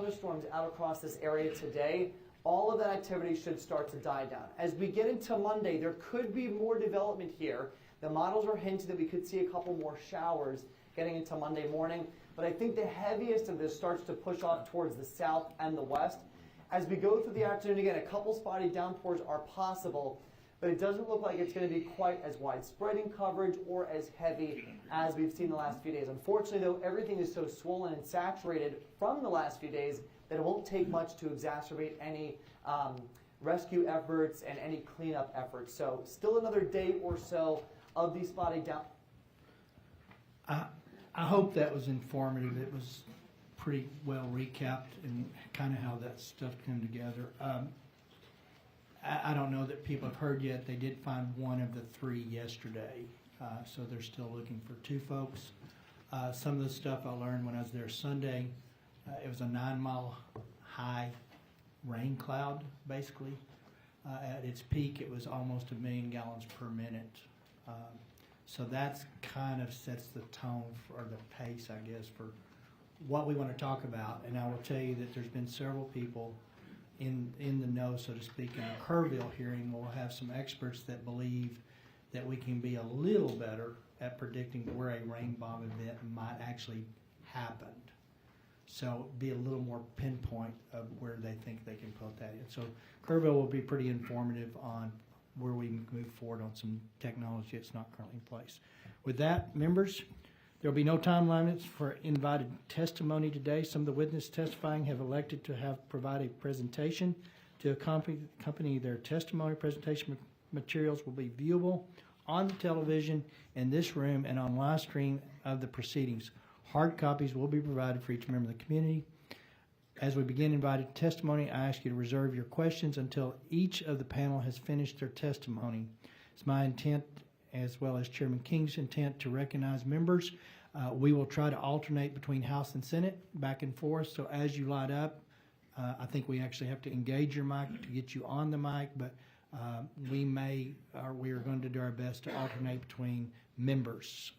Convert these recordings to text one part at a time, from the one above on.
thunderstorms out across this area today, all of that activity should start to die down. As we get into Monday, there could be more development here. The models are hinting that we could see a couple more showers getting into Monday morning, but I think the heaviest of this starts to push off towards the south and the west. As we go through the afternoon, again, a couple spotty downpours are possible, but it doesn't look like it's going to be quite as widespread in coverage or as heavy as we've seen the last few days. Unfortunately, though, everything is so swollen and saturated from the last few days that it won't take much to exacerbate any rescue efforts and any cleanup efforts. So still another day or so of these spotty down. I hope that was informative. It was pretty well recapped and kind of how that stuff came together. I don't know that people have heard yet. They did find one of the three yesterday, so they're still looking for two folks. Some of the stuff I learned when I was there Sunday, it was a 9-mile high rain cloud, basically. At its peak, it was almost 1 million gallons per minute. So that's kind of sets the tone for, or the pace, I guess, for what we want to talk about. And I will tell you that there's been several people in the know, so to speak, in the Kerrville hearing. We'll have some experts that believe that we can be a little better at predicting where a rain bomb event might actually happen. So be a little more pinpoint of where they think they can put that in. So Kerrville will be pretty informative on where we can move forward on some technology that's not currently in place. With that, members, there will be no time limits for invited testimony today. Some of the witnesses testifying have elected to have provide a presentation to accompany their testimony. Presentation materials will be viewable on the television in this room and on live stream of the proceedings. Hard copies will be provided for each member of the community. As we begin invited testimony, I ask you to reserve your questions until each of the panel has finished their testimony. It's my intent, as well as Chairman King's intent, to recognize members. We will try to alternate between House and Senate, back and forth. So as you light up, I think we actually have to engage your mic to get you on the mic, but we are going to do our best to alternate between members,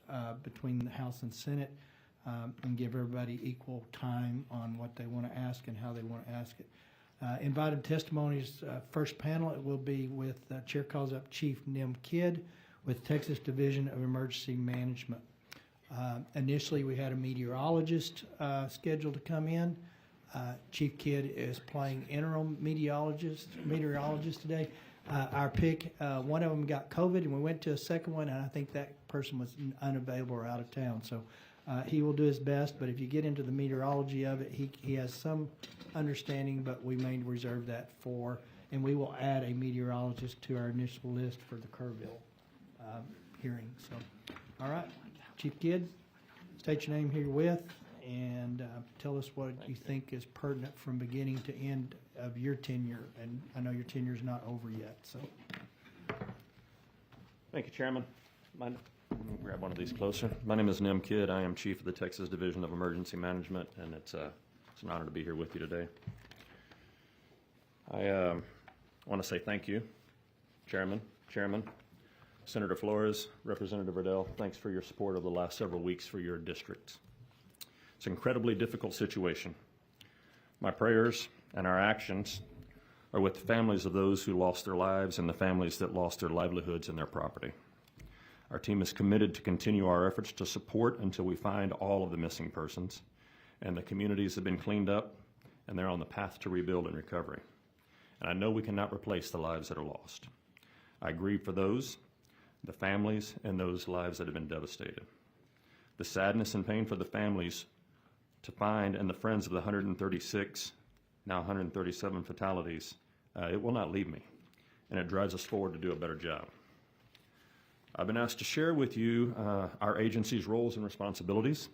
between the House and Senate, and give everybody equal time on what they want to ask and how they want to ask it. Invited testimonies, first panel, it will be with Chair calls up Chief Nim Kidd with Texas Division of Emergency Management. Initially, we had a meteorologist scheduled to come in. Chief Kidd is playing interim meteorologist today. Our pick, one of them got COVID, and we went to a second one, and I think that person was unavailable or out of town. So he will do his best, but if you get into the meteorology of it, he has some understanding, but we may reserve that for, and we will add a meteorologist to our initial list for the Kerrville hearing. So, all right, Chief Kidd, state your name here with, and tell us what you think is pertinent from beginning to end of your tenure. And I know your tenure is not over yet. So, thank you, Chairman. Let me grab one of these closer. My name is Nim Kidd. I am Chief of the Texas Division of Emergency Management, and it's an honor to be here with you today. I want to say thank you, Chairman, Senator Flores, Representative Riddell. Thanks for your support over the last several weeks for your districts. It's an incredibly difficult situation. My prayers and our actions are with the families of those who lost their lives and the families that lost their livelihoods and their property. Our team is committed to continue our efforts to support until we find all of the missing persons, and the communities have been cleaned up, and they're on the path to rebuild and recovery. And I know we cannot replace the lives that are lost. I grieve for those, the families, and those lives that have been devastated. The sadness and pain for the families to find and the friends of the 136, now 137 fatalities, it will not leave me, and it drives us forward to do a better job. I've been asked to share with you our agency's roles and responsibilities,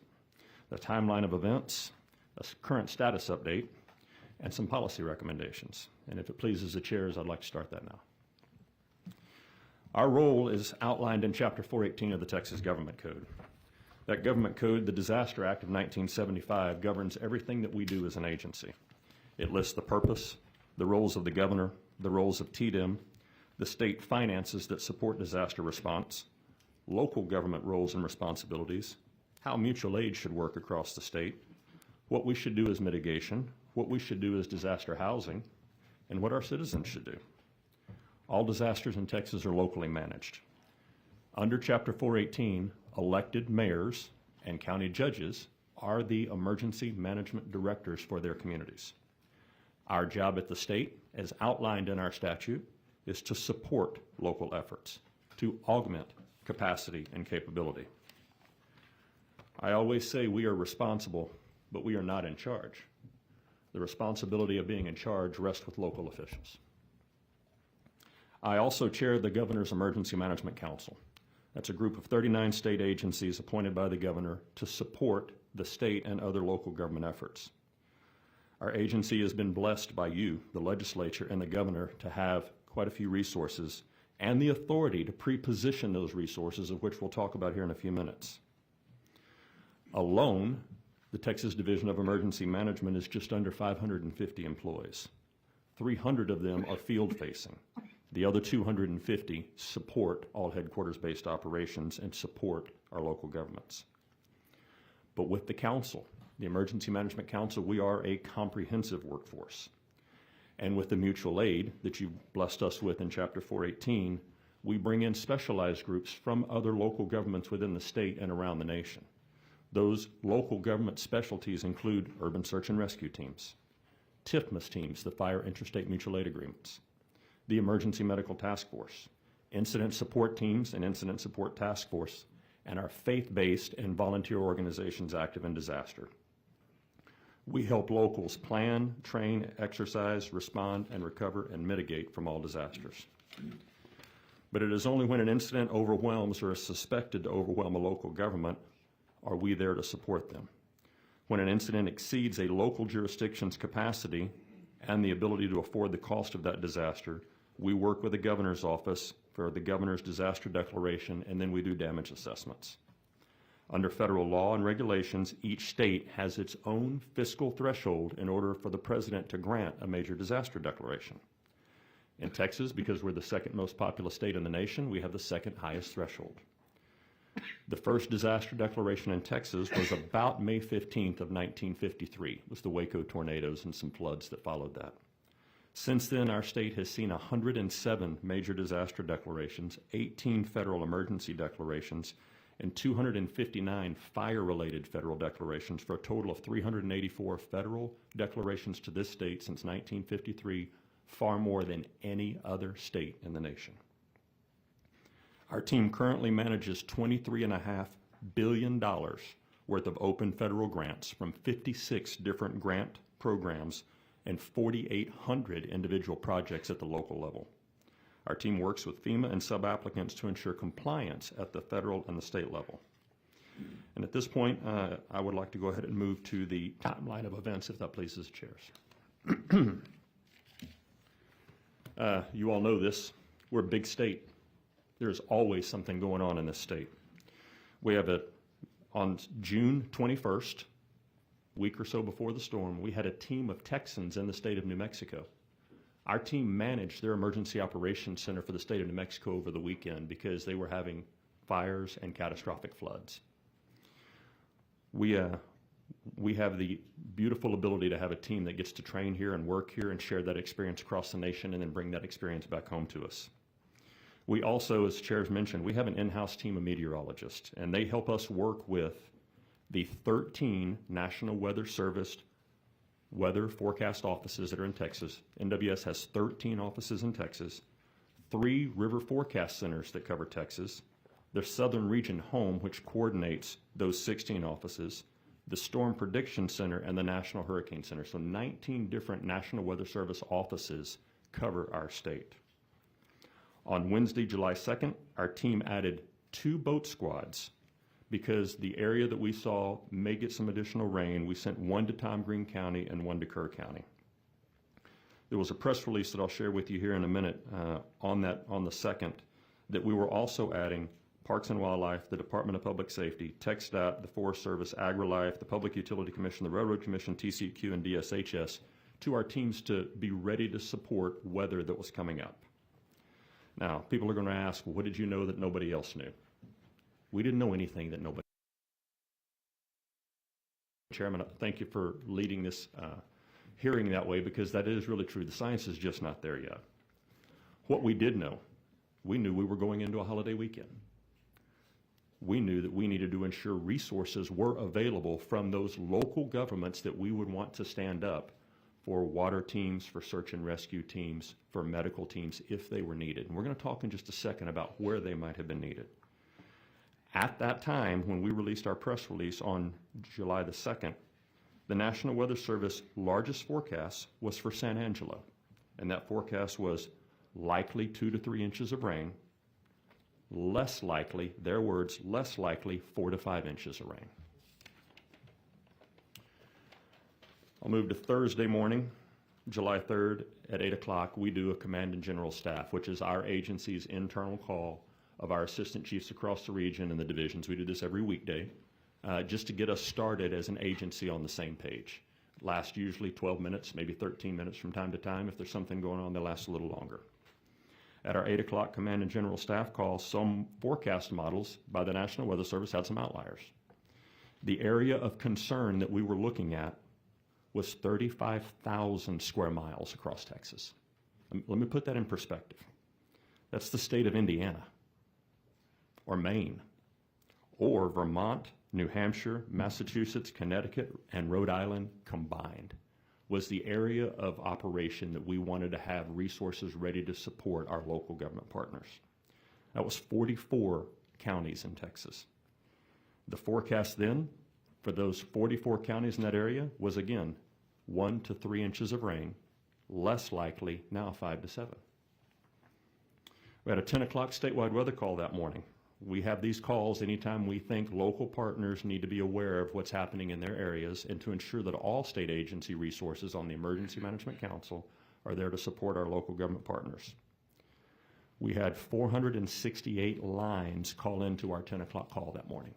the timeline of events, a current status update, and some policy recommendations. And if it pleases the chairs, I'd like to start that now. Our role is outlined in Chapter 418 of the Texas Government Code. That government code, the Disaster Act of 1975, governs everything that we do as an agency. It lists the purpose, the roles of the governor, the roles of TDIM, the state finances that support disaster response, local government roles and responsibilities, how mutual aid should work across the state, what we should do is mitigation, what we should do is disaster housing, and what our citizens should do. All disasters in Texas are locally managed. Under Chapter 418, elected mayors and county judges are the emergency management directors for their communities. Our job at the state, as outlined in our statute, is to support local efforts, to augment capacity and capability. I always say we are responsible, but we are not in charge. The responsibility of being in charge rests with local officials. I also chair the Governor's Emergency Management Council. That's a group of 39 state agencies appointed by the governor to support the state and other local government efforts. Our agency has been blessed by you, the legislature, and the governor to have quite a few resources and the authority to pre-position those resources, of which we'll talk about here in a few minutes. Alone, the Texas Division of Emergency Management is just under 550 employees. 300 of them are field-facing. The other 250 support all headquarters-based operations and support our local governments. But with the council, the Emergency Management Council, we are a comprehensive workforce. And with the mutual aid that you've blessed us with in Chapter 418, we bring in specialized groups from other local governments within the state and around the nation. Those local government specialties include urban search and rescue teams, TIFMAS teams, the Fire Interstate Mutual Aid Agreements, the Emergency Medical Task Force, incident support teams and incident support task force, and our faith-based and volunteer organizations active in disaster. We help locals plan, train, exercise, respond, and recover and mitigate from all disasters. But it is only when an incident overwhelms or is suspected to overwhelm a local government are we there to support them. When an incident exceeds a local jurisdiction's capacity and the ability to afford the cost of that disaster, we work with the governor's office for the governor's disaster declaration, and then we do damage assessments. Under federal law and regulations, each state has its own fiscal threshold in order for the president to grant a major disaster declaration. In Texas, because we're the second most populous state in the nation, we have the second highest threshold. The first disaster declaration in Texas was about May 15th of 1953. It was the Waco tornadoes and some floods that followed that. Since then, our state has seen 107 major disaster declarations, 18 federal emergency declarations, and 259 fire-related federal declarations, for a total of 384 federal declarations to this state since 1953, far more than any other state in the nation. Our team currently manages $23.5 billion worth of open federal grants from 56 different grant programs and 4,800 individual projects at the local level. Our team works with FEMA and sub-applicants to ensure compliance at the federal and the state level. And at this point, I would like to go ahead and move to the timeline of events, if that pleases the chairs. You all know this. We're a big state. There's always something going on in this state. We have on June 21st, a week or so before the storm, we had a team of Texans in the state of New Mexico. Our team managed their emergency operations center for the state of New Mexico over the weekend because they were having fires and catastrophic floods. We have the beautiful ability to have a team that gets to train here and work here and share that experience across the nation and then bring that experience back home to us. We also, as chairs mentioned, we have an in-house team of meteorologists, and they help us work with the 13 National Weather Service weather forecast offices that are in Texas. NWS has 13 offices in Texas, 3 river forecast centers that cover Texas, their Southern Region Home, which coordinates those 16 offices, the Storm Prediction Center, and the National Hurricane Center. So 19 different National Weather Service offices cover our state. On Wednesday, July 2nd, our team added 2 boat squads because the area that we saw may get some additional rain. We sent 1 to Tom Green County and 1 to Kerr County. There was a press release that I'll share with you here in a minute on the 2nd, that we were also adding Parks and Wildlife, the Department of Public Safety, TxDOT, the Forest Service, AgriLife, the Public Utility Commission, the Railroad Commission, TCEQ, and DSHS to our teams to be ready to support weather that was coming up. Now, people are going to ask, well, what did you know that nobody else knew? We didn't know anything that nobody Chairman, thank you for leading this hearing that way, because that is really true. The science is just not there yet. What we did know, we knew we were going into a holiday weekend. We knew that we needed to ensure resources were available from those local governments that we would want to stand up for water teams, for search and rescue teams, for medical teams if they were needed. And we're going to talk in just a second about where they might have been needed. At that time, when we released our press release on July the 2nd, the National Weather Service largest forecast was for San Angelo, and that forecast was likely 2 to 3 inches of rain, less likely, their words, less likely 4 to 5 inches of rain. I'll move to Thursday morning, July 3rd at 8 o'clock. We do a Command and General Staff, which is our agency's internal call of our assistant chiefs across the region and the divisions. We do this every weekday, just to get us started as an agency on the same page. Lasts usually 12 minutes, maybe 13 minutes from time to time. If there's something going on, they last a little longer. At our 8 o'clock Command and General Staff call, some forecast models by the National Weather Service had some outliers. The area of concern that we were looking at was 35,000 square miles across Texas. Let me put that in perspective. That's the state of Indiana, or Maine, or Vermont, New Hampshire, Massachusetts, Connecticut, and Rhode Island combined was the area of operation that we wanted to have resources ready to support our local government partners. That was 44 counties in Texas. The forecast then for those 44 counties in that area was, again, 1 to 3 inches of rain, less likely now 5 to 7. We had a 10 o'clock statewide weather call that morning. We have these calls anytime we think local partners need to be aware of what's happening in their areas, and to ensure that all state agency resources on the Emergency Management Council are there to support our local government partners. We had 468 lines call into our 10 o'clock call that morning.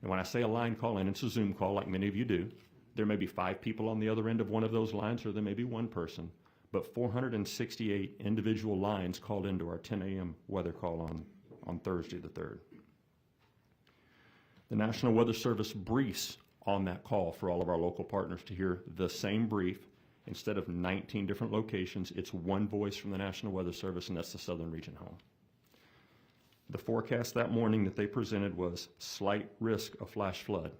And when I say a line call in, it's a Zoom call like many of you do. There may be 5 people on the other end of one of those lines, or there may be 1 person, but 468 individual lines called into our 10 a.m. weather call on Thursday the 3rd. The National Weather Service briefs on that call for all of our local partners to hear the same brief. Instead of 19 different locations, it's one voice from the National Weather Service, and that's the Southern Region Home. The forecast that morning that they presented was slight risk of flash flood.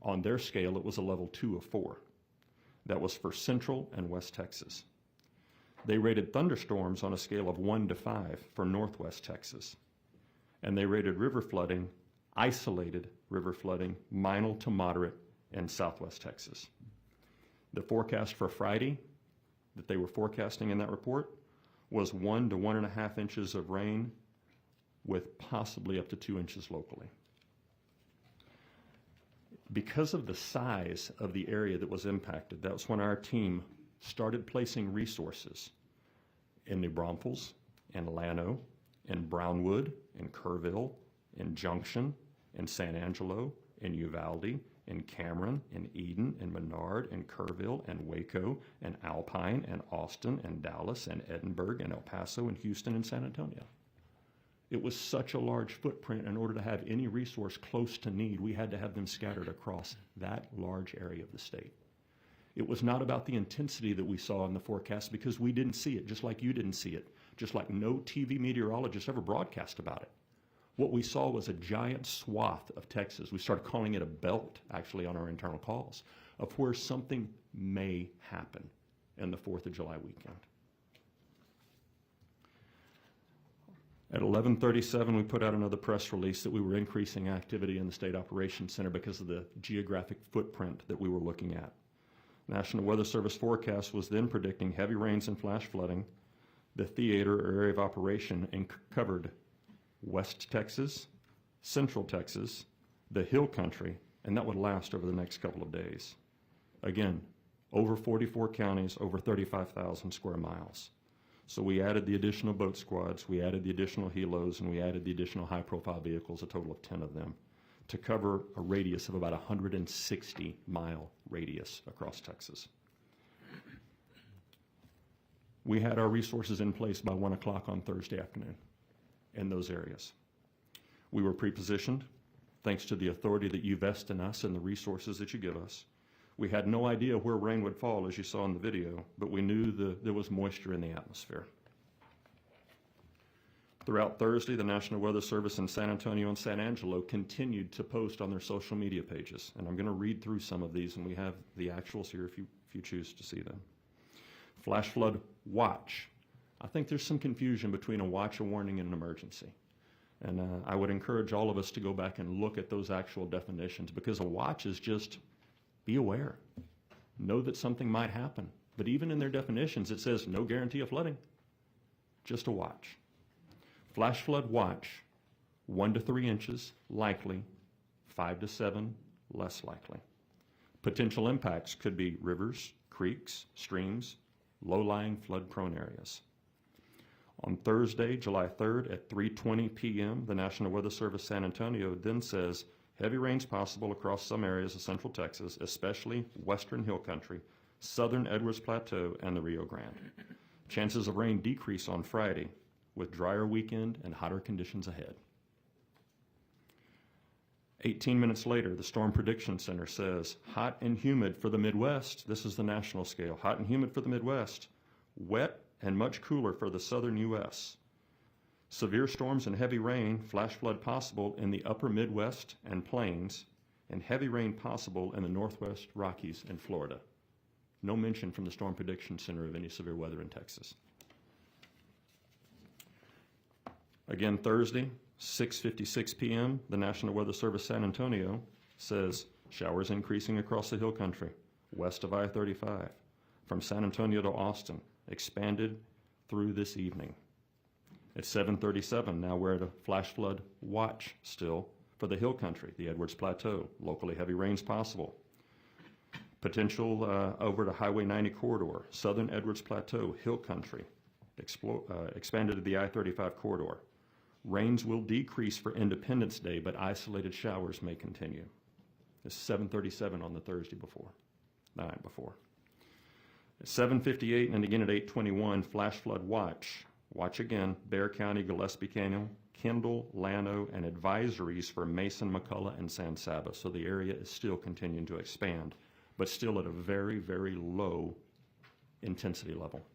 On their scale, it was a level 2 of 4. That was for Central and West Texas. They rated thunderstorms on a scale of 1 to 5 for Northwest Texas. And they rated river flooding, isolated river flooding, minor to moderate in Southwest Texas. The forecast for Friday that they were forecasting in that report was 1 to 1.5 inches of rain, with possibly up to 2 inches locally. Because of the size of the area that was impacted, that's when our team started placing resources in New Braunfels, in Llano, in Brownwood, in Kerrville, in Junction, in San Angelo, in Uvalde, in Cameron, in Eden, in Menard, in Kerrville, and Waco, and Alpine, and Austin, and Dallas, and Edinburgh, and El Paso, and Houston, and San Antonio. It was such a large footprint. In order to have any resource close to need, we had to have them scattered across that large area of the state. It was not about the intensity that we saw in the forecast, because we didn't see it, just like you didn't see it, just like no TV meteorologist ever broadcast about it. What we saw was a giant swath of Texas. We started calling it a belt, actually, on our internal calls, of where something may happen in the 4th of July weekend. At 11:37, we put out another press release that we were increasing activity in the State Operations Center because of the geographic footprint that we were looking at. National Weather Service forecast was then predicting heavy rains and flash flooding. The theater or area of operation covered West Texas, Central Texas, the Hill Country, and that would last over the next couple of days. Again, over 44 counties, over 35,000 square miles. So we added the additional boat squads, we added the additional helos, and we added the additional high-profile vehicles, a total of 10 of them, to cover a radius of about 160-mile radius across Texas. We had our resources in place by 1 o'clock on Thursday afternoon in those areas. We were pre-positioned. thanks to the authority that you vest in us and the resources that you give us. We had no idea where rain would fall, as you saw in the video, but we knew there was moisture in the atmosphere. Throughout Thursday, the National Weather Service in San Antonio and San Angelo continued to post on their social media pages. And I'm going to read through some of these, and we have the actuals here if you choose to see them. Flash flood watch. I think there's some confusion between a watch, a warning, and an emergency. And I would encourage all of us to go back and look at those actual definitions, because a watch is just be aware. Know that something might happen. But even in their definitions, it says no guarantee of flooding, just a watch. Flash flood watch, 1 to 3 inches, likely, 5 to 7, less likely. Potential impacts could be rivers, creeks, streams, low-lying flood-prone areas. On Thursday, July 3rd at 3:20 p.m., the National Weather Service San Antonio then says heavy rains possible across some areas of central Texas, especially western hill country, southern Edwards Plateau, and the Rio Grande. Chances of rain decrease on Friday, with drier weekend and hotter conditions ahead. 18 minutes later, the Storm Prediction Center says, hot and humid for the Midwest. This is the national scale. Hot and humid for the Midwest. Wet and much cooler for the southern U.S. Severe storms and heavy rain, flash flood possible in the upper Midwest and plains, and heavy rain possible in the Northwest Rockies and Florida. No mention from the Storm Prediction Center of any severe weather in Texas. Again, Thursday, 6:56 p.m., the National Weather Service San Antonio says showers increasing across the hill country, west of I-35, from San Antonio to Austin, expanded through this evening. At 7:37, now we're at a flash flood watch still for the hill country, the Edwards Plateau, locally heavy rains possible. Potential over to Highway 90 corridor, southern Edwards Plateau, hill country, expanded to the I-35 corridor. Rains will decrease for Independence Day, but isolated showers may continue. It's 7:37 on the Thursday before, the night before. At 7:58 and again at 8:21, flash flood watch. Watch again, Bexar County, Gillespie County, Kendall, Llano, and advisories for Mason, McCullough, and San Saba. So the area is still continuing to expand, but still at a very, very low intensity level.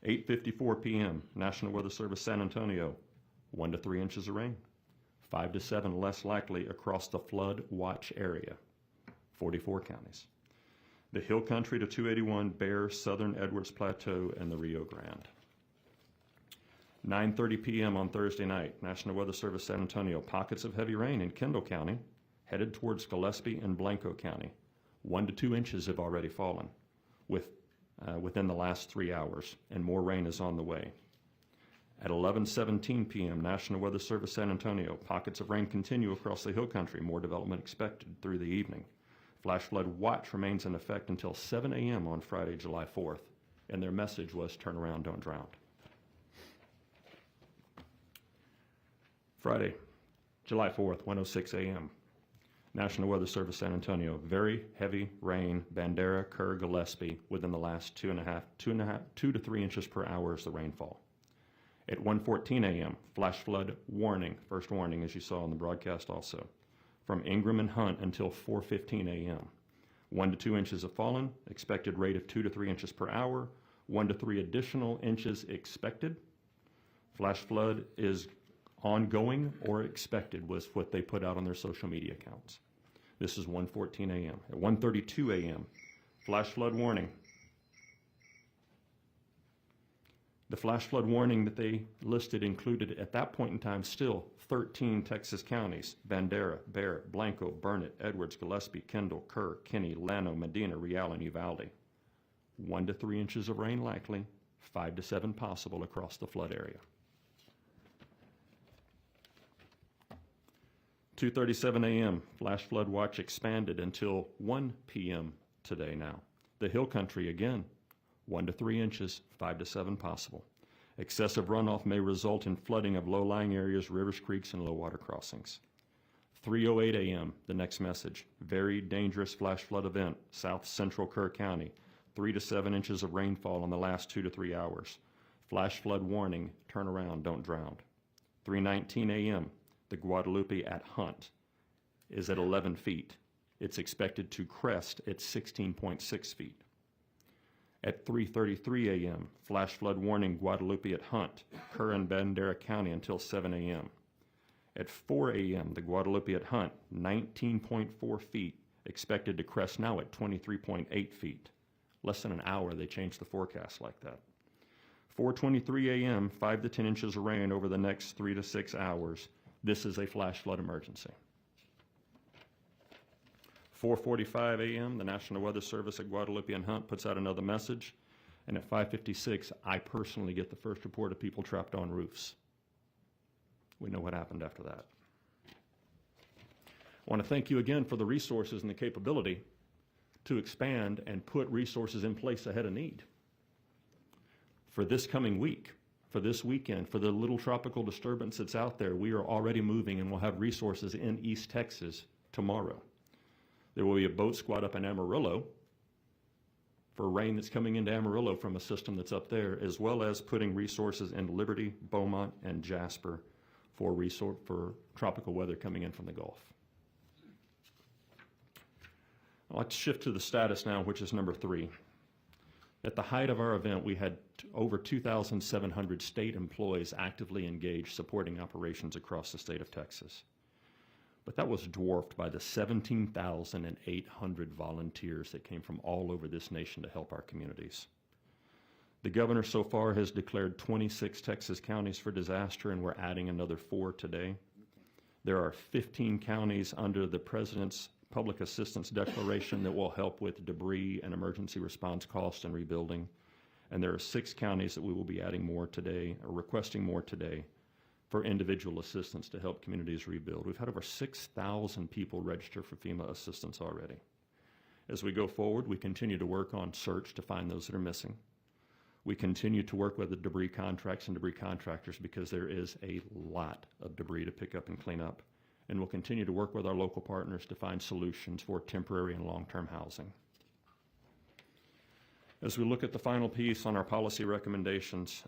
8:54 p.m., National Weather Service San Antonio, 1 to 3 inches of rain, 5 to 7 less likely across the flood watch area, 44 counties. The hill country to 281, Bexar, southern Edwards Plateau, and the Rio Grande. 9:30 p.m. on Thursday night, National Weather Service San Antonio, pockets of heavy rain in Kendall County, headed towards Gillespie and Blanco County. 1 to 2 inches have already fallen within the last 3 hours, and more rain is on the way. At 11:17 p.m., National Weather Service San Antonio, pockets of rain continue across the hill country, more development expected through the evening. Flash flood watch remains in effect until 7 a.m. on Friday, July 4th, and their message was turn around, don't drown. Friday, July 4th, 1:06 a.m. National Weather Service San Antonio, very heavy rain, Bandera, Kerr, Gillespie, within the last 2 to 3 inches per hour is the rainfall. At 1:14 a.m., flash flood warning, first warning as you saw on the broadcast also, from Ingram and Hunt until 4:15 a.m. 1 to 2 inches have fallen, expected rate of 2 to 3 inches per hour, 1 to 3 additional inches expected. Flash flood is ongoing or expected was what they put out on their social media accounts. This is 1:14 a.m. At 1:32 a.m., flash flood warning. The flash flood warning that they listed included at that point in time still 13 Texas counties: Bandera, Bexar, Blanco, Burnett, Edwards, Gillespie, Kendall, Kerr, Kinney, Llano, Medina, Real, and Uvalde. 1 to 3 inches of rain likely, 5 to 7 possible across the flood area. 2:37 a.m., flash flood watch expanded until 1 p.m. today now. The hill country again, 1 to 3 inches, 5 to 7 possible. Excessive runoff may result in flooding of low-lying areas, rivers, creeks, and low water crossings. 3:08 a.m., the next message, very dangerous flash flood event, south central Kerr County, 3 to 7 inches of rainfall in the last 2 to 3 hours. Flash flood warning, turn around, don't drown. 3:19 a.m., the Guadalupe at Hunt is at 11 feet. It's expected to crest at 16.6 feet. At 3:33 a.m., flash flood warning Guadalupe at Hunt, Kerr and Bandera County until 7 a.m. At 4 a.m., the Guadalupe at Hunt, 19.4 feet, expected to crest now at 23.8 feet. Less than an hour, they changed the forecast like that. 4:23 a.m., 5 to 10 inches of rain over the next 3 to 6 hours. This is a flash flood emergency. 4:45 a.m., the National Weather Service at Guadalupe and Hunt puts out another message. And at 5:56, I personally get the first report of people trapped on roofs. We know what happened after that. I want to thank you again for the resources and the capability to expand and put resources in place ahead of need. For this coming week, for this weekend, for the little tropical disturbance that's out there, we are already moving and we'll have resources in East Texas tomorrow. There will be a boat squad up in Amarillo for rain that's coming into Amarillo from a system that's up there, as well as putting resources in Liberty, Beaumont, and Jasper for tropical weather coming in from the Gulf. I'd like to shift to the status now, which is number 3. At the height of our event, we had over 2,700 state employees actively engaged supporting operations across the state of Texas. But that was dwarfed by the 17,800 volunteers that came from all over this nation to help our communities. The governor so far has declared 26 Texas counties for disaster, and we're adding another 4 today. There are 15 counties under the President's Public Assistance Declaration that will help with debris and emergency response costs and rebuilding. And there are 6 counties that we will be adding more today, or requesting more today, for individual assistance to help communities rebuild. We've had over 6,000 people register for FEMA assistance already. As we go forward, we continue to work on search to find those that are missing. We continue to work with the debris contracts and debris contractors because there is a lot of debris to pick up and clean up. And we'll continue to work with our local partners to find solutions for temporary and long-term housing. As we look at the final piece on our policy recommendations,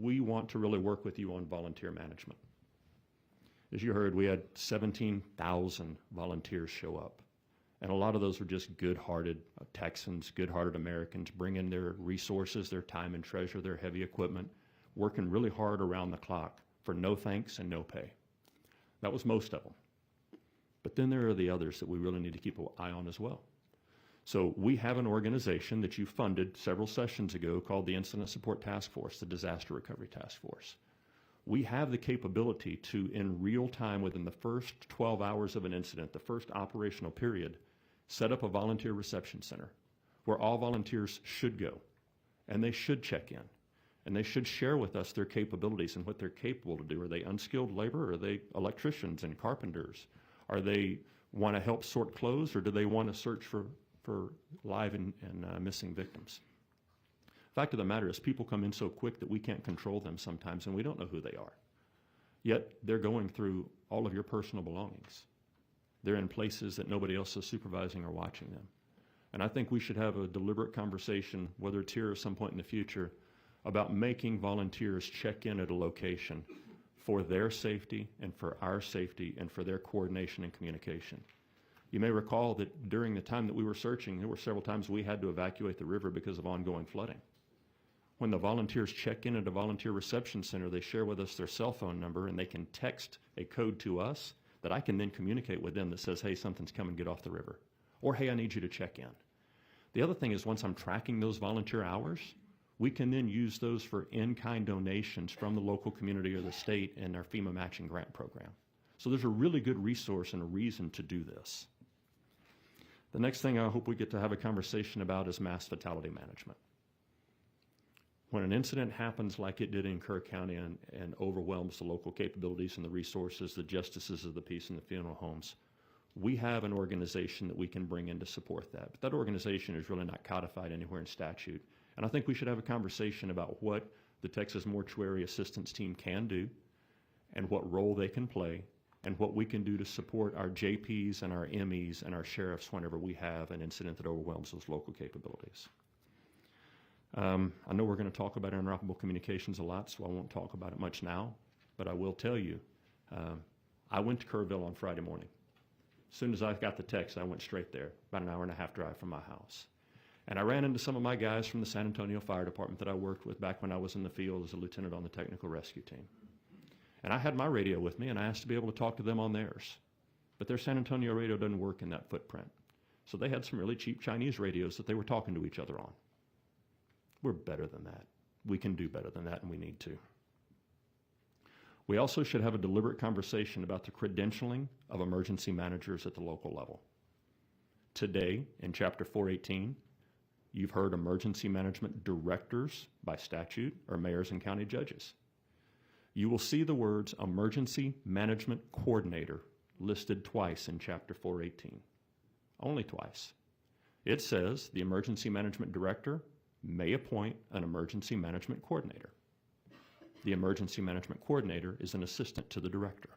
we want to really work with you on volunteer management. As you heard, we had 17,000 volunteers show up. And a lot of those were just good-hearted Texans, good-hearted Americans, bringing their resources, their time and treasure, their heavy equipment, working really hard around the clock for no thanks and no pay. That was most of them. But then there are the others that we really need to keep an eye on as well. So we have an organization that you funded several sessions ago called the Incident Support Task Force, the Disaster Recovery Task Force. We have the capability to, in real time, within the first 12 hours of an incident, the first operational period, set up a volunteer reception center where all volunteers should go, and they should check in, and they should share with us their capabilities and what they're capable to do. Are they unskilled labor? Are they electricians and carpenters? Are they want to help sort clothes, or do they want to search for live and missing victims? Fact of the matter is, people come in so quick that we can't control them sometimes, and we don't know who they are. Yet they're going through all of your personal belongings. They're in places that nobody else is supervising or watching them. And I think we should have a deliberate conversation, whether it's here or some point in the future, about making volunteers check in at a location for their safety and for our safety and for their coordination and communication. You may recall that during the time that we were searching, there were several times we had to evacuate the river because of ongoing flooding. When the volunteers check in at a volunteer reception center, they share with us their cell phone number, and they can text a code to us that I can then communicate with them that says, hey, something's coming, get off the river. Or, hey, I need you to check in. The other thing is, once I'm tracking those volunteer hours, we can then use those for in-kind donations from the local community or the state in our FEMA matching grant program. So there's a really good resource and a reason to do this. The next thing I hope we get to have a conversation about is mass fatality management. When an incident happens like it did in Kerr County and overwhelms the local capabilities and the resources, the justices of the peace and the funeral homes, we have an organization that we can bring in to support that. But that organization is really not codified anywhere in statute. And I think we should have a conversation about what the Texas Mortuary Assistance Team can do and what role they can play and what we can do to support our JPs and our MEs and our sheriffs whenever we have an incident that overwhelms those local capabilities. I know we're going to talk about interoperable communications a lot, so I won't talk about it much now, but I will tell you I went to Kerrville on Friday morning. As soon as I got the text, I went straight there, about an hour and a half drive from my house. And I ran into some of my guys from the San Antonio Fire Department that I worked with back when I was in the field as a lieutenant on the technical rescue team. And I had my radio with me, and I asked to be able to talk to them on theirs. But their San Antonio radio doesn't work in that footprint. So they had some really cheap Chinese radios that they were talking to each other on. We're better than that. We can do better than that, and we need to. We also should have a deliberate conversation about the credentialing of emergency managers at the local level. Today, in Chapter 418, you've heard emergency management directors by statute are mayors and county judges. You will see the words emergency management coordinator listed twice in Chapter 418. Only twice. It says the emergency management director may appoint an emergency management coordinator. The emergency management coordinator is an assistant to the director.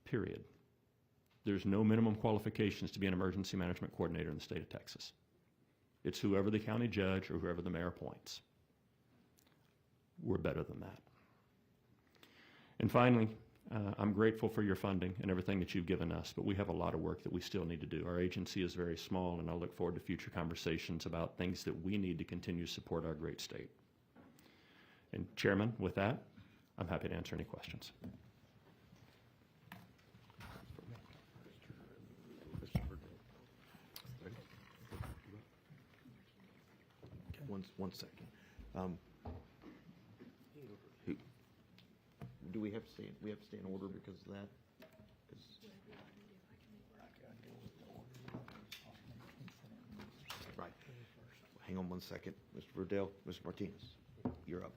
Period. There's no minimum qualifications to be an emergency management coordinator in the state of Texas. It's whoever the county judge or whoever the mayor appoints. We're better than that. And finally, I'm grateful for your funding and everything that you've given us, but we have a lot of work that we still need to do. Our agency is very small, and I look forward to future conversations about things that we need to continue to support our great state. And Chairman, with that, I'm happy to answer any questions. One second. Do we have to stay? We have to stay in order because of that. Right. Hang on one second, Mr. Verdell, Mr. Martinez, you're up.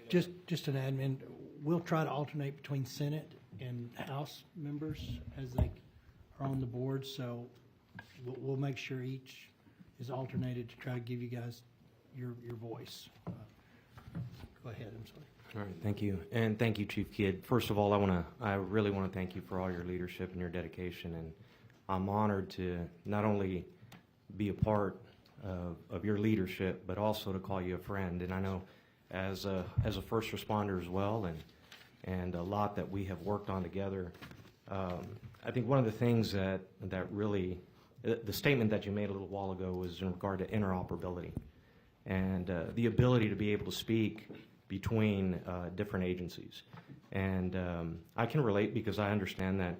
Just an admin, we'll try to alternate between Senate and House members as they are on the board, so we'll make sure each is alternated to try to give you guys your voice. Go ahead, I'm sorry. All right, thank you, and thank you, Chief Kidd. First of all, I really want to thank you for all your leadership and your dedication, and I'm honored to not only be a part of your leadership, but also to call you a friend. And I know as a first responder as well, and a lot that we have worked on together. I think one of the things that really, the statement that you made a little while ago was in regard to interoperability and the ability to be able to speak between different agencies. And I can relate because I understand that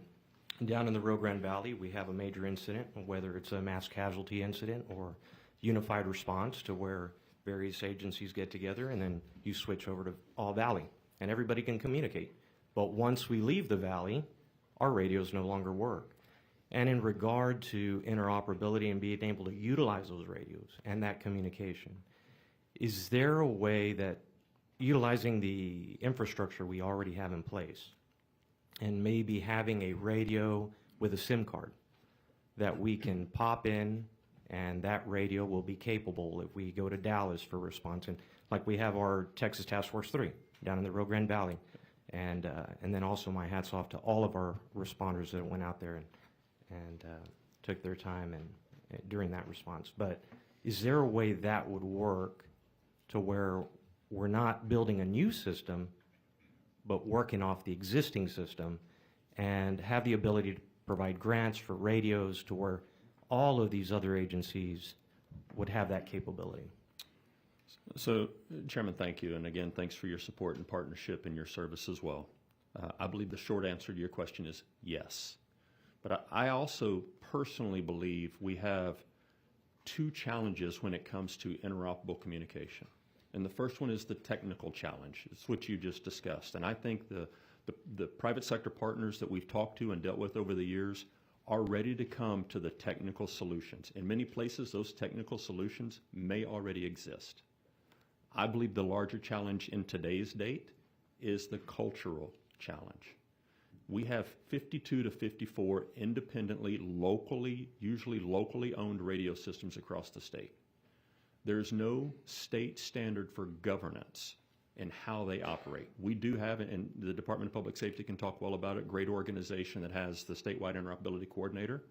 down in the Rio Grande Valley, we have a major incident, whether it's a mass casualty incident or unified response to where various agencies get together, and then you switch over to all valley, and everybody can communicate. But once we leave the valley, our radios no longer work. And in regard to interoperability and being able to utilize those radios and that communication, is there a way that utilizing the infrastructure we already have in place and maybe having a radio with a SIM card that we can pop in, and that radio will be capable if we go to Dallas for response, and like we have our Texas Task Force 3 down in the Rio Grande Valley, and then also my hats off to all of our responders that went out there and took their time and during that response. But is there a way that would work to where we're not building a new system, but working off the existing system and have the ability to provide grants for radios to where all of these other agencies would have that capability? So, Chairman, thank you. And again, thanks for your support and partnership and your service as well. I believe the short answer to your question is yes. But I also personally believe we have two challenges when it comes to interoperable communication. And the first one is the technical challenge. It's what you just discussed. And I think the private sector partners that we've talked to and dealt with over the years are ready to come to the technical solutions. In many places, those technical solutions may already exist. I believe the larger challenge in today's date is the cultural challenge. We have 52 to 54 independently, usually locally owned radio systems across the state. There's no state standard for governance in how they operate. We do have, and the Department of Public Safety can talk well about it, great organization that has the statewide interoperability coordinator.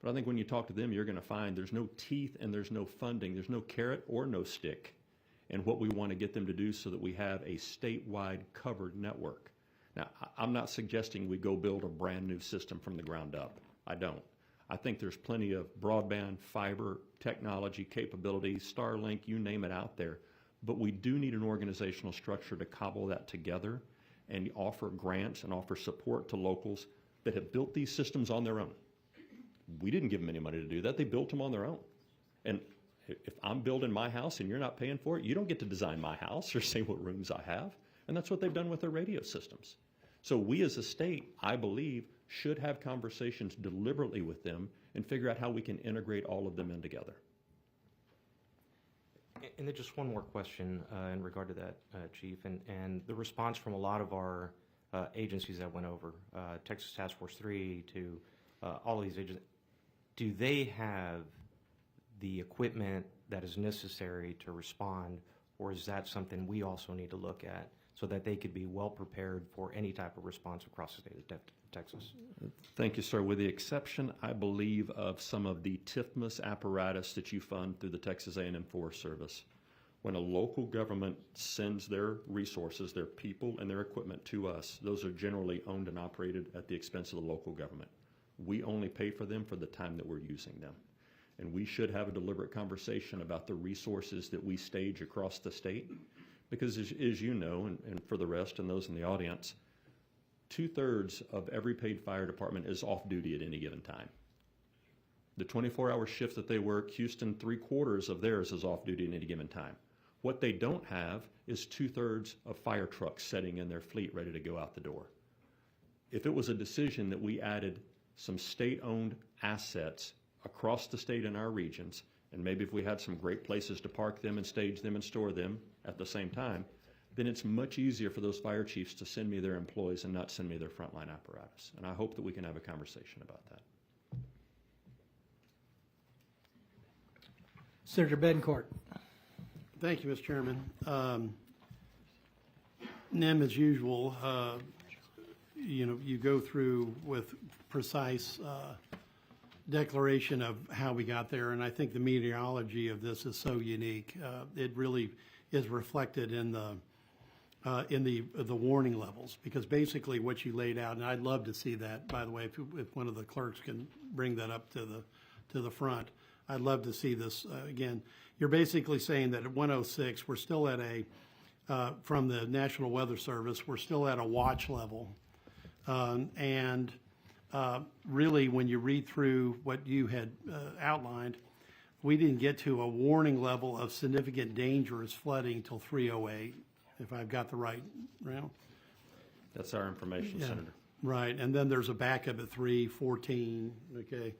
But I think when you talk to them, you're going to find there's no teeth and there's no funding, there's no carrot or no stick and what we want to get them to do so that we have a statewide covered network. Now, I'm not suggesting we go build a brand new system from the ground up. I don't. I think there's plenty of broadband, fiber, technology, capabilities, Starlink, you name it out there. But we do need an organizational structure to cobble that together and offer grants and offer support to locals that have built these systems on their own. We didn't give them any money to do that. They built them on their own. And if I'm building my house and you're not paying for it, you don't get to design my house or say what rooms I have. And that's what they've done with their radio systems. So we as a state, I believe, should have conversations deliberately with them and figure out how we can integrate all of them in together. And then just one more question in regard to that, Chief, and the response from a lot of our agencies that went over, Texas Task Force 3 to all of these agencies, do they have the equipment that is necessary to respond, or is that something we also need to look at so that they could be well prepared for any type of response across the state of Texas? Thank you, sir. With the exception, I believe, of some of the TIFMAS apparatus that you fund through the Texas A&M Forest Service, when a local government sends their resources, their people and their equipment to us, those are generally owned and operated at the expense of the local government. We only pay for them for the time that we're using them. And we should have a deliberate conversation about the resources that we stage across the state. Because as you know, and for the rest and those in the audience, 2/3 of every paid fire department is off duty at any given time. The 24-hour shift that they work, Houston, 3/4 of theirs is off duty at any given time. What they don't have is 2/3 of fire trucks sitting in their fleet ready to go out the door. If it was a decision that we added some state-owned assets across the state in our regions, and maybe if we had some great places to park them and stage them and store them at the same time, then it's much easier for those fire chiefs to send me their employees and not send me their frontline apparatus. And I hope that we can have a conversation about that. Senator Bedencourt. Thank you, Mr. Chairman. NIM, as usual, you go through with precise declaration of how we got there, and I think the meteorology of this is so unique. It really is reflected in the warning levels, because basically what you laid out, and I'd love to see that, by the way, if one of the clerks can bring that up to the front. I'd love to see this again. You're basically saying that at 106, we're still at from the National Weather Service, we're still at a watch level. And really, when you read through what you had outlined, we didn't get to a warning level of significant dangerous flooding until 3:08, if I've got the right round. That's our information, Yeah. Senator. Right, and then there's a backup at 3:14, okay?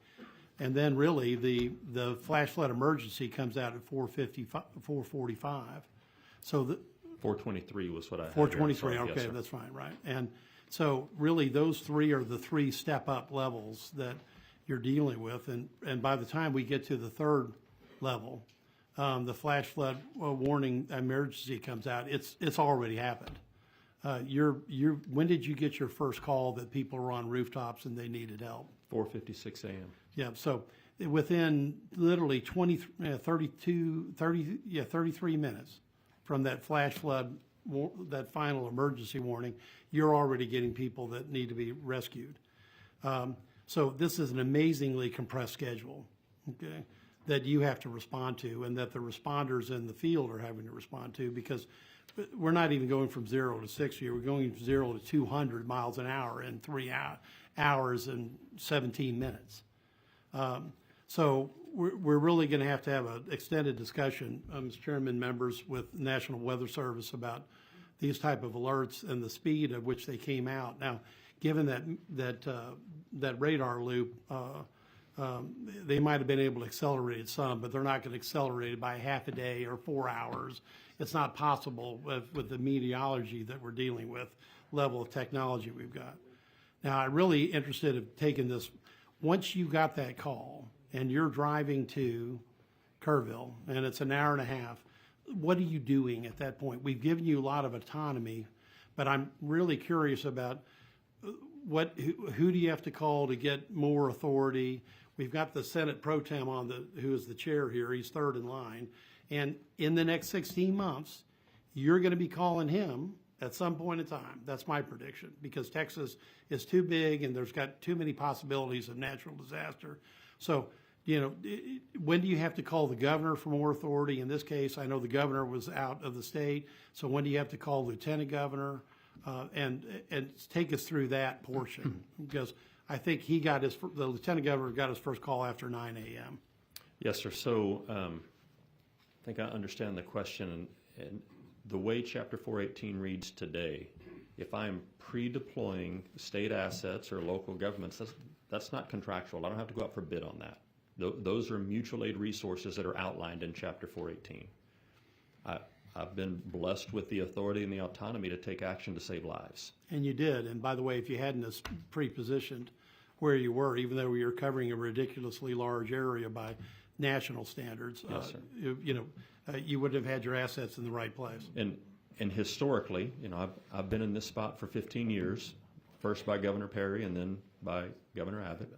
And then really, the flash flood emergency comes out at 4:45. So the 423 was what I had. 423, here. Sorry. okay, Yes, sir. that's fine, right. And so really, those three are the three step-up levels that you're dealing with. And by the time we get to the third level, the flash flood warning emergency comes out, it's already happened. When did you get your first call that people were on rooftops and they needed help? 4:56 a.m. Yeah, so within literally 33 minutes from that flash flood, that final emergency warning, you're already getting people that need to be rescued. So this is an amazingly compressed schedule, okay, that you have to respond to, and that the responders in the field are having to respond to, because we're not even going from 0 to 60. We're going from 0 to 200 miles an hour in 3 hours and 17 minutes. So we're really going to have an extended discussion, Mr. Chairman, members, with National Weather Service about these type of alerts and the speed at which they came out. Now, given that radar loop, they might have been able to accelerate it some, but they're not going to accelerate it by half a day or 4 hours. It's not possible with the meteorology that we're dealing with, level of technology we've got. Now, I'm really interested in taking this. Once you got that call and you're driving to Kerrville and it's an hour and a half, what are you doing at that point? We've given you a lot of autonomy, but I'm really curious about who do you have to call to get more authority? We've got the Senate Pro Tem who is the chair here. He's third in line. And in the next 16 months, you're going to be calling him at some point in time. That's my prediction, because Texas is too big and there's got too many possibilities of natural disaster. So, when do you have to call the governor for more authority? In this case, I know the governor was out of the state. So when do you have to call lieutenant governor? And take us through that portion, because I think the lieutenant governor got his first call after 9 a.m. Yes, sir. So I think I understand the question, and the way Chapter 418 reads today, if I'm pre-deploying state assets or local governments, that's not contractual. I don't have to go out for bid on that. Those are mutual aid resources that are outlined in Chapter 418. I've been blessed with the authority and the autonomy to take action to save lives. And you did. And by the way, if you hadn't pre-positioned where you were, even though you're covering a ridiculously large area by national standards, Yes, sir. You would have had your assets in the right place. And historically, I've been in this spot for 15 years, first by Governor Perry and then by Governor Abbott.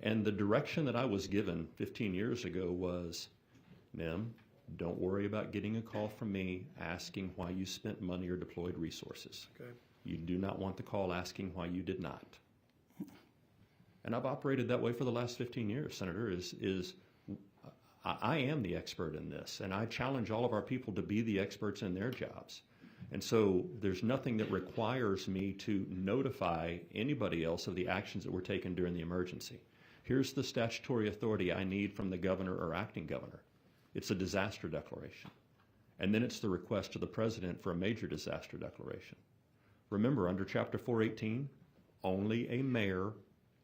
And the direction that I was given 15 years ago was, Nim, don't worry about getting a call from me asking why you spent money or deployed resources. Okay. You do not want the call asking why you did not. And I've operated that way for the last 15 years, Senator, I am the expert in this, and I challenge all of our people to be the experts in their jobs. And so there's nothing that requires me to notify anybody else of the actions that were taken during the emergency. Here's the statutory authority I need from the governor or acting governor. It's a disaster declaration. And then it's the request to the president for a major disaster declaration. Remember, under Chapter 418, only a mayor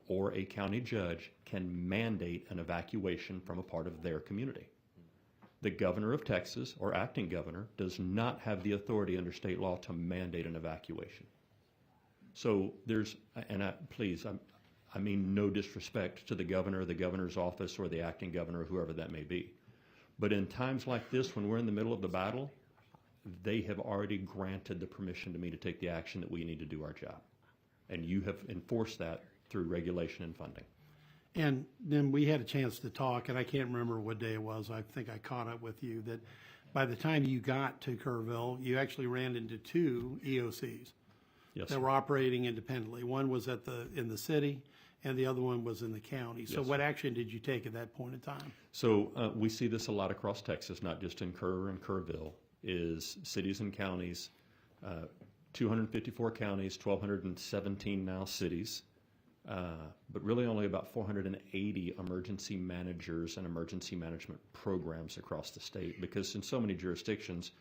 or a county judge can mandate an evacuation from a part of their community. The governor of Texas or acting governor does not have the authority under state law to mandate an evacuation. So I mean no disrespect to the governor, the governor's office, or the acting governor, whoever that may be. But in times like this, when we're in the middle of the battle, they have already granted the permission to me to take the action that we need to do our job. And you have enforced that through regulation and funding. And then we had a chance to talk, and I can't remember what day it was. I think I caught up with you that by the time you got to Kerrville, you actually ran into two EOCs Yes, that sir. were operating independently. One was in the city, and the other one was in the county. So Yes, what sir. action did you take at that point in time? So we see this a lot across Texas, not just in Kerr and Kerrville, is cities and counties, 254 counties, 1,217 now cities, but really only about 480 emergency managers and emergency management programs across the state, because in so many jurisdictions,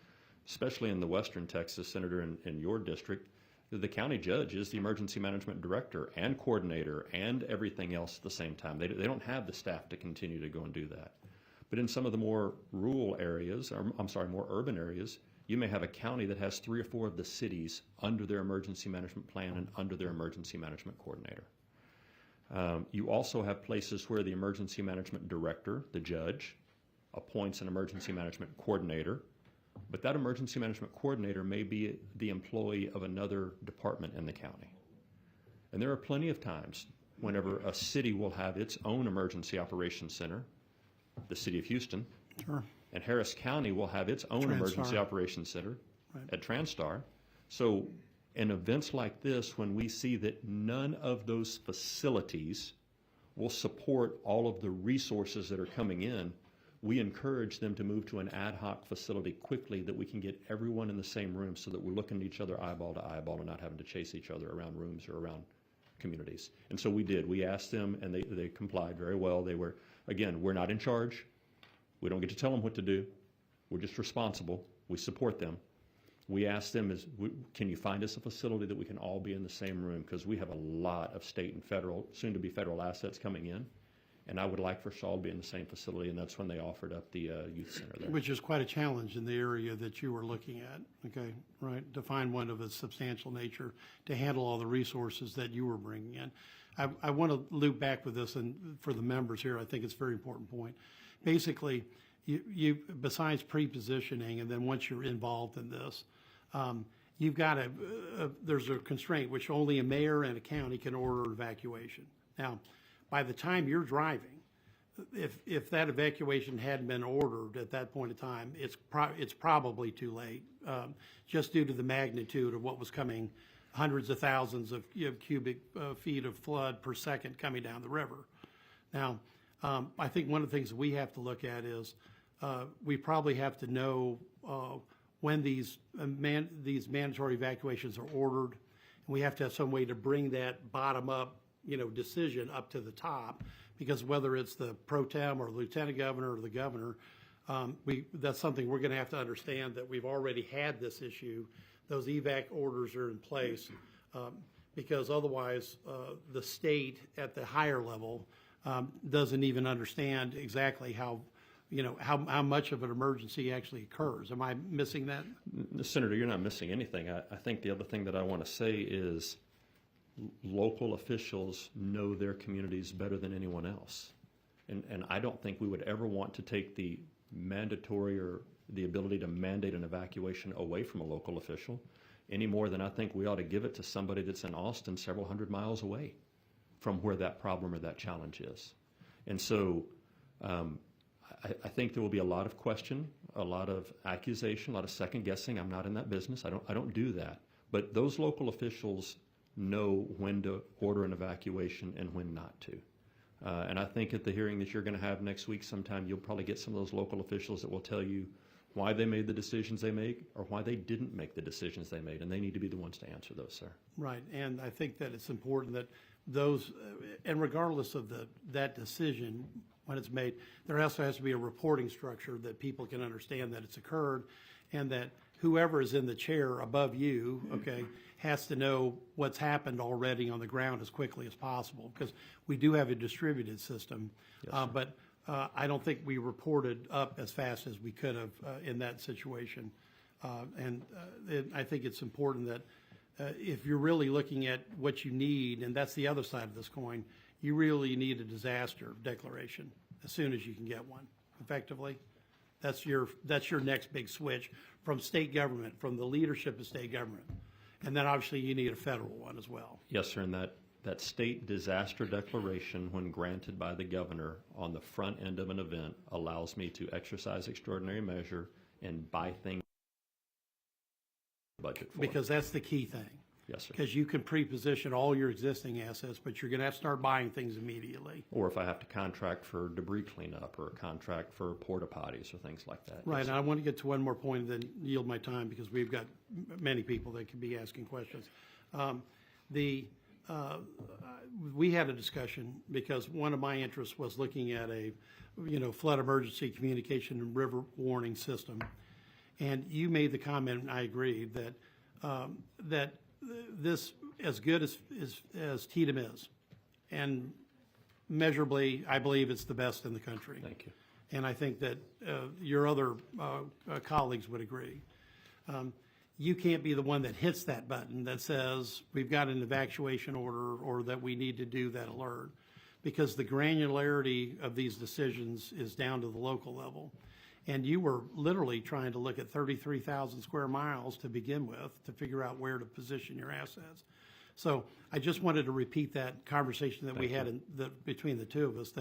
especially in the western Texas, Senator, in your district, the county judge is the emergency management director and coordinator and everything else at the same time. They don't have the staff to continue to go and do that. But in some of the more rural areas, more urban areas, you may have a county that has 3 or 4 of the cities under their emergency management plan and under their emergency management coordinator. You also have places where the emergency management director, the judge, appoints an emergency management coordinator, but that emergency management coordinator may be the employee of another department in the county. And there are plenty of times whenever a city will have its own emergency operations center, the city of Houston, Sure. and Harris County will have its own Transtar. emergency operations center at Transtar. So in events like this, when we see that none of those facilities will support all of the resources that are coming in, we encourage them to move to an ad hoc facility quickly that we can get everyone in the same room so that we're looking at each other eyeball to eyeball and not having to chase each other around rooms or around communities. And so we did. We asked them, and they complied very well. They were, again, we're not in charge. We don't get to tell them what to do. We're just responsible. We support them. We asked them, can you find us a facility that we can all be in the same room? Because we have a lot of state and federal, soon to be federal assets coming in. And I would like for us all to be in the same facility, and that's when they offered up the youth center there. Which is quite a challenge in the area that you were looking at, okay, right? To find one of a substantial nature to handle all the resources that you were bringing in. I want to loop back with this, and for the members here, I think it's a very important point. Basically, you besides pre-positioning, and then once you're involved in this, you've got there's a constraint which only a mayor and a county can order evacuation. Now, by the time you're driving, if that evacuation hadn't been ordered at that point in time, it's probably too late, just due to the magnitude of what was coming, hundreds of thousands of cubic feet of flood per second coming down the river. Now, I think one of the things that we have to look at is we probably have to know when these mandatory evacuations are ordered. And we have to have some way to bring that bottom-up, decision up to the top, because whether it's the pro tem or lieutenant governor or the governor, that's something we're going to have to understand, that we've already had this issue. Those evac orders are in place, because otherwise the state at the higher level doesn't even understand exactly how much of an emergency actually occurs. Am I missing that? Senator, you're not missing anything. I think the other thing that I want to say is local officials know their communities better than anyone else. And I don't think we would ever want to take the mandatory or the ability to mandate an evacuation away from a local official any more than I think we ought to give it to somebody that's in Austin several hundred miles away from where that problem or that challenge is. And so I think there will be a lot of question, a lot of accusation, a lot of second guessing. I'm not in that business. I don't do that. But those local officials know when to order an evacuation and when not to. And I think at the hearing that you're going to have next week sometime, you'll probably get some of those local officials that will tell you why they made the decisions they make or why they didn't make the decisions they made. And they need to be the ones to answer those, sir. Right. And I think that it's important that those, and regardless of that decision, when it's made, there also has to be a reporting structure that people can understand that it's occurred, and that whoever is in the chair above you, okay, has to know what's happened already on the ground as quickly as possible, because we do have a distributed system. Yes, But I don't think we reported up as fast as we could have in that situation. And I think it's important that if you're really looking at what you need, and that's the other side of this coin, you really need a disaster declaration as soon as you can get one, effectively. That's your next big switch from state government, from the leadership of state government. And then obviously you need a federal one as well. Yes, sir. And that state disaster declaration, when granted by the governor on the front end of an event, allows me to exercise extraordinary measure and buy things budget for. Because that's the key thing. Yes, sir. Because you can pre-position all your existing assets, but you're going to have to start buying things immediately. Or if I have to contract for debris cleanup or a contract for porta potties or things like that. Right, Yes, and I want to get to one more point and then yield my time, because we've got many people that could be asking questions. We had a discussion, because one of my interests was looking at a, flood emergency communication and river warning system. And you made the comment, and I agreed, that this, as good as TDM is, and measurably, I believe it's the best in the country. Thank you. And I think that your other colleagues would agree. You can't be the one that hits that button that says we've got an evacuation order or that we need to do that alert, because the granularity of these decisions is down to the local level. And you were literally trying to look at 33,000 square miles to begin with to figure out where to position your assets. So I just wanted to repeat that conversation that we had between the two of us,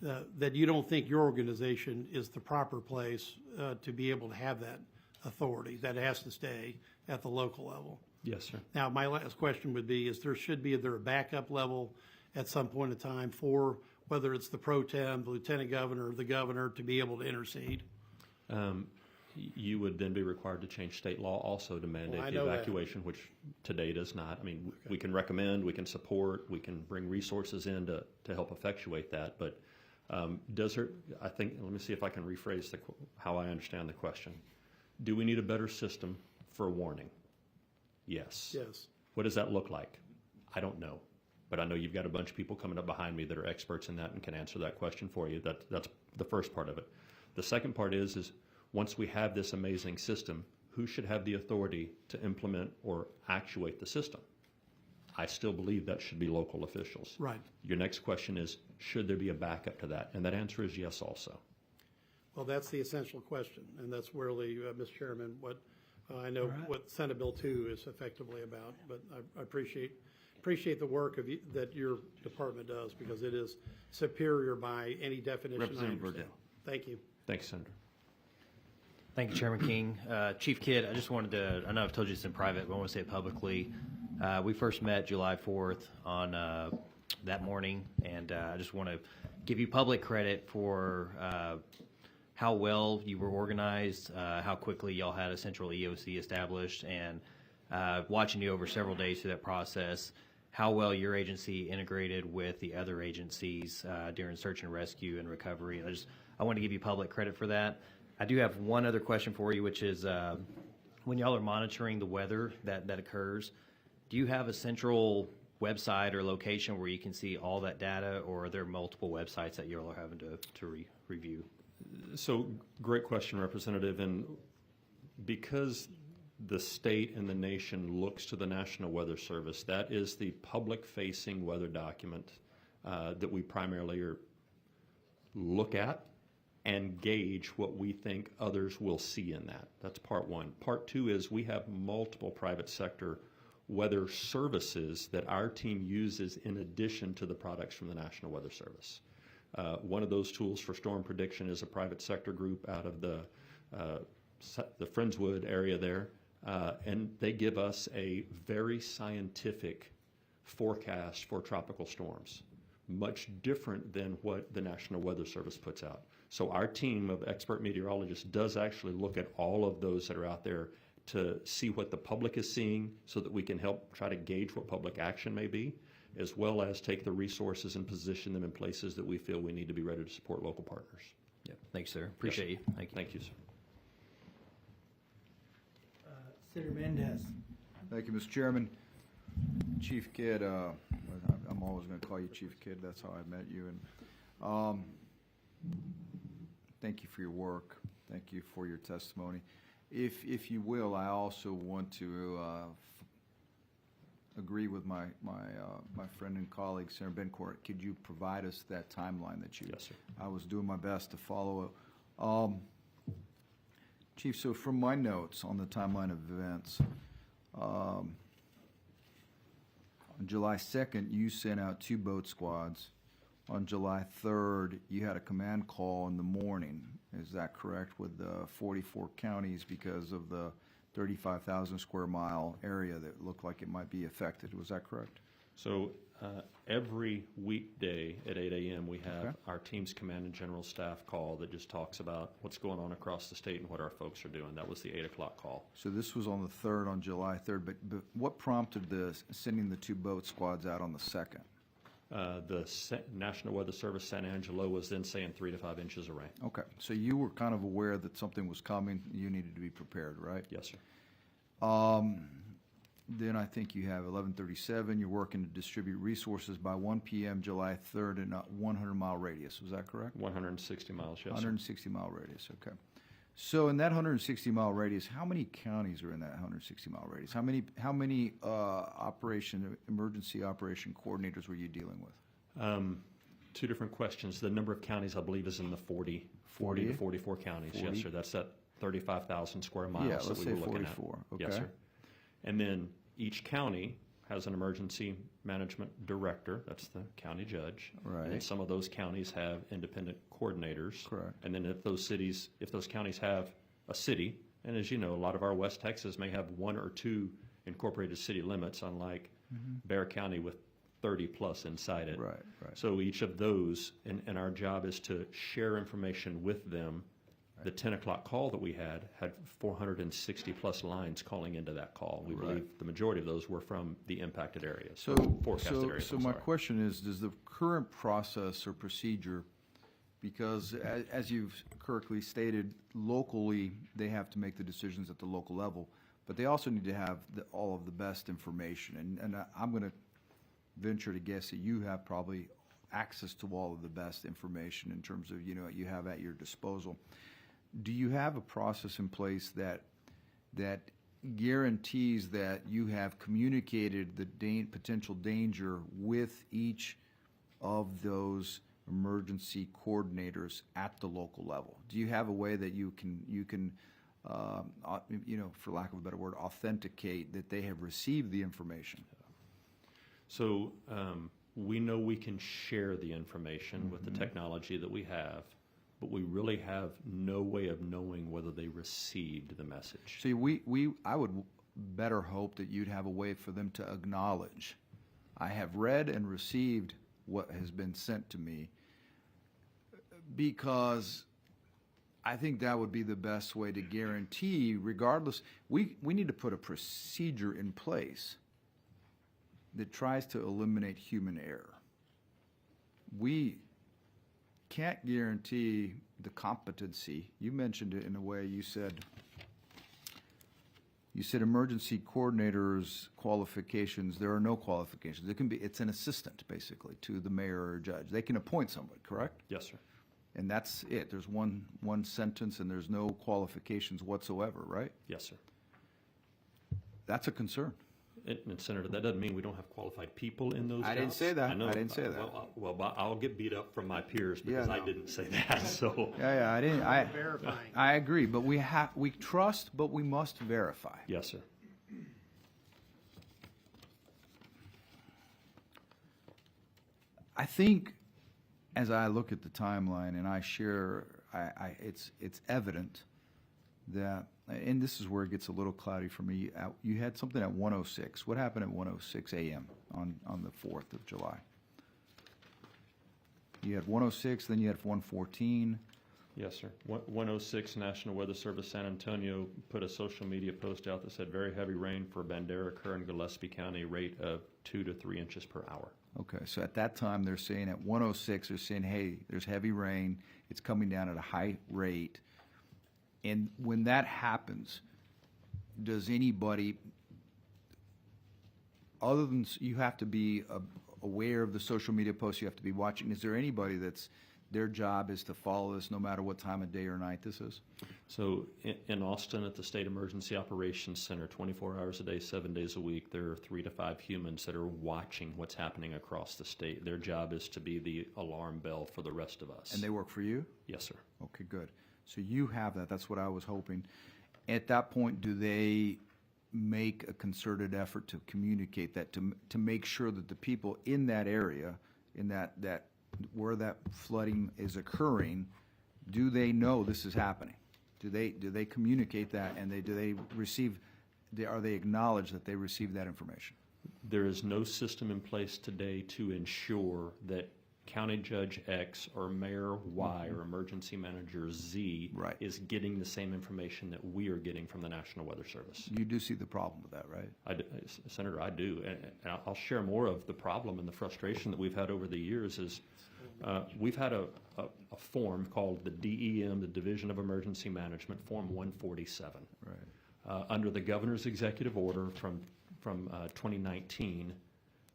that you don't think your organization is the proper place to be able to have that authority, that it has to stay at the local level. Yes, sir. Now, my last question would be, is there a backup level at some point in time for whether it's the pro tem, the lieutenant governor, or the governor to be able to intercede? You would then be required to change state law also to mandate the evacuation, which today does not. I mean, we can recommend, we can support, we can bring resources in to help effectuate that. But I think, let me see if I can rephrase how I understand the question. Do we need a better system for warning? Yes. Yes. What does that look like? I don't know. But I know you've got a bunch of people coming up behind me that are experts in that and can answer that question for you. That's the first part of it. The second part is once we have this amazing system, who should have the authority to implement or actuate the system? I still believe that should be local officials. Right. Your next question is, should there be a backup to that? And that answer is yes also. Well, that's the essential question, and that's where Mr. Chairman, what I know what Senate Bill 2 is effectively about, but I appreciate appreciate the work that your department does, because it is superior by any definition I Representative understand. Verdell. Thank you. Thanks, Senator. Thank you, Chairman King. Chief Kidd, I just wanted to, I know I've told you this in private, but I want to say it publicly. We first met July 4th on that morning, and I just want to give you public credit for how well you were organized, how quickly y'all had a central EOC established, and watching you over several days through that process, how well your agency integrated with the other agencies during search and rescue and recovery. And I want to give you public credit for that. I do have one other question for you, which is when y'all are monitoring the weather that occurs, do you have a central website or location where you can see all that data, or are there multiple websites that y'all are having to review? So, great question, Representative. And because the state and the nation looks to the National Weather Service, that is the public-facing weather document that we primarily look at and gauge what we think others will see in that. That's part one. Part two is we have multiple private sector weather services that our team uses in addition to the products from the National Weather Service. One of those tools for storm prediction is a private sector group out of the Friendswood area there, and they give us a very scientific forecast for tropical storms, much different than what the National Weather Service puts out. So our team of expert meteorologists does actually look at all of those that are out there to see what the public is seeing so that we can help try to gauge what public action may be, as well as take the resources and position them in places that we feel we need to be ready to support local partners. Yeah, thanks, sir. Appreciate you. Thank you. Thank you, sir. Senator Mendez. Thank you, Mr. Chairman. Chief Kidd, I'm always going to call you Chief Kidd. That's how I met you. And thank you for your work. Thank you for your testimony. If you will, I also want to agree with my friend and colleague, Senator Bencourt. Could you provide us that timeline that you? Yes, sir. I was doing my best to follow it. Chief, so from my notes on the timeline of events, on July 2nd, you sent out 2 boat squads. On July 3rd, you had a command call in the morning. Is that correct, with the 44 counties because of the 35,000 square mile area that looked like it might be affected? Was that correct? So every weekday at 8 a.m. we have Okay. our team's command and general staff call that just talks about what's going on across the state and what our folks are doing. That was the 8 o'clock call. So this was on the 3rd, on July 3rd, but what prompted sending the 2 boat squads out on the 2nd? National Weather Service San Angelo was then saying 3 to 5 inches of rain. Okay, so you were kind of aware that something was coming, you needed to be prepared, right? Yes, sir. Then I think you have 1137, you're working to distribute resources by 1 p.m. July 3rd in a 100-mile radius, was that correct? 160 miles, yes, sir. 160-mile radius, okay. So in that 160-mile radius, how many counties are in that 160-mile radius? How many emergency operation coordinators were you dealing with? 2 different questions. The number of counties, I believe, is in the 40 to 44 counties. 40? Yes, sir. That's that 35,000 square miles Yeah, that let's we say were looking 44, at. Yes, okay. sir. And then each county has an emergency management director. That's the county judge. Right. And then some of those counties have independent coordinators. Correct. And then if those counties have a city, and as you know, a lot of our West Texas may have 1 or 2 incorporated city limits, unlike Bexar County with 30 plus inside it. Right. So each of those, and our job is to share information with them. The 10 o'clock call that we had 460 plus lines calling into that call. We believe the majority of those were from the impacted areas, forecasted areas. So my question is, does the current process or procedure, because as you've correctly stated, locally they have to make the decisions at the local level, but they also need to have all of the best information. And I'm going to venture to guess that you have probably access to all of the best information in terms of, you have at your disposal. Do you have a process in place that guarantees that you have communicated the potential danger with each of those emergency coordinators at the local level? Do you have a way that you can for lack of a better word, authenticate that they have received the information? So we know we can share the information with the technology that we have, but we really have no way of knowing whether they received the message. See, I would better hope that you'd have a way for them to acknowledge, I have read and received what has been sent to me, because I think that would be the best way to guarantee, regardless, we need to put a procedure in place that tries to eliminate human error. We can't guarantee the competency. You mentioned it in a way. You said emergency coordinators qualifications. There are no qualifications. It's an assistant basically to the mayor or judge. They can appoint somebody, correct? Yes, sir. And that's it. There's one sentence and there's no qualifications whatsoever, right? Yes, sir. That's a concern. And Senator, that doesn't mean we don't have qualified people in those jobs. I didn't say that. know. I didn't say that. Well, I'll get beat up from my peers because Yeah, I no. didn't say that. So Yeah, I didn't. I agree, but we trust, but we must verify. yes, sir. I think, as I look at the timeline and I share, it's evident that, and this is where it gets a little cloudy for me. You had something at 1:06. What happened at 1:06 a.m. on the 4th of July? You had 1:06, then you had 1:14. Yes, sir. 106 National Weather Service San Antonio put a social media post out that said very heavy rain for Bandera, Kerr, and Gillespie County, rate of 2 to 3 inches per hour. Okay, so at that time, they're saying at 1:06, they're saying, hey, there's heavy rain, it's coming down at a high rate. And when that happens, does anybody, other than, you have to be aware of the social media posts, you have to be watching, is there anybody that's, their job is to follow this no matter what time of day or night this is? So in Austin at the State Emergency Operations Center, 24 hours a day, 7 days a week, there are 3 to 5 humans that are watching what's happening across the state. Their job is to be the alarm bell for the rest of us. And they work for you? Yes, sir. Okay, good. So you have that, that's what I was hoping. At that point, do they make a concerted effort to communicate that, to make sure that the people in that area, in that where that flooding is occurring, do they know this is happening? Do they communicate that, and do they receive? Are they acknowledged that they receive that information? There is no system in place today to ensure that County Judge X or Mayor Y or Emergency Manager Z Right. is getting the same information that we are getting from the National Weather Service. You do see the problem with that, right? Senator, I do, and I'll share more of the problem and the frustration that we've had over the years is we've had a form called the DEM, the Division of Emergency Management, Form 147. Right. Under the governor's executive order from 2019,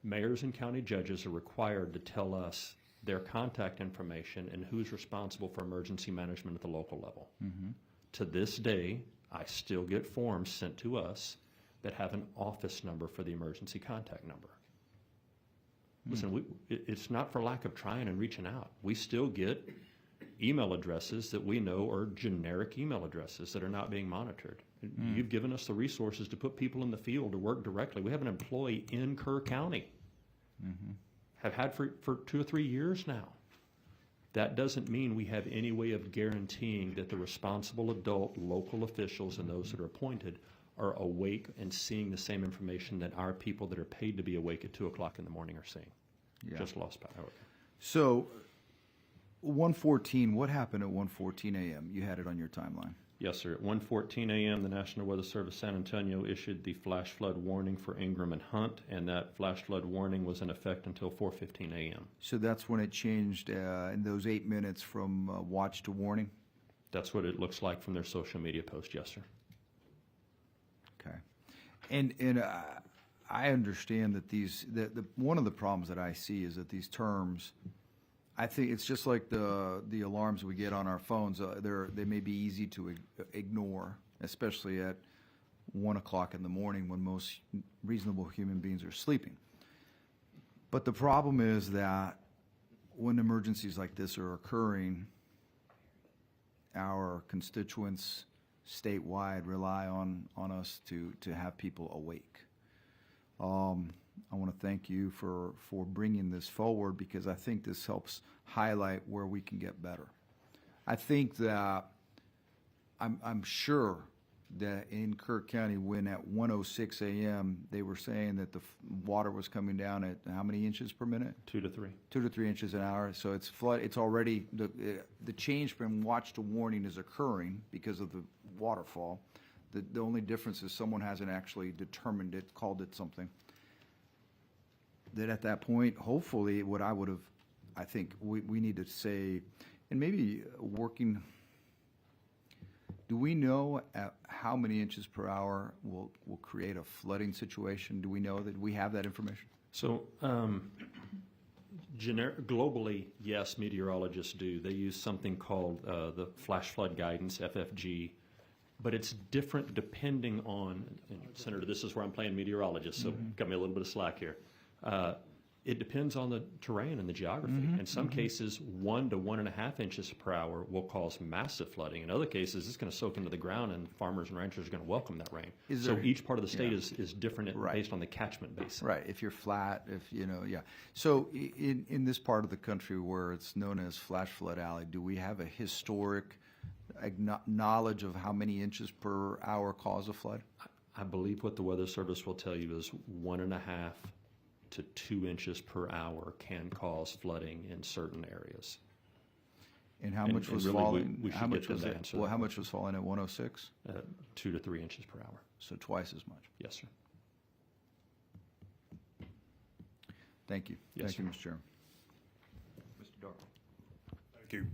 mayors and county judges are required to tell us their contact information and who's responsible for emergency management at the local level. Mm-hmm. To this day, I still get forms sent to us that have an office number for the emergency contact number. Listen, it's not for lack of trying and reaching out. We still get email addresses that we know are generic email addresses that are not being monitored. You've given us the resources to put people in the field to work directly. We have an employee in Kerr County, have had for 2 or 3 years now. That doesn't mean we have any way of guaranteeing that the responsible adult local officials and those that are appointed are awake and seeing the same information that our people that are paid to be awake at 2 o'clock in the morning are seeing. Yeah. Just lost power. So, 1:14. What happened at 1:14 a.m.? You had it on your timeline. Yes, sir. At 1:14 a.m., the National Weather Service San Antonio issued the flash flood warning for Ingram and Hunt, and that flash flood warning was in effect until 4:15 a.m. So that's when it changed in those 8 minutes from watch to warning? That's what it looks like from their social media post, yes, sir. Okay. And I understand that one of the problems that I see is that these terms, I think it's just like the alarms we get on our phones. They may be easy to ignore, especially at 1 o'clock in the morning when most reasonable human beings are sleeping. But the problem is that when emergencies like this are occurring, our constituents statewide rely on us to have people awake. I want to thank you for bringing this forward, because I think this helps highlight where we can get better. I think that I'm sure that in Kirk County, when at 1:06 a.m. they were saying that the water was coming down at how many inches per minute? 2 to 3. 2 to 3 inches an hour. So it's flood. It's already the change from watch to warning is occurring because of the waterfall. The only difference is someone hasn't actually determined it, called it something. That at that point, hopefully, what I think we need to say, and maybe working. Do we know at how many inches per hour will create a flooding situation? Do we know that we have that information? So globally, yes, meteorologists do. They use something called the flash flood guidance, FFG, but it's different depending on, and Senator, this is where I'm playing meteorologist, so cut me a little bit of slack here. It depends on the terrain and the geography. In some cases, 1 to 1.5 inches per hour will cause massive flooding. In other cases, it's going to soak into the ground, and farmers and ranchers are going to welcome that rain. So each part of the state is different based on the catchment basin. Right. If you're flat, So in this part of the country where it's known as Flash Flood Alley, do we have a historic knowledge of how many inches per hour cause a flood? I believe what the Weather Service will tell you is 1.5 to 2 inches per hour can cause flooding in certain areas. And how much was really falling? we should How get much them was to it? answer Well, that how much was falling at 106? 2 to 3 inches per hour. So twice as much. Yes, sir. Thank you. Yes, Thank you, sir. Mr. Chairman. Mr. Darwin. Thank you.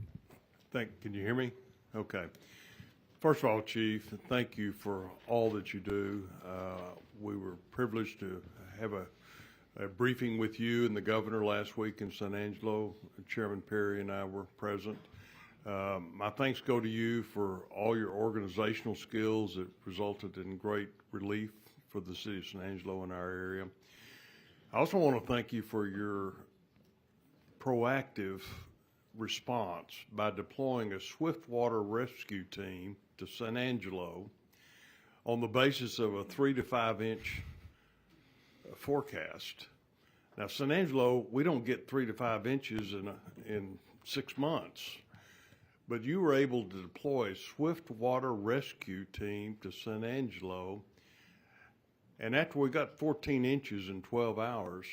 Can you hear me? Okay. First of all, Chief, thank you for all that you do. We were privileged to have a briefing with you and the governor last week in San Angelo. Chairman Perry and I were present. My thanks go to you for all your organizational skills that resulted in great relief for the city of San Angelo and our area. I also want to thank you for your proactive response by deploying a swift water rescue team to San Angelo on the basis of a 3 to 5 inch forecast. Now, San Angelo, we don't get 3 to 5 inches in 6 months, but you were able to deploy a swift water rescue team to San Angelo, and after we got 14 inches in 12 hours,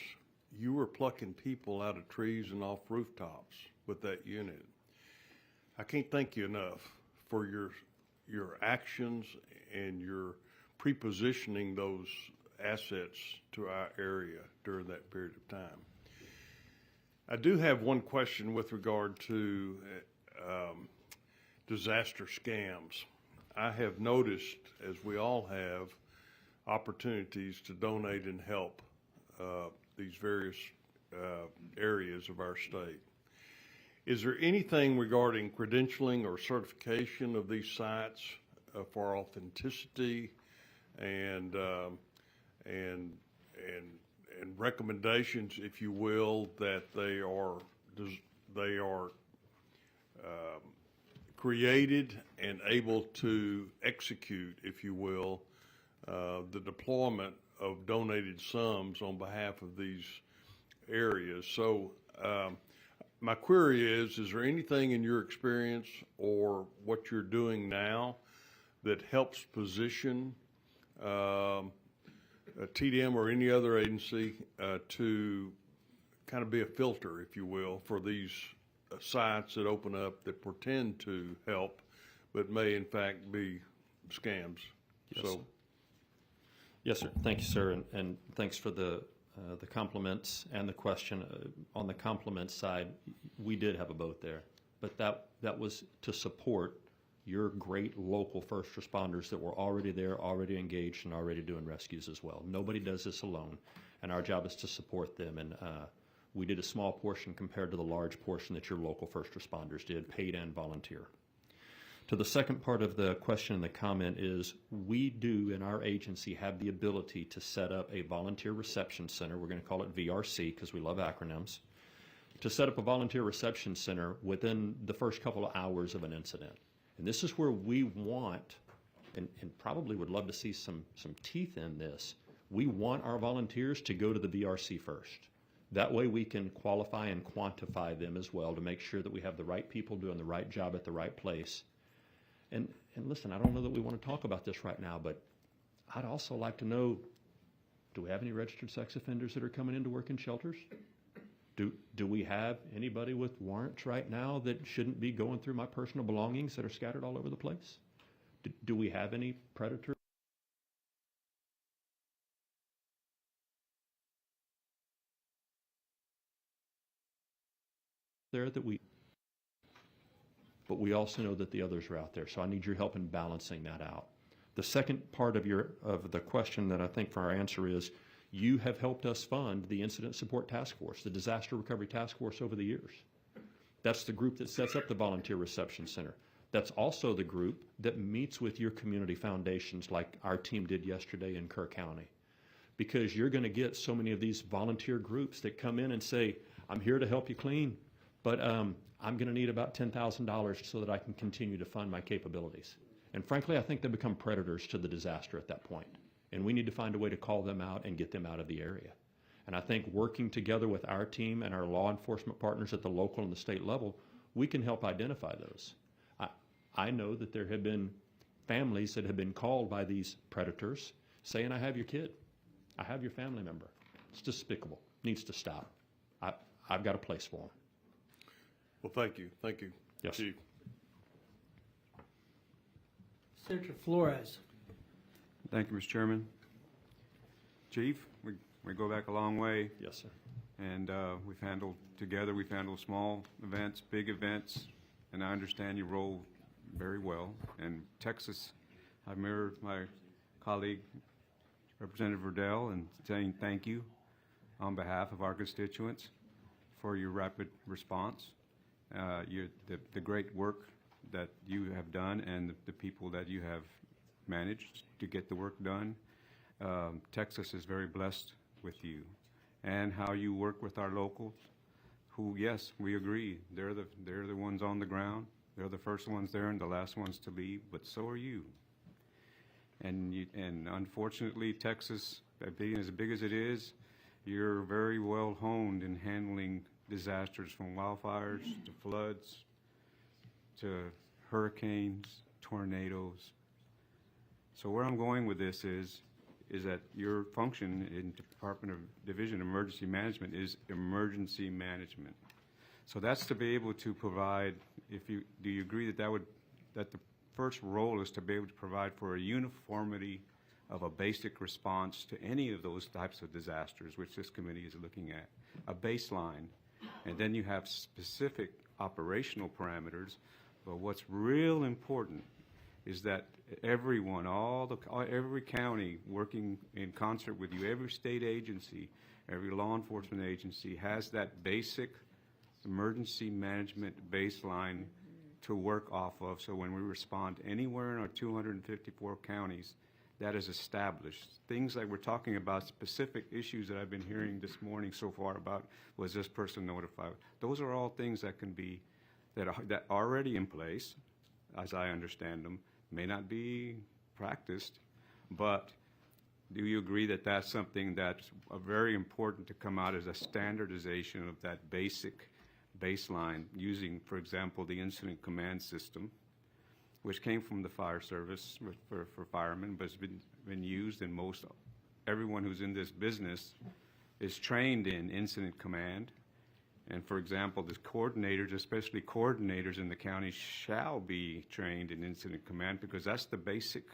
you were plucking people out of trees and off rooftops with that unit. I can't thank you enough for your actions and your prepositioning those assets to our area during that period of time. I do have one question with regard to disaster scams. I have noticed, as we all have, opportunities to donate and help these various areas of our state. Is there anything regarding credentialing or certification of these sites for authenticity and recommendations, if you will, that they are created and able to execute, if you will, the deployment of donated sums on behalf of these areas? So my query is there anything in your experience or what you're doing now that helps position TDM or any other agency to kind of be a filter, if you will, for these sites that open up that pretend to help but may in fact be scams? Yes, sir. Yes, sir. Thank you, sir, and thanks for the compliments and the question. On the compliments side, we did have a boat there, but that was to support your great local first responders that were already there, already engaged, and already doing rescues as well. Nobody does this alone, and our job is to support them. And we did a small portion compared to the large portion that your local first responders did, paid and volunteer. To the second part of the question and the comment is, we do in our agency have the ability to set up a volunteer reception center. We're going to call it VRC because we love acronyms. To set up a volunteer reception center within the first couple of hours of an incident. And this is where we want, and probably would love to see some teeth in this, we want our volunteers to go to the VRC first. That way we can qualify and quantify them as well to make sure that we have the right people doing the right job at the right place. And listen, I don't know that we want to talk about this right now, but I'd also like to know, do we have any registered sex offenders that are coming in to work in shelters? Do we have anybody with warrants right now that shouldn't be going through my personal belongings that are scattered all over the place? Do we have any predators there that but we also know that the others are out there, so I need your help in balancing that out. The second part of the question that I think for our answer is, you have helped us fund the Incident Support Task Force, the Disaster Recovery Task Force over the years. That's the group that sets up the Volunteer Reception Center. That's also the group that meets with your community foundations like our team did yesterday in Kerr County. Because you're going to get so many of these volunteer groups that come in and say, I'm here to help you clean, but I'm going to need about $10,000 so that I can continue to fund my capabilities. And frankly, I think they become predators to the disaster at that point. And we need to find a way to call them out and get them out of the area. And I think working together with our team and our law enforcement partners at the local and the state level, we can help identify those. I know that there have been families that have been called by these predators saying, I have your kid. I have your family member. It's despicable. Needs to stop. I've got a place for them. Well, thank you. Thank you, Yes. Chief. Senator Flores. Thank you, Mr. Chairman. Chief, we go back a long way, Yes, sir. and we've handled small events, big events, and I understand you roll very well. And Texas, I mirrored my colleague, Representative Verdell, and saying thank you on behalf of our constituents for your rapid response, the great work that you have done, and the people that you have managed to get the work done. Texas is very blessed with you, and how you work with our locals, who, yes, we agree, they're the ones on the ground. They're the first ones there and the last ones to leave, but so are you. And unfortunately, Texas, being as big as it is, you're very well honed in handling disasters, from wildfires to floods to hurricanes, tornadoes. So where I'm going with this is that your function in Department of Division of Emergency Management is emergency management. So that's to be able to provide, do you agree that the first role is to be able to provide for a uniformity of a basic response to any of those types of disasters, which this committee is looking at, a baseline, and then you have specific operational parameters. But what's real important is that everyone, every county working in concert with you, every state agency, every law enforcement agency has that basic emergency management baseline to work off of. So when we respond anywhere in our 254 counties, that is established. Things like we're talking about, specific issues that I've been hearing this morning so far about, was this person notified? Those are all things that can be, that are already in place, as I understand them, may not be practiced, but do you agree that that's something that's very important to come out as a standardization of that basic baseline, using, for example, the incident command system, which came from the fire service for firemen, but has been used in most, everyone who's in this business is trained in incident command. And for example, the coordinators, especially coordinators in the county, shall be trained in incident command, because that's the basic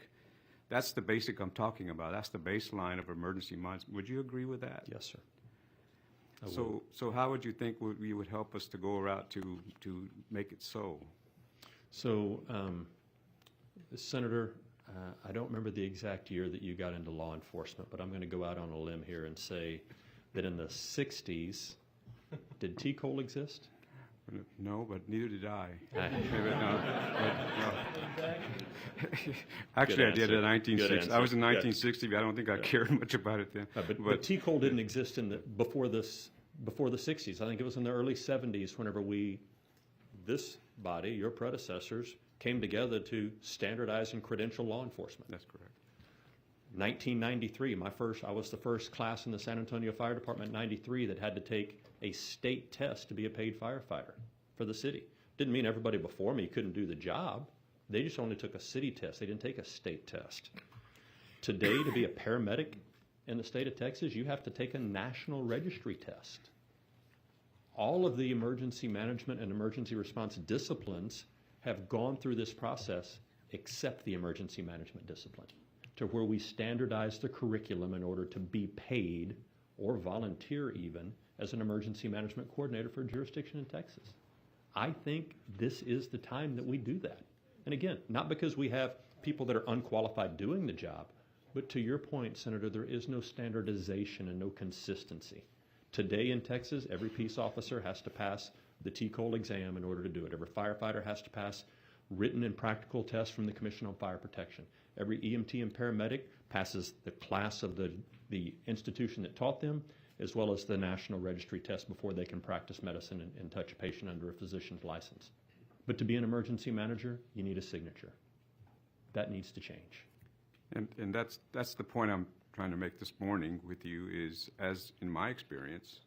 I'm talking about. That's the baseline of emergency management. Would you agree with that? Yes, sir. So how would you think you would help us to go around to make it so? So, Senator, I don't remember the exact year that you got into law enforcement, but I'm going to go out on a limb here and say that in the 60s, did T-Cole exist? No, but neither did I. No. Actually, I did answer. in 1960. Good I was in answer. 1960, but I don't think I cared much about it then. But T-Cole didn't exist before the 60s. I think it was in the early 70s whenever this body, your predecessors, came together to standardize and credential law enforcement. That's correct. 1993, I was the first class in the San Antonio Fire Department in 93 that had to take a state test to be a paid firefighter for the city. Didn't mean everybody before me couldn't do the job. They just only took a city test. They didn't take a state test. Today, to be a paramedic in the state of Texas, you have to take a national registry test. All of the emergency management and emergency response disciplines have gone through this process except the emergency management discipline, to where we standardize the curriculum in order to be paid or volunteer even as an emergency management coordinator for a jurisdiction in Texas. I think this is the time that we do that. And again, not because we have people that are unqualified doing the job, but to your point, Senator, there is no standardization and no consistency. Today in Texas, every peace officer has to pass the TCOL exam in order to do it. Every firefighter has to pass written and practical tests from the Commission on Fire Protection. Every EMT and paramedic passes the class of the institution that taught them, as well as the national registry test before they can practice medicine and touch a patient under a physician's license. But to be an emergency manager, you need a signature. That needs to change. And that's the point I'm trying to make this morning with you is, as in my experience,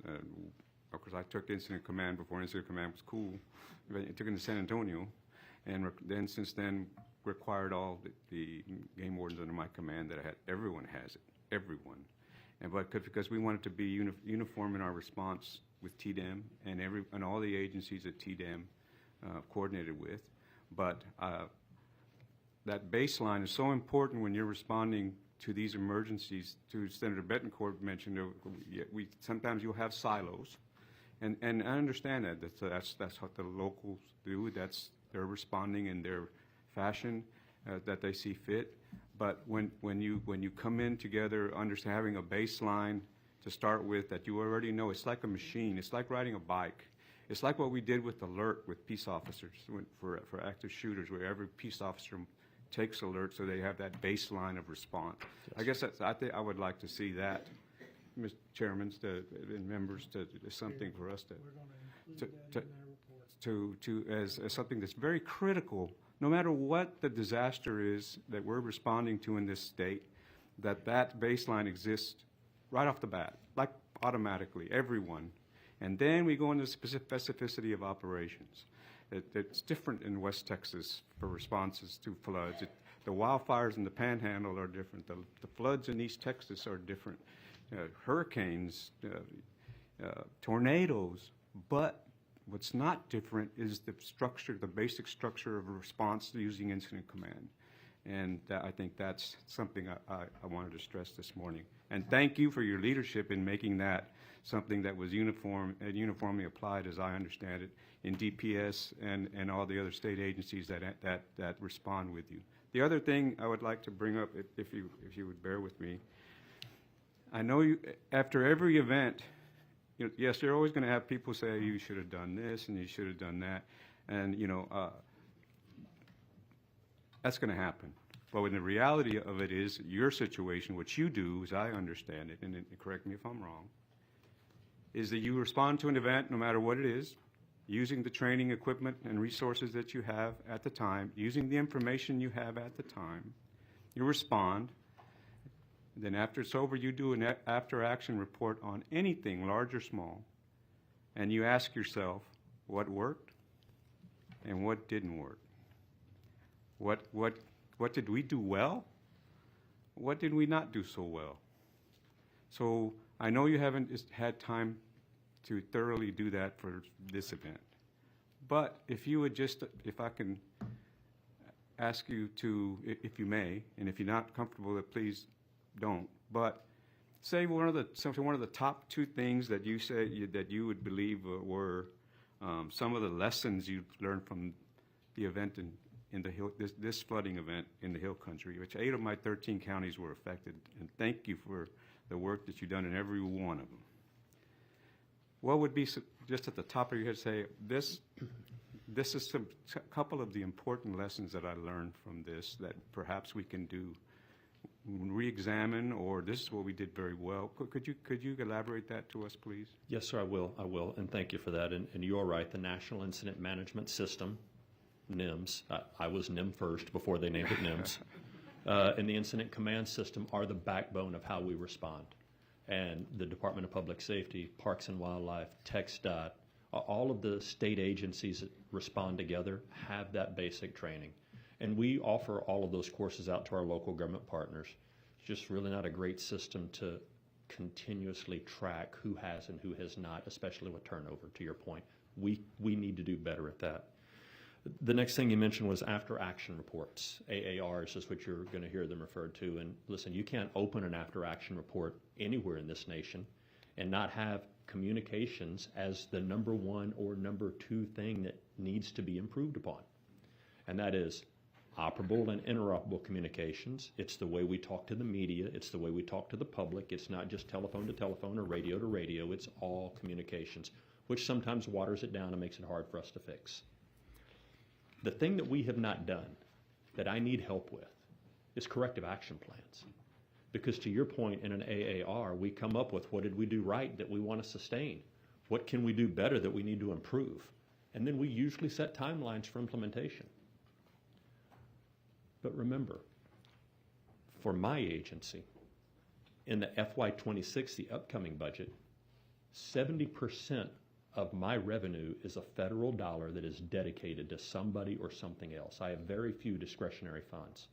of course I took incident command before incident command was cool. I took it to San Antonio, and then since then required all the game wardens under my command that I had. Everyone has it, everyone. But because we wanted to be uniform in our response with TDEM and all the agencies that TDEM coordinated with. But that baseline is so important when you're responding to these emergencies. To Senator Betancourt mentioned, sometimes you'll have silos, and I understand that. That's what the locals do. They're responding in their fashion that they see fit. But when you come in together, having a baseline to start with that you already know, it's like a machine. It's like riding a bike. It's like what we did with alert with peace officers for active shooters, where every peace officer takes alert so they have that baseline of response. Yes. I guess I would like to see that, Mr. Chairman and members, as something for us as something that's very critical. No matter what the disaster is that we're responding to in this state, that baseline exists right off the bat, like automatically, everyone. And then we go into the specificity of operations. It's different in West Texas for responses to floods. The wildfires in the Panhandle are different. The floods in East Texas are different. Hurricanes, tornadoes. But what's not different is the structure, the basic structure of a response using incident command. And I think that's something I wanted to stress this morning. And thank you for your leadership in making that something that was uniform and uniformly applied, as I understand it, in DPS and all the other state agencies that respond with you. The other thing I would like to bring up, if you would bear with me, I know you, after every event, yes, you're always going to have people say you should have done this and you should have done that, and that's going to happen. But when the reality of it is, your situation, what you do, as I understand it, and correct me if I'm wrong, is that you respond to an event, no matter what it is, using the training, equipment, and resources that you have at the time, using the information you have at the time. You respond. Then after it's over, you do an after-action report on anything, large or small, and you ask yourself what worked and what didn't work. What did we do well? What did we not do so well? So I know you haven't had time to thoroughly do that for this event. But if you would if I can ask you to, if you may, and if you're not comfortable, that please don't. But say one of the top two things that you say that you would believe were some of the lessons you learned from the event in the Hill, this flooding event in the Hill Country, which 8 of my 13 counties were affected. And thank you for the work that you've done in every one of them. What would be, just at the top of your head, say, this is a couple of the important lessons that I learned from this that perhaps we can do, re-examine, or this is what we did very well. Could you elaborate that to us, please? Yes, sir, I will, and thank you for that. And you are right, the National Incident Management System, NIMS, I was NIM first before they named it NIMS, and the incident command system are the backbone of how we respond. And the Department of Public Safety, Parks and Wildlife, TxDOT, all of the state agencies that respond together have that basic training. And we offer all of those courses out to our local government partners. It's just really not a great system to continuously track who has and who has not, especially with turnover, to your point. We need to do better at that. The next thing you mentioned was after-action reports. AARs is what you're going to hear them referred to. And listen, you can't open an after-action report anywhere in this nation and not have communications as the number one or number two thing that needs to be improved upon. And that is operable and interoperable communications. It's the way we talk to the media. It's the way we talk to the public. It's not just telephone to telephone or radio to radio. It's all communications, which sometimes waters it down and makes it hard for us to fix. The thing that we have not done that I need help with is corrective action plans. Because to your point, in an AAR, we come up with what did we do right that we want to sustain? What can we do better that we need to improve? And then we usually set timelines for implementation. But remember, for my agency, in the FY26, the upcoming budget, 70% of my revenue is a federal dollar that is dedicated to somebody or something else. I have very few discretionary funds.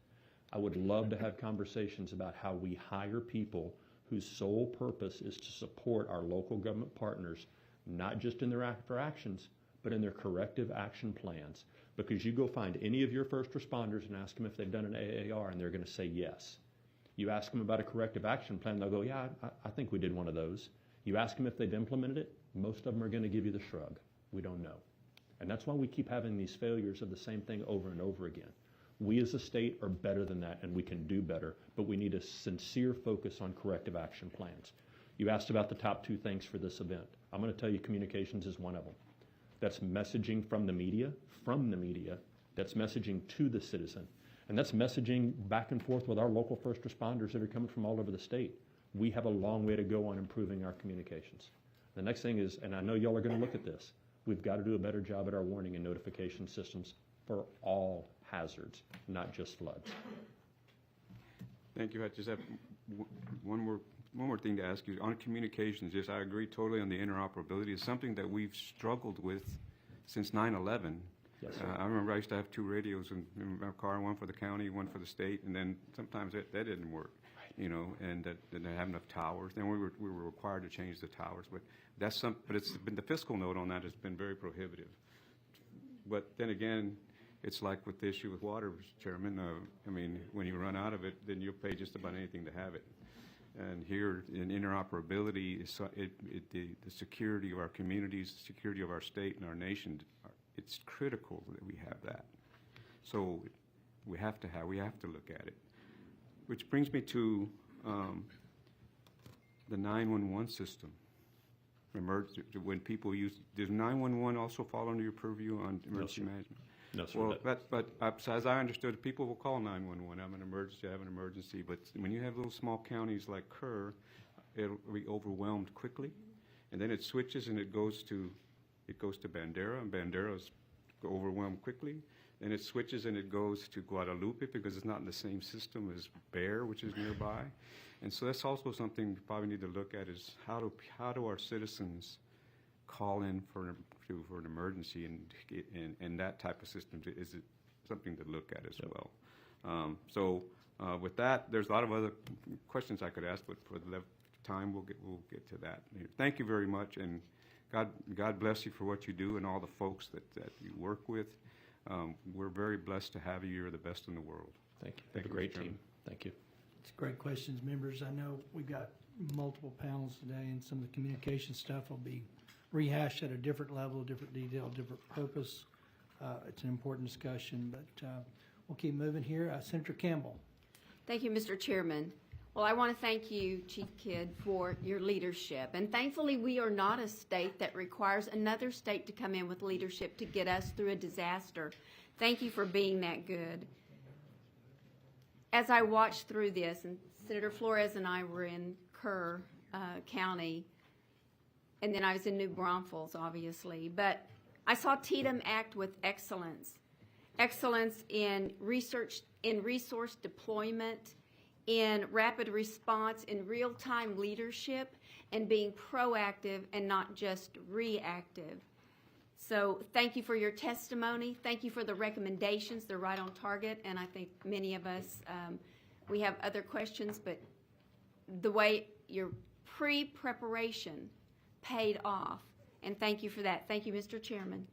I would love to have conversations about how we hire people whose sole purpose is to support our local government partners, not just in their after actions, but in their corrective action plans. Because you go find any of your first responders and ask them if they've done an AAR, and they're going to say yes. You ask them about a corrective action plan, they'll go, yeah, I think we did one of those. You ask them if they've implemented it, most of them are going to give you the shrug. We don't know. And that's why we keep having these failures of the same thing over and over again. We as a state are better than that, and we can do better, but we need a sincere focus on corrective action plans. You asked about the top two things for this event. I'm going to tell you communications is one of them. That's messaging from the media, that's messaging to the citizen, and that's messaging back and forth with our local first responders that are coming from all over the state. We have a long way to go on improving our communications. The next thing is, and I know y'all are going to look at this, we've got to do a better job at our warning and notification systems for all hazards, not just floods. Thank you. I just have one more thing to ask you. On communications, yes, I agree totally on the interoperability. It's something that we've struggled with since 9/11. Yes, sir. I remember I used to have two radios in my car, one for the county, one for the state, and then sometimes that didn't work, you know, and that didn't have enough towers. Then we were required to change the towers, but it's been the fiscal note on that has been very prohibitive. But then again, it's like with the issue with water, Chairman. I mean, when you run out of it, then you'll pay just about anything to have it. And here in interoperability, the security of our communities, the security of our state and our nation, it's critical that we have that. So we have to look at it. Which brings me to the 911 system. When people use, does 911 also fall under your purview on emergency management? No, sir. Well, but as I understood, people will call 911. I have an emergency. But when you have little small counties like Kerr, it'll be overwhelmed quickly, and then it switches and it goes to Bandera, and Bandera's overwhelmed quickly. Then it switches and it goes to Guadalupe because it's not in the same system as Bear, which is nearby. And so that's also something we probably need to look at is how do our citizens call in for an emergency, and that type of system, is it something to look at as well. So with that, there's a lot of other questions I could ask, but for the time, we'll get to that. Thank you very much, and God bless you for what you do and all the folks that you work with. We're very blessed to have you. You're the best in the world. Thank you. Have a great team. Thank you. It's great questions, members. I know we've got multiple panels today, and some of the communication stuff will be rehashed at a different level, different detail, different purpose. It's an important discussion, but we'll keep moving here. Senator Campbell. Thank you, Mr. Chairman. Well, I want to thank you, Chief Kidd, for your leadership. And thankfully, we are not a state that requires another state to come in with leadership to get us through a disaster. Thank you for being that good. As I watched through this, and Senator Flores and I were in Kerr County, and then I was in New Braunfels, obviously, but I saw TDM act with excellence. excellence in research, in resource deployment, in rapid response, in real-time leadership, and being proactive and not just reactive. So thank you for your testimony. Thank you for the recommendations. They're right on target, and I think many of us, we have other questions, but the way your pre-preparation paid off, and thank you for that. Thank you, Mr. Chairman.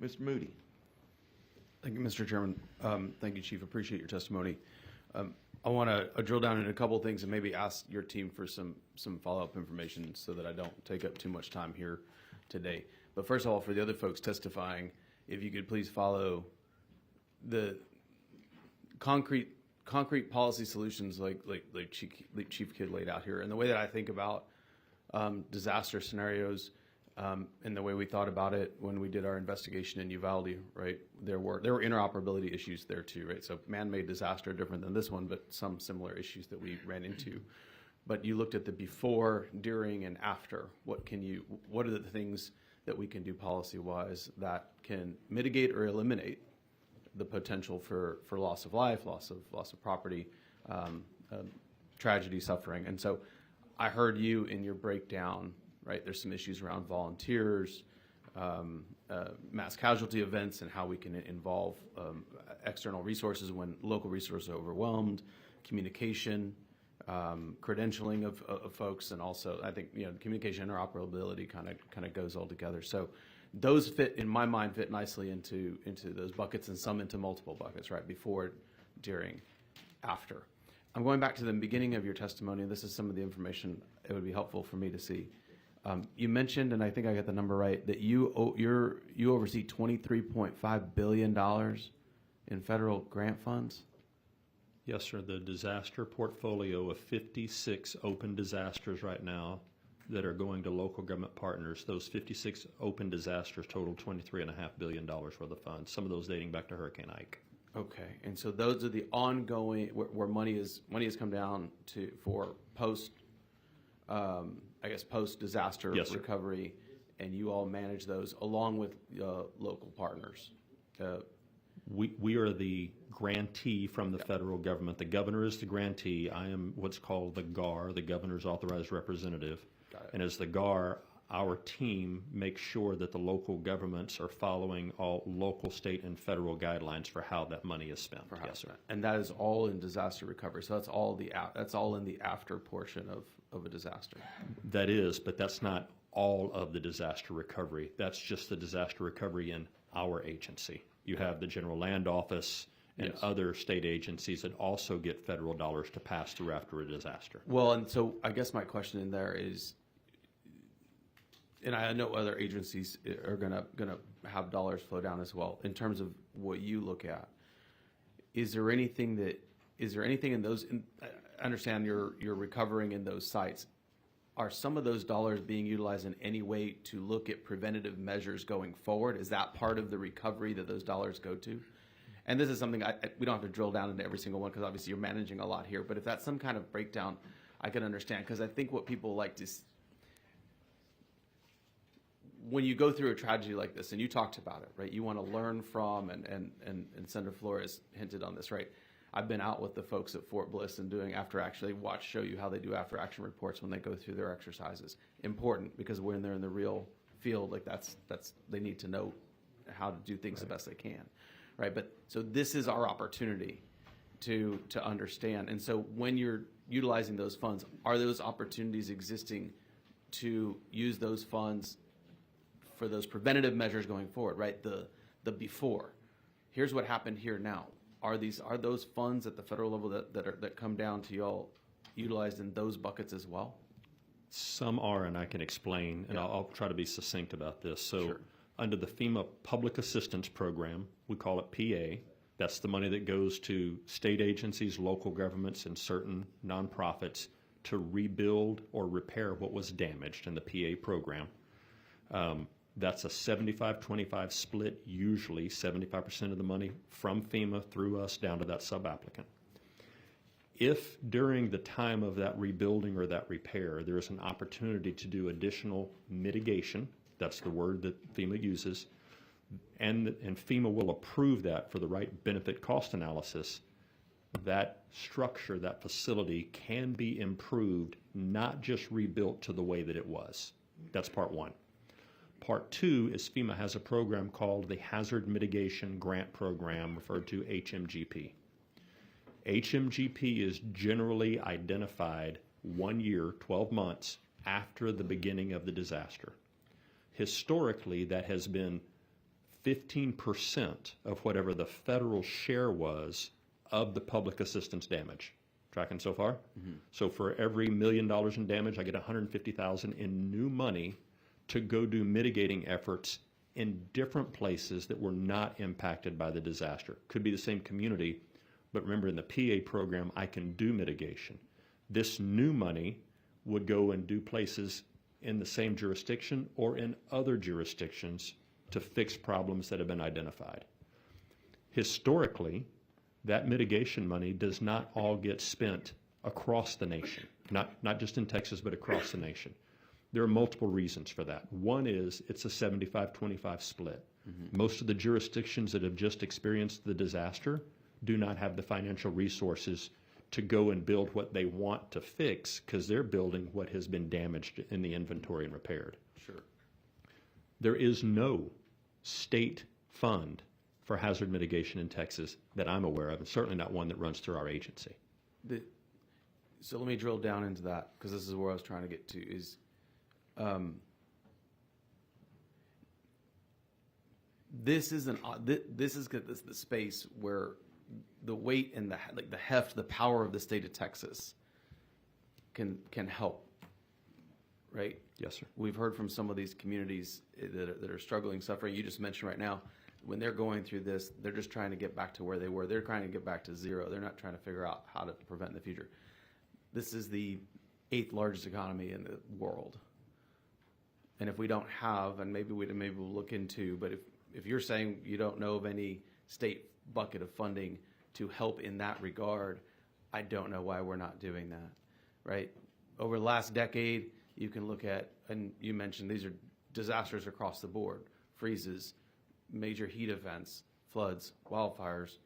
Mr. Moody. Thank you, Mr. Chairman. Thank you, Chief. Appreciate your testimony. I want to drill down into a couple of things and maybe ask your team for some follow-up information so that I don't take up too much time here today. But first of all, for the other folks testifying, if you could please follow the concrete policy solutions like Chief Kidd laid out here. And the way that I think about disaster scenarios, and the way we thought about it when we did our investigation in Uvalde, right? There were interoperability issues there too, right? So man-made disaster different than this one, but some similar issues that we ran into. But you looked at the before, during, and after. What are the things that we can do policy-wise that can mitigate or eliminate the potential for loss of life, loss of property, tragedy, suffering? And so I heard you in your breakdown. Right, there's some issues around volunteers, mass casualty events, and how we can involve external resources when local resources are overwhelmed, communication, credentialing of folks, and also I think communication interoperability kind of goes all together. So those in my mind fit nicely into those buckets, and some into multiple buckets. Right, before, during, after. I'm going back to the beginning of your testimony. This is some of the information it would be helpful for me to see. You mentioned, and I think I got the number right, that you oversee $23.5 billion in federal grant funds? Yes, sir. The disaster portfolio of 56 open disasters right now that are going to local government partners, those 56 open disasters total $23.5 billion worth of funds, some of those dating back to Hurricane Ike. Okay, and so those are the ongoing, where money has come down for post post-disaster recovery, and you all manage those along with local partners. We are the grantee from the federal government. The governor is the grantee. I am what's called the GAR, the governor's authorized representative. Got it. And as the GAR, our team makes sure that the local governments are following all local, state, and federal guidelines for how that money is spent. Yes, sir. And that is all in disaster recovery. So that's all in the after portion of a disaster. That is, but that's not all of the disaster recovery. That's just the disaster recovery in our agency. You have the General Land Office and other state agencies that also get federal dollars to pass through after a disaster. Well, and so I guess my question in there is, and I know other agencies are gonna have dollars flow down as well. In terms of what you look at, is there anything in those? I understand you're recovering in those sites. Are some of those dollars being utilized in any way to look at preventative measures going forward? Is that part of the recovery that those dollars go to? And this is something we don't have to drill down into every single one because obviously you're managing a lot here. But if that's some kind of breakdown, I can understand, because I think what people like to. When you go through a tragedy like this, and you talked about it, right? You want to learn from, and Senator Flores hinted on this, right? I've been out with the folks at Fort Bliss and show you how they do after action reports when they go through their exercises. Important, because when they're in the real field, like that's they need to know how to do things the best they can, right? But so this is our opportunity to understand. And so when you're utilizing those funds, are those opportunities existing to use those funds for those preventative measures going forward, right? The before. Here's what happened here now. Are those funds at the federal level that come down to y'all utilized in those buckets as well? Some are, and I can explain, and I'll try to be succinct about this. So under the FEMA Public Assistance Program, we call it PA. That's the money that goes to state agencies, local governments, and certain nonprofits to rebuild or repair what was damaged in the PA program. That's a 75-25 split, usually 75% of the money from FEMA through us down to that sub-applicant. If during the time of that rebuilding or that repair, there is an opportunity to do additional mitigation, That's the word that FEMA uses. And FEMA will approve that for the right benefit cost analysis. That structure, that facility can be improved, not just rebuilt to the way that it was. That's part one. Part two is FEMA has a program called the Hazard Mitigation Grant Program, referred to HMGP. HMGP is generally identified 1 year, 12 months after the beginning of the disaster. Historically, that has been 15% of whatever the federal share was of the public assistance damage. Tracking so far? So for every $1 million in damage, I get $150,000 in new money to go do mitigating efforts in different places that were not impacted by the disaster. Could be the same community, but remember in the PA program, I can do mitigation. This new money would go and do places in the same jurisdiction or in other jurisdictions to fix problems that have been identified. Historically, that mitigation money does not all get spent across the nation, not just in Texas, but across the nation. There are multiple reasons for that. One is it's a 75-25 split. Most of the jurisdictions that have just experienced the disaster do not have the financial resources to go and build what they want to fix because they're building what has been damaged in the inventory and repaired. Sure. There is no state fund for hazard mitigation in Texas that I'm aware of, and certainly not one that runs through our agency. So let me drill down into that, because this is where I was trying to get to, is this is the space where the weight and the heft, the power of the state of Texas can help, right? Yes, sir. We've heard from some of these communities that are struggling, suffering. You just mentioned right now, when they're going through this, they're just trying to get back to where they were. They're trying to get back to zero. They're not trying to figure out how to prevent in the future. This is the 8th largest economy in the world. And if we don't have, and maybe we'll look into, but if you're saying you don't know of any state bucket of funding to help in that regard, I don't know why we're not doing that, right? Over the last decade, you can look at, and you mentioned these are disasters across the board, freezes, major heat events, floods, wildfires,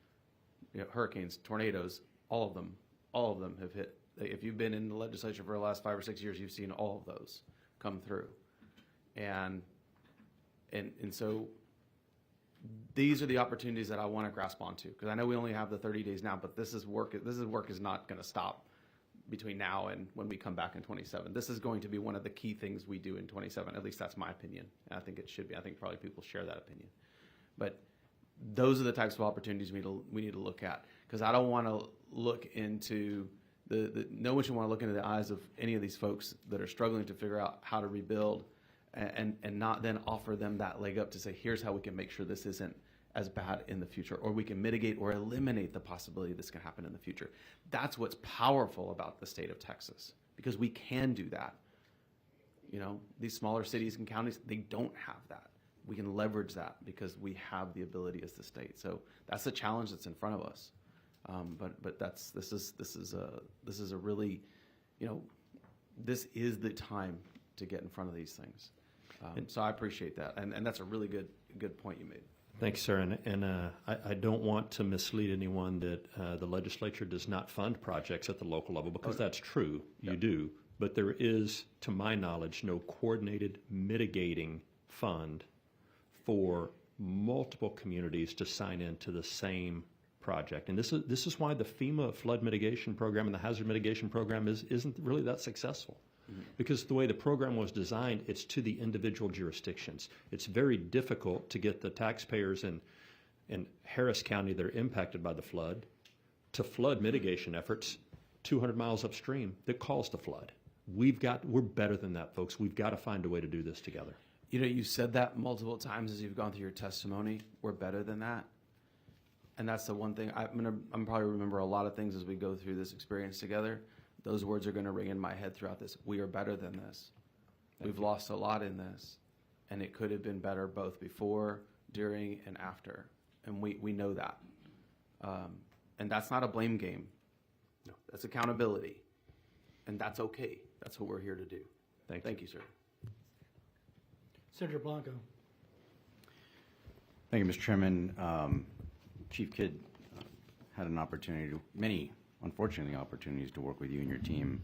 hurricanes, tornadoes, all of them have hit. If you've been in the legislature for the last 5 or 6 years, you've seen all of those come through. And so these are the opportunities that I want to grasp onto, because I know we only have the 30 days now, but this work is not going to stop between now and when we come back in 27. This is going to be one of the key things we do in 27. At least that's my opinion. And I think it should be. I think probably people share that opinion. But those are the types of opportunities we need to look at, because I don't want to look into no one should want to look into the eyes of any of these folks that are struggling to figure out how to rebuild and not then offer them that leg up to say, here's how we can make sure this isn't as bad in the future, or we can mitigate or eliminate the possibility this can happen in the future. That's what's powerful about the state of Texas, because we can do that. These smaller cities and counties, they don't have that. We can leverage that because we have the ability as the state. So that's the challenge that's in front of us. But this is a really, this is the time to get in front of these things. So I appreciate that, and that's a really good point you made. Thanks, sir. And I don't want to mislead anyone that the legislature does not fund projects at the local level, because that's true. You do. But there is, to my knowledge, no coordinated mitigating fund for multiple communities to sign into the same project. And this is why the FEMA flood mitigation program and the hazard mitigation program isn't really that successful. Because the way the program was designed, it's to the individual jurisdictions. It's very difficult to get the taxpayers in Harris County that are impacted by the flood to flood mitigation efforts 200 miles upstream that caused the flood. We're better than that, folks. We've got to find a way to do this together. You said that multiple times as you've gone through your testimony. We're better than that. And that's the one thing I'm probably remember a lot of things as we go through this experience together. Those words are going to ring in my head throughout this. We are better than this. We've lost a lot in this, and it could have been better both before, during, and after. And we know that. And that's not a blame game. No, that's accountability. And that's okay. That's what we're here to do. Thank you, Thank you, sir. Senator Blanco. Thank you, Mr. Chairman. Chief Kidd had an opportunity, many, unfortunately, opportunities to work with you and your team.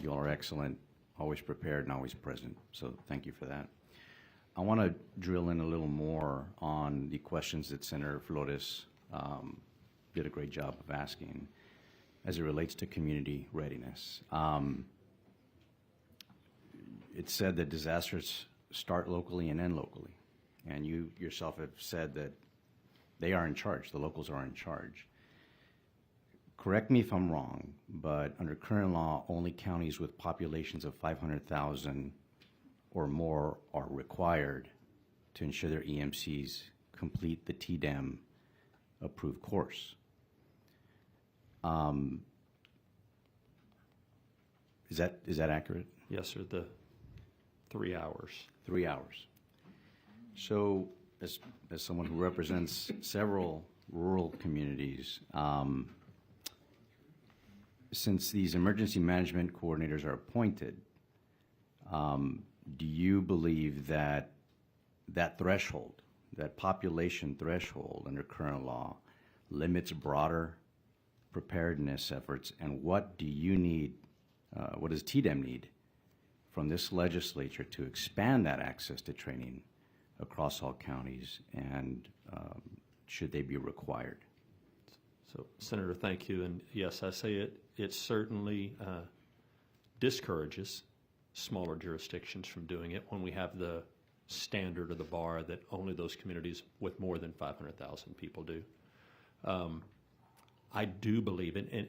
You all are excellent, always prepared and always present, so thank you for that. I want to drill in a little more on the questions that Senator Flores did a great job of asking as it relates to community readiness. It's said that disasters start locally and end locally, and you yourself have said that they are in charge, the locals are in charge. Correct me if I'm wrong, but under current law, only counties with populations of 500,000 or more are required to ensure their EMCs complete the TDEM approved course. Is that accurate? Yes, sir. The 3 hours. 3 hours. So, as someone who represents several rural communities, since these emergency management coordinators are appointed, do you believe that that threshold, that population threshold under current law, limits broader preparedness efforts? And what do you need, what does TDEM need from this legislature to expand that access to training across all counties, and should they be required? So, Senator, thank you. And yes, I say it certainly discourages smaller jurisdictions from doing it when we have the standard or the bar that only those communities with more than 500,000 people do. I do believe it. And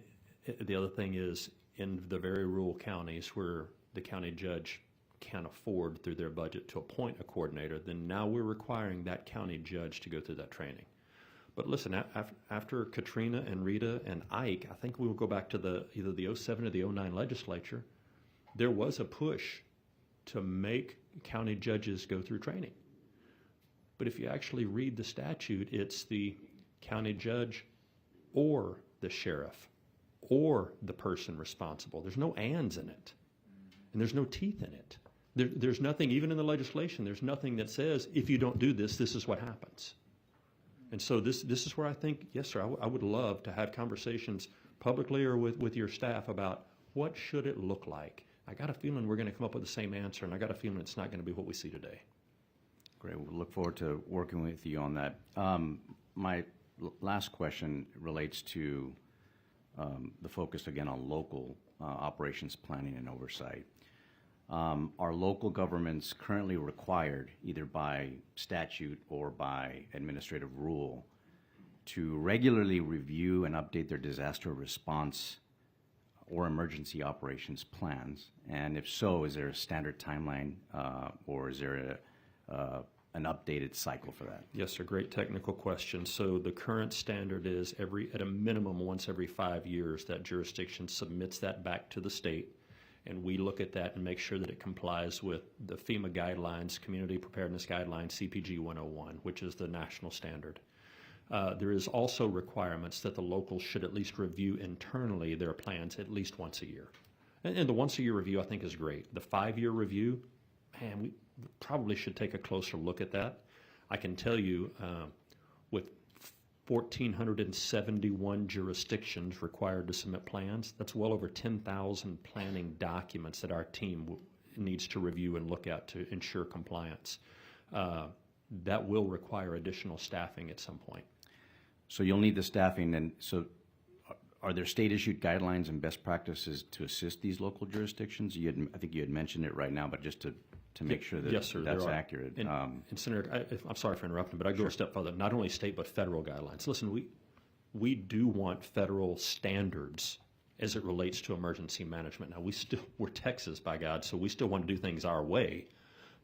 the other thing is, in the very rural counties where the county judge can't afford through their budget to appoint a coordinator, then now we're requiring that county judge to go through that training. But listen, after Katrina and Rita and Ike, I think we will go back to either the 07 or the 09 legislature. There was a push to make county judges go through training. But if you actually read the statute, it's the county judge or the sheriff or the person responsible. There's no ands in it, and there's no teeth in it. There's nothing, even in the legislation, there's nothing that says, if you don't do this, this is what happens. And so this is where I think, yes, sir, I would love to have conversations publicly or with your staff about what should it look like. I got a feeling we're going to come up with the same answer, and I got a feeling it's not going to be what we see today. Great. We'll look forward to working with you on that. My last question relates to the focus again on local operations planning and oversight. Are local governments currently required, either by statute or by administrative rule, to regularly review and update their disaster response or emergency operations plans? And if so, is there a standard timeline or is there an updated cycle for that? Yes, sir. Great technical question. So the current standard is at a minimum once every 5 years, that jurisdiction submits that back to the state, and we look at that and make sure that it complies with the FEMA guidelines, Community Preparedness Guidelines, CPG 101, which is the national standard. There is also requirements that the locals should at least review internally their plans at least once a year. And the once-a-year review, I think, is great. The 5-year review, man, we probably should take a closer look at that. I can tell you, with 1,471 jurisdictions required to submit plans, that's well over 10,000 planning documents that our team needs to review and look at to ensure compliance. That will require additional staffing at some point. So you'll need the staffing, and so are there state-issued guidelines and best practices to assist these local jurisdictions? I think you had mentioned it right now, but just to make sure that yes, sir, that's accurate. And Senator, I'm sorry for interrupting, but I go a step further. Not only state, but federal guidelines. Listen, we do want federal standards as it relates to emergency management. Now, we're Texas, by God, so we still want to do things our way.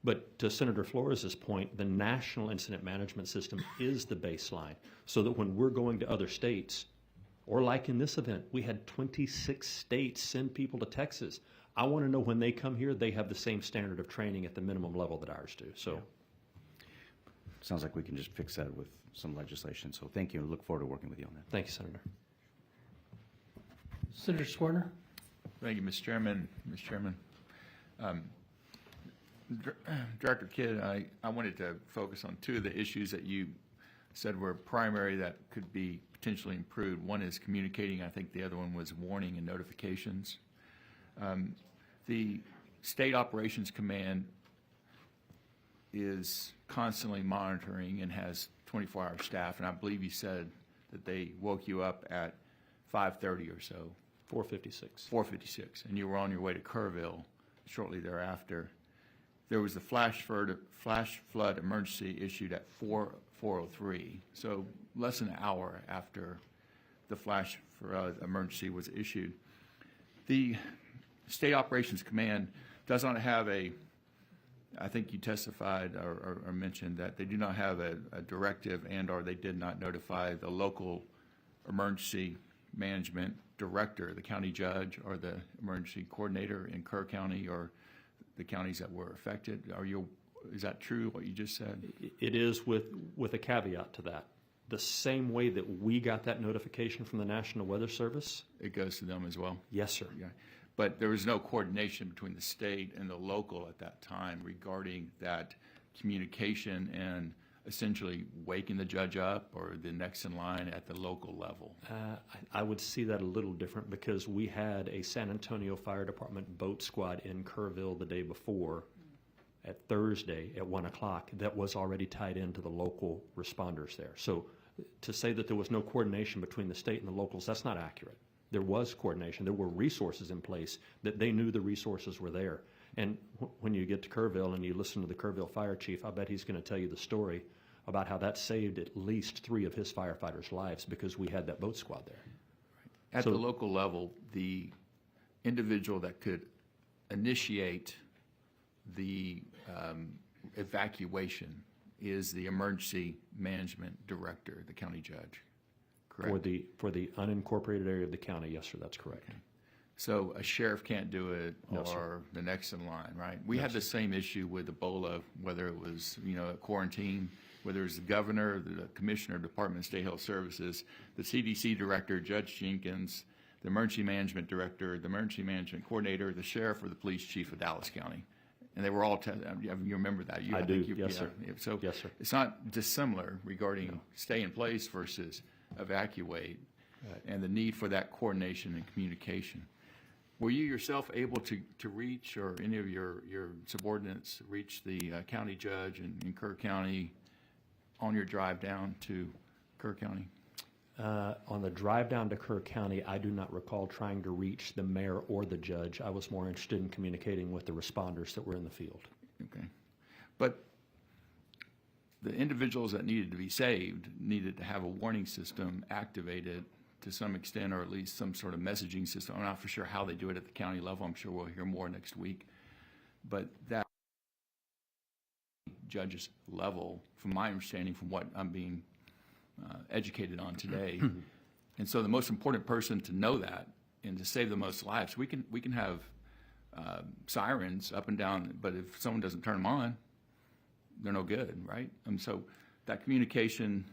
But to Senator Flores' point, the National Incident Management System is the baseline, so that when we're going to other states, or like in this event, we had 26 states send people to Texas. I want to know when they come here, they have the same standard of training at the minimum level that ours do. So, sounds like we can just fix that with some legislation. So thank you, and look forward to working with you on that. Thank you, Senator. Senator Swerner. Thank you, Mr. Chairman. Mr. Chairman, Director Kidd, I wanted to focus on two of the issues that you said were primary that could be potentially improved. One is communicating. I think the other one was warning and notifications. The State Operations Command is constantly monitoring and has 24-hour staff, and I believe you said that they woke you up at 5:30 or so. 4:56. 4:56, and you were on your way to Kerrville shortly thereafter. There was the flash flood emergency issued at 4:03, so less than an hour after the flash flood emergency was issued. The State Operations Command does not have I think you testified or mentioned that they do not have a directive or they did not notify the local emergency management director, the county judge, or the emergency coordinator in Kerr County or the counties that were affected. Is that true, what you just said? It is with a caveat to that. The same way that we got that notification from the National Weather Service. It goes to them as well? Yes, sir. Yeah. But there was no coordination between the state and the local at that time regarding that communication and essentially waking the judge up or the next in line at the local level. I would see that a little different because we had a San Antonio Fire Department boat squad in Kerrville the day before at Thursday at 1 o'clock that was already tied into the local responders there. So to say that there was no coordination between the state and the locals, that's not accurate. There was coordination. There were resources in place that they knew the resources were there. And when you get to Kerrville and you listen to the Kerrville fire chief, I bet he's going to tell you the story about how that saved at least 3 of his firefighters' lives because we had that boat squad there. At the local level, the individual that could initiate the evacuation is the emergency management director, the county judge. Correct? For the unincorporated area of the county, yes, sir, that's correct. Okay. So a sheriff can't do it, No, or sir. the next in line, right? We had the same issue with Ebola, whether it was a quarantine, whether it was the governor, the commissioner, Department of State Health Services, the CDC director, Judge Jenkins, the emergency management director, the emergency management coordinator, the sheriff, or the police chief of Dallas County. And they were all, you remember that? I do, yes, sir. So Yes, sir. it's not dissimilar regarding stay in place versus evacuate and the need for that coordination and communication. Were you yourself able to reach, or any of your subordinates reach the county judge in Kerr County on your drive down to Kerr County? On the drive down to Kerr County, I do not recall trying to reach the mayor or the judge. I was more interested in communicating with the responders that were in the field. Okay. But the individuals that needed to be saved needed to have a warning system activated to some extent, or at least some sort of messaging system. I'm not for sure how they do it at the county level. I'm sure we'll hear more next week. But that judge's level, from my understanding, from what I'm being educated on today. And so the most important person to know that and to save the most lives, we can have sirens up and down, but if someone doesn't turn them on, they're no good, right? And so that communication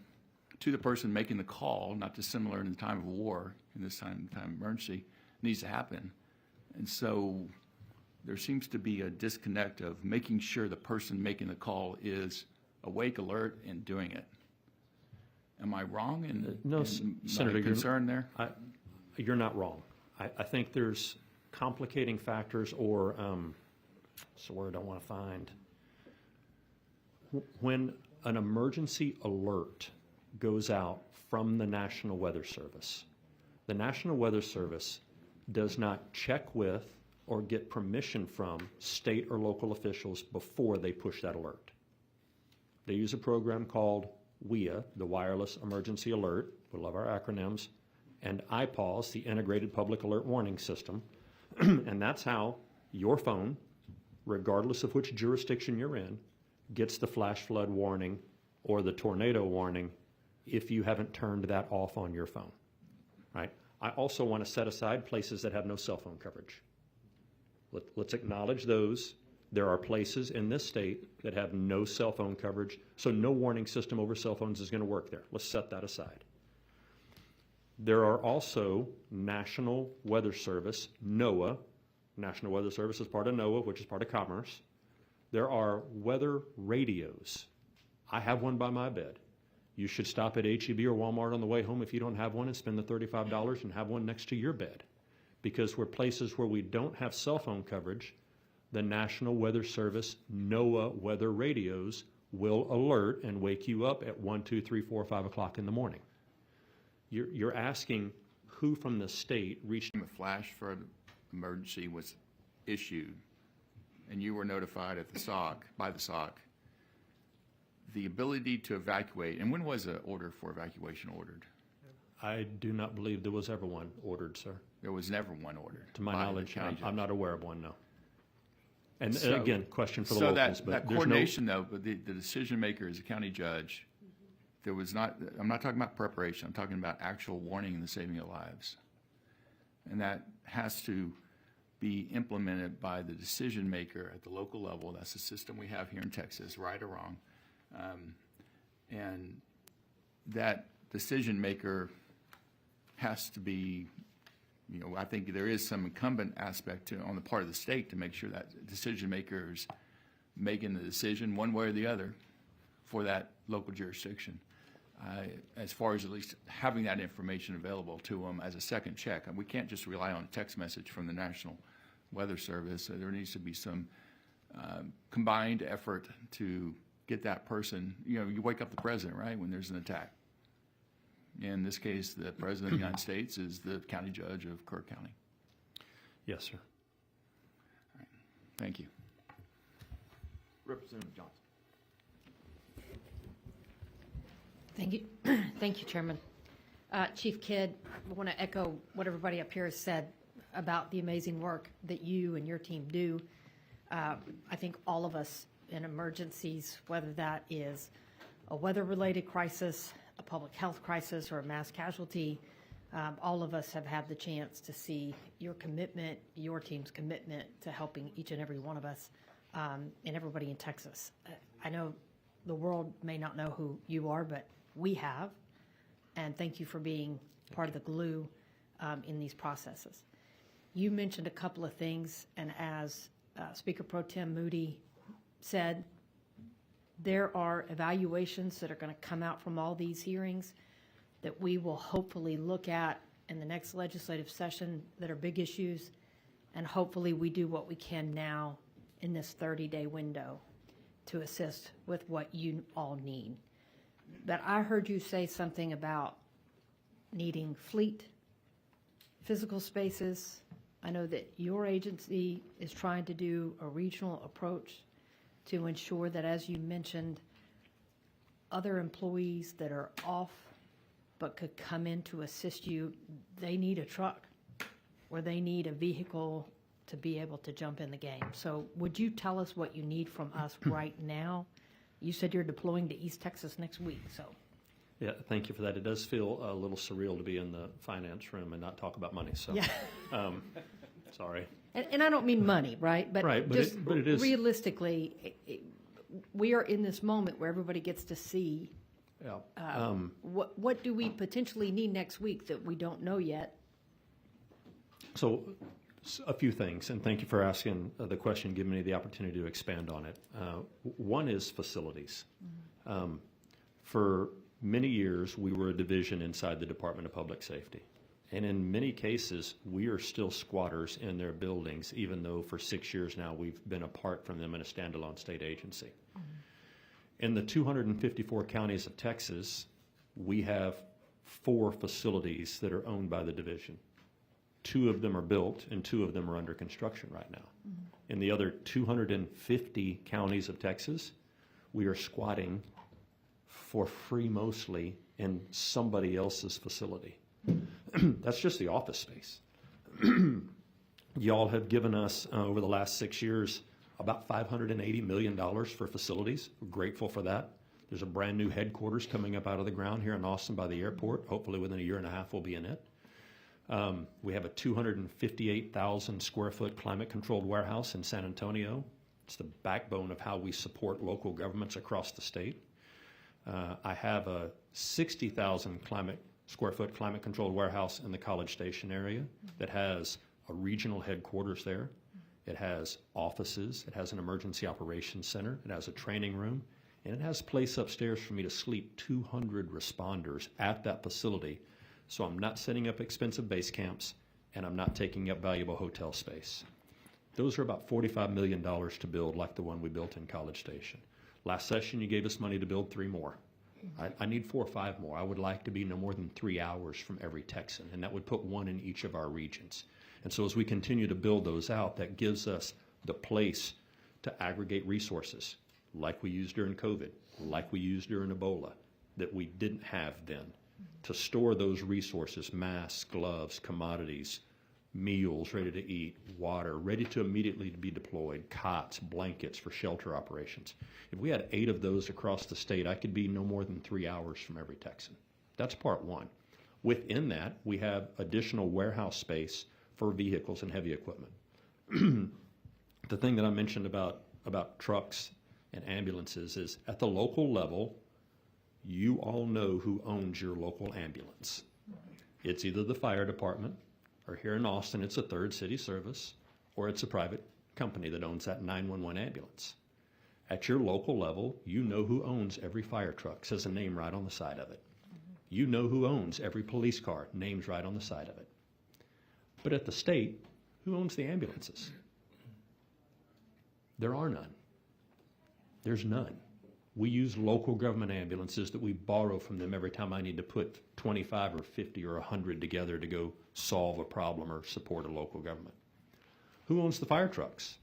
to the person making the call, not dissimilar in the time of war, in this time of emergency, needs to happen. And so there seems to be a disconnect of making sure the person making the call is awake, alert, and doing it. Am I wrong in No, Senator, concern there? You're not wrong. I think there's complicating factors, or it's a word I want to find. When an emergency alert goes out from the National Weather Service, the National Weather Service does not check with or get permission from state or local officials before they push that alert. They use a program called WEA, the Wireless Emergency Alert, we love our acronyms, and IPAWS, the Integrated Public Alert Warning System, and that's how your phone, regardless of which jurisdiction you're in, gets the flash flood warning or the tornado warning if you haven't turned that off on your phone, right? I also want to set aside places that have no cell phone coverage. Let's acknowledge those. There are places in this state that have no cell phone coverage, so no warning system over cell phones is going to work there. Let's set that aside. There are also National Weather Service, NOAA. National Weather Service is part of NOAA, which is part of Commerce. There are weather radios. I have one by my bed. You should stop at H-E-B or Walmart on the way home if you don't have one and spend the $35 and have one next to your bed. Because we're places where we don't have cell phone coverage, the National Weather Service NOAA weather radios will alert and wake you up at 1, 2, 3, 4, 5 o'clock in the morning. You're asking who from the state reached. A flash flood emergency was issued, and you were notified at the SOC, by the SOC, the ability to evacuate, and when was the order for evacuation ordered? I do not believe there was ever one ordered, sir. There was never one ordered. To my knowledge, I'm not aware of one, no. And So- again, question for the so locals, that but there's no. coordination, though, but the decision maker is a county judge. There was not, I'm not talking about preparation, I'm talking about actual warning and the saving of lives. And that has to be implemented by the decision maker at the local level. That's the system we have here in Texas, right or wrong. And that decision maker has to be, you know, I think there is some incumbent aspect to, on the part of the state to make sure that decision maker is making the decision one way or the other for that local jurisdiction. As far as at least having that information available to them as a second check. And we can't just rely on a text message from the National Weather Service. There needs to be some combined effort to get that person, you know, you wake up the president, right, when there's an attack. In this case, the President of the United States is the county judge of Kirk County. Yes, sir. All right. Thank you. Representative Johnson. Thank you. Thank you, Chairman. Chief Kidd, I want to echo what everybody up here has said about the amazing work that you and your team do. I think all of us in emergencies, whether that is a weather-related crisis, a public health crisis, or a mass casualty, all of us have had the chance to see your commitment, your team's commitment to helping each and every one of us and everybody in Texas. I know the world may not know who you are, but we have, and thank you for being part of the glue in these processes. You mentioned a couple of things, and as Speaker Pro Tem Moody said, there are evaluations that are going to come out from all these hearings that we will hopefully look at in the next legislative session that are big issues, and hopefully we do what we can now in this 30-day window to assist with what you all need. But I heard you say something about needing fleet, physical spaces. I know that your agency is trying to do a regional approach to ensure that, as you mentioned, other employees that are off but could come in to assist you, they need a truck or they need a vehicle to be able to jump in the game. So would you tell us what you need from us right now? You said you're deploying to East Texas next week, so. Yeah, thank you for that. It does feel a little surreal to be in the finance room and not talk about money, so. Yeah. Sorry. And I don't mean money, right? Right, but just it is. Realistically, we are in this moment where everybody gets to see Yeah. what do we potentially need next week that we don't know yet. So a few things, and thank you for asking the question, giving me the opportunity to expand on it. One is facilities. For many years, we were a division inside the Department of Public Safety. And in many cases, we are still squatters in their buildings, even though for 6 years now we've been apart from them in a standalone state agency. In the 254 counties of Texas, we have 4 facilities that are owned by the division. 2 of them are built and 2 of them are under construction right now. In the other 250 counties of Texas, we are squatting for free mostly in somebody else's facility. That's just the office space. Y'all have given us, over the last 6 years, about $580 million for facilities. We're grateful for that. There's a brand new headquarters coming up out of the ground here in Austin by the airport. Hopefully within a year and a half we'll be in it. We have a 258,000 square foot climate controlled warehouse in San Antonio. It's the backbone of how we support local governments across the state. I have a 60,000 square foot climate controlled warehouse in the College Station area that has a regional headquarters there. It has offices, it has an emergency operations center, it has a training room, and it has a place upstairs for me to sleep 200 responders at that facility. So I'm not setting up expensive base camps, and I'm not taking up valuable hotel space. Those are about $45 million to build, like the one we built in College Station. Last session, you gave us money to build 3 more. I need 4 or 5 more. I would like to be no more than 3 hours from every Texan, and that would put 1 in each of our regions. And so as we continue to build those out, that gives us the place to aggregate resources, like we used during COVID, like we used during Ebola, that we didn't have then, to store those resources, masks, gloves, commodities, meals ready to eat, water ready to immediately be deployed, cots, blankets for shelter operations. If we had 8 of those across the state, I could be no more than 3 hours from every Texan. That's part one. Within that, we have additional warehouse space for vehicles and heavy equipment. The thing that I mentioned about trucks and ambulances is at the local level, you all know who owns your local ambulance. It's either the fire department, or here in Austin, it's a Third City Service, or it's a private company that owns that 911 ambulance. At your local level, you know who owns every fire truck, says a name right on the side of it. You know who owns every police car, names right on the side of it. But at the state, who owns the ambulances? There are none. There's none. We use local government ambulances that we borrow from them every time I need to put 25 or 50 or 100 together to go solve a problem or support a local government. Who owns the fire trucks?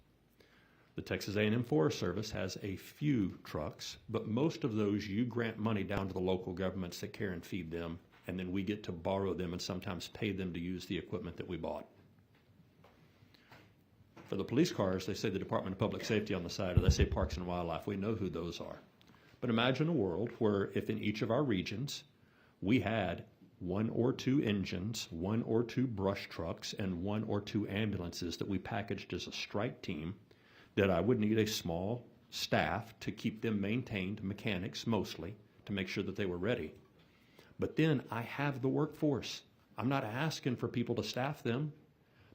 The Texas A&M Forest Service has a few trucks, but most of those you grant money down to the local governments that care and feed them, and then we get to borrow them and sometimes pay them to use the equipment that we bought. For the police cars, they say the Department of Public Safety on the side, or they say Parks and Wildlife. We know who those are. But imagine a world where if in each of our regions we had 1 or 2 engines, 1 or 2 brush trucks, and 1 or 2 ambulances that we packaged as a strike team, that I would need a small staff to keep them maintained, mechanics mostly, to make sure that they were ready. But then I have the workforce. I'm not asking for people to staff them,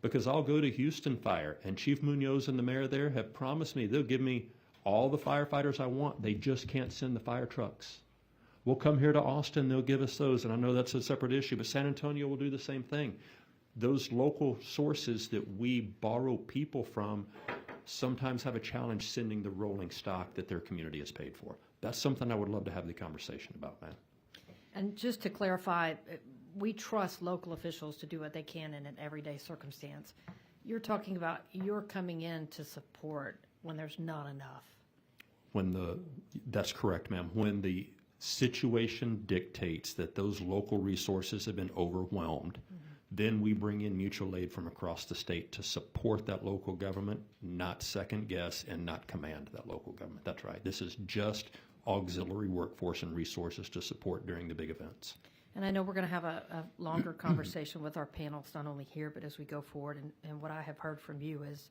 because I'll go to Houston Fire, and Chief Munoz and the mayor there have promised me they'll give me all the firefighters I want. They just can't send the fire trucks. We'll come here to Austin, they'll give us those, and I know that's a separate issue, but San Antonio will do the same thing. Those local sources that we borrow people from sometimes have a challenge sending the rolling stock that their community has paid for. That's something I would love to have the conversation about, man. And just to clarify, we trust local officials to do what they can in an everyday circumstance. You're talking about you're coming in to support when there's not enough. That's correct, ma'am. When the situation dictates that those local resources have been overwhelmed, then we bring in mutual aid from across the state to support that local government, not second guess and not command that local government. That's right. This is just auxiliary workforce and resources to support during the big events. And I know we're going to have a longer conversation with our panels, not only here, but as we go forward. And what I have heard from you is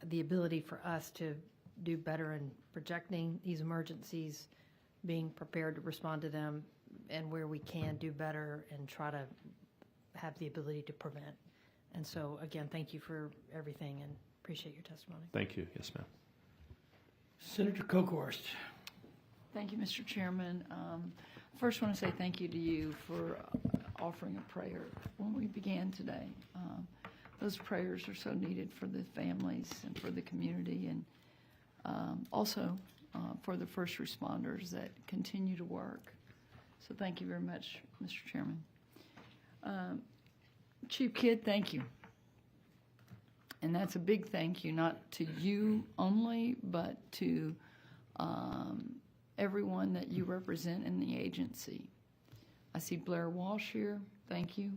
the ability for us to do better in projecting these emergencies, being prepared to respond to them, and where we can do better and try to have the ability to prevent. And so, again, thank you for everything and appreciate your testimony. Thank you. Yes, ma'am. Senator Kokhorst. Thank you, Mr. Chairman. First, I want to say thank you to you for offering a prayer when we began today. Those prayers are so needed for the families and for the community, and also for the first responders that continue to work. So thank you very much, Mr. Chairman. Chief Kidd, thank you. And that's a big thank you, not to you only, but to everyone that you represent in the agency. I see Blair Walsh here. Thank you.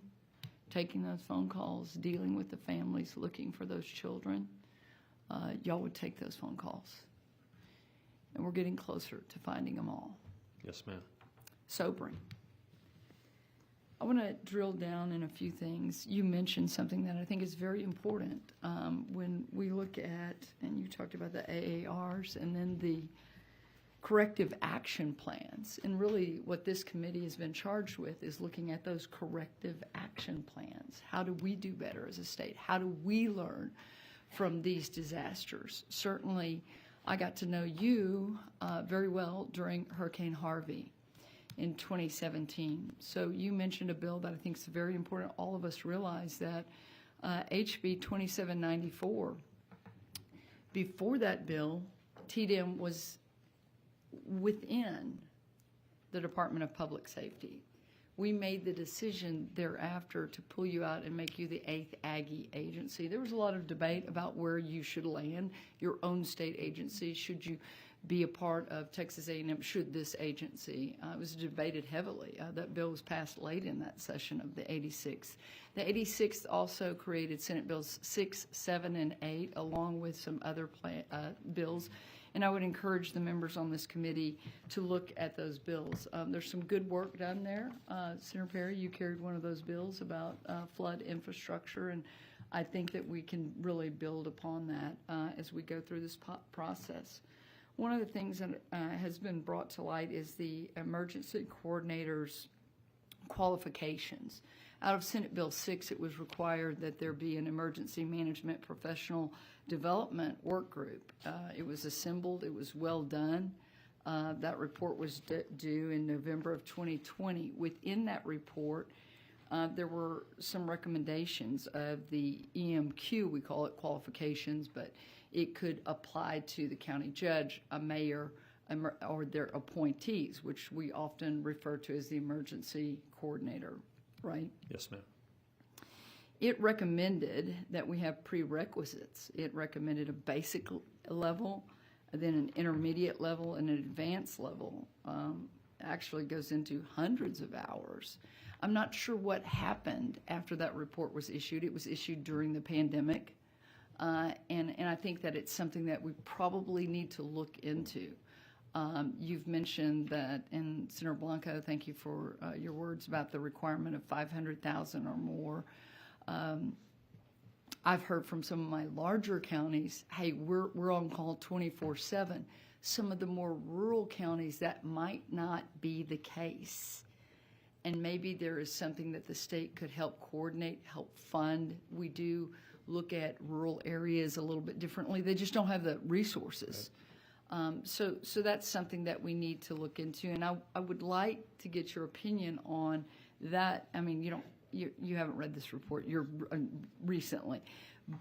Taking those phone calls, dealing with the families, looking for those children. Y'all would take those phone calls. And we're getting closer to finding them all. Yes, ma'am. Sobering. I want to drill down in a few things. You mentioned something that I think is very important when we look at, and you talked about the AARs and then the corrective action plans. And really what this committee has been charged with is looking at those corrective action plans. How do we do better as a state? How do we learn from these disasters. Certainly, I got to know you very well during Hurricane Harvey in 2017. So you mentioned a bill that I think is very important. All of us realize that HB 2794, before that bill, TDM was within the Department of Public Safety. We made the decision thereafter to pull you out and make you the 8th Aggie agency. There was a lot of debate about where you should land, your own state agency. Should you be a part of Texas A&M? Should this agency? It was debated heavily. That bill was passed late in that session of the 86th. The 86th also created Senate Bills 6, 7, and 8, along with some other bills. And I would encourage the members on this committee to look at those bills. There's some good work done there. Senator Perry, you carried one of those bills about flood infrastructure, and I think that we can really build upon that as we go through this process. One of the things that has been brought to light is the emergency coordinators' qualifications. Out of Senate Bill 6, it was required that there be an emergency management professional development work group. It was assembled. It was well done. That report was due in November of 2020. Within that report, there were some recommendations of the EMQ, we call it qualifications, but it could apply to the county judge, a mayor, or their appointees, which we often refer to as the emergency coordinator, right? Yes, ma'am. It recommended that we have prerequisites. It recommended a basic level, then an intermediate level, and an advanced level. Actually goes into hundreds of hours. I'm not sure what happened after that report was issued. It was issued during the pandemic. And I think that it's something that we probably need to look into. You've mentioned that, and Senator Blanco, thank you for your words about the requirement of 500,000 or more. I've heard from some of my larger counties, hey, we're on call 24/7. Some of the more rural counties, that might not be the case. And maybe there is something that the state could help coordinate, help fund. We do look at rural areas a little bit differently. They just don't have the resources. So that's something that we need to look into. And I would like to get your opinion on that. I mean, you haven't read this report recently,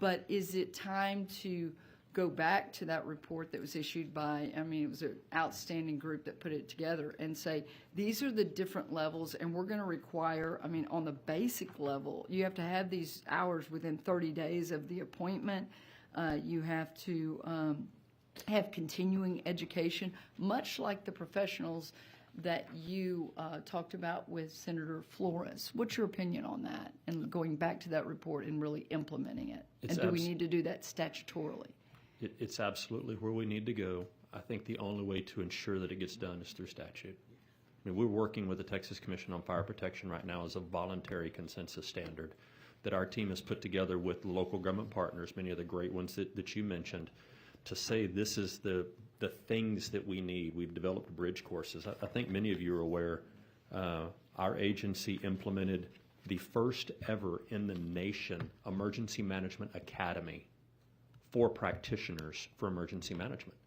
but is it time to go back to that report that was issued by, it was an outstanding group that put it together, and say, these are the different levels, and we're going to require, on the basic level, you have to have these hours within 30 days of the appointment. You have to have continuing education, much like the professionals that you talked about with Senator Flores. What's your opinion on that, and going back to that report and really implementing it? And do we need to do that statutorily? It's absolutely where we need to go. I think the only way to ensure that it gets done is through statute. We're working with the Texas Commission on Fire Protection right now as a voluntary consensus standard that our team has put together with local government partners, many of the great ones that you mentioned, to say this is the things that we need. We've developed bridge courses. I think many of you are aware our agency implemented the first ever in the nation Emergency Management Academy for practitioners for emergency management.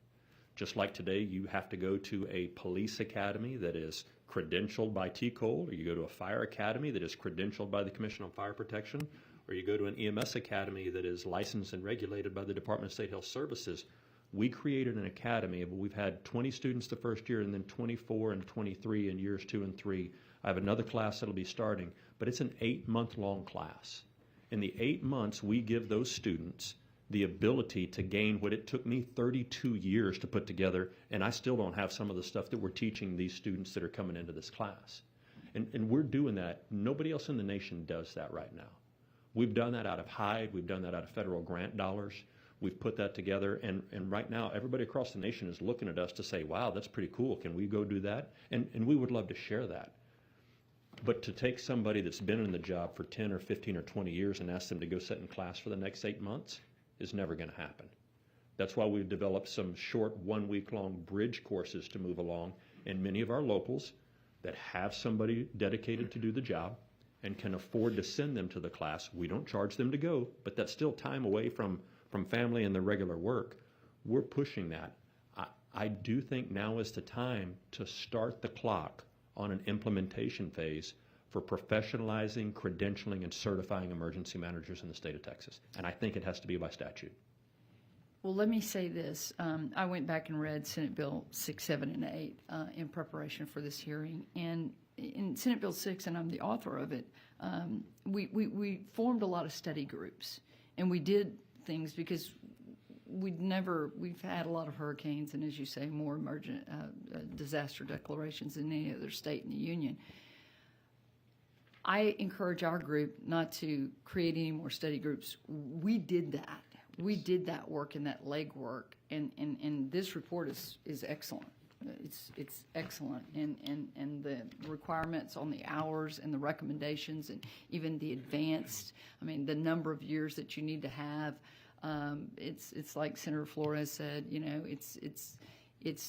Just like today, you have to go to a police academy that is credentialed by TCOL, or you go to a fire academy that is credentialed by the Commission on Fire Protection, or you go to an EMS academy that is licensed and regulated by the Department of State Health Services. We created an academy, but we've had 20 students the first year and then 24 and 23 in years 2 and 3. I have another class that'll be starting, but it's an 8-month-long class. In the 8 months, we give those students the ability to gain what it took me 32 years to put together, and I still don't have some of the stuff that we're teaching these students that are coming into this class. And we're doing that. Nobody else in the nation does that right now. We've done that out of HIDE. We've done that out of federal grant dollars. We've put that together, and right now everybody across the nation is looking at us to say, wow, that's pretty cool. Can we go do that? And we would love to share that. But to take somebody that's been in the job for 10 or 15 or 20 years and ask them to go sit in class for the next 8 months is never going to happen. That's why we've developed some short 1-week-long bridge courses to move along, and many of our locals that have somebody dedicated to do the job and can afford to send them to the class. We don't charge them to go, but that's still time away from from family and their regular work. We're pushing that. I do think now is the time to start the clock on an implementation phase for professionalizing, credentialing, and certifying emergency managers in the state of Texas. And I think it has to be by statute. Well, let me say this. I went back and read Senate Bill 6, 7, and 8 in preparation for this hearing. And in Senate Bill 6, and I'm the author of it, we formed a lot of study groups. And we did things because we've had a lot of hurricanes and, as you say, more emergent disaster declarations than any other state in the union. I encourage our group not to create any more study groups. We did that. We did that work and that legwork, and this report is excellent. It's excellent, and the requirements on the hours and the recommendations and even the advanced. I mean, the number of years that you need to have. It's like Senator Flores said. You know, it's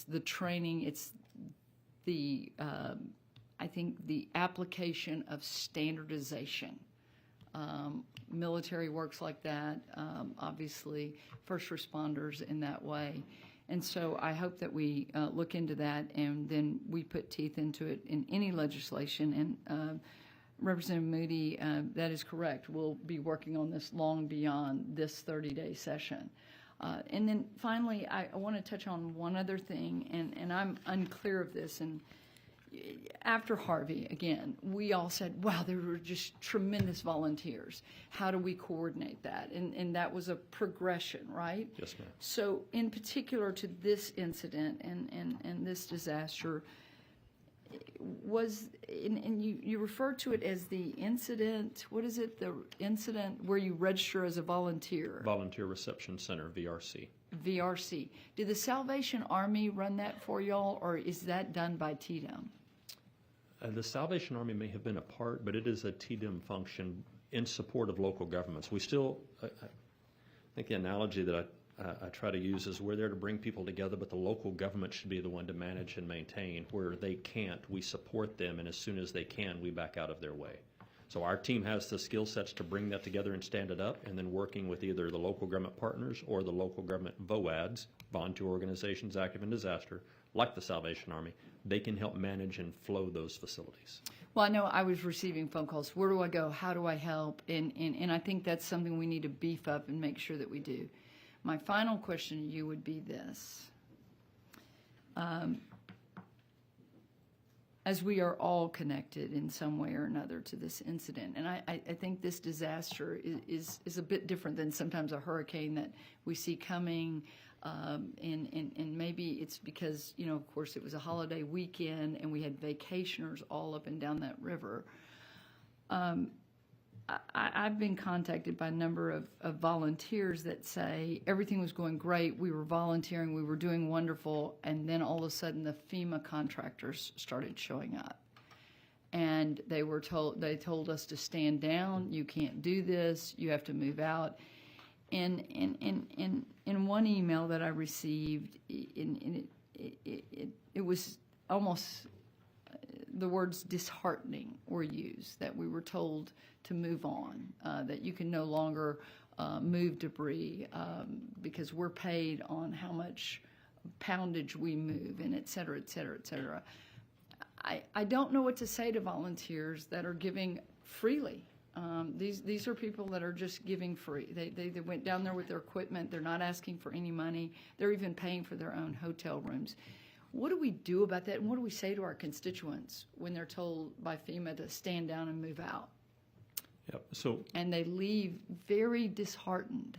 the training. It's the I think the application of standardization. Military works like that, obviously first responders in that way. And so I hope that we look into that and then we put teeth into it in any legislation. And Representative Moody, that is correct. We'll be working on this long beyond this 30-day session. And then finally, I want to touch on one other thing, and I'm unclear of this. And after Harvey, again, we all said, wow, there were just tremendous volunteers. How do we coordinate that? And that was a progression, right? Yes, ma'am. So in particular to this incident and this disaster, and you refer to it as the incident, what is it, the incident where you register as a volunteer? Volunteer Reception Center, VRC. VRC. Did the Salvation Army run that for y'all, or is that done by TDM? The Salvation Army may have been a part, but it is a TDM function in support of local governments. We still, I think the analogy that I try to use is we're there to bring people together, but the local government should be the one to manage and maintain. Where they can't, we support them, and as soon as they can, we back out of their way. So our team has the skill sets to bring that together and stand it up, and then working with either the local government partners or the local government VOADs, volunteer organizations active in disaster, like the Salvation Army, they can help manage and flow those facilities. Well, I know I was receiving phone calls. Where do I go? How do I help? And I think that's something we need to beef up and make sure that we do. My final question to you would be this. As we are all connected in some way or another to this incident, and I think this disaster is a bit different than sometimes a hurricane that we see coming, and maybe it's because, you know, of course it was a holiday weekend and we had vacationers all up and down that river. I've been contacted by a number of volunteers that say everything was going great, we were volunteering, we were doing wonderful, and then all of a sudden the FEMA contractors started showing up. And they told us to stand down, you can't do this, you have to move out. And in one email that I received, it was almost, the words disheartening were used, that we were told to move on, that you can no longer move debris because we're paid on how much poundage we move, and et cetera, et cetera, et cetera. I don't know what to say to volunteers that are giving freely. These are people that are just giving free. They went down there with their equipment. They're not asking for any money. They're even paying for their own hotel rooms. What do we do about that, and what do we say to our constituents when they're told by FEMA to stand down and move out? Yep. So, and they leave very disheartened.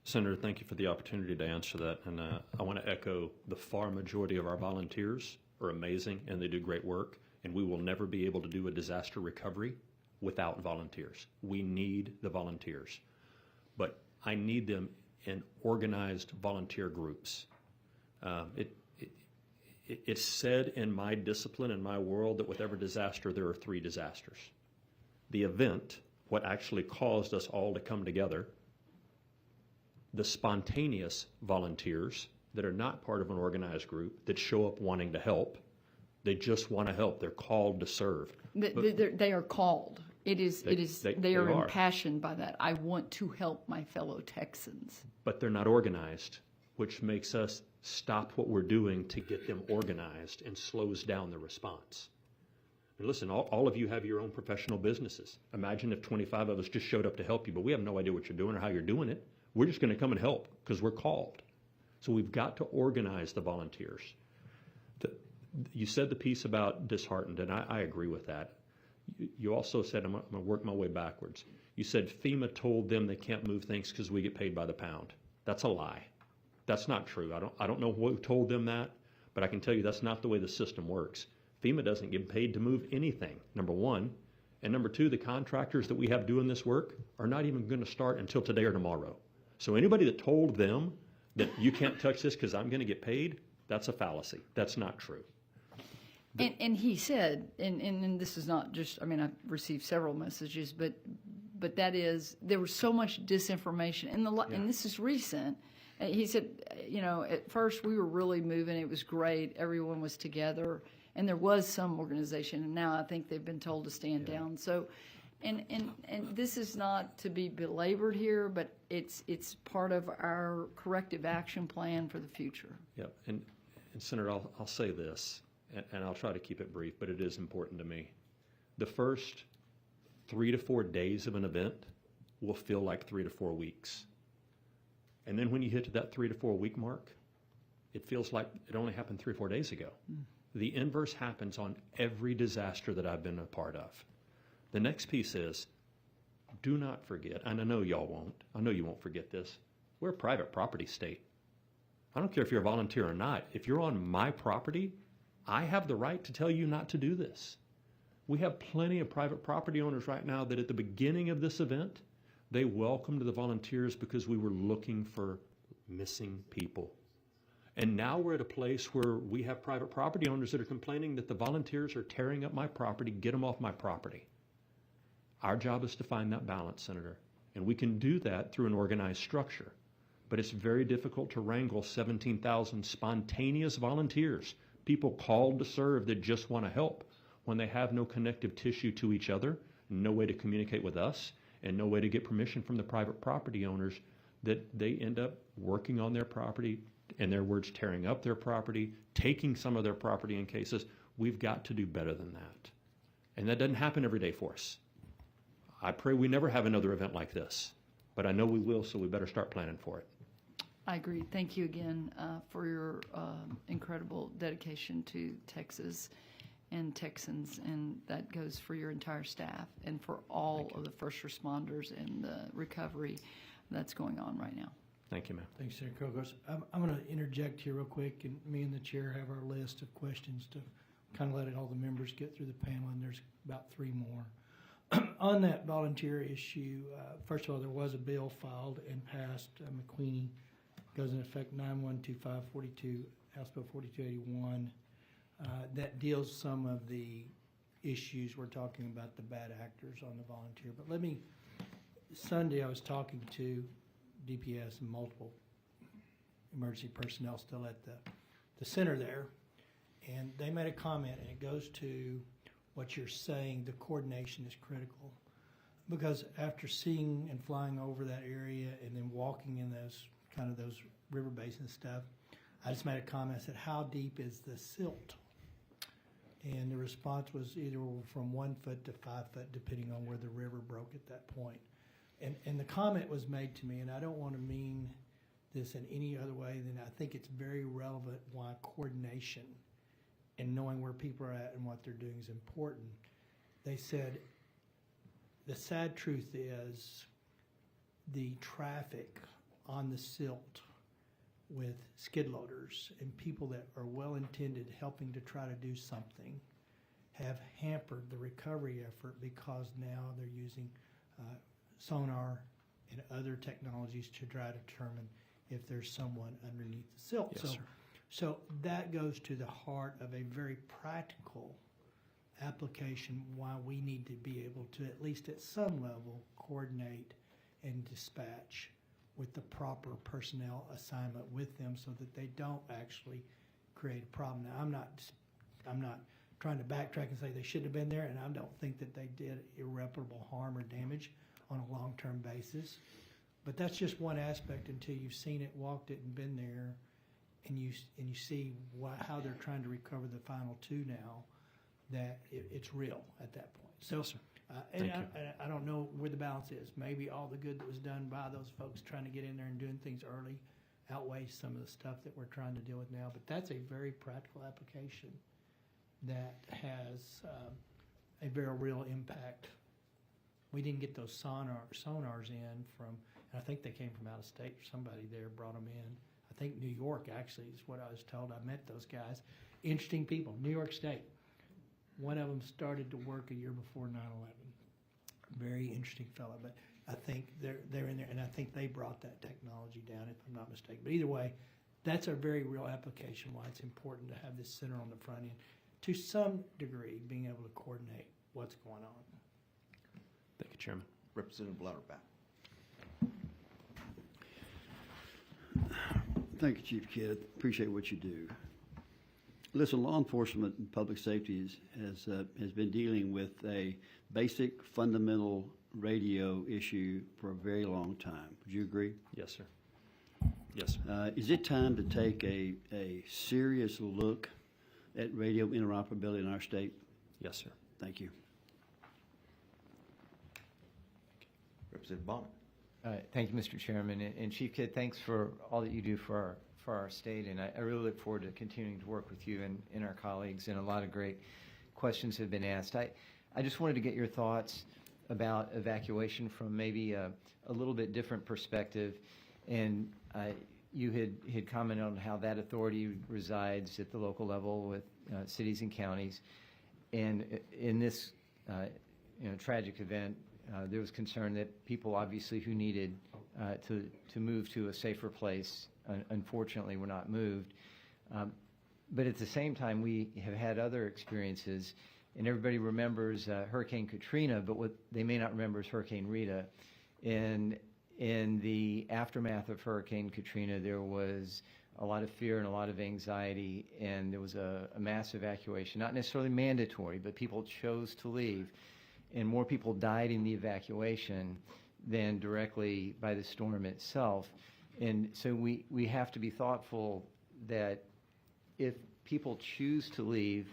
Senator, thank you for the opportunity to answer that, and I want to echo the far majority of our volunteers are amazing and they do great work, and we will never be able to do a disaster recovery without volunteers. We need the volunteers, but I need them in organized volunteer groups. It's said in my discipline, in my world, that with every disaster, there are 3 disasters. The event, what actually caused us all to come together, the spontaneous volunteers that are not part of an organized group, that show up wanting to help. They just want to help. They're called to serve. They are called. It is, They they are are. impassioned by that. I want to help my fellow Texans. But they're not organized, which makes us stop what we're doing to get them organized and slows down the response. And listen, all of you have your own professional businesses. Imagine if 25 of us just showed up to help you, but we have no idea what you're doing or how you're doing it. We're just going to come and help because we're called. So we've got to organize the volunteers. You said the piece about disheartened, and I agree with that. You also said, I'm going to work my way backwards. You said FEMA told them they can't move things because we get paid by the pound. That's a lie. That's not true. I don't know who told them that, but I can tell you that's not the way the system works. FEMA doesn't get paid to move anything, number one. And number two, the contractors that we have doing this work are not even going to start until today or tomorrow. So anybody that told them that you can't touch this because I'm going to get paid, that's a fallacy. That's not true. And he said, and this is not just, I mean, I've received several messages, but that is, there was so much disinformation, and this is recent. He said, you know, at first we were really moving, it was great, everyone was together, and there was some organization, and now I think they've been told to stand down. So, and this is not to be belabored here, but it's part of our corrective action plan for the future. Yep, and Senator, I'll say this, and I'll try to keep it brief, but it is important to me. The first 3 to 4 days of an event will feel like 3 to 4 weeks. And then when you hit to that 3 to 4 week mark, it feels like it only happened 3 or 4 days ago. The inverse happens on every disaster that I've been a part of. The next piece is, do not forget, and I know y'all won't, I know you won't forget this, we're a private property state. I don't care if you're a volunteer or not. If you're on my property, I have the right to tell you not to do this. We have plenty of private property owners right now that at the beginning of this event, they welcomed the volunteers because we were looking for missing people. And now we're at a place where we have private property owners that are complaining that the volunteers are tearing up my property, get them off my property. Our job is to find that balance, Senator. And we can do that through an organized structure. But it's very difficult to wrangle 17,000 spontaneous volunteers, people called to serve that just want to help, when they have no connective tissue to each other, no way to communicate with us, and no way to get permission from the private property owners, that they end up working on their property, in their words, tearing up their property, taking some of their property in cases. We've got to do better than that. And that doesn't happen every day for us. I pray we never have another event like this, but I know we will, so we better start planning for it. I agree. Thank you again for your incredible dedication to Texas and Texans, and that goes for your entire staff and for all of the first responders and the recovery that's going on right now. Thank you, ma'am. Thanks, Senator Kokos. I'm going to interject here real quick, and me and the chair have our list of questions to kind of let all the members get through the panel, and there's about 3 more. On that volunteer issue, first of all, there was a bill filed and passed. McQueenie goes in effect 912542, House Bill 4281, that deals some of the issues we're talking about, the bad actors on the volunteer. But Sunday I was talking to DPS and multiple emergency personnel still at the center there, and they made a comment, and it goes to what you're saying, the coordination is critical. Because after seeing and flying over that area and then walking in those river basins stuff, I just made a comment, I said, how deep is the silt? And the response was either from 1 foot to 5 foot, depending on where the river broke at that point. And the comment was made to me, and I don't want to mean this in any other way than I think it's very relevant why coordination and knowing where people are at and what they're doing is important. They said, the sad truth is the traffic on the silt with skid loaders and people that are well-intended helping to try to do something have hampered the recovery effort because now they're using sonar and other technologies to try to determine if there's someone underneath the silt. Yes, So that goes to the heart of a very practical application why we need to be able to, at least at some level, coordinate and dispatch with the proper personnel assignment with them so that they don't actually create a problem. Now, I'm not trying to backtrack and say they shouldn't have been there, and I don't think that they did irreparable harm or damage on a long-term basis. But that's just one aspect until you've seen it, walked it, and been there, and you see how they're trying to recover the final two now, that it's real at that point. So, and I don't know where the balance is. Maybe all the good that was done by those folks trying to get in there and doing things early outweighs some of the stuff that we're trying to deal with now. But that's a very practical application that has a very real impact. We didn't get those sonars in from, and I think they came from out of state. Somebody there brought them in. I think New York actually is what I was told. I met those guys. Interesting people. New York State. One of them started to work a year before 9/11. Very interesting fellow, but I think they're in there, and I think they brought that technology down, if I'm not mistaken. But either way, that's a very real application why it's important to have this center on the front end. To some degree, being able to coordinate what's going on. Thank you, Chairman. Representative Lauterbach. Thank you, Chief Kidd. Appreciate what you do. Listen, law enforcement and public safety has been dealing with a basic fundamental radio issue for a very long time. Would you agree? Yes, sir. Yes, sir. Is it time to take a serious look at radio interoperability in our state? Yes, sir. Thank you. Representative Bonner. Thank you, Mr. Chairman. And Chief Kidd, thanks for all that you do for our state. And I really look forward to continuing to work with you and our colleagues. And a lot of great questions have been asked. I just wanted to get your thoughts about evacuation from maybe a little bit different perspective. And you had commented on how that authority resides at the local level with cities and counties. And in this tragic event, there was concern that people obviously who needed to move to a safer place, unfortunately, were not moved. But at the same time, we have had other experiences, and everybody remembers Hurricane Katrina, but what they may not remember is Hurricane Rita. And in the aftermath of Hurricane Katrina, there was a lot of fear and a lot of anxiety, and there was a mass evacuation, not necessarily mandatory, but people chose to leave. And more people died in the evacuation than directly by the storm itself. And so we have to be thoughtful that if people choose to leave,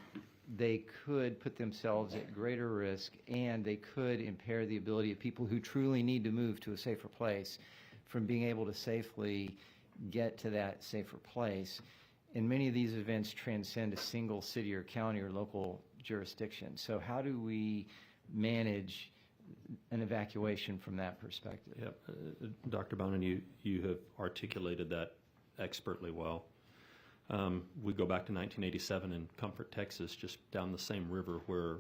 they could put themselves at greater risk, and they could impair the ability of people who truly need to move to a safer place from being able to safely get to that safer place. And many of these events transcend a single city or county or local jurisdiction. So how do we manage an evacuation from that perspective? Yeah, Dr. Bonin, you have articulated that expertly well. We go back to 1987 in Comfort, Texas, just down the same river, where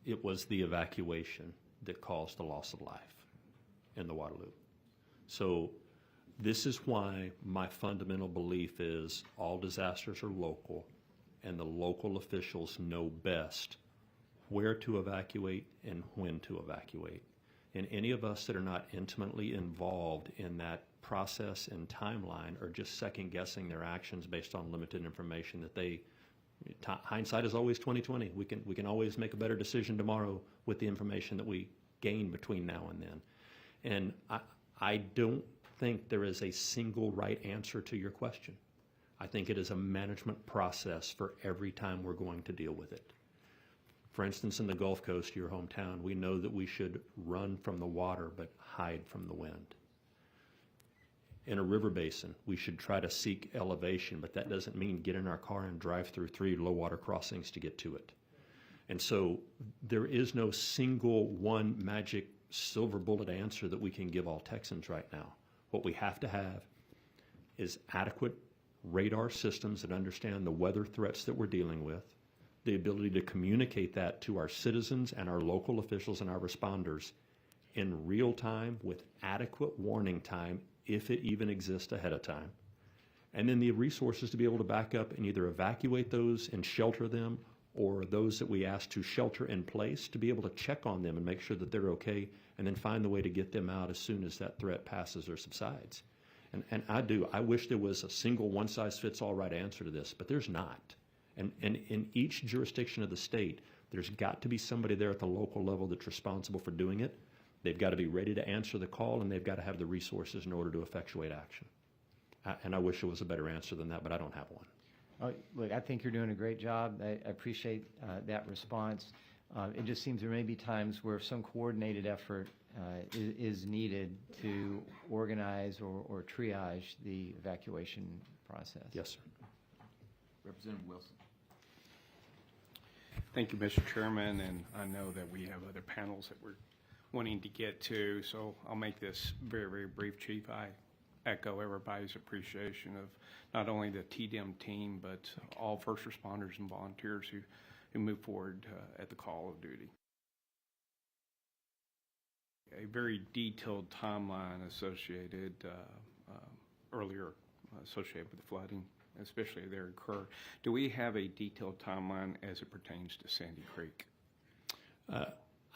it was the evacuation that caused the loss of life in the water loop. So this is why my fundamental belief is all disasters are local, and the local officials know best where to evacuate and when to evacuate. And any of us that are not intimately involved in that process and timeline are just second guessing their actions based on limited information that hindsight is always 20/20. We can always make a better decision tomorrow with the information that we gain between now and then. And I don't think there is a single right answer to your question. I think it is a management process for every time we're going to deal with it. For instance, in the Gulf Coast, your hometown, we know that we should run from the water but hide from the wind. In a river basin, we should try to seek elevation, but that doesn't mean get in our car and drive through 3 low water crossings to get to it. And so there is no single one magic silver bullet answer that we can give all Texans right now. What we have to have is adequate radar systems that understand the weather threats that we're dealing with, the ability to communicate that to our citizens and our local officials and our responders in real time with adequate warning time, if it even exists ahead of time. And then the resources to be able to back up and either evacuate those and shelter them, or those that we ask to shelter in place to be able to check on them and make sure that they're okay, and then find the way to get them out as soon as that threat passes or subsides. And I wish there was a single one-size-fits-all right answer to this, but there's not. And in each jurisdiction of the state, there's got to be somebody there at the local level that's responsible for doing it. They've got to be ready to answer the call, and they've got to have the resources in order to effectuate action. And I wish there was a better answer than that, but I don't have one. Look, I think you're doing a great job. I appreciate that response. It just seems there may be times where some coordinated effort is needed to organize or triage the evacuation process. Yes, sir. Representative Wilson. Thank you, Mr. Chairman, and I know that we have other panels that we're wanting to get to, so I'll make this very, very brief, Chief. I echo everybody's appreciation of not only the TDM team, but all first responders and volunteers who move forward at the call of duty. A very detailed timeline associated earlier associated with the flooding, especially there in Kerr. Do we have a detailed timeline as it pertains to Sandy Creek?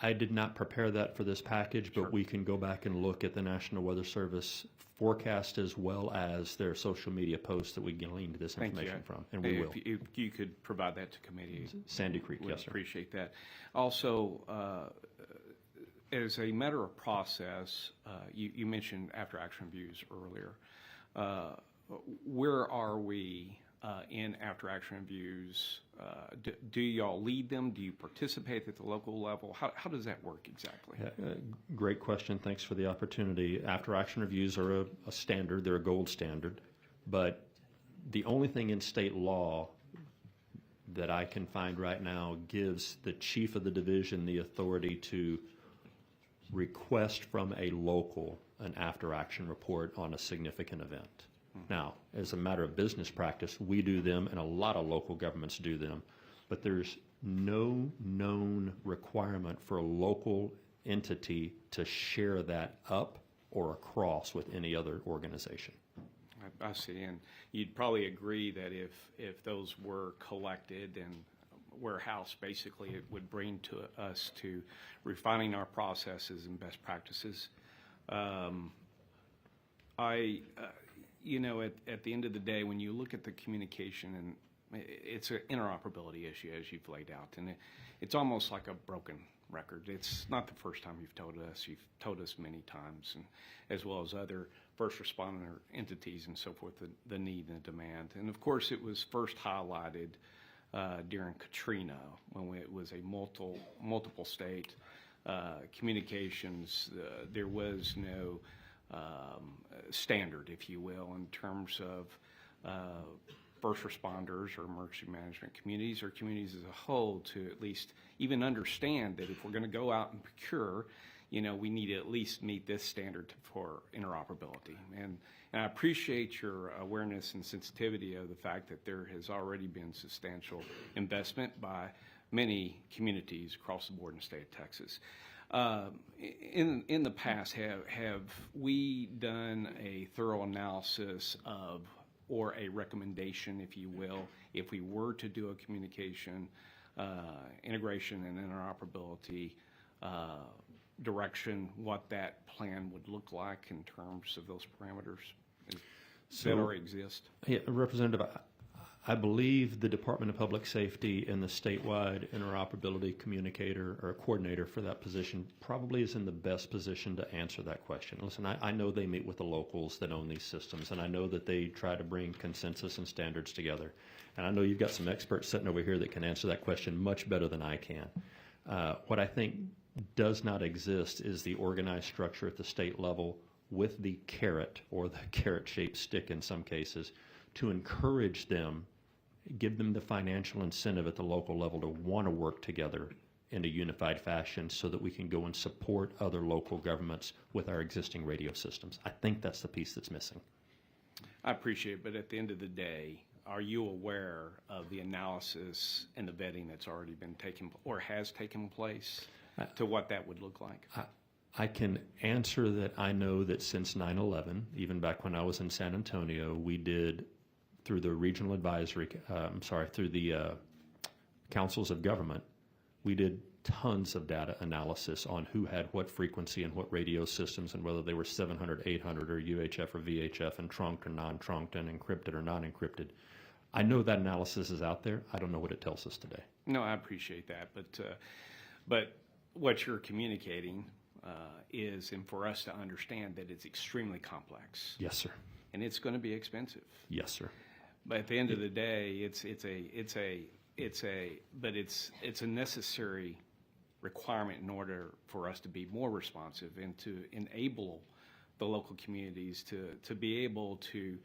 I did not prepare that for this package, but we can go back and look at the National Weather Service forecast as well as their social media posts that we gleaned this information from, and we will. If you could provide that to committee. Sandy Creek, yes, sir. Appreciate that. Also, as a matter of process, you mentioned after action reviews earlier. Where are we in after action reviews? Do y'all lead them? Do you participate at the local level? How does that work exactly? Great question. Thanks for the opportunity. After action reviews are a standard. They're a gold standard. But the only thing in state law that I can find right now gives the chief of the division the authority to request from a local an after action report on a significant event. Now, as a matter of business practice, we do them, and a lot of local governments do them, but there's no known requirement for a local entity to share that up or across with any other organization. I see, and you'd probably agree that if those were collected and warehoused, basically it would bring to us to refining our processes and best practices. You know, at the end of the day, when you look at the communication, and it's an interoperability issue, as you've laid out, and it's almost like a broken record. It's not the first time you've told us. You've told us many times, and as well as other first responder entities and so forth, the need and the demand. And of course, it was first highlighted during Katrina, when it was a multiple state communications. There was no standard, if you will, in terms of first responders or emergency management communities or communities as a whole to at least even understand that if we're going to go out and procure, you know, we need to at least meet this standard for interoperability. And I appreciate your awareness and sensitivity of the fact that there has already been substantial investment by many communities across the board in the state of Texas. In the past, have we done a thorough analysis of, or a recommendation, if you will, if we were to do a communication integration and interoperability direction, what that plan would look like in terms of those parameters that already exist? Yeah, Representative, I believe the Department of Public Safety and the statewide interoperability communicator or coordinator for that position probably is in the best position to answer that question. Listen, I know they meet with the locals that own these systems, and I know that they try to bring consensus and standards together. And I know you've got some experts sitting over here that can answer that question much better than I can. What I think does not exist is the organized structure at the state level with the carrot or the carrot-shaped stick in some cases to encourage them, give them the financial incentive at the local level to want to work together in a unified fashion so that we can go and support other local governments with our existing radio systems. I think that's the piece that's missing. I appreciate it, but at the end of the day, are you aware of the analysis and the vetting that's already been taken or has taken place to what that would look like? I can answer that I know that since 9/11, even back when I was in San Antonio, we did through the regional advisory, through the councils of government, we did tons of data analysis on who had what frequency and what radio systems and whether they were 700, 800 or UHF or VHF and trunked or non-trunked and encrypted or non-encrypted. I know that analysis is out there. I don't know what it tells us today. No, I appreciate that, but what you're communicating is, and for us to understand that it's extremely complex. Yes, sir. And it's going to be expensive. Yes, sir. But at the end of the day, it's a necessary requirement in order for us to be more responsive and to enable the local communities to be able to,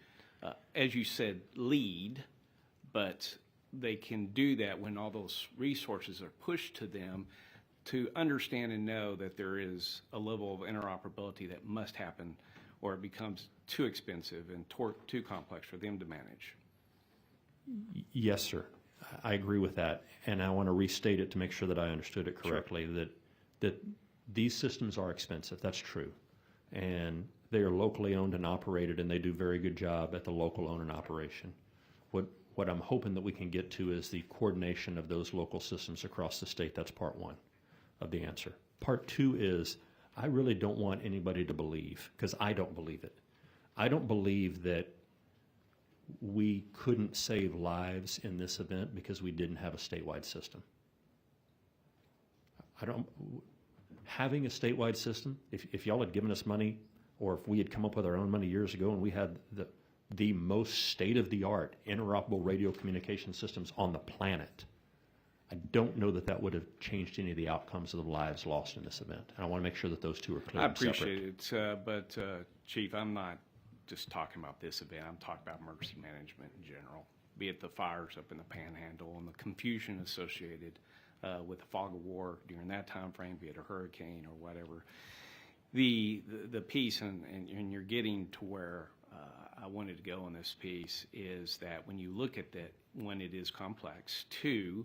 as you said, lead, but they can do that when all those resources are pushed to them to understand and know that there is a level of interoperability that must happen, or it becomes too expensive and too complex for them to manage. Yes, sir. I agree with that, and I want to restate it to make sure that I understood it correctly. Sure. That these systems are expensive. That's true, and they are locally owned and operated, and they do a very good job at the local own and operation. What I'm hoping that we can get to is the coordination of those local systems across the state. That's part one of the answer. Part two is, I really don't want anybody to believe, because I don't believe it. I don't believe that we couldn't save lives in this event because we didn't have a statewide system. Having a statewide system, if y'all had given us money, or if we had come up with our own money years ago and we had the most state-of-the-art interoperable radio communication systems on the planet, I don't know that that would have changed any of the outcomes of the lives lost in this event. And I want to make sure that those two are clear. I and separate. appreciate it, but Chief, I'm not just talking about this event. I'm talking about emergency management in general, be it the fires up in the Panhandle and the confusion associated with the fog of war during that time frame, be it a hurricane or whatever. The piece, and you're getting to where I wanted to go on this piece, is that when you look at that, when it is complex, two,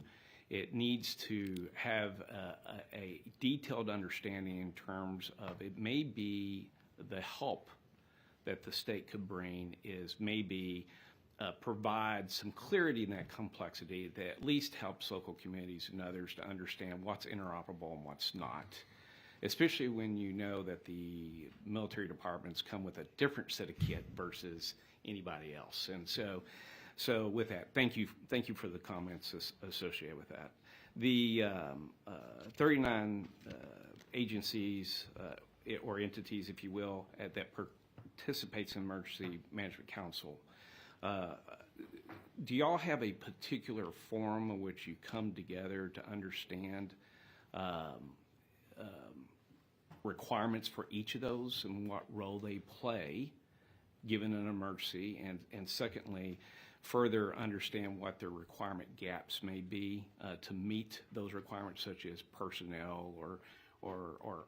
it needs to have a detailed understanding in terms of, it may be the help that the state could bring is maybe provide some clarity in that complexity that at least helps local communities and others to understand what's interoperable and what's not, especially when you know that the military departments come with a different set of kit versus anybody else. And so with that, thank you for the comments associated with that. The 39 agencies or entities, if you will, that participates in Emergency Management Council, do y'all have a particular forum in which you come together to understand requirements for each of those and what role they play given an emergency, and secondly, further understand what their requirement gaps may be to meet those requirements, such as personnel or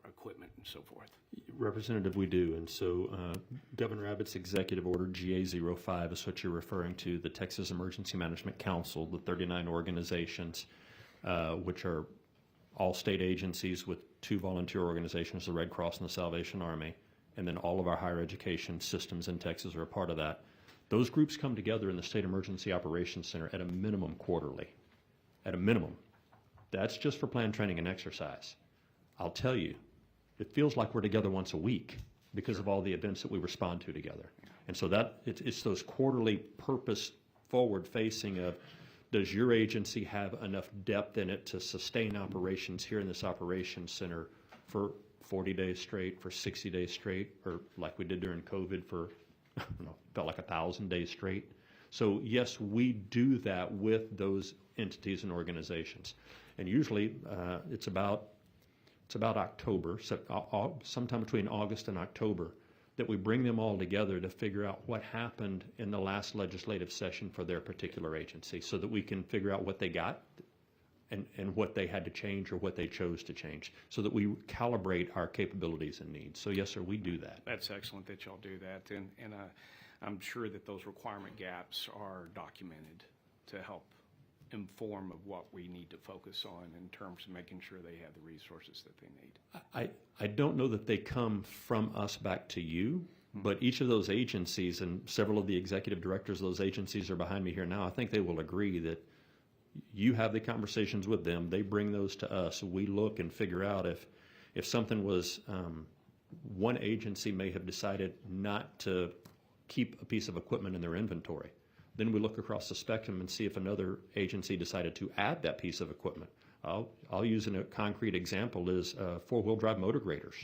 equipment and so forth? Representative, we do. And so Governor Abbott's executive order, GA05, is what you're referring to, the Texas Emergency Management Council, the 39 organizations, which are all state agencies with 2 volunteer organizations, the Red Cross and the Salvation Army, and then all of our higher education systems in Texas are a part of that. Those groups come together in the State Emergency Operations Center at a minimum quarterly. At a minimum. That's just for plan, training, and exercise. I'll tell you, it feels like we're together once a week because of all the events that we respond to together. And so it's those quarterly purpose forward facing of, does your agency have enough depth in it to sustain operations here in this operations center for 40 days straight, for 60 days straight, or like we did during COVID for, I don't know, felt like 1,000 days straight. So yes, we do that with those entities and organizations. And usually it's about October, so sometime between August and October, that we bring them all together to figure out what happened in the last legislative session for their particular agency, so that we can figure out what they got and what they had to change or what they chose to change, so that we calibrate our capabilities and needs. So yes, sir, we do that. That's excellent that y'all do that, and I'm sure that those requirement gaps are documented to help inform of what we need to focus on in terms of making sure they have the resources that they need. I don't know that they come from us back to you, but each of those agencies, and several of the executive directors of those agencies are behind me here now, I think they will agree that you have the conversations with them, they bring those to us, we look and figure out if something was, one agency may have decided not to keep a piece of equipment in their inventory. Then we look across the spectrum and see if another agency decided to add that piece of equipment. I'll use a concrete example is four-wheel drive motor graders.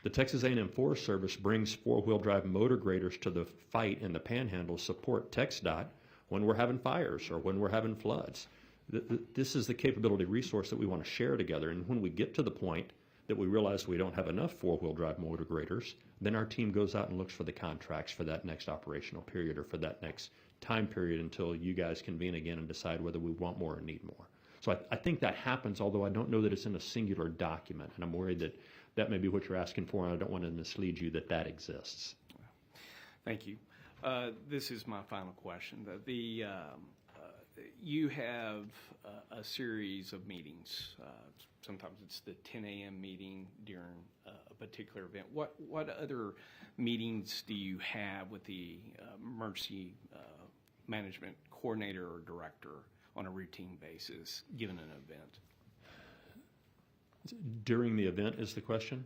The Texas A&M Forest Service brings four-wheel drive motor graders to the fight in the Panhandle to support TxDOT when we're having fires or when we're having floods. This is the capability resource that we want to share together. And when we get to the point that we realize we don't have enough four-wheel drive motor graders, then our team goes out and looks for the contracts for that next operational period or for that next time period until you guys convene again and decide whether we want more or need more. So I think that happens, although I don't know that it's in a singular document, and I'm worried that that may be what you're asking for, and I don't want to mislead you that that exists. Thank you. This is my final question. You have a series of meetings. Sometimes it's the 10 a.m. meeting during a particular event. What other meetings do you have with the emergency management coordinator or director on a routine basis, given an event? During the event is the question?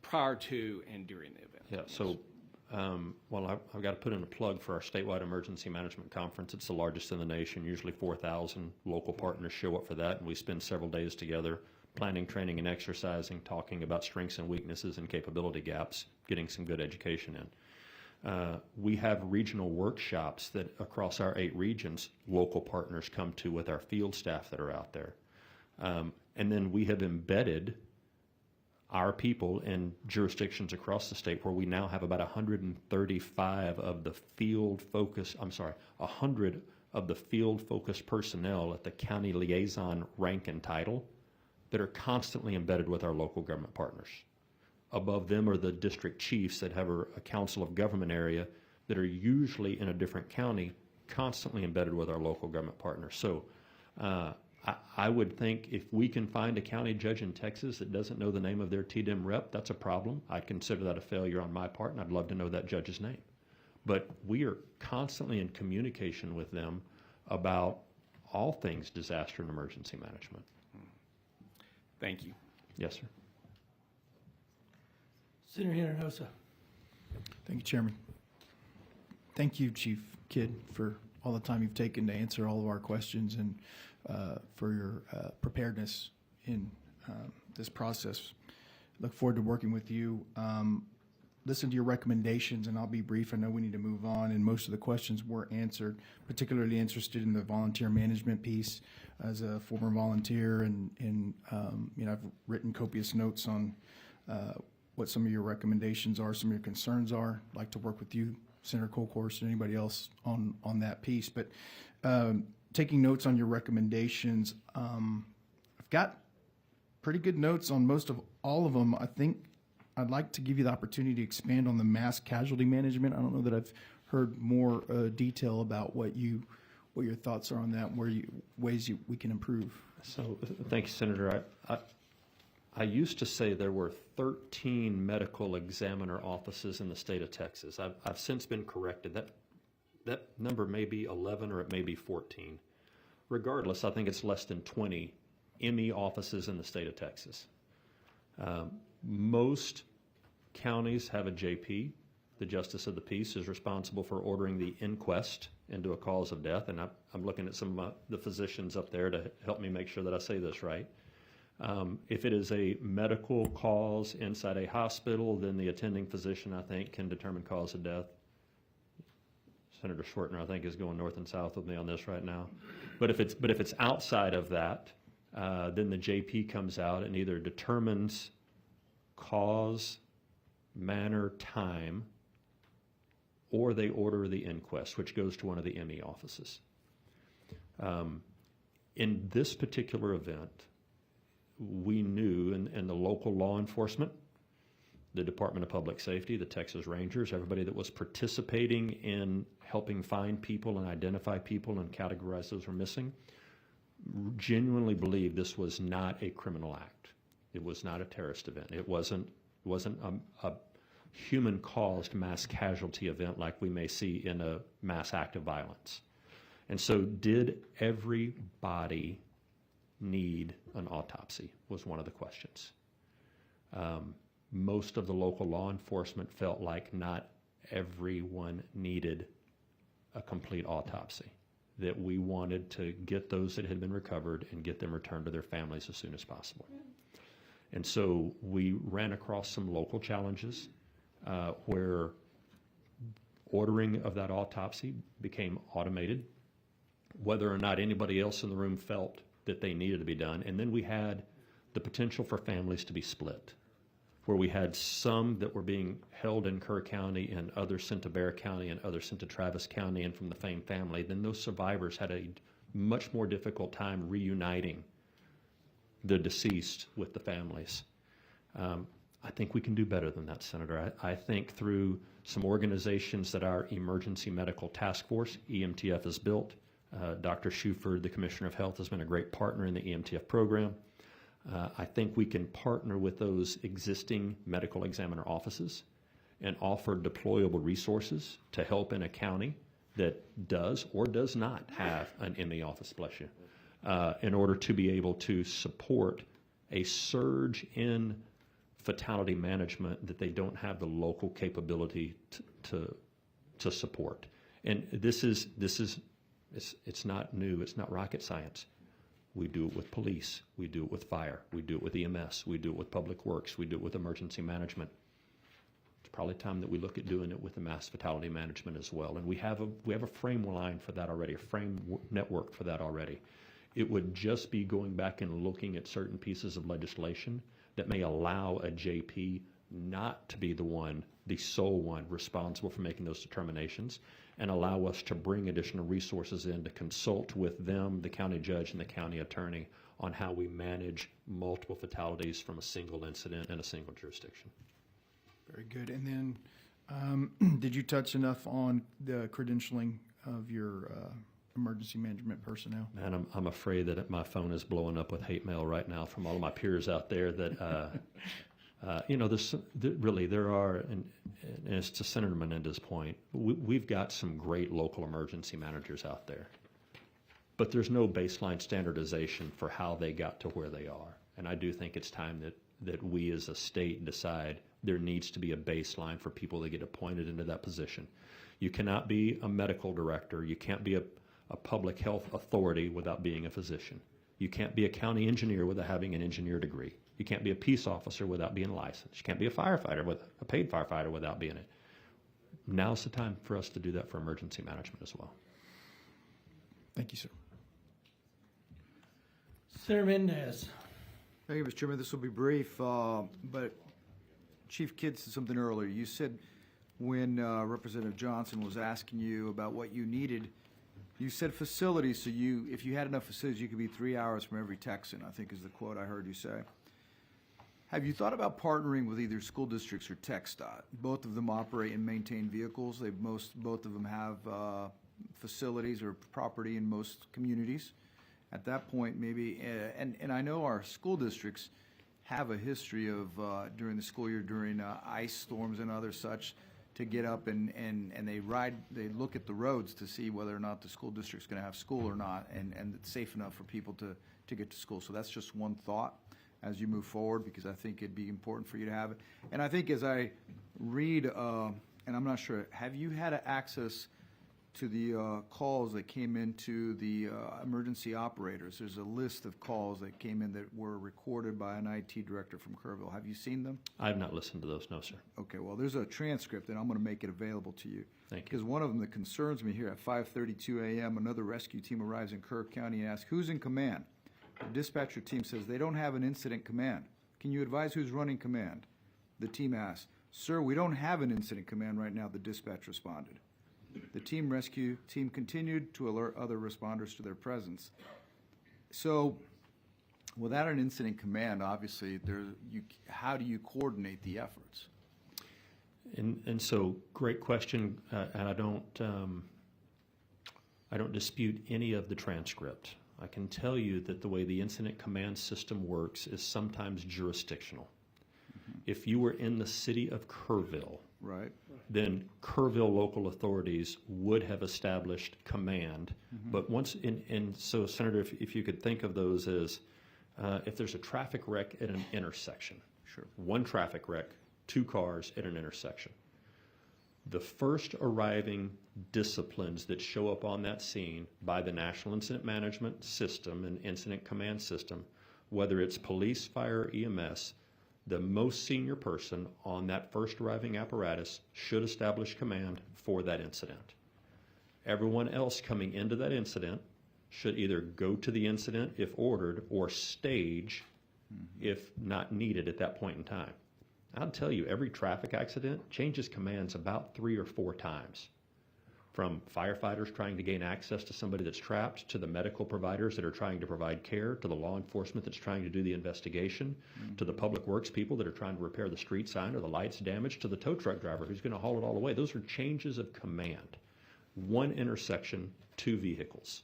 Prior to and during the event. Yeah, so, well, I've got to put in a plug for our statewide emergency management conference. It's the largest in the nation. Usually 4,000 local partners show up for that, and we spend several days together planning, training, and exercising, talking about strengths and weaknesses and capability gaps, getting some good education in. We have regional workshops that across our 8 regions, local partners come to with our field staff that are out there. And then we have embedded our people in jurisdictions across the state where we now have about 135 of the field focus, 100 of the field focused personnel at the county liaison rank and title that are constantly embedded with our local government partners. Above them are the district chiefs that have a council of government area that are usually in a different county, constantly embedded with our local government partners. So I would think if we can find a county judge in Texas that doesn't know the name of their TDM rep, that's a problem. I'd consider that a failure on my part, and I'd love to know that judge's name. But we are constantly in communication with them about all things disaster and emergency management. Thank you. Yes, sir. Senator Hinojosa. Thank you, Chairman. Thank you, Chief Kidd, for all the time you've taken to answer all of our questions and for your preparedness in this process. Look forward to working with you. Listen to your recommendations, and I'll be brief. I know we need to move on, and most of the questions were answered. Particularly interested in the volunteer management piece. As a former volunteer, and you know, I've written copious notes on what some of your recommendations are, some of your concerns are. I'd like to work with you, Senator Colcourse, and anybody else on that piece. But taking notes on your recommendations, I've got pretty good notes on most of all of them. I think I'd like to give you the opportunity to expand on the mass casualty management. I don't know that I've heard more detail about what your thoughts are on that, and ways we can improve. So, thank you, Senator. I used to say there were 13 medical examiner offices in the state of Texas. I've since been corrected. That number may be 11 or it may be 14. Regardless, I think it's less than 20 ME offices in the state of Texas. Most counties have a JP. The Justice of the Peace is responsible for ordering the inquest into a cause of death, and I'm looking at some of the physicians up there to help me make sure that I say this right. If it is a medical cause inside a hospital, then the attending physician, I think, can determine cause of death. Senator Schwertner, I think, is going north and south with me on this right now. But if it's outside of that, then the JP comes out and either determines cause, manner, time, or they order the inquest, which goes to one of the ME offices. In this particular event, we knew, and the local law enforcement, the Department of Public Safety, the Texas Rangers, everybody that was participating in helping find people and identify people and categorize those who were missing, genuinely believed this was not a criminal act. It was not a terrorist event. It wasn't a human-caused mass casualty event like we may see in a mass act of violence. And so did everybody need an autopsy was one of the questions. Most of the local law enforcement felt like not everyone needed a complete autopsy, that we wanted to get those that had been recovered and get them returned to their families as soon as possible. And so we ran across some local challenges where ordering of that autopsy became automated, whether or not anybody else in the room felt that they needed to be done. And then we had the potential for families to be split, where we had some that were being held in Kerr County and others sent to Bear County and others sent to Travis County and from the same family. Then those survivors had a much more difficult time reuniting the deceased with the families. I think we can do better than that, Senator. I think through some organizations that our Emergency Medical Task Force, EMTF, has built, Dr. Shuford, the Commissioner of Health, has been a great partner in the EMTF program. I think we can partner with those existing medical examiner offices and offer deployable resources to help in a county that does or does not have an ME office, bless you, in order to be able to support a surge in fatality management that they don't have the local capability to support. And it's not new, it's not rocket science. We do it with police, we do it with fire, we do it with EMS, we do it with public works, we do it with emergency management. It's probably time that we look at doing it with the mass fatality management as well. And we have a frame line for that already, a frame network for that already. It would just be going back and looking at certain pieces of legislation that may allow a JP not to be the sole one responsible for making those determinations, and allow us to bring additional resources in to consult with them, the county judge and the county attorney, on how we manage multiple fatalities from a single incident in a single jurisdiction. Very good. And then did you touch enough on the credentialing of your emergency management personnel? Man, I'm afraid that my phone is blowing up with hate mail right now from all of my peers out there that, there are, and it's to Senator Menendez's point, we've got some great local emergency managers out there, but there's no baseline standardization for how they got to where they are. And I do think it's time that we as a state decide there needs to be a baseline for people that get appointed into that position. You cannot be a medical director. You can't be a public health authority without being a physician. You can't be a county engineer without having an engineer degree. You can't be a peace officer without being licensed. You can't be a firefighter, a paid firefighter, without being it. Now's the time for us to do that for emergency management as well. Thank you, sir. Senator Mendez. Thank you, Mr. Chairman. This will be brief, but Chief Kidd said something earlier. You said when Representative Johnson was asking you about what you needed, you said facilities, so if you had enough facilities, you could be 3 hours from every Texan, I think is the quote I heard you say. Have you thought about partnering with either school districts or TxDOT? Both of them operate and maintain vehicles. Both of them have facilities or property in most communities. At that point, maybe, and I know our school districts have a history of during the school year, during ice storms and other such, to get up and they look at the roads to see whether or not the school district's going to have school or not, and it's safe enough for people to get to school. So that's just one thought as you move forward, because I think it'd be important for you to have it. And I think as I read, and I'm not sure, have you had access to the calls that came into the emergency operators? There's a list of calls that came in that were recorded by an IT director from Kerrville. Have you seen them? I have not listened to those, no, sir. Okay, well, there's a transcript, and I'm going to make it available to you. Thank you. Because one of them that concerns me here, at 5:32 a.m., another rescue team arrives in Kerr County and asks, who's in command? The dispatcher team says they don't have an incident command. Can you advise who's running command? The team asks, sir, we don't have an incident command right now, the dispatch responded. The rescue team continued to alert other responders to their presence. So without an incident command, obviously, how do you coordinate the efforts? And so, great question, and I don't dispute any of the transcript. I can tell you that the way the incident command system works is sometimes jurisdictional. Mm-hmm. If you were in the city of Kerrville, right, then Kerrville local authorities would have established command. Mm-hmm. But so Senator, if you could think of those as if there's a traffic wreck at an intersection, sure, one traffic wreck, 2 cars at an intersection. The first arriving disciplines that show up on that scene by the National Incident Management System and Incident Command System, whether it's police, fire, EMS, the most senior person on that first arriving apparatus should establish command for that incident. Everyone else coming into that incident should either go to the incident if ordered or stage if not needed at that point in time. I'll tell you, every traffic accident changes commands about 3 or 4 times. From firefighters trying to gain access to somebody that's trapped, to the medical providers that are trying to provide care, to the law enforcement that's trying to do the investigation, to the public works people that are trying to repair the street sign or the lights damaged, to the tow truck driver who's going to haul it all away. Those are changes of command. One intersection, 2 vehicles.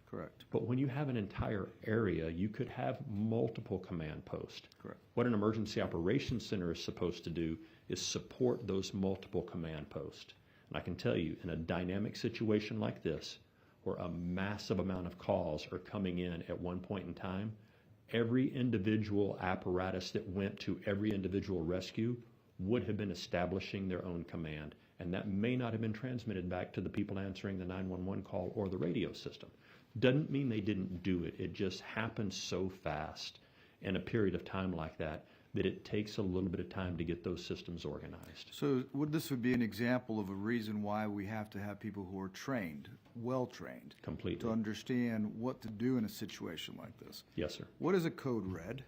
Correct. But when you have an entire area, you could have multiple command posts. Correct. What an emergency operations center is supposed to do is support those multiple command posts. And I can tell you, in a dynamic situation like this, where a massive amount of calls are coming in at one point in time, every individual apparatus that went to every individual rescue would have been establishing their own command. And that may not have been transmitted back to the people answering the 911 call or the radio system. Doesn't mean they didn't do it. It just happens so fast in a period of time like that that it takes a little bit of time to get those systems organized. So this would be an example of a reason why we have to have people who are trained, well-trained. Completely. To understand what to do in a situation like this. Yes, sir. What is a code red?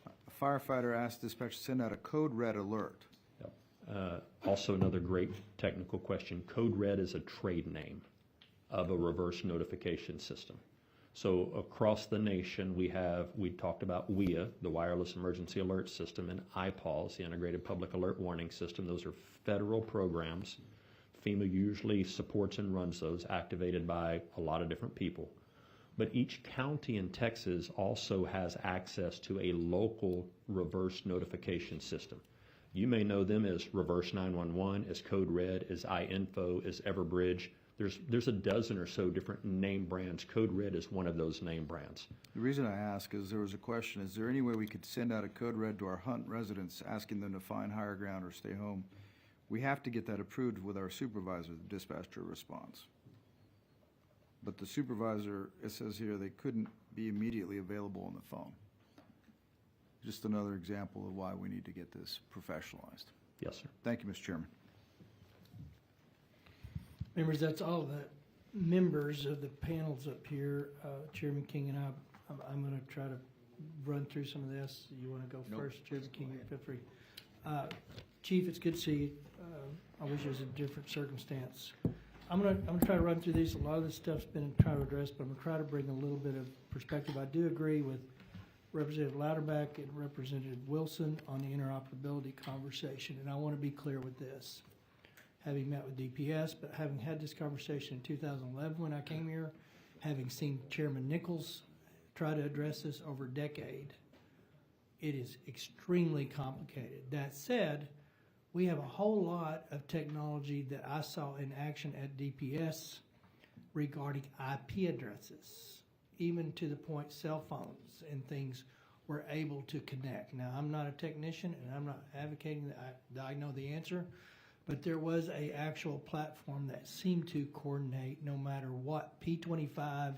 A firefighter asked dispatch to send out a code red alert. Yep. Also another great technical question. Code red is a trade name of a reverse notification system. So across the nation, we talked about WIA, the Wireless Emergency Alert System, and IPALS, the Integrated Public Alert Warning System. Those are federal programs. FEMA usually supports and runs those, activated by a lot of different people. But each county in Texas also has access to a local reverse notification system. You may know them as Reverse 911, as Code Red, as iInfo, as Everbridge. There's a dozen or so different name brands. Code Red is one of those name brands. The reason I ask is there was a question, is there any way we could send out a code red to our Hunt residents asking them to find higher ground or stay home? We have to get that approved with our supervisor, the dispatcher response. But the supervisor, it says here, they couldn't be immediately available on the phone. Just another example of why we need to get this professionalized. Yes, sir. Thank you, Mr. Chairman. Members, that's all the members of the panels up here. Chairman King and I'm going to try to run through some of this. You want to go first, Chairman King? Feel free. Chief, it's good to see you. I wish it was a different circumstance. I'm gonna try to run through these. A lot of this stuff's been trying to address, but I'm going to try to bring a little bit of perspective. I do agree with Representative Louderback and Representative Wilson on the interoperability conversation, and I want to be clear with this. Having met with DPS, but having had this conversation in 2011 when I came here, having seen Chairman Nichols try to address this over a decade, it is extremely complicated. That said, we have a whole lot of technology that I saw in action at DPS regarding IP addresses, even to the point cell phones and things were able to connect. Now, I'm not a technician and I'm not advocating that I know the answer, but there was a actual platform that seemed to coordinate no matter what P25,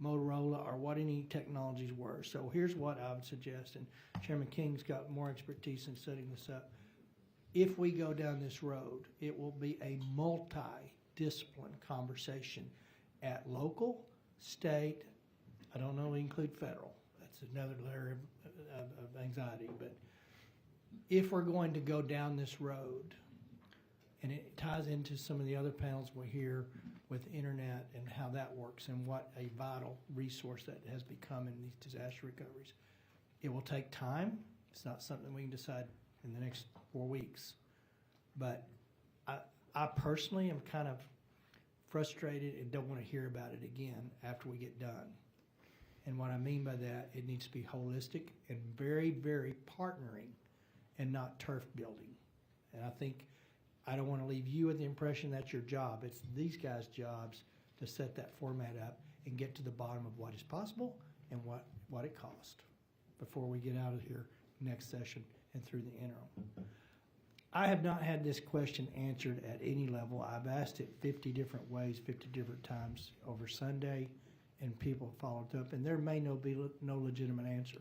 Motorola, or what any technologies were. So here's what I would suggest, and Chairman King's got more expertise in setting this up. If we go down this road, it will be a multi-discipline conversation at local, state, I don't know, include federal. That's another layer of anxiety. But if we're going to go down this road, and it ties into some of the other panels we hear with internet and how that works and what a vital resource that has become in these disaster recoveries. It will take time. It's not something we can decide in the next 4 weeks. But I personally am kind of frustrated and don't want to hear about it again after we get done. And what I mean by that, it needs to be holistic and very, very partnering and not turf building. And I don't want to leave you with the impression that's your job. It's these guys' jobs to set that format up and get to the bottom of what is possible and what it costs before we get out of here next session and through the interim. I have not had this question answered at any level. I've asked it 50 different ways, 50 different times over Sunday, and people followed up, and there may be no legitimate answer.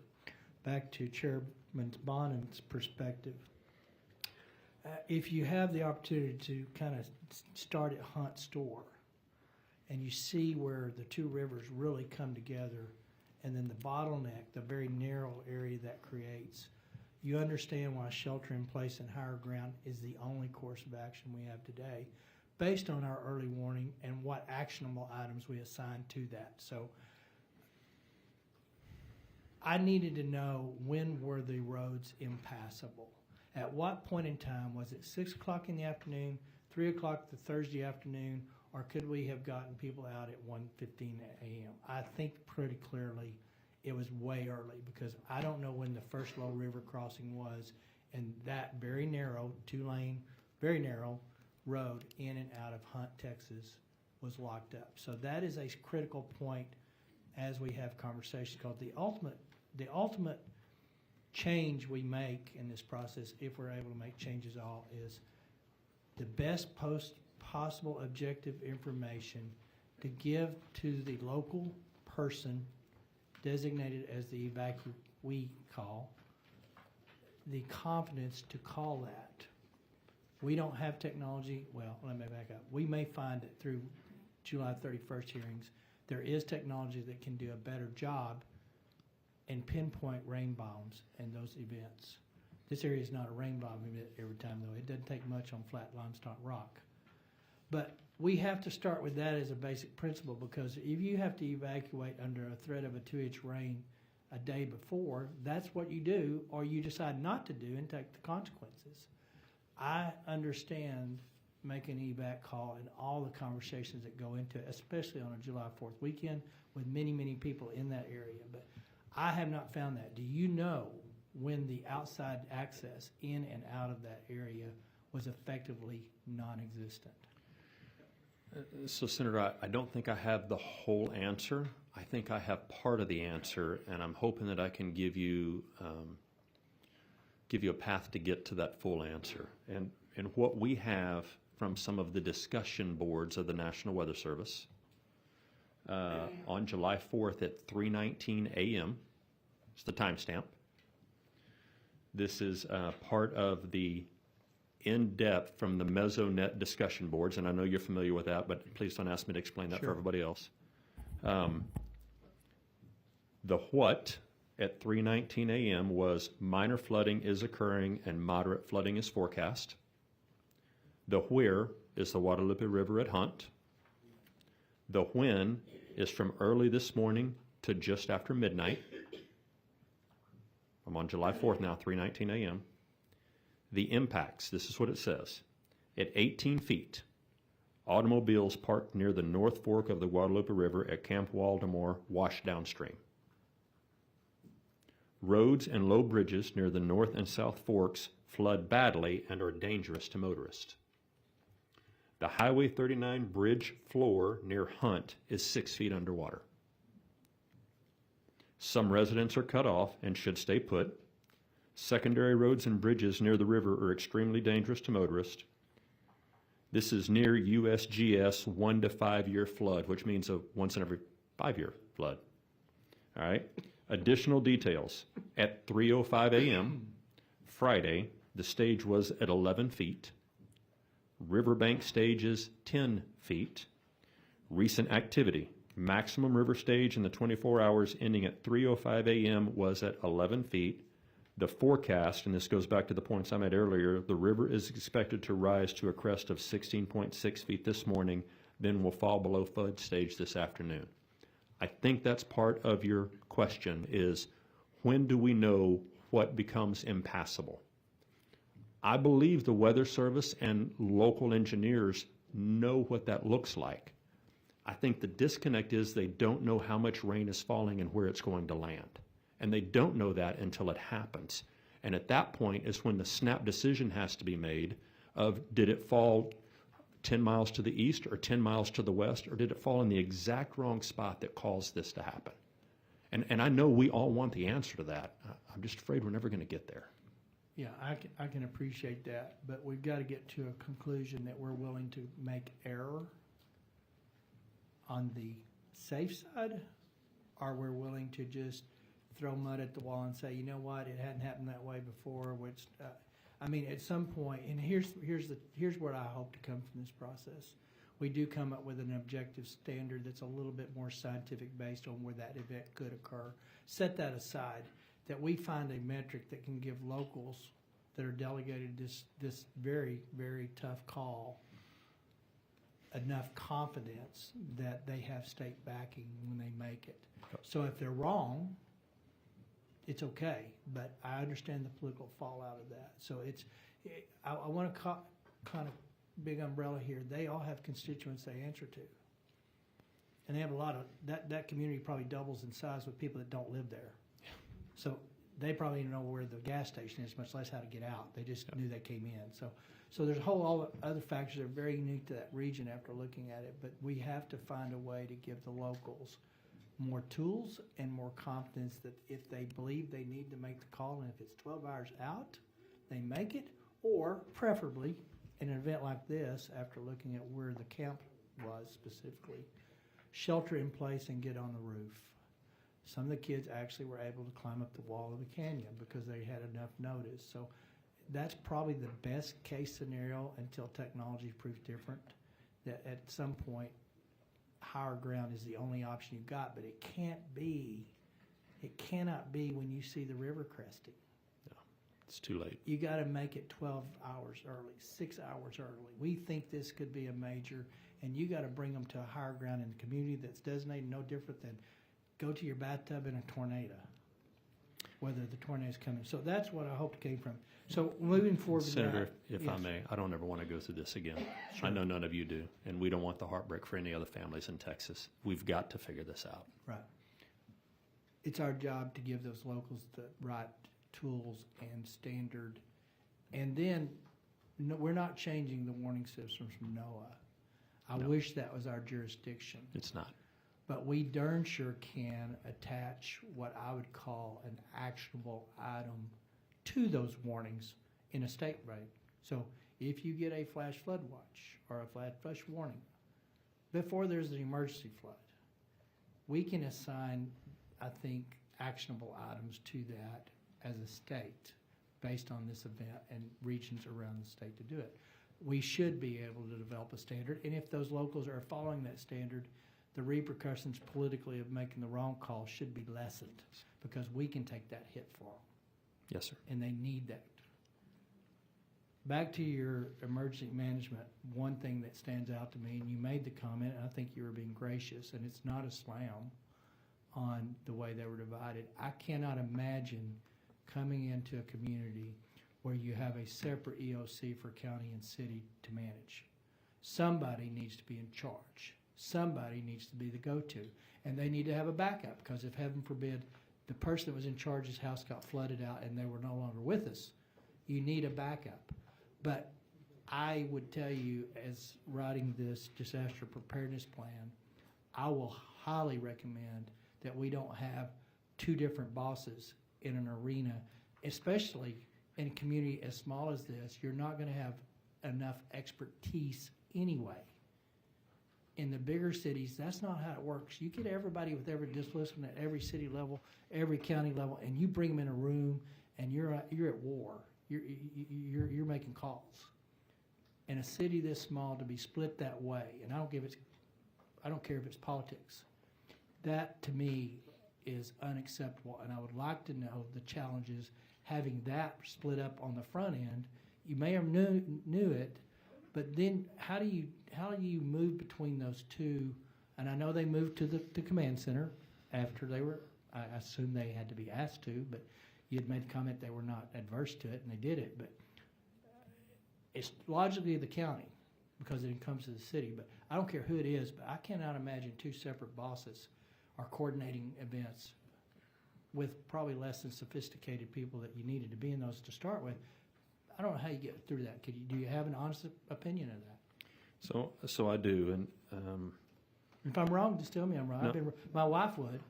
Back to Chairman Bonin's perspective. If you have the opportunity to kind of start at Hunt Store, and you see where the two rivers really come together, and then the bottleneck, the very narrow area that creates, you understand why shelter in place and higher ground is the only course of action we have today, based on our early warning and what actionable items we assign to that. So I needed to know, when were the roads impassable? At what point in time? Was it 6 o'clock in the afternoon, 3 o'clock the Thursday afternoon, or could we have gotten people out at 1:15 a.m.? I think pretty clearly it was way early, because I don't know when the first low river crossing was, and that very narrow, 2-lane, very narrow road in and out of Hunt, Texas was locked up. So that is a critical point as we have conversations, because the ultimate change we make in this process, if we're able to make changes at all, is the best possible objective information to give to the local person designated as the evacuee call, the confidence to call that. We don't have technology. Well, let me back up. We may find that through July 31st hearings, there is technology that can do a better job and pinpoint rain bombs and those events. This area is not a rain bomb event every time, though. It doesn't take much on flat limestone rock. But we have to start with that as a basic principle, because if you have to evacuate under a threat of a 2-inch rain a day before, that's what you do, or you decide not to do and take the consequences. I understand making an evac call and all the conversations that go into it, especially on a July 4th weekend with many, many people in that area. But I have not found that. Do you know when the outside access in and out of that area was effectively non-existent? So, Senator, I don't think I have the whole answer. I think I have part of the answer, and I'm hoping that I can give you a path to get to that full answer. And what we have from some of the discussion boards of the National Weather Service on July 4th at 3:19 a.m. It's the timestamp. This is part of the in-depth from the Mesonet discussion boards, and I know you're familiar with that, but please don't ask me to explain that for everybody else. The what at 3:19 a.m. was minor flooding is occurring and moderate flooding is forecast. The where is the Guadalupe River at Hunt. The when is from early this morning to just after midnight. I'm on July 4th now, 3:19 a.m. The impacts, this is what it says. At 18 feet, automobiles parked near the North Fork of the Guadalupe River at Camp Waldemar washed downstream. Roads and low bridges near the North and South Forks flood badly and are dangerous to motorists. The Highway 39 bridge floor near Hunt is 6 feet underwater. Some residents are cut off and should stay put. Secondary roads and bridges near the river are extremely dangerous to motorists. This is near USGS 1 to 5 year flood, which means a once in every 5-year flood. All right. Additional details. At 3:05 a.m. Friday, the stage was at 11 feet. Riverbank stage is 10 feet. Recent activity. Maximum river stage in the 24 hours ending at 3:05 a.m. was at 11 feet. The forecast, and this goes back to the points I made earlier, the river is expected to rise to a crest of 16.6 feet this morning, then will fall below flood stage this afternoon. I think that's part of your question is, when do we know what becomes impassable? I believe the Weather Service and local engineers know what that looks like. I think the disconnect is they don't know how much rain is falling and where it's going to land. And they don't know that until it happens. And at that point is when the snap decision has to be made of, did it fall 10 miles to the east or 10 miles to the west, or did it fall in the exact wrong spot that caused this to happen? And I know we all want the answer to that. I'm just afraid we're never going to get there. Yeah, I can appreciate that, but we've got to get to a conclusion that we're willing to make error on the safe side, or we're willing to just throw mud at the wall and say, you know what, it hadn't happened that way before. Which, I mean, at some point, and here's what I hope to come from this process. We do come up with an objective standard that's a little bit more scientific based on where that event could occur. Set that aside. That we find a metric that can give locals that are delegated this very, very tough call enough confidence that they have state backing when they make it. So if they're wrong, it's okay, but I understand the political fallout of that. So I want to kind of big umbrella here. They all have constituents they answer to. And they have a lot of, that community probably doubles in size with people that don't live there. So they probably don't know where the gas station is, much less how to get out. They just knew they came in. So there's a whole all other factors that are very unique to that region after looking at it. But we have to find a way to give the locals more tools and more confidence that if they believe they need to make the call, and if it's 12 hours out, they make it, or preferably in an event like this, after looking at where the camp was specifically, shelter in place and get on the roof. Some of the kids actually were able to climb up the wall of the canyon because they had enough notice. So that's probably the best case scenario until technology proves different, that at some point higher ground is the only option you've got, but it cannot be when you see the river cresting. It's too late. You got to make it 12 hours early, 6 hours early. We think this could be a major, and you got to bring them to a higher ground in the community that's designated no different than go to your bathtub in a tornado, whether the tornado's coming. So that's what I hope came from. So moving forward with Senator, that, if I may, I don't ever want to go through this again. I know none of you do, and we don't want the heartbreak for any other families in Texas. We've got to figure this out. Right. It's our job to give those locals the right tools and standard. And then we're not changing the warning systems from NOAA. I wish that was our jurisdiction. It's not. But we darn sure can attach what I would call an actionable item to those warnings in a state rate. So if you get a flash flood watch or a flash flash warning before there's an emergency flood, we can assign, I think, actionable items to that as a state based on this event and regions around the state to do it. We should be able to develop a standard, and if those locals are following that standard, the repercussions politically of making the wrong call should be lessened because we can take that hit for them. Yes, sir. And they need that. Back to your emergency management, one thing that stands out to me, and you made the comment, and I think you were being gracious, and it's not a slam on the way they were divided. I cannot imagine coming into a community where you have a separate EOC for county and city to manage. Somebody needs to be in charge. Somebody needs to be the go-to. And they need to have a backup because if, heaven forbid, the person that was in charge's house got flooded out and they were no longer with us, you need a backup. But I would tell you, as writing this disaster preparedness plan, I will highly recommend that we don't have two different bosses in an arena, especially in a community as small as this. You're not going to have enough expertise anyway. In the bigger cities, that's not how it works. You get everybody with every discipline at every city level, every county level, and you bring them in a room, and you're at war. You're making calls. In a city this small, to be split that way, and I don't care if it's politics. That to me is unacceptable, and I would like to know the challenges having that split up on the front end. You may have knew it, but then how do you move between those two? And I know they moved to the command center after they were, I assume they had to be asked to, but you had made the comment they were not adverse to it, and they did it. But it's logically the county because it comes to the city. But I don't care who it is, but I cannot imagine two separate bosses are coordinating events with probably less than sophisticated people that you needed to be in those to start with. I don't know how you get through that. Do you have an honest opinion of that? So I do, and if I'm wrong, just tell me I'm wrong. No. My wife would.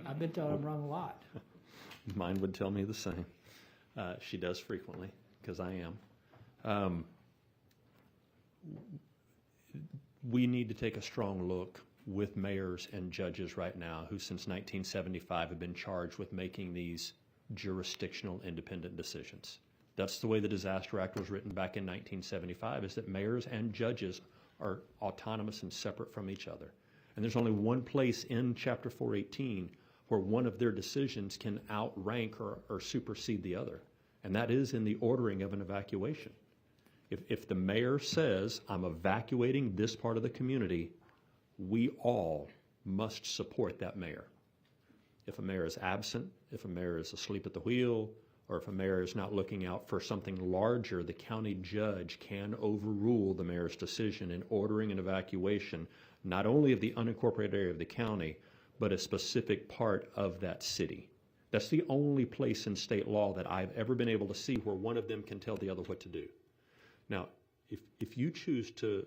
I've been told I'm wrong a lot. Mine would tell me the same. She does frequently, because I am. We need to take a strong look with mayors and judges right now who since 1975 have been charged with making these jurisdictional independent decisions. That's the way the Disaster Act was written back in 1975, is that mayors and judges are autonomous and separate from each other. And there's only one place in Chapter 418 where one of their decisions can outrank or supersede the other, and that is in the ordering of an evacuation. If the mayor says, I'm evacuating this part of the community, we all must support that mayor. If a mayor is absent, if a mayor is asleep at the wheel, or if a mayor is not looking out for something larger, the county judge can overrule the mayor's decision in ordering an evacuation, not only of the unincorporated area of the county, but a specific part of that city. That's the only place in state law that I've ever been able to see where one of them can tell the other what to do. Now, if you choose to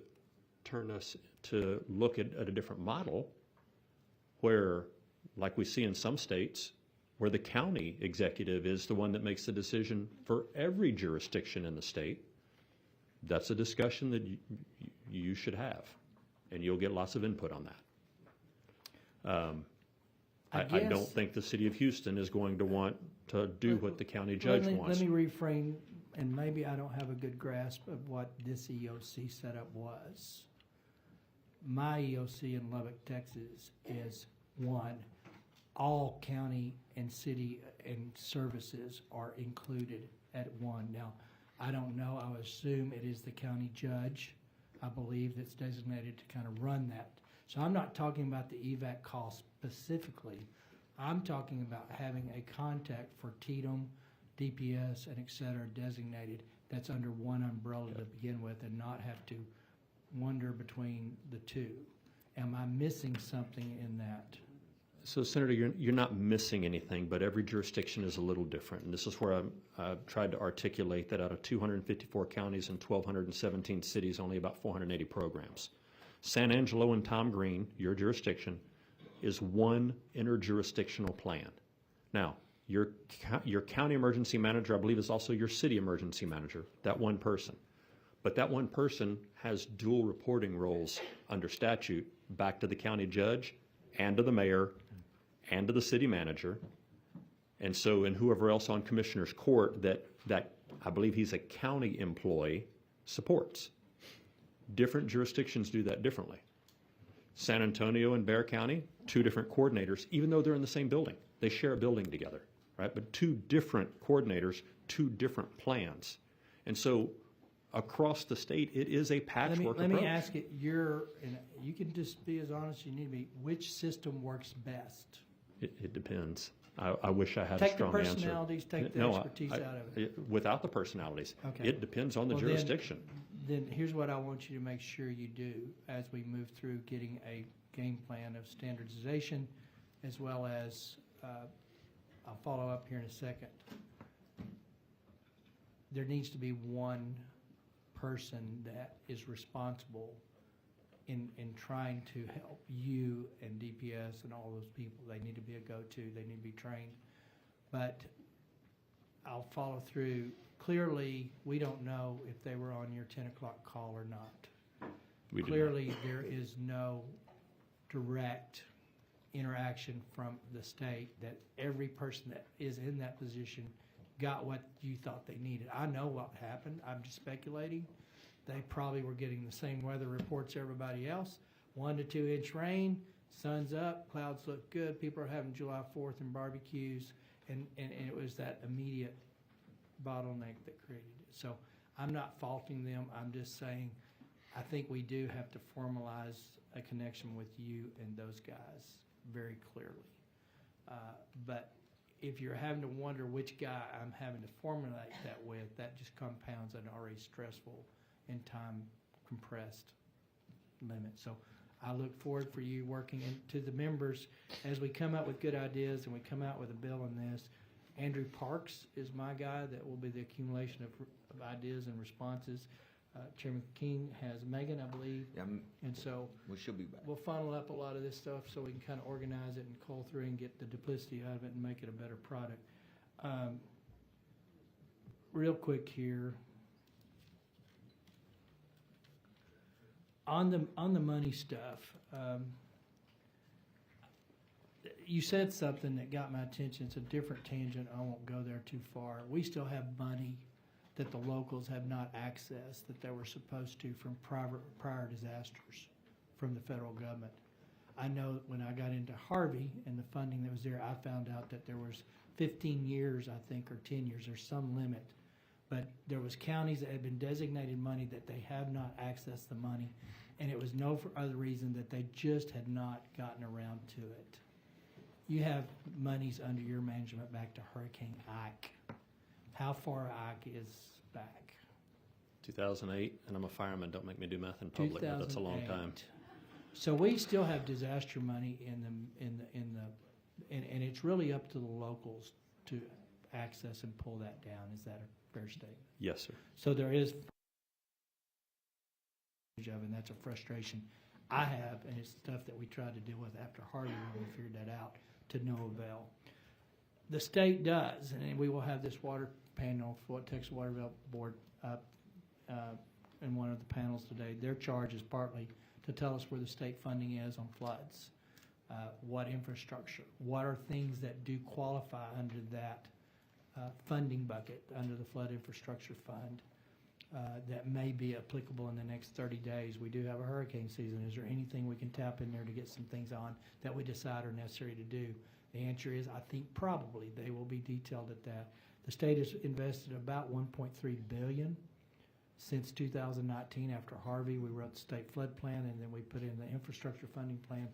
turn us to look at a different model where, like we see in some states, where the county executive is the one that makes the decision for every jurisdiction in the state, that's a discussion that you should have, and you'll get lots of input on that. I don't think the city of Houston is going to want to do what the county judge wants. Let me reframe, and maybe I don't have a good grasp of what this EOC setup was. My EOC in Lubbock, Texas is one, all county and city and services are included at one. Now, I don't know, I would assume it is the county judge, I believe, that's designated to kind of run that. So I'm not talking about the evac cost specifically. I'm talking about having a contact for TDM, DPS, and et cetera designated that's under one umbrella to begin with and not have to wander between the two. Am I missing something in that? So, Senator, you're not missing anything, but every jurisdiction is a little different. And this is where I've tried to articulate that out of 254 counties and 1,217 cities, only about 480 programs. San Angelo and Tom Green, your jurisdiction, is one interjurisdictional plan. Now, your county emergency manager, I believe, is also your city emergency manager, that one person. But that one person has dual reporting roles under statute back to the county judge and to the mayor and to the city manager. And so, and whoever else on commissioner's court that I believe he's a county employee supports. Different jurisdictions do that differently. San Antonio and Bexar County, two different coordinators, even though they're in the same building. They share a building together, right? But two different coordinators, two different plans. And so across the state, it is a patchwork approach. Let me ask it, and you can just be as honest as you need to be, which system works best? It depends. I wish I had a strong answer. Take the personalities, take the expertise out of it. Without the personalities. Okay. It depends on the jurisdiction. Then here's what I want you to make sure you do as we move through getting a game plan of standardization, as well as, I'll follow up here in a second. There needs to be one person that is responsible in trying to help you and DPS and all those people. They need to be a go-to, they need to be trained. But I'll follow through. Clearly, we don't know if they were on your 10 o'clock call or not. Clearly, there is no direct interaction from the state that every person that is in that position got what you thought they needed. I know what happened. I'm just speculating. They probably were getting the same weather reports everybody else. 1 to 2 inch rain, sun's up, clouds look good, people are having July 4th and barbecues, and it was that immediate bottleneck that created it. So I'm not faulting them, I'm just saying I think we do have to formalize a connection with you and those guys very clearly. But if you're having to wonder which guy I'm having to formulate that with, that just compounds an already stressful and time compressed limit. So I look forward for you working into the members as we come up with good ideas and we come out with a bill on this. Andrew Parks is my guy. That will be the accumulation of ideas and responses. Chairman King has Megan, I believe. Yeah, and so she'll be back. We'll funnel up a lot of this stuff so we can kind of organize it and cull through and get the duplicity out of it and make it a better product. real quick here. On the money stuff, you said something that got my attention. It's a different tangent. I won't go there too far. We still have money that the locals have not accessed that they were supposed to from prior disasters from the federal government. I know when I got into Harvey and the funding that was there, I found out that there was 15 years, I think, or 10 years, there's some limit. But there was counties that had been designated money that they have not accessed the money, and it was no for other reason that they just had not gotten around to it. You have monies under your management back to Hurricane Ike. How far Ike is back? 2008, and I'm a fireman. Don't make me do math in public, but that's a long time. 2008. So we still have disaster money and it's really up to the locals to access and pull that down. Is that a fair statement? Yes, sir. So there is and that's a frustration I have, and it's stuff that we tried to deal with after Harvey when we figured that out to no avail. The state does, and we will have this water panel for Texas Water Development Board up in one of the panels today. Their charge is partly to tell us where the state funding is on floods, what infrastructure, what are things that do qualify under that funding bucket, under the Flood Infrastructure Fund, that may be applicable in the next 30 days. We do have a hurricane season. Is there anything we can tap in there to get some things on that we decide are necessary to do? The answer is, I think probably they will be detailed at that. The state has invested about $1.3 billion since 2019. After Harvey, we wrote the state flood plan, and then we put in the infrastructure funding plan.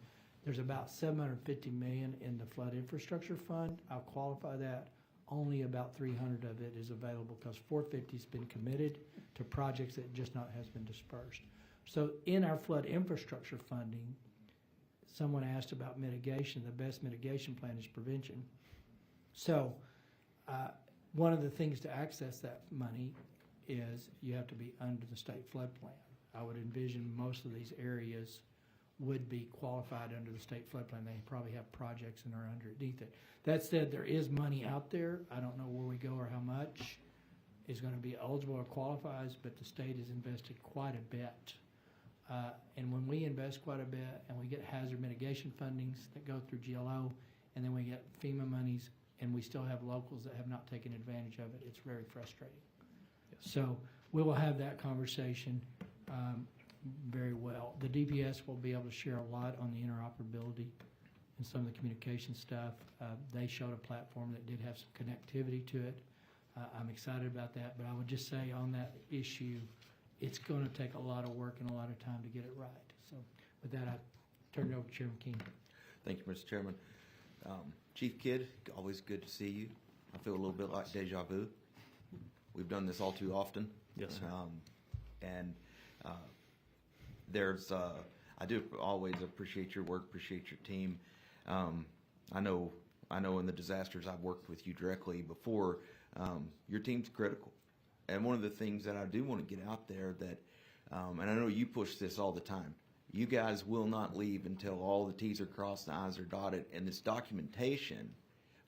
There's about $750 million in the flood infrastructure fund. I'll qualify that. Only about 300 of it is available because 450 has been committed to projects that just not has been dispersed. So in our flood infrastructure funding, someone asked about mitigation. The best mitigation plan is prevention. So one of the things to access that money is you have to be under the state flood plan. I would envision most of these areas would be qualified under the state flood plan. They probably have projects and are underneath it. That said, there is money out there. I don't know where we go or how much is going to be eligible or qualifies, but the state has invested quite a bit. And when we invest quite a bit and we get hazard mitigation fundings that go through GLO, and then we get FEMA monies, and we still have locals that have not taken advantage of it, it's very frustrating. Yes. So we will have that conversation very well. The DPS will be able to share a lot on the interoperability and some of the communication stuff. They showed a platform that did have some connectivity to it. I'm excited about that, but I would just say on that issue, it's going to take a lot of work and a lot of time to get it right. So with that, I turn it over to Chairman King. Thank you, Mr. Chairman. Chief Kidd, always good to see you. I feel a little bit like deja vu. We've done this all too often. Yes, sir. There's, I do always appreciate your work, appreciate your team. I know in the disasters I've worked with you directly before, your team's critical. And one of the things that I do want to get out there that, and I know you push this all the time, you guys will not leave until all the T's are crossed and the I's are dotted, and this documentation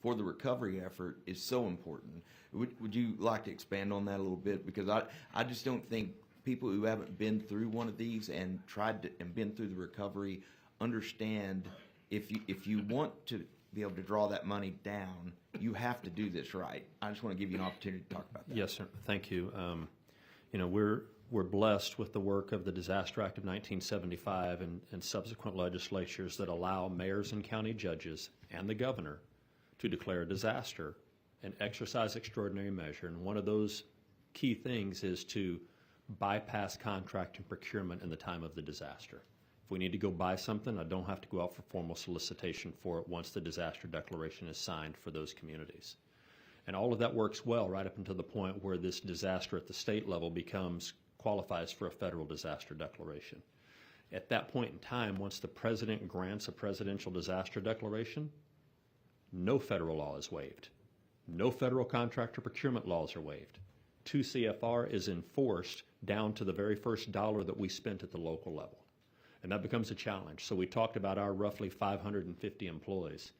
for the recovery effort is so important. Would you like to expand on that a little bit? Because I just don't think people who haven't been through one of these and and been through the recovery understand if you want to be able to draw that money down, you have to do this right. I just want to give you an opportunity to talk about that. Yes, sir. Thank you. We're blessed with the work of the Disaster Act of 1975 and subsequent legislatures that allow mayors and county judges and the governor to declare a disaster and exercise extraordinary measure. And one of those key things is to bypass contract and procurement in the time of the disaster. If we need to go buy something, I don't have to go out for formal solicitation for it once the disaster declaration is signed for those communities. And all of that works well right up until the point where this disaster at the state level qualifies for a federal disaster declaration. At that point in time, once the president grants a presidential disaster declaration, no federal law is waived. No federal contract or procurement laws are waived. 2 CFR is enforced down to the very first dollar that we spent at the local level. And that becomes a challenge. So we talked about our roughly 550 employees.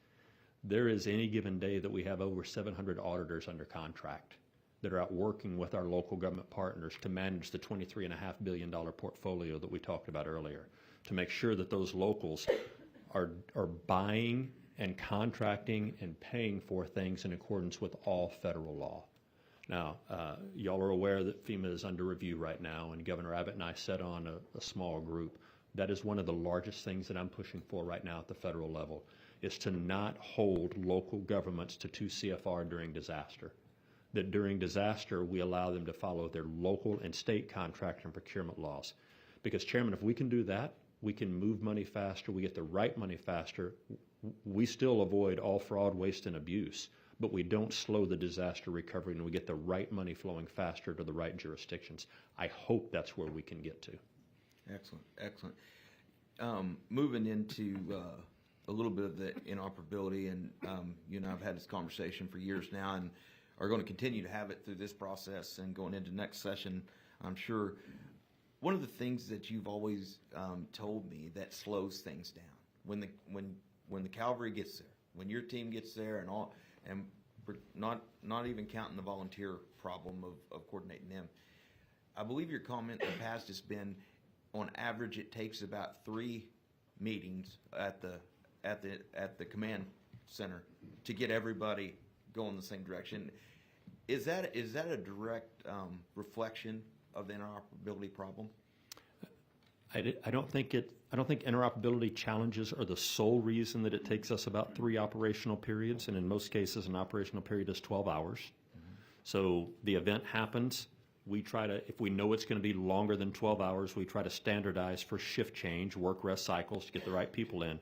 There is any given day that we have over 700 auditors under contract that are out working with our local government partners to manage the $23.5 billion portfolio that we talked about earlier, to make sure that those locals are buying and contracting and paying for things in accordance with all federal law. Now, y'all are aware that FEMA is under review right now, and Governor Abbott and I set on a small group. That is one of the largest things that I'm pushing for right now at the federal level, is to not hold local governments to 2 CFR during disaster. That during disaster, we allow them to follow their local and state contract and procurement laws. Because, Chairman, if we can do that, we can move money faster, we get the right money faster, we still avoid all fraud, waste, and abuse, but we don't slow the disaster recovery, and we get the right money flowing faster to the right jurisdictions. I hope that's where we can get to. Excellent, excellent. Moving into a little bit of the inoperability, and you and I have had this conversation for years now, and are going to continue to have it through this process and going into next session, I'm sure. One of the things that you've always told me that slows things down when the cavalry gets there, when your team gets there, and all, and not even counting the volunteer problem of coordinating them. I believe your comment in the past has been, on average, it takes about 3 meetings at the command center to get everybody going the same direction. Is that a direct reflection of the interoperability problem? I don't think interoperability challenges are the sole reason that it takes us about 3 operational periods, and in most cases an operational period is 12 hours. So the event happens, we try to, if we know it's going to be longer than 12 hours, we try to standardize for shift change, work rest cycles to get the right people in.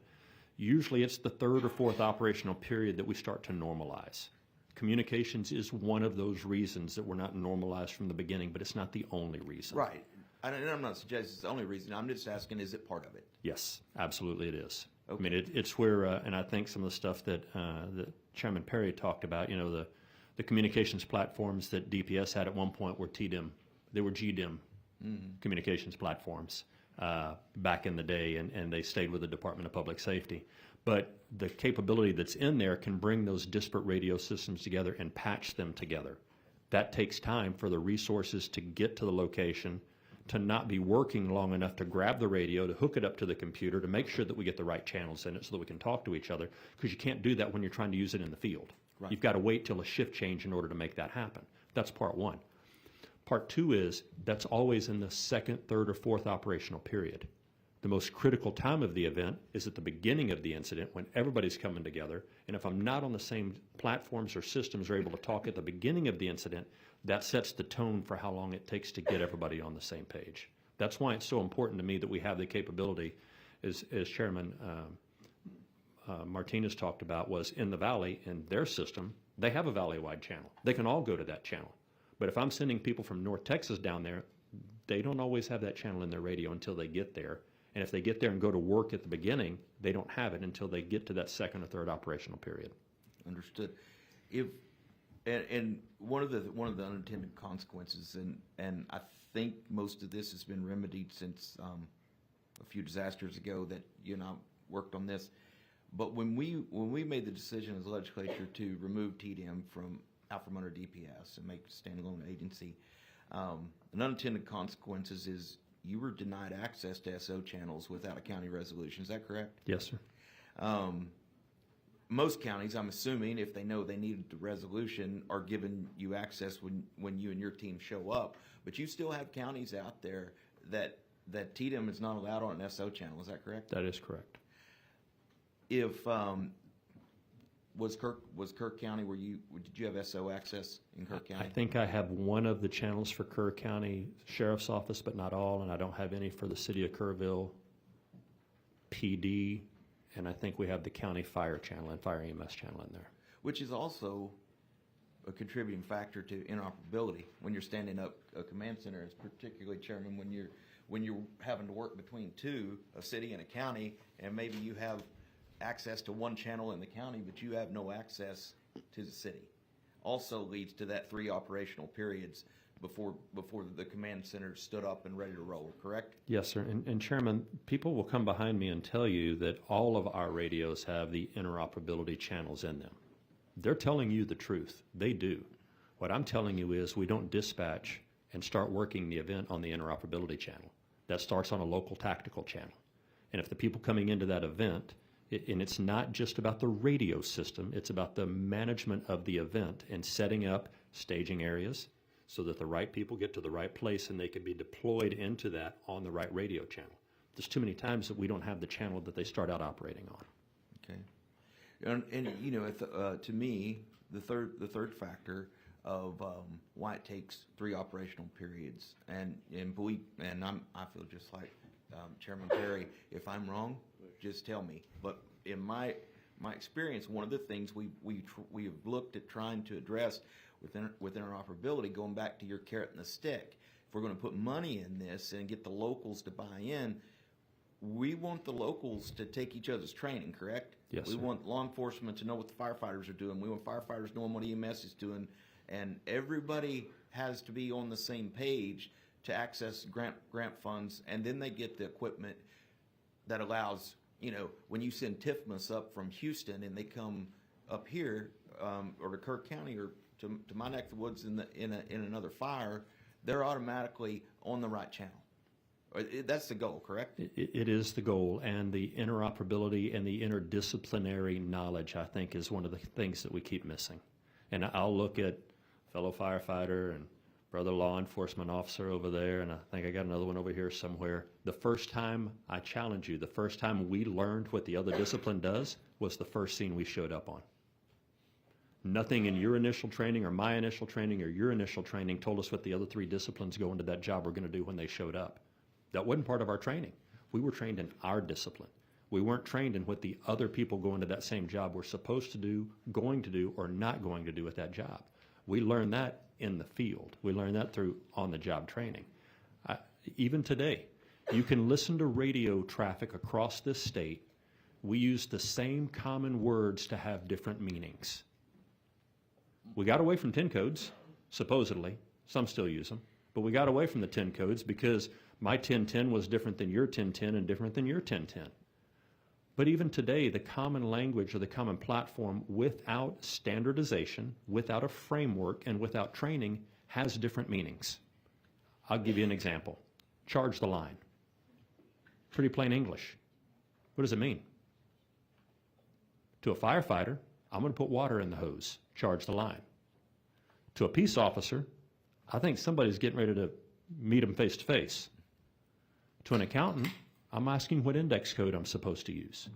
Usually it's the 3rd or 4th operational period that we start to normalize. Communications is one of those reasons that we're not normalized from the beginning, but it's not the only reason. Right. And I'm not suggesting it's the only reason. I'm just asking, is it part of it? Yes, absolutely it is. Okay. I mean, it's where, and I think some of the stuff that Chairman Perry talked about, you know, the communications platforms that DPS had at one point were TDIM. They were GDIM communications platforms back in the day, and they stayed with the Department of Public Safety. But the capability that's in there can bring those disparate radio systems together and patch them together. That takes time for the resources to get to the location, to not be working long enough to grab the radio, to hook it up to the computer, to make sure that we get the right channels in it so that we can talk to each other, because you can't do that when you're trying to use it in the field. Right. You've got to wait till a shift change in order to make that happen. That's part one. Part two is that's always in the 2nd, 3rd, or 4th operational period. The most critical time of the event is at the beginning of the incident when everybody's coming together, and if I'm not on the same platforms or systems or able to talk at the beginning of the incident, that sets the tone for how long it takes to get everybody on the same page. That's why it's so important to me that we have the capability, as Chairman Martinez talked about, was in the Valley, in their system, they have a valley-wide channel. They can all go to that channel. But if I'm sending people from North Texas down there, they don't always have that channel in their radio until they get there. And if they get there and go to work at the beginning, they don't have it until they get to that 2nd or 3rd operational period. Understood. And one of the unintended consequences, and I think most of this has been remedied since a few disasters ago that you and I worked on this. But when we made the decision as a legislature to remove TDM out from under DPS and make a standalone agency, an unintended consequences is you were denied access to SO channels without a county resolution. Is that correct? Yes, sir. Most counties, I'm assuming, if they know they needed the resolution, are giving you access when you and your team show up. But you still have counties out there that TDM is not allowed on an SO channel. Is that correct? That is correct. If was Kirk County did you have SO access in Kirk County? I think I have one of the channels for Kerr County Sheriff's Office, but not all, and I don't have any for the City of Kerrville PD, and I think we have the county fire channel and fire EMS channel in there. Which is also a contributing factor to interoperability when you're standing up a command center. It's particularly, Chairman, when you're having to work between two, a city and a county, and maybe you have access to one channel in the county, but you have no access to the city. Also leads to that 3 operational periods before the command center stood up and ready to roll, correct? Yes, sir. And Chairman, people will come behind me and tell you that all of our radios have the interoperability channels in them. They're telling you the truth. They do. What I'm telling you is we don't dispatch and start working the event on the interoperability channel. That starts on a local tactical channel. And if the people coming into that event, and it's not just about the radio system, it's about the management of the event and setting up staging areas so that the right people get to the right place and they can be deployed into that on the right radio channel. There's too many times that we don't have the channel that they start out operating on. Okay. And you know, to me, the third factor of why it takes 3 operational periods, and I feel just like Chairman Perry. If I'm wrong, just tell me. But in my experience, one of the things we have looked at trying to address with interoperability, going back to your carrot and the stick. If we're going to put money in this and get the locals to buy in, we want the locals to take each other's training, correct? Yes, We sir. want law enforcement to know what the firefighters are doing. We want firefighters knowing what EMS is doing. And everybody has to be on the same page to access grant funds, and then they get the equipment that allows, you know, when you send TIFMAS up from Houston and they come up here, or to Kirk County or to my neck of the woods in another fire, they're automatically on the right channel. That's the goal, correct? It is the goal, and the interoperability and the interdisciplinary knowledge, I think, is one of the things that we keep missing. And I'll look at fellow firefighter and brother law enforcement officer over there, and I think I got another one over here somewhere. The first time, I challenge you, the first time we learned what the other discipline does was the first scene we showed up on. Nothing in your initial training or my initial training or your initial training told us what the other 3 disciplines going to that job were going to do when they showed up. That wasn't part of our training. We were trained in our discipline. We weren't trained in what the other people going to that same job were supposed to do, going to do, or not going to do with that job. We learned that in the field. We learned that through on-the-job training. Even today, you can listen to radio traffic across this state. We use the same common words to have different meanings. We got away from 10 codes, supposedly. Some still use them. But we got away from the 10 codes because my 1010 was different than your 1010 and different than your 1010. But even today, the common language or the common platform without standardization, without a framework, and without training has different meanings. I'll give you an example. Charge the line. Pretty plain English. What does it mean? To a firefighter, I'm going to put water in the hose. Charge the line. To a peace officer, I think somebody's getting ready to meet them face to face. To an accountant, I'm asking what index code I'm supposed to use.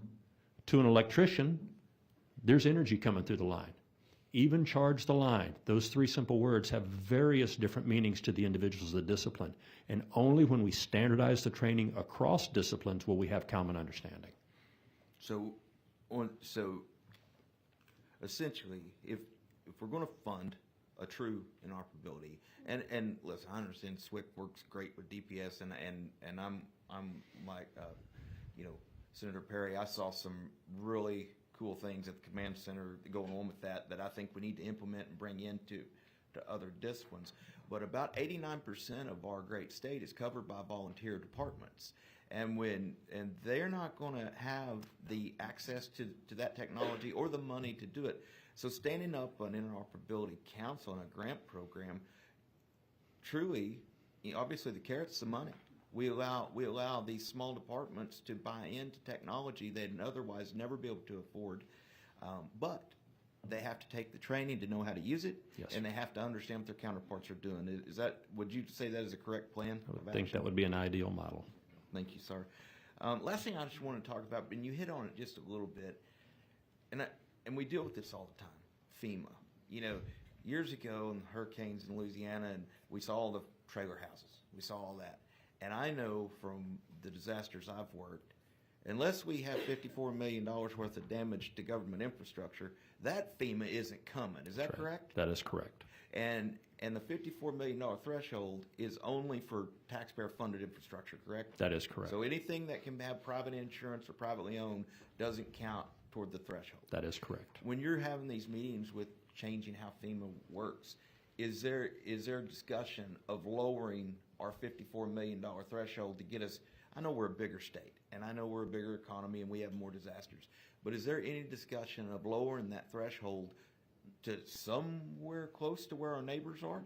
To an electrician, there's energy coming through the line. Even charge the line. Those 3 simple words have various different meanings to the individuals of the discipline. And only when we standardize the training across disciplines will we have common understanding. So essentially, if we're going to fund a true interoperability, and listen, I understand SWIC works great with DPS, and I'm like, you know, Senator Perry, I saw some really cool things at the command center going on with that I think we need to implement and bring into other disciplines. But about 89% of our great state is covered by volunteer departments. And they're not going to have the access to that technology or the money to do it. So standing up an interoperability council and a grant program, truly, you know, obviously the carrot's the money. We allow these small departments to buy into technology they'd otherwise never be able to afford, but they have to take the training to know how to use it, Yes. and they have to understand what their counterparts are doing. Would you say that is a correct plan? I would think that would be an ideal model. Thank you, sir. Last thing I just want to talk about, and you hit on it just a little bit, and we deal with this all the time, FEMA. You know, years ago in the hurricanes in Louisiana, and we saw all the trailer houses. We saw all that. And I know from the disasters I've worked, unless we have $54 million worth of damage to government infrastructure, that FEMA isn't coming. Is that correct? That is correct. And the $54 million threshold is only for taxpayer-funded infrastructure, correct? That is correct. So anything that can have private insurance or privately owned doesn't count toward the threshold. That is correct. When you're having these meetings with changing how FEMA works, is there a discussion of lowering our $54 million threshold to get us? I know we're a bigger state, and I know we're a bigger economy, and we have more disasters. But is there any discussion of lowering that threshold to somewhere close to where our neighbors are?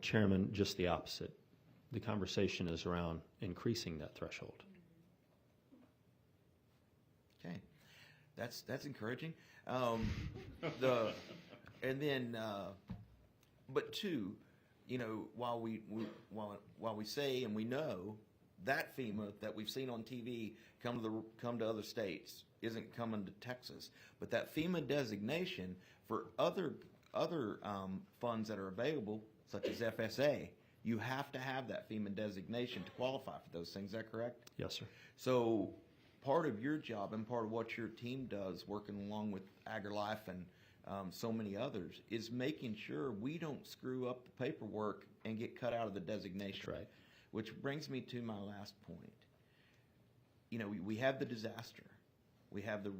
Chairman, just the opposite. The conversation is around increasing that threshold. Okay, that's encouraging. But two, you know, while we say and we know that FEMA that we've seen on TV come to other states isn't coming to Texas, but that FEMA designation for other funds that are available, such as FSA, you have to have that FEMA designation to qualify for those things. Is that correct? Yes, sir. So part of your job and part of what your team does, working along with AgriLife and so many others, is making sure we don't screw up the paperwork and get cut out of the designation. That's right. Which brings me to my last point. You know, we have the disaster, we have the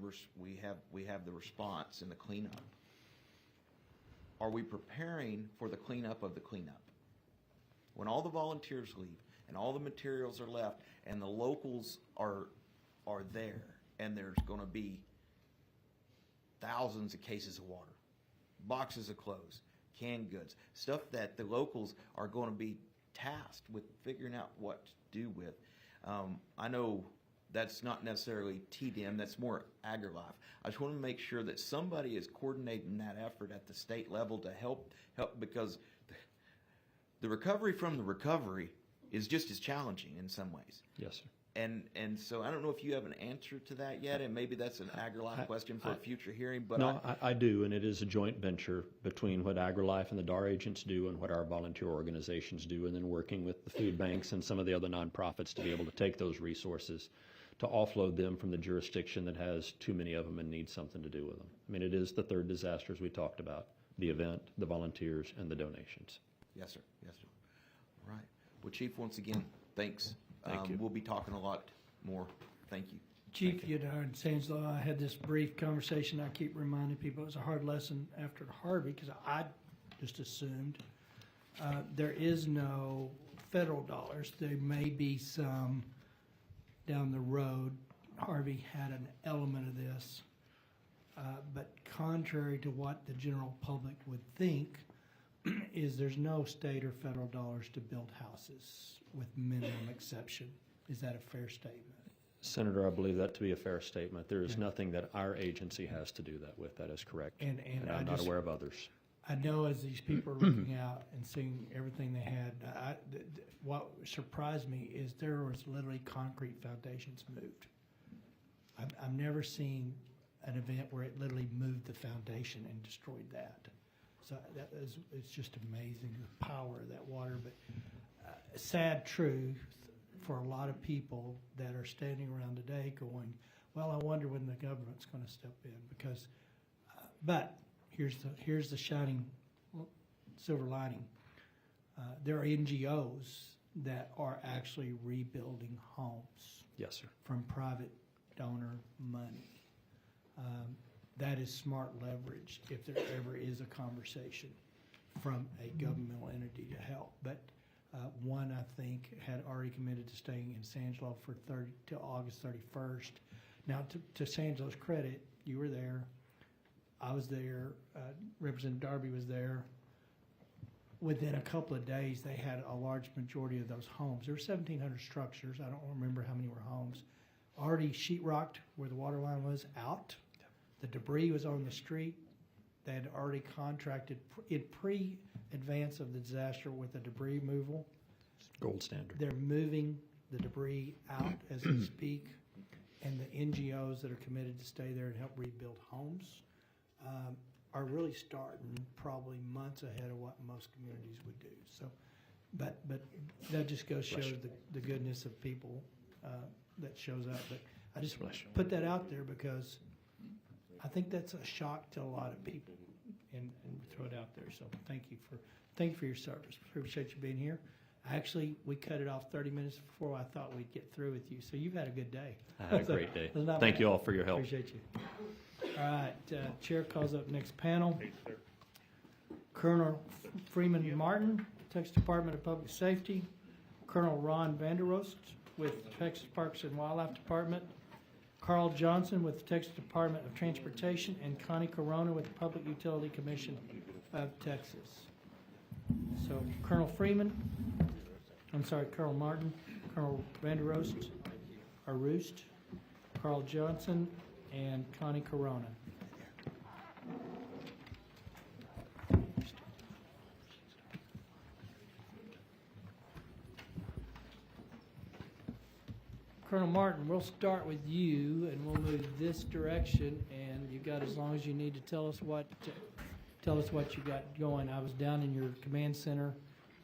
response and the cleanup. Are we preparing for the cleanup of the cleanup? When all the volunteers leave and all the materials are left and the locals are there, and there's going to be thousands of cases of water, boxes of clothes, canned goods, stuff that the locals are going to be tasked with figuring out what to do with. I know that's not necessarily TDM, that's more AgriLife. I just want to make sure that somebody is coordinating that effort at the state level to help because the recovery from the recovery is just as challenging in some ways. Yes, sir. And so I don't know if you have an answer to that yet, and maybe that's an AgriLife question for a future hearing. But no, I do, and it is a joint venture between what AgriLife and the DAR agents do and what our volunteer organizations do, and then working with the food banks and some of the other nonprofits to be able to take those resources to offload them from the jurisdiction that has too many of them and needs something to do with them. I mean, it is the third disaster as we talked about, the event, the volunteers, and the donations. Yes, sir. Yes, sir. All right. Well, Chief, once again, thanks. Thank you. We'll be talking a lot more. Thank you. Chief, you know, in Sanslow, I had this brief conversation. I keep reminding people it was a hard lesson after Harvey because I just assumed there is no federal dollars. There may be some down the road. Harvey had an element of this, but contrary to what the general public would think, is there's no state or federal dollars to build houses with minimum exception. Is that a fair statement? Senator, I believe that to be a fair statement. There is nothing that our agency has to do that with. That is correct. And I'm not aware of others. I know as these people are looking out and seeing everything they had, what surprised me is there was literally concrete foundations moved. I've never seen an event where it literally moved the foundation and destroyed that. So it's just amazing the power of that water. But sad truth for a lot of people that are standing around today going, well, I wonder when the government's going to step in because, but here's the shining silver lining. There are NGOs that are actually rebuilding homes. Yes, sir. From private donor money. That is smart leverage if there ever is a conversation from a governmental entity to help. But one, I think, had already committed to staying in Sanslov for till August 31st. Now, to Sanslow's credit, you were there. I was there. Representative Darby was there. Within a couple of days, they had a large majority of those homes. There were 1,700 structures. I don't remember how many were homes. Already sheetrocked where the water line was out. The debris was on the street. They had already contracted in pre-advance of the disaster with the debris removal. Gold standard. They're moving the debris out as we speak, and the NGOs that are committed to stay there and help rebuild homes are really starting probably months ahead of what most communities would do. So, but that just goes to show the goodness of people that shows up. But I just put that out there because I think that's a shock to a lot of people, and throw it out there. So thank you for your service. Appreciate you being here. Actually, we cut it off 30 minutes before I thought we'd get through with you. So you've had a good day. I had a great day. Thank you all for your help. Appreciate you. All right, Chair calls up next panel. Colonel Freeman Martin, Texas Department of Public Safety. Colonel Ron Vanderost with Texas Parks and Wildlife Department. Carl Johnson with the Texas Department of Transportation, and Connie Corona with the Public Utility Commission of Texas. So Colonel Martin, Colonel Roost, Carl Johnson, and Connie Corona. Colonel Martin, we'll start with you, and we'll move this direction, and you've got as long as you need to tell us what you got going. I was down in your command center,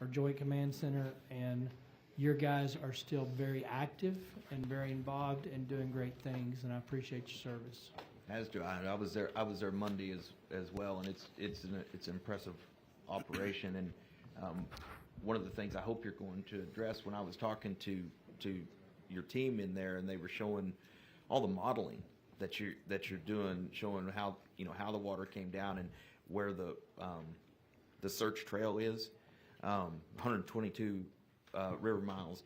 or Joint Command Center, and your guys are still very active and very involved and doing great things, and I appreciate your service. As do I. I was there Monday as well, and it's an impressive operation. And one of the things I hope you're going to address, when I was talking to your team in there, and they were showing all the modeling that you're doing, showing how the water came down and where the search trail is, 122 river miles.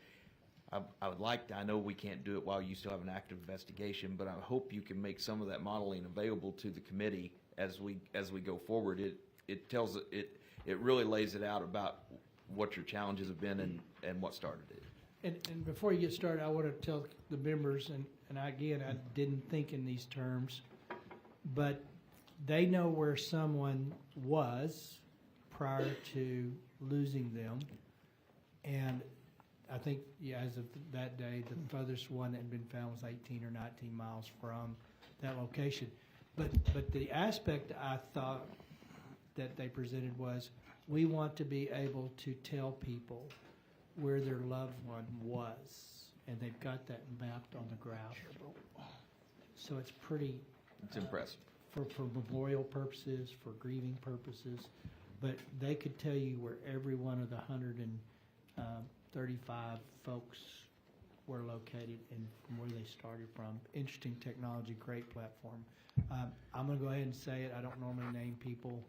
I would like to, I know we can't do it while you still have an active investigation, but I hope you can make some of that modeling available to the committee as we go forward. It tells it really lays it out about what your challenges have been and what started it. And before you get started, I want to tell the members, and again, I didn't think in these terms, but they know where someone was prior to losing them. And I think, as of that day, the furthest one that had been found was 18 or 19 miles from that location. But the aspect I thought that they presented was, we want to be able to tell people where their loved one was, and they've got that mapped on the graph. So it's pretty... It's impressive. For memorial purposes, for grieving purposes, but they could tell you where every one of the 135 folks were located and from where they started from. Interesting technology, great platform. I'm going to go ahead and say it. I don't normally name people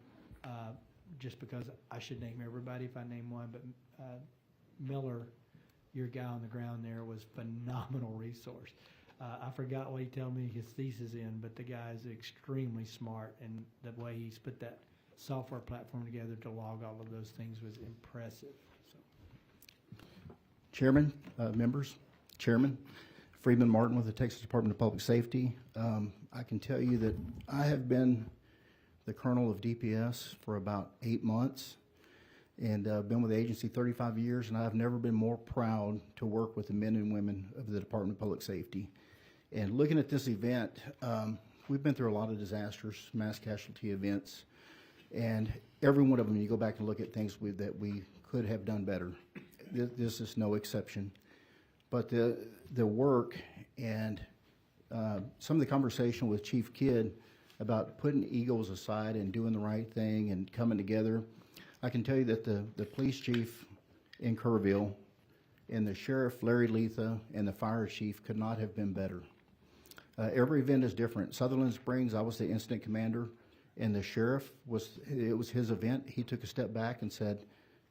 just because I should name everybody if I name one, but Miller, your guy on the ground there, was phenomenal resource. I forgot what he told me his thesis in, but the guy is extremely smart, and the way he's put that software platform together to log all of those things was impressive. So. Chairman, members, Chairman, Freeman Martin with the Texas Department of Public Safety. I can tell you that I have been the colonel of DPS for about 8 months, and been with the agency 35 years, and I've never been more proud to work with the men and women of the Department of Public Safety. And looking at this event, we've been through a lot of disasters, mass casualty events, and every one of them, you go back and look at things that we could have done better. This is no exception. But the work and some of the conversation with Chief Kidd about putting egos aside and doing the right thing and coming together, I can tell you that the police chief in Kerrville and the sheriff, Larry Letha, and the fire chief could not have been better. Every event is different. Sutherland Springs, I was the incident commander, and the sheriff, it was his event. He took a step back and said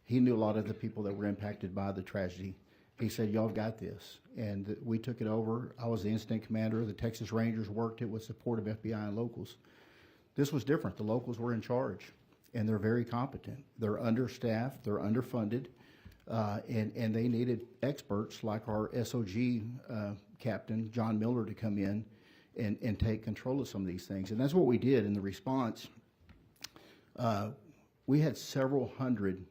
he knew a lot of the people that were impacted by the tragedy. He said, y'all got this. And we took it over. I was the incident commander. The Texas Rangers worked it with support of FBI and locals. This was different. The locals were in charge, and they're very competent. They're understaffed, they're underfunded, and they needed experts like our SOG captain, John Miller, to come in and take control of some of these things. And that's what we did in the response. We had several hundred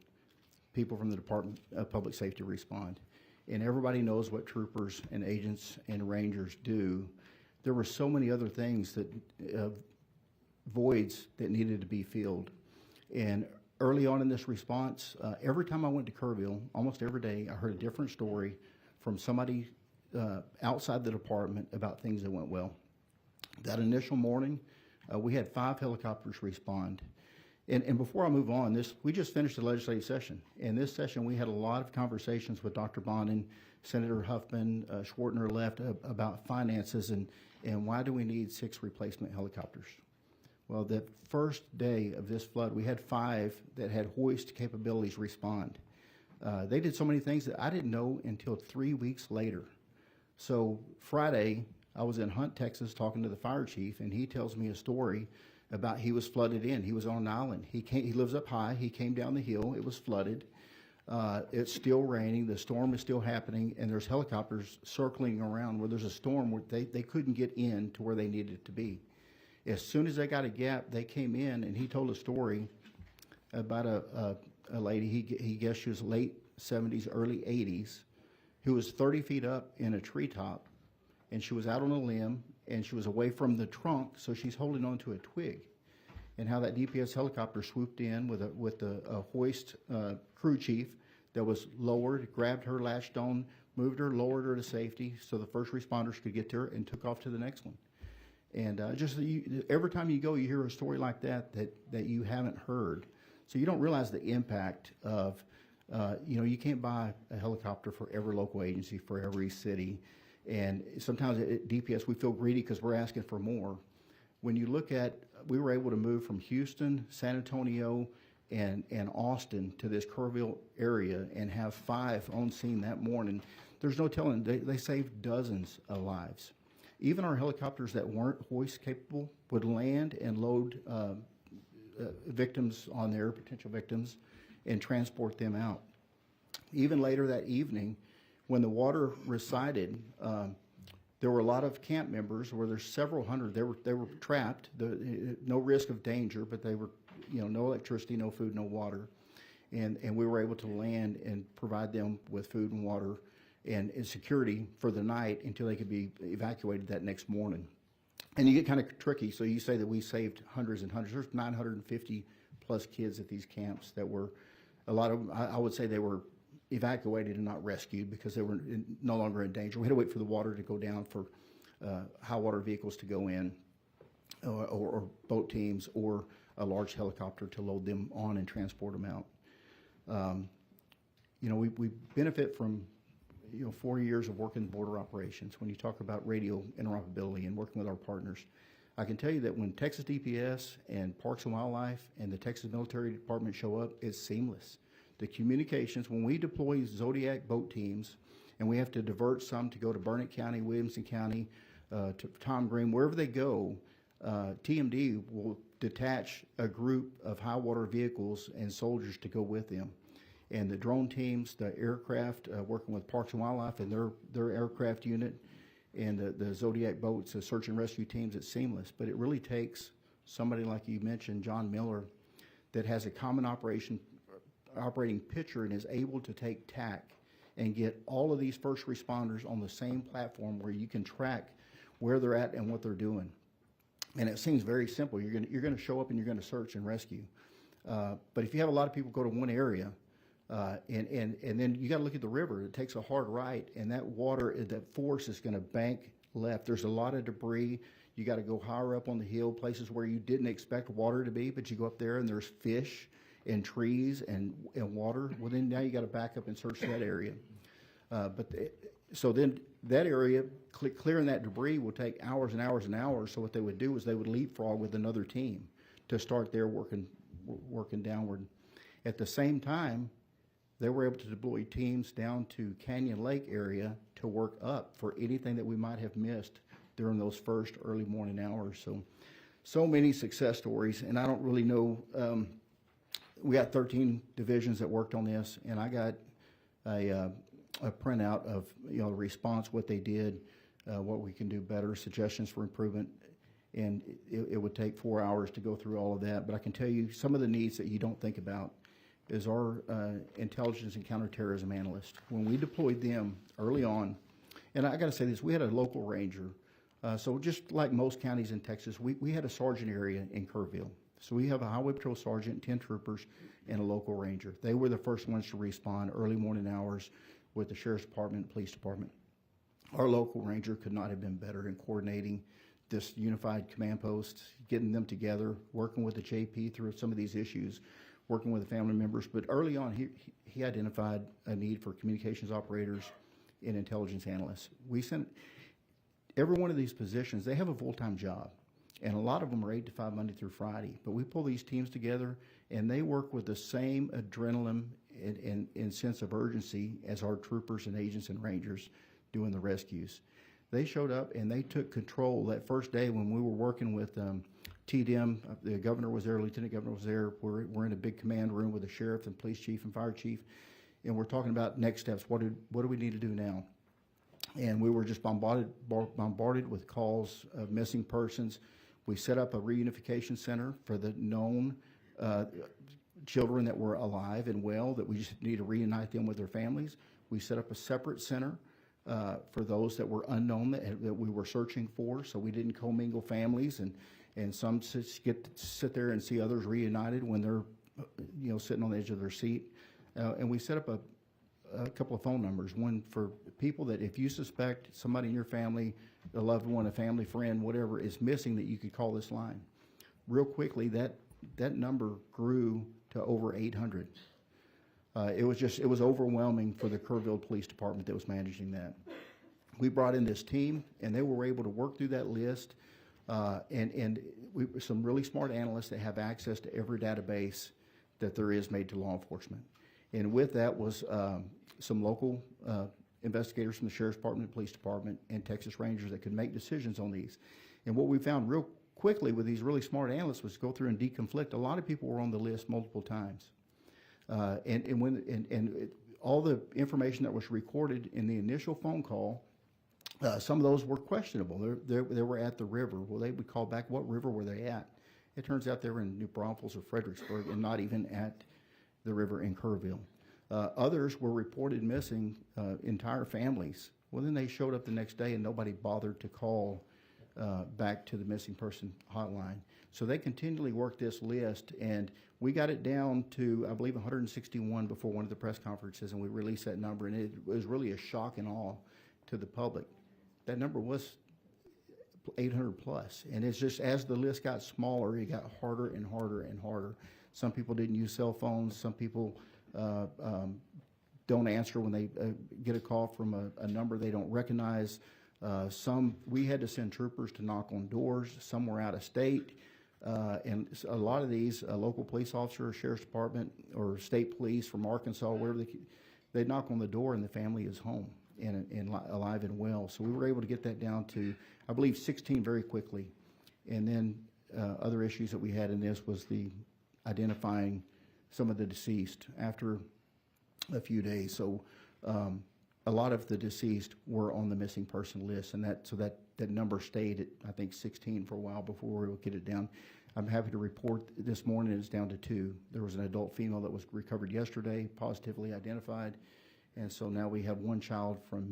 people from the Department of Public Safety respond. And everybody knows what troopers and agents and rangers do. There were so many other things that, voids that needed to be filled. And early on in this response, every time I went to Kerrville, almost every day, I heard a different story from somebody outside the department about things that went well. That initial morning, we had 5 helicopters respond. And before I move on, we just finished the legislative session. In this session, we had a lot of conversations with Dr. Bonin, Senator Huffman, Schwartner left about finances and why do we need 6 replacement helicopters. Well, the first day of this flood, we had 5 that had hoist capabilities respond. They did so many things that I didn't know until 3 weeks later. So Friday, I was in Hunt, Texas, talking to the fire chief, and he tells me a story about he was flooded in. He was on an island. He lives up high. He came down the hill. It was flooded. It's still raining. The storm is still happening, and there's helicopters circling around where there's a storm where they couldn't get in to where they needed to be. As soon as they got a gap, they came in, and he told a story about a lady, he guessed she was late 70s, early 80s, who was 30 feet up in a treetop, and she was out on a limb, and she was away from the trunk, so she's holding on to a twig. And how that DPS helicopter swooped in with a hoist crew chief that was lowered, grabbed her, latched on, moved her, lowered her to safety so the first responders could get to her, and took off to the next one. And every time you go, you hear a story like that you haven't heard. So you don't realize the impact of, you can't buy a helicopter for every local agency, for every city. And sometimes at DPS we feel greedy because we're asking for more. When you look at, we were able to move from Houston, San Antonio, and Austin to this Kerrville area and have 5 on scene that morning. There's no telling, they saved dozens of lives. Even our helicopters that weren't hoist capable would land and load victims on there, potential victims, and transport them out. Even later that evening, when the water receded, there were a lot of camp members where there's several hundred. They were trapped, no risk of danger, but they were, no electricity, no food, no water, and we were able to land and provide them with food and water and security for the night until they could be evacuated that next morning. And you get kind of tricky. So you say that we saved hundreds and hundreds. There's 950 plus kids at these camps that were, a lot of them, I would say they were evacuated and not rescued because they were no longer in danger. We had to wait for the water to go down for high water vehicles to go in, or boat teams, or a large helicopter to load them on and transport them out. We benefit from 4 years of working border operations. When you talk about radio interoperability and working with our partners, I can tell you that when Texas DPS and Parks and Wildlife and the Texas Military Department show up, it's seamless. The communications, when we deploy Zodiac boat teams, and we have to divert some to go to Burnett County, Williamson County, to Tom Green, wherever they go, TMD will detach a group of high water vehicles and soldiers to go with them. And the drone teams, the aircraft, working with Parks and Wildlife and their aircraft unit, and the Zodiac boats, the search and rescue teams, it's seamless. But it really takes somebody like you mentioned, John Miller, that has a common operating picture and is able to take TAC and get all of these first responders on the same platform where you can track where they're at and what they're doing. And it seems very simple. You're going to show up and you're going to search and rescue. But if you have a lot of people go to one area, and then you got to look at the river. It takes a hard right, and that water, that force is going to bank left. There's a lot of debris. You got to go higher up on the hill, places where you didn't expect water to be, but you go up there and there's fish and trees and water. Well, then now you got to back up and search that area. So then that area, clearing that debris will take hours and hours and hours. So what they would do is they would leapfrog with another team to start their working downward. At the same time, they were able to deploy teams down to Canyon Lake area to work up for anything that we might have missed during those first early morning hours. So many success stories, and I don't really know. We got 13 divisions that worked on this, and I got a printout of the response, what they did, what we can do better, suggestions for improvement, and it would take 4 hours to go through all of that. But I can tell you some of the needs that you don't think about is our intelligence and counterterrorism analyst. When we deployed them early on, and I got to say this, we had a local ranger. So just like most counties in Texas, we had a sergeant area in Kerrville. So we have a highway patrol sergeant, 10 troopers, and a local ranger. They were the first ones to respond early morning hours with the sheriff's department, police department. Our local ranger could not have been better in coordinating this unified command post, getting them together, working with the JP through some of these issues, working with the family members. But early on, he identified a need for communications operators and intelligence analysts. We sent every one of these positions, they have a full-time job. And a lot of them are 8 to 5 Monday through Friday. But we pull these teams together, and they work with the same adrenaline and sense of urgency as our troopers and agents and rangers doing the rescues. They showed up and they took control that first day when we were working with TDM. The governor was there, lieutenant governor was there. We're in a big command room with the sheriff and police chief and fire chief, and we're talking about next steps. What do we need to do now? And we were just bombarded with calls of missing persons. We set up a reunification center for the known children that were alive and well, that we just need to reunite them with their families. We set up a separate center for those that were unknown that we were searching for, so we didn't commingle families and some get to sit there and see others reunited when they're sitting on the edge of their seat. And we set up a couple of phone numbers, one for people that if you suspect somebody in your family, a loved one, a family friend, whatever, is missing, that you could call this line. Real quickly, that number grew to over 800. It was overwhelming for the Kerrville Police Department that was managing that. We brought in this team, and they were able to work through that list, some really smart analysts that have access to every database that there is made to law enforcement. And with that was some local investigators from the Sheriff's Department, Police Department, and Texas Rangers that could make decisions on these. And what we found real quickly with these really smart analysts was go through and deconflict. A lot of people were on the list multiple times. All the information that was recorded in the initial phone call, some of those were questionable. They were at the river. Well, they would call back, what river were they at? It turns out they were in New Braunfels or Fredericksburg and not even at the river in Kerrville. Others were reported missing, entire families. Well, then they showed up the next day and nobody bothered to call back to the missing person hotline. So they continually worked this list, and we got it down to, I believe, 161 before one of the press conferences, and we released that number, and it was really a shock and awe to the public. That number was 800 plus, and it's just as the list got smaller, it got harder and harder and harder. Some people didn't use cell phones. Some people don't answer when they get a call from a number they don't recognize. We had to send troopers to knock on doors. Some were out of state. And a lot of these local police officers, Sheriff's Department, or state police from Arkansas, wherever they knock on the door and the family is home and alive and well. So we were able to get that down to, I believe, 16 very quickly. And then other issues that we had in this was the identifying some of the deceased after a few days. So a lot of the deceased were on the missing person list, and that number stayed at, I think, 16 for a while before we were able to get it down. I'm happy to report this morning it's down to 2. There was an adult female that was recovered yesterday, positively identified, and so now we have one child from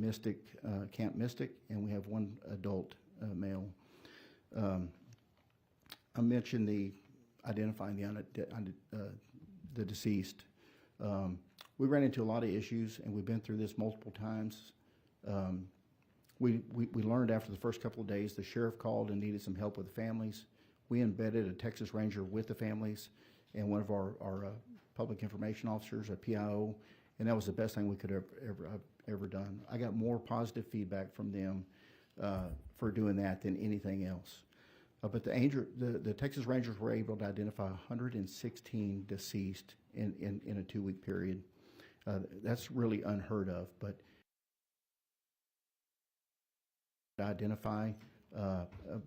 Camp Mystic, and we have one adult male. I mentioned the identifying the deceased. We ran into a lot of issues, and we've been through this multiple times. We learned after the first couple of days the sheriff called and needed some help with the families. We embedded a Texas Ranger with the families and one of our public information officers, a PIO, and that was the best thing we could have ever done. I got more positive feedback from them for doing that than anything else. But the Texas Rangers were able to identify 116 deceased in a 2-week period. That's really unheard of, but identify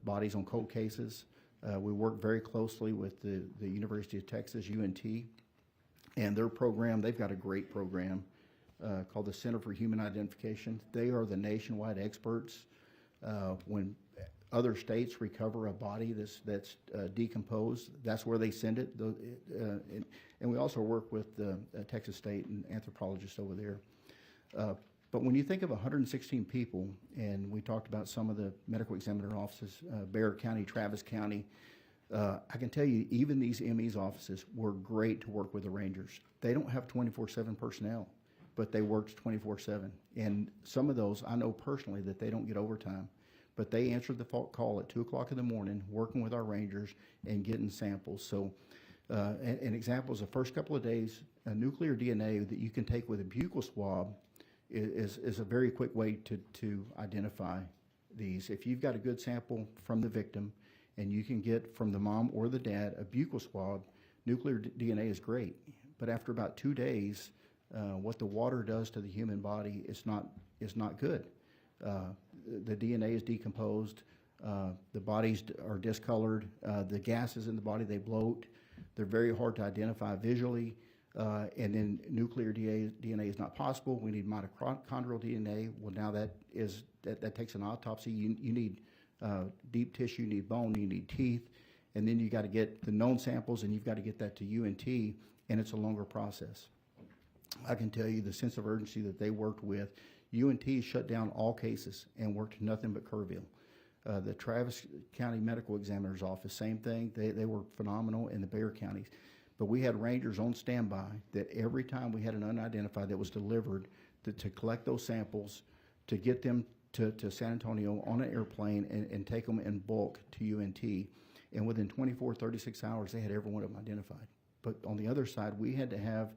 bodies on cold cases. We work very closely with the University of Texas, UNT, and their program. They've got a great program called the Center for Human Identification. They are the nationwide experts. When other states recover a body that's decomposed, that's where they send it. And we also work with the Texas State and anthropologists over there. But when you think of 116 people, and we talked about some of the medical examiner offices, Bexar County, Travis County, I can tell you even these ME's offices were great to work with the Rangers. They don't have 24/7 personnel, but they worked 24/7. And some of those, I know personally that they don't get overtime, but they answered the call at 2 o'clock in the morning, working with our Rangers and getting samples. So an example is the first couple of days, a nuclear DNA that you can take with a buccal swab is a very quick way to identify these. If you've got a good sample from the victim and you can get from the mom or the dad a buccal swab, nuclear DNA is great. But after about 2 days, what the water does to the human body is not good. the DNA is decomposed, the bodies are discolored, the gases in the body, they bloat, they're very hard to identify visually, and then nuclear DNA is not possible. We need mitochondrial DNA. Well, now that takes an autopsy. You need deep tissue, you need bone, you need teeth, and then you got to get the known samples, and you've got to get that to UNT, and it's a longer process. I can tell you the sense of urgency that they worked with. UNT shut down all cases and worked nothing but Kerrville. The Travis County Medical Examiner's Office, same thing. They were phenomenal in the Bexar counties. But we had rangers on standby that every time we had an unidentified that was delivered to collect those samples, to get them to San Antonio on an airplane and take them in bulk to UNT. And within 24, 36 hours, they had every one of them identified. But on the other side, we had to have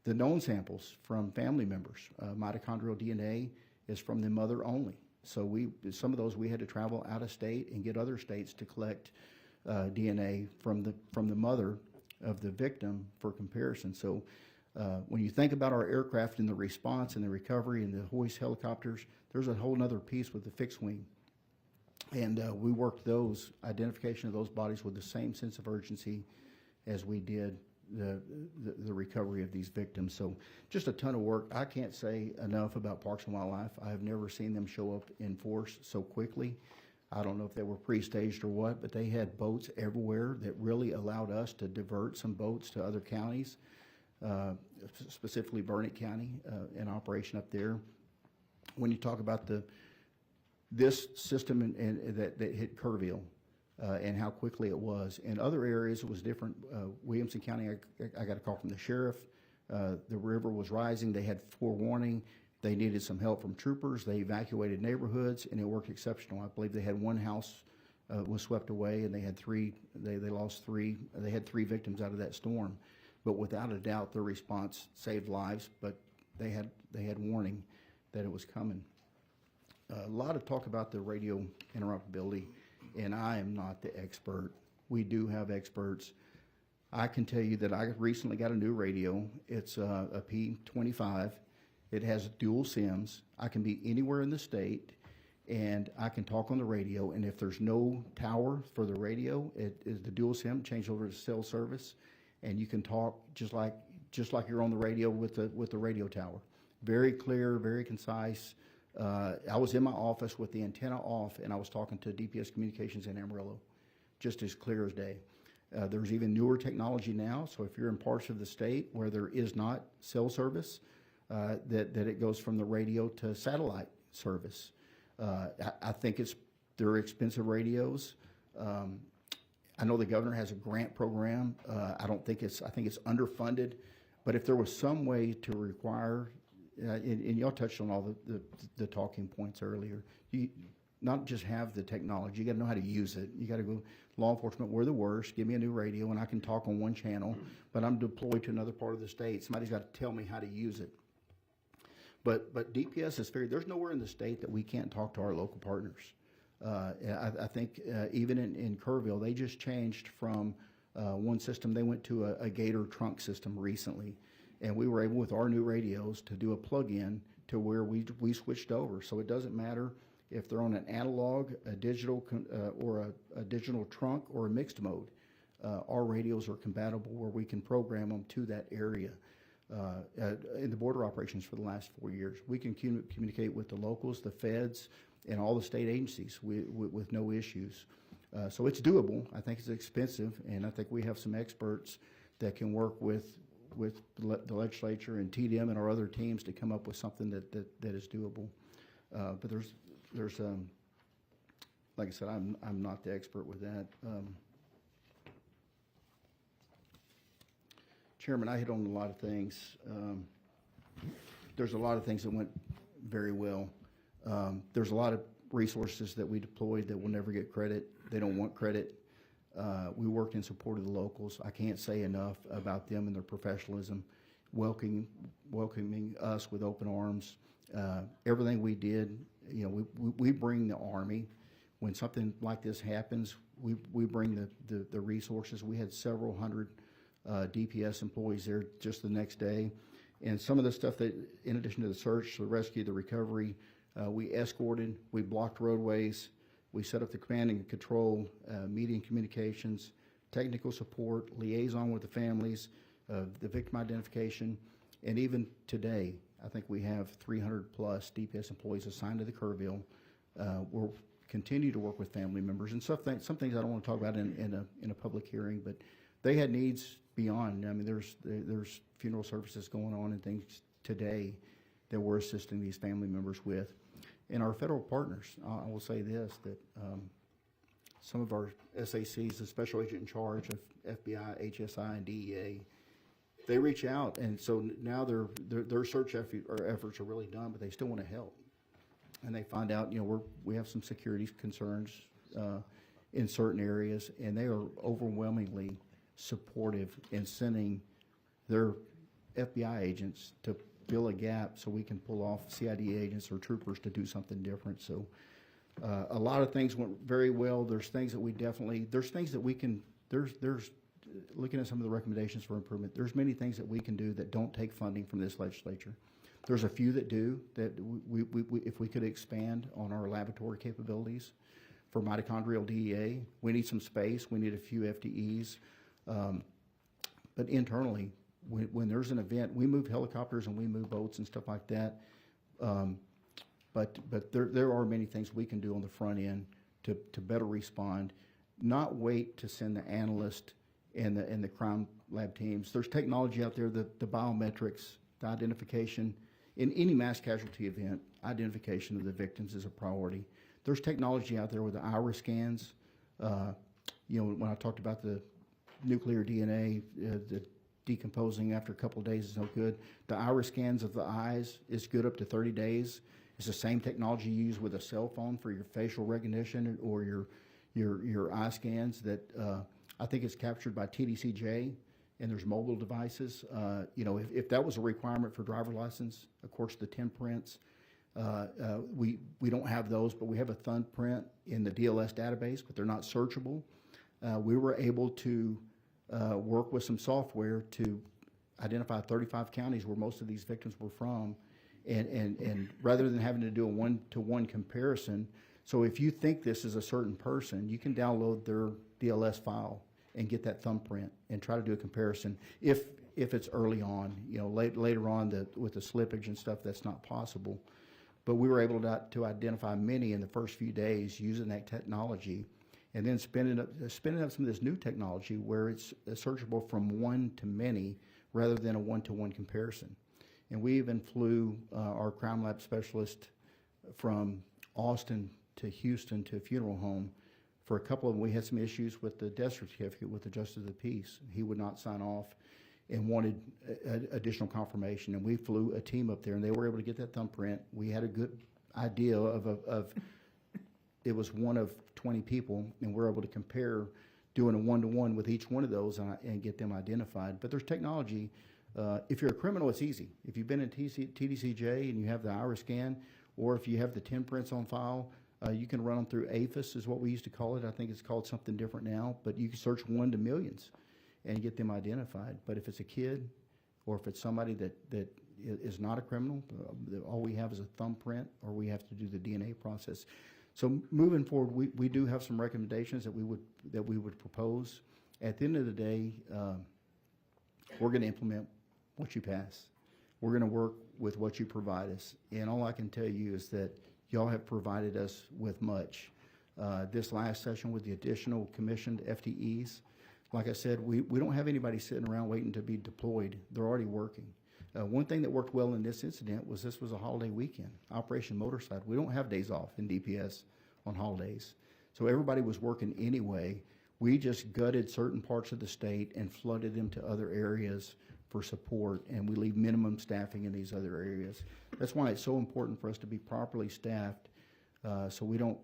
the known samples from family members. Mitochondrial DNA is from the mother only. So some of those we had to travel out of state and get other states to collect DNA from the mother of the victim for comparison. So when you think about our aircraft and the response and the recovery and the hoist helicopters, there's a whole other piece with the fixed wing. And we worked those identification of those bodies with the same sense of urgency as we did the recovery of these victims. So just a ton of work. I can't say enough about Parks and Wildlife. I have never seen them show up in force so quickly. I don't know if they were pre-staged or what, but they had boats everywhere that really allowed us to divert some boats to other counties, specifically Burnett County, in operation up there. When you talk about this system and that hit Kerrville, and how quickly it was. In other areas, it was different. Williamson County, I got a call from the sheriff. The river was rising. They had forewarning. They needed some help from troopers. They evacuated neighborhoods, and it worked exceptional. I believe they had one house was swept away, and they had three. They lost three. They had 3 victims out of that storm. But without a doubt, their response saved lives. But they had warning that it was coming. A lot of talk about the radio interoperability. And I am not the expert. We do have experts. I can tell you that I recently got a new radio. It's a P25. It has dual SIMs. I can be anywhere in the state, and I can talk on the radio. And if there's no tower for the radio, it is the dual SIM changed over to cell service, and you can talk just like you're on the radio with the radio tower. Very clear, very concise. I was in my office with the antenna off, and I was talking to DPS Communications in Amarillo, just as clear as day. There's even newer technology now, so if you're in parts of the state where there is not cell service, that it goes from the radio to satellite service. I think they're expensive radios. I know the governor has a grant program. I think it's underfunded, but if there was some way to require and y'all touched on all the talking points earlier. You not just have the technology, you got to know how to use it. You got to go, law enforcement, we're the worst. Give me a new radio and I can talk on one channel, but I'm deployed to another part of the state. Somebody's got to tell me how to use it. But DPS is fair. There's nowhere in the state that we can't talk to our local partners. I think even in Kerrville, they just changed from one system. They went to a Gator trunk system recently. And we were able, with our new radios, to do a plug-in to where we switched over. So it doesn't matter if they're on an analog, a digital, or a digital trunk, or a mixed mode. Our radios are compatible where we can program them to that area. In the border operations for the last 4 years, we can communicate with the locals, the feds, and all the state agencies with no issues. So it's doable. I think it's expensive, and I think we have some experts that can work with the legislature and TDM and our other teams to come up with something that is doable. But there's like I said, I'm not the expert with that. Chairman, I hit on a lot of things. There's a lot of things that went very well. There's a lot of resources that we deployed that will never get credit. They don't want credit. We worked in support of the locals. I can't say enough about them and their professionalism, welcoming us with open arms. Everything we did, we bring the Army. When something like this happens, we bring the resources. We had several hundred DPS employees there just the next day. And some of the stuff that, in addition to the search, the rescue, the recovery, We escorted, we blocked roadways, we set up the command and control, media and communications, technical support, liaison with the families, the victim identification, and even today, I think we have 300 plus DPS employees assigned to the Kerrville. We'll continue to work with family members and some things I don't want to talk about in a public hearing, but they had needs beyond. I mean, there's funeral services going on and things today that we're assisting these family members with. And our federal partners, I will say this, that some of our SACs, the Special Agent in Charge of FBI, HSI, and DEA, they reach out, and so now their search efforts are really done, but they still want to help. And they find out, we have some security concerns in certain areas, and they are overwhelmingly supportive in sending their FBI agents to fill a gap so we can pull off CID agents or troopers to do something different. So a lot of things went very well. There's things that we can, looking at some of the recommendations for improvement, there's many things that we can do that don't take funding from this legislature. There's a few that do, that we if we could expand on our laboratory capabilities for mitochondrial DEA. We need some space. We need a few FTEs. But internally, when there's an event, we move helicopters and we move boats and stuff like that. But there are many things we can do on the front end to better respond, not wait to send the analyst and the crime lab teams. There's technology out there, the biometrics, the identification. In any mass casualty event, identification of the victims is a priority. There's technology out there with the iris scans. When I talked about the nuclear DNA, the decomposing after a couple of days is no good. The iris scans of the eyes is good up to 30 days. It's the same technology you use with a cell phone for your facial recognition or your eye scans that I think it's captured by TDCJ, and there's mobile devices. If that was a requirement for driver license, of course, the 10 prints, we don't have those, but we have a thumbprint in the DLS database, but they're not searchable. We were able to work with some software to identify 35 counties where most of these victims were from, and rather than having to do a one-to-one comparison, so if you think this is a certain person, you can download their DLS file and get that thumbprint and try to do a comparison. If it's early on, later on with the slippage and stuff, that's not possible. But we were able to identify many in the first few days using that technology, and then spinning up some of this new technology where it's searchable from one to many rather than a one-to-one comparison. And we even flew our crime lab specialist from Austin to Houston to a funeral home. For a couple of them, we had some issues with the death certificate with the Justice of the Peace. He would not sign off and wanted additional confirmation. And we flew a team up there, and they were able to get that thumbprint. We had a good idea of it was one of 20 people, and we're able to compare doing a one-to-one with each one of those and get them identified. But there's technology. If you're a criminal, it's easy. If you've been in TDCJ and you have the iris scan, or if you have the 10 prints on file, you can run them through APHIS is what we used to call it. I think it's called something different now, but you can search 1 to millions and get them identified. But if it's a kid or if it's somebody that is not a criminal, all we have is a thumbprint, or we have to do the DNA process. So moving forward, we do have some recommendations that we would propose. At the end of the day, we're going to implement what you pass. We're going to work with what you provide us. And all I can tell you is that y'all have provided us with much. This last session with the additional commissioned FTEs, like I said, we don't have anybody sitting around waiting to be deployed. They're already working. One thing that worked well in this incident was this was a holiday weekend, Operation Motorside. We don't have days off in DPS on holidays. So everybody was working anyway. We just gutted certain parts of the state and flooded them to other areas for support, and we leave minimum staffing in these other areas. That's why it's so important for us to be properly staffed, so we don't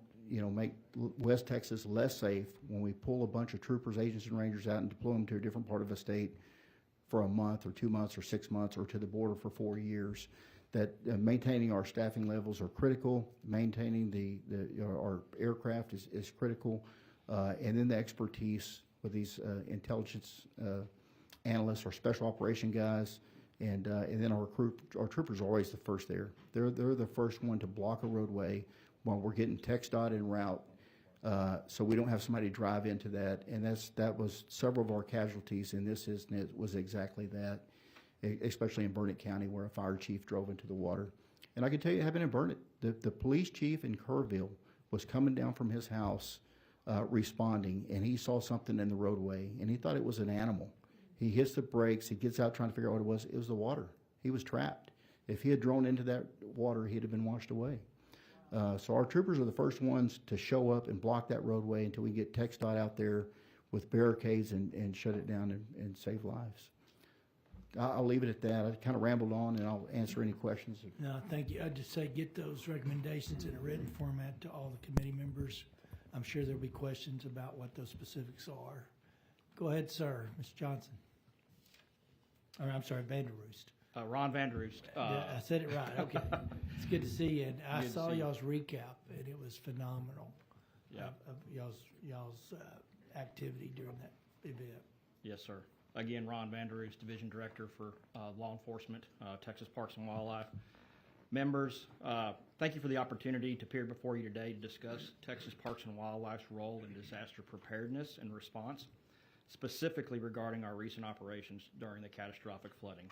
make West Texas less safe when we pull a bunch of troopers, agents, and rangers out and deploy them to a different part of the state for a month or 2 months or 6 months or to the border for 4 years. That maintaining our staffing levels are critical. Maintaining our aircraft is critical, and then the expertise with these intelligence analysts or special operation guys And then our troopers are always the first there. They're the first one to block a roadway when we're getting TxDOT en route, so we don't have somebody drive into that. And that was several of our casualties in this incident was exactly that, especially in Burnett County where a fire chief drove into the water. And I can tell you, having in Burnett, the police chief in Kerrville was coming down from his house responding, and he saw something in the roadway, and he thought it was an animal. He hits the brakes. He gets out trying to figure out what it was. It was the water. He was trapped. If he had drone into that water, he'd have been washed away. So our troopers are the first ones to show up and block that roadway until we get TxDOT out there with barricades and shut it down and save lives. I'll leave it at that. I kind of rambled on, and I'll answer any questions. No, thank you. I'd just say get those recommendations in a written format to all the committee members. I'm sure there'll be questions about what those specifics are. Go ahead, sir. Ms. Johnson. Or, I'm sorry, Vanderroost. Ron Vanderroost. I said it right. Okay. It's good to see you. And I Good to saw see you. y'all's recap, and it was phenomenal. Yeah. Of y'all's activity during that event. Yes, sir. Again, Ron Vanderroost, Division Director for Law Enforcement, Texas Parks and Wildlife. Members, thank you for the opportunity to appear before you today to discuss Texas Parks and Wildlife's role in disaster preparedness and response, specifically regarding our recent operations during the catastrophic flooding.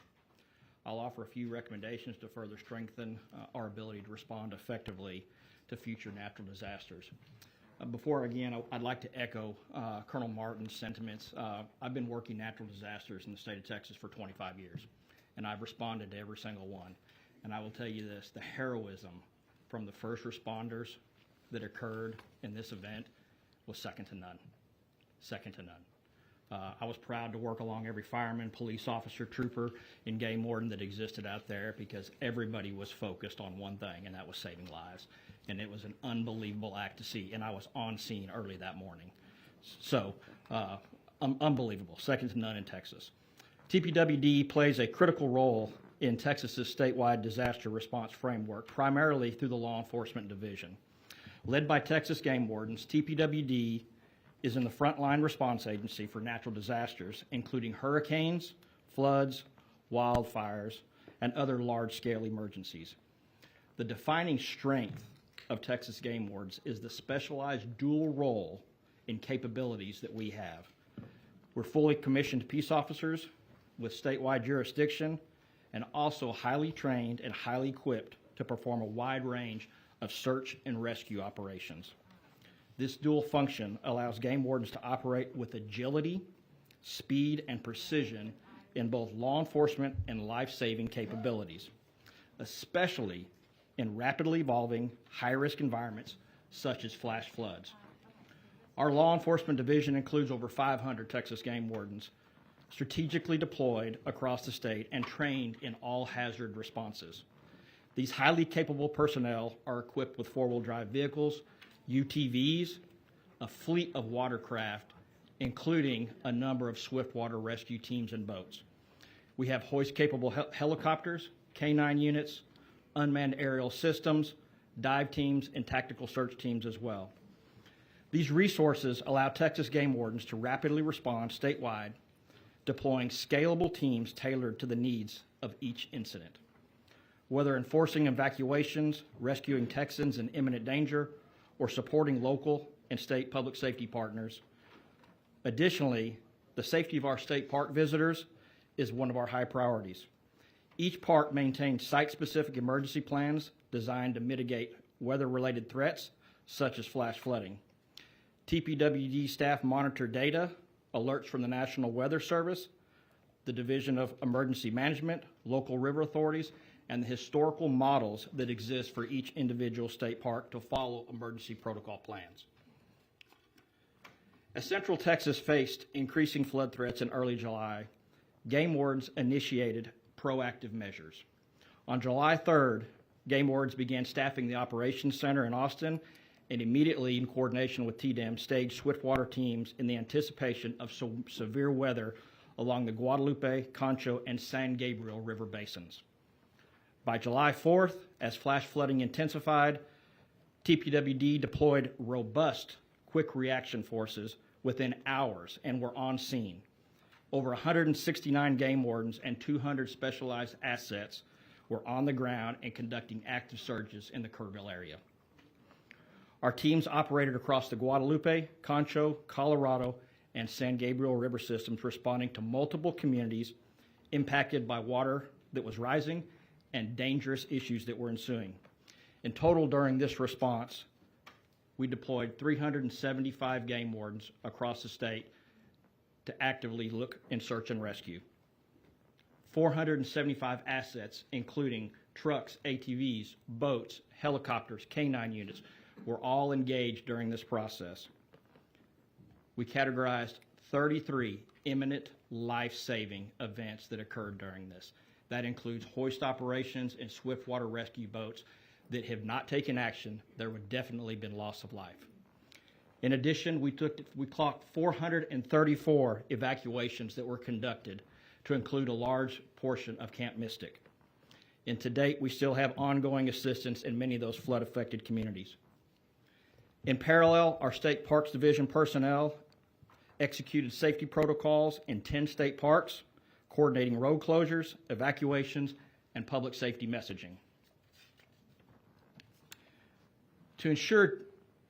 I'll offer a few recommendations to further strengthen our ability to respond effectively to future natural disasters. Before, again, I'd like to echo Colonel Martin's sentiments. I've been working natural disasters in the state of Texas for 25 years, and I've responded to every single one. And I will tell you this, the heroism from the first responders that occurred in this event was second to none. Second to none. I was proud to work along every fireman, police officer, trooper, and game warden that existed out there because everybody was focused on one thing, and that was saving lives. And it was an unbelievable act to see, and I was on scene early that morning. So, unbelievable, second to none in Texas. TPWD plays a critical role in Texas's statewide disaster response framework, primarily through the Law Enforcement Division. Led by Texas game wardens, TPWD is in the frontline response agency for natural disasters, including hurricanes, floods, wildfires, and other large-scale emergencies. The defining strength of Texas game wardens is the specialized dual role in capabilities that we have. We're fully commissioned peace officers with statewide jurisdiction and also highly trained and highly equipped to perform a wide range of search and rescue operations. This dual function allows game wardens to operate with agility, speed, and precision in both law enforcement and life-saving capabilities, especially in rapidly evolving, high-risk environments such as flash floods. Our law enforcement division includes over 500 Texas game wardens strategically deployed across the state and trained in all hazard responses. These highly capable personnel are equipped with four-wheel drive vehicles, UTVs, a fleet of watercraft, including a number of swiftwater rescue teams and boats. We have hoist-capable helicopters, K-9 units, unmanned aerial systems, dive teams, and tactical search teams as well. These resources allow Texas game wardens to rapidly respond statewide, deploying scalable teams tailored to the needs of each incident. Whether enforcing evacuations, rescuing Texans in imminent danger, or supporting local and state public safety partners. Additionally, the safety of our state park visitors is one of our high priorities. Each park maintains site-specific emergency plans designed to mitigate weather-related threats, such as flash flooding. TPWD staff monitor data, alerts from the National Weather Service, the Division of Emergency Management, local river authorities, and the historical models that exist for each individual state park to follow emergency protocol plans. As Central Texas faced increasing flood threats in early July, game wardens initiated proactive measures. On July 3rd, game wardens began staffing the Operations Center in Austin and immediately, in coordination with TDEM, staged swiftwater teams in the anticipation of severe weather along the Guadalupe, Concho, and San Gabriel River basins. By July 4th, as flash flooding intensified, TPWD deployed robust quick reaction forces within hours and were on scene. Over 169 game wardens and 200 specialized assets were on the ground and conducting active searches in the Kerrville area. Our teams operated across the Guadalupe, Concho, Colorado, and San Gabriel River systems, responding to multiple communities impacted by water that was rising and dangerous issues that were ensuing. In total, during this response, we deployed 375 game wardens across the state to actively look and search and rescue. 475 assets, including trucks, ATVs, boats, helicopters, K-9 units, were all engaged during this process. We categorized 33 imminent life-saving events that occurred during this. That includes hoist operations and swift water rescue boats that have not taken action. There would definitely been loss of life. In addition, we clocked 434 evacuations that were conducted, to include a large portion of Camp Mystic. And to date, we still have ongoing assistance in many of those flood-affected communities. In parallel, our State Parks Division personnel executed safety protocols in 10 state parks, coordinating road closures, evacuations, and public safety messaging. To ensure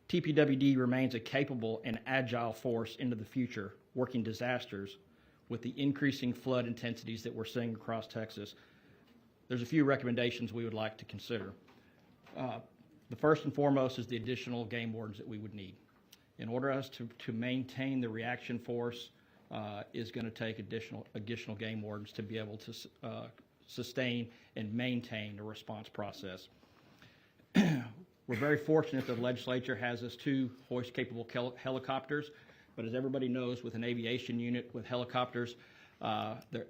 TPWD remains a capable and agile force into the future, working disasters with the increasing flood intensities that we're seeing across Texas, there's a few recommendations we would like to consider. The first and foremost is the additional game wardens that we would need. In order for us to maintain the reaction force is going to take additional game wardens to be able to sustain and maintain the response process. We're very fortunate that the legislature has us 2 hoist-capable helicopters, but as everybody knows, with an aviation unit with helicopters,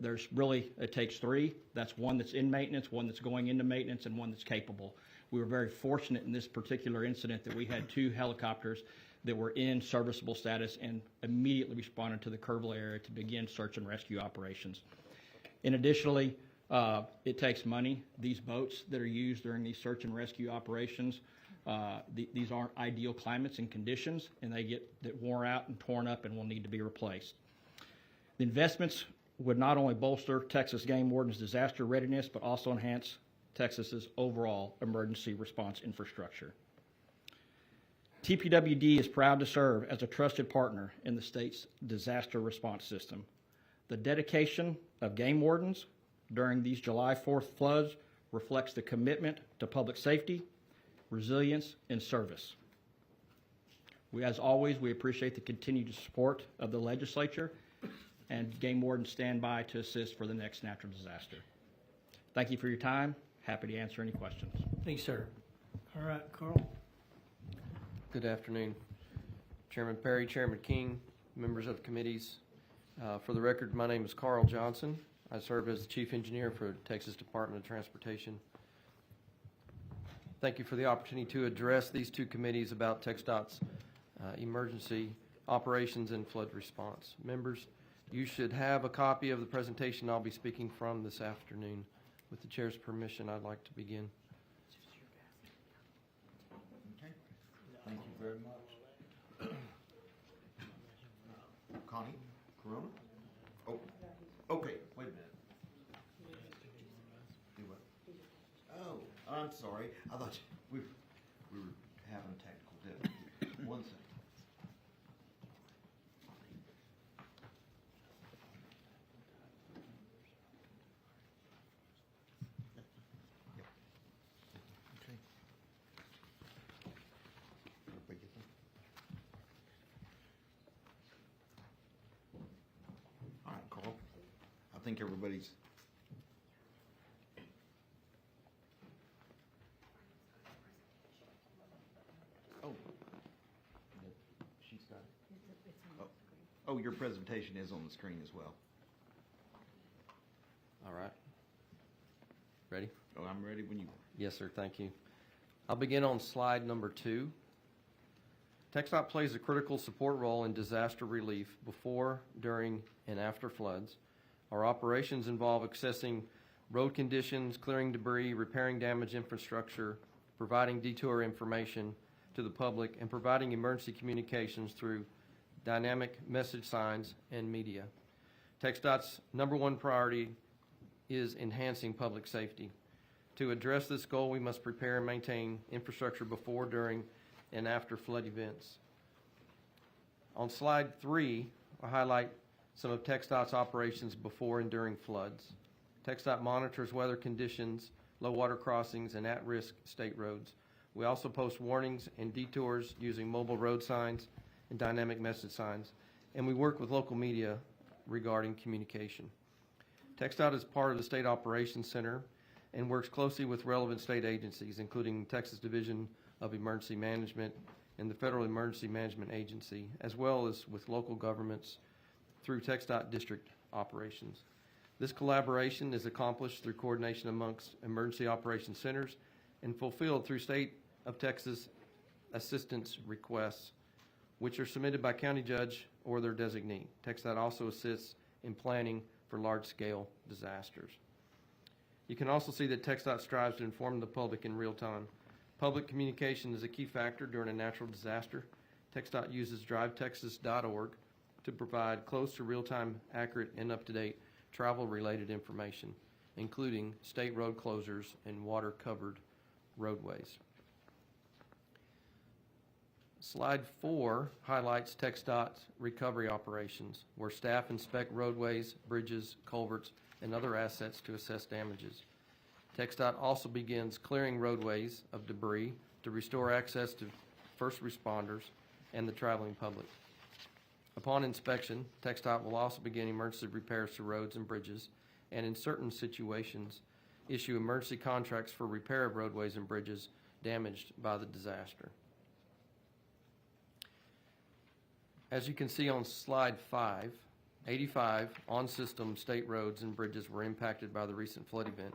there's really, it takes 3. That's one that's in maintenance, one that's going into maintenance, and one that's capable. We were very fortunate in this particular incident that we had 2 helicopters that were in serviceable status and immediately responded to the Kerrville area to begin search and rescue operations. Additionally, it takes money. These boats that are used during these search and rescue operations, these aren't ideal climates and conditions, and they get worn out and torn up and will need to be replaced. The investments would not only bolster Texas Game Warden's disaster readiness, but also enhance Texas's overall emergency response infrastructure. TPWD is proud to serve as a trusted partner in the state's disaster response system. The dedication of game wardens during these July 4th floods reflects the commitment to public safety, resilience, and service. As always, we appreciate the continued support of the legislature, and game wardens stand by to assist for the next natural disaster. Thank you for your time. Happy to answer any questions. Thanks, sir. All right, Carl. Good afternoon. Chairman Perry, Chairman King, members of the committees. For the record, my name is Carl Johnson. I serve as the Chief Engineer for Texas Department of Transportation. Thank you for the opportunity to address these 2 committees about TxDOT's emergency operations and flood response. Members, you should have a copy of the presentation I'll be speaking from this afternoon. With the chair's permission, I'd like to begin. Okay. Thank you very much. Connie, Corona? Oh, okay, wait a minute. Do what? Oh, I'm sorry. I thought we were having a technical difficulty. One second. I think everybody's. Oh, she's got it. Oh, your presentation is on the screen as well. All right. Ready? Oh, I'm ready when you are. Yes, sir. Thank you. I'll begin on slide number 2. TxDOT plays a critical support role in disaster relief before, during, and after floods. Our operations involve assessing road conditions, clearing debris, repairing damaged infrastructure, providing detour information to the public, and providing emergency communications through dynamic message signs and media. TxDOT's number one priority is enhancing public safety. To address this goal, we must prepare and maintain infrastructure before, during, and after flood events. On slide 3, I highlight some of TxDOT's operations before and during floods. TxDOT monitors weather conditions, low water crossings, and at-risk state roads. We also post warnings and detours using mobile road signs and dynamic message signs, and we work with local media regarding communication. TxDOT is part of the State Operations Center and works closely with relevant state agencies, including Texas Division of Emergency Management and the Federal Emergency Management Agency, as well as with local governments through TxDOT district operations. This collaboration is accomplished through coordination amongst emergency operations centers and fulfilled through State of Texas assistance requests, which are submitted by county judge or their designee. TxDOT also assists in planning for large-scale disasters. You can also see that TxDOT strives to inform the public in real time. Public communication is a key factor during a natural disaster. TxDOT uses drivetexas.org to provide close to real-time, accurate, and up-to-date travel-related information, including state road closures and water-covered roadways. Slide 4 highlights TxDOT's recovery operations, where staff inspect roadways, bridges, culverts, and other assets to assess damages. TxDOT also begins clearing roadways of debris to restore access to first responders and the traveling public. Upon inspection, TxDOT will also begin emergency repairs to roads and bridges, and in certain situations, issue emergency contracts for repair of roadways and bridges damaged by the disaster. As you can see on slide 5, 85 on-system state roads and bridges were impacted by the recent flood event.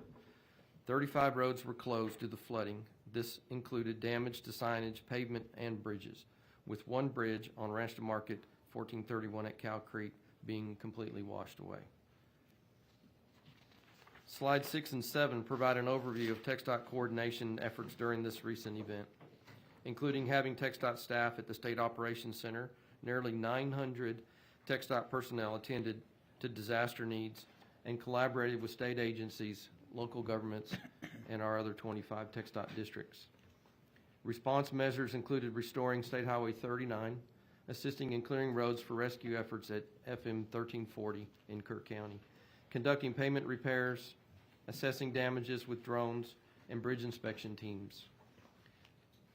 35 roads were closed due to flooding. This included damage to signage, pavement, and bridges, with one bridge on Ranch to Market 1431 at Cow Creek being completely washed away. Slides 6 and 7 provide an overview of TxDOT coordination efforts during this recent event, including having TxDOT staff at the State Operations Center. Nearly 900 TxDOT personnel attended to disaster needs and collaborated with state agencies, local governments, and our other 25 TxDOT districts. Response measures included restoring State Highway 39, assisting in clearing roads for rescue efforts at FM 1340 in Kirk County, conducting pavement repairs, assessing damages with drones, and bridge inspection teams.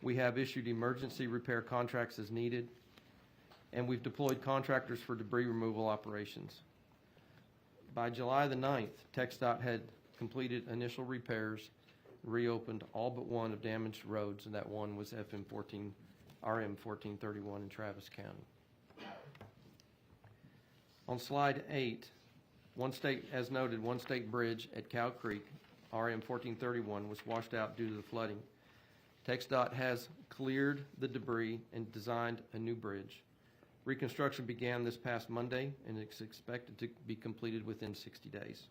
We have issued emergency repair contracts as needed, and we've deployed contractors for debris removal operations. By July the 9th, TxDOT had completed initial repairs, reopened all but one of damaged roads, and that one was RM 1431 in Travis County. On slide 8, as noted, one state bridge at Cow Creek, RM 1431, was washed out due to the flooding. TxDOT has cleared the debris and designed a new bridge. Reconstruction began this past Monday and is expected to be completed within 60 days.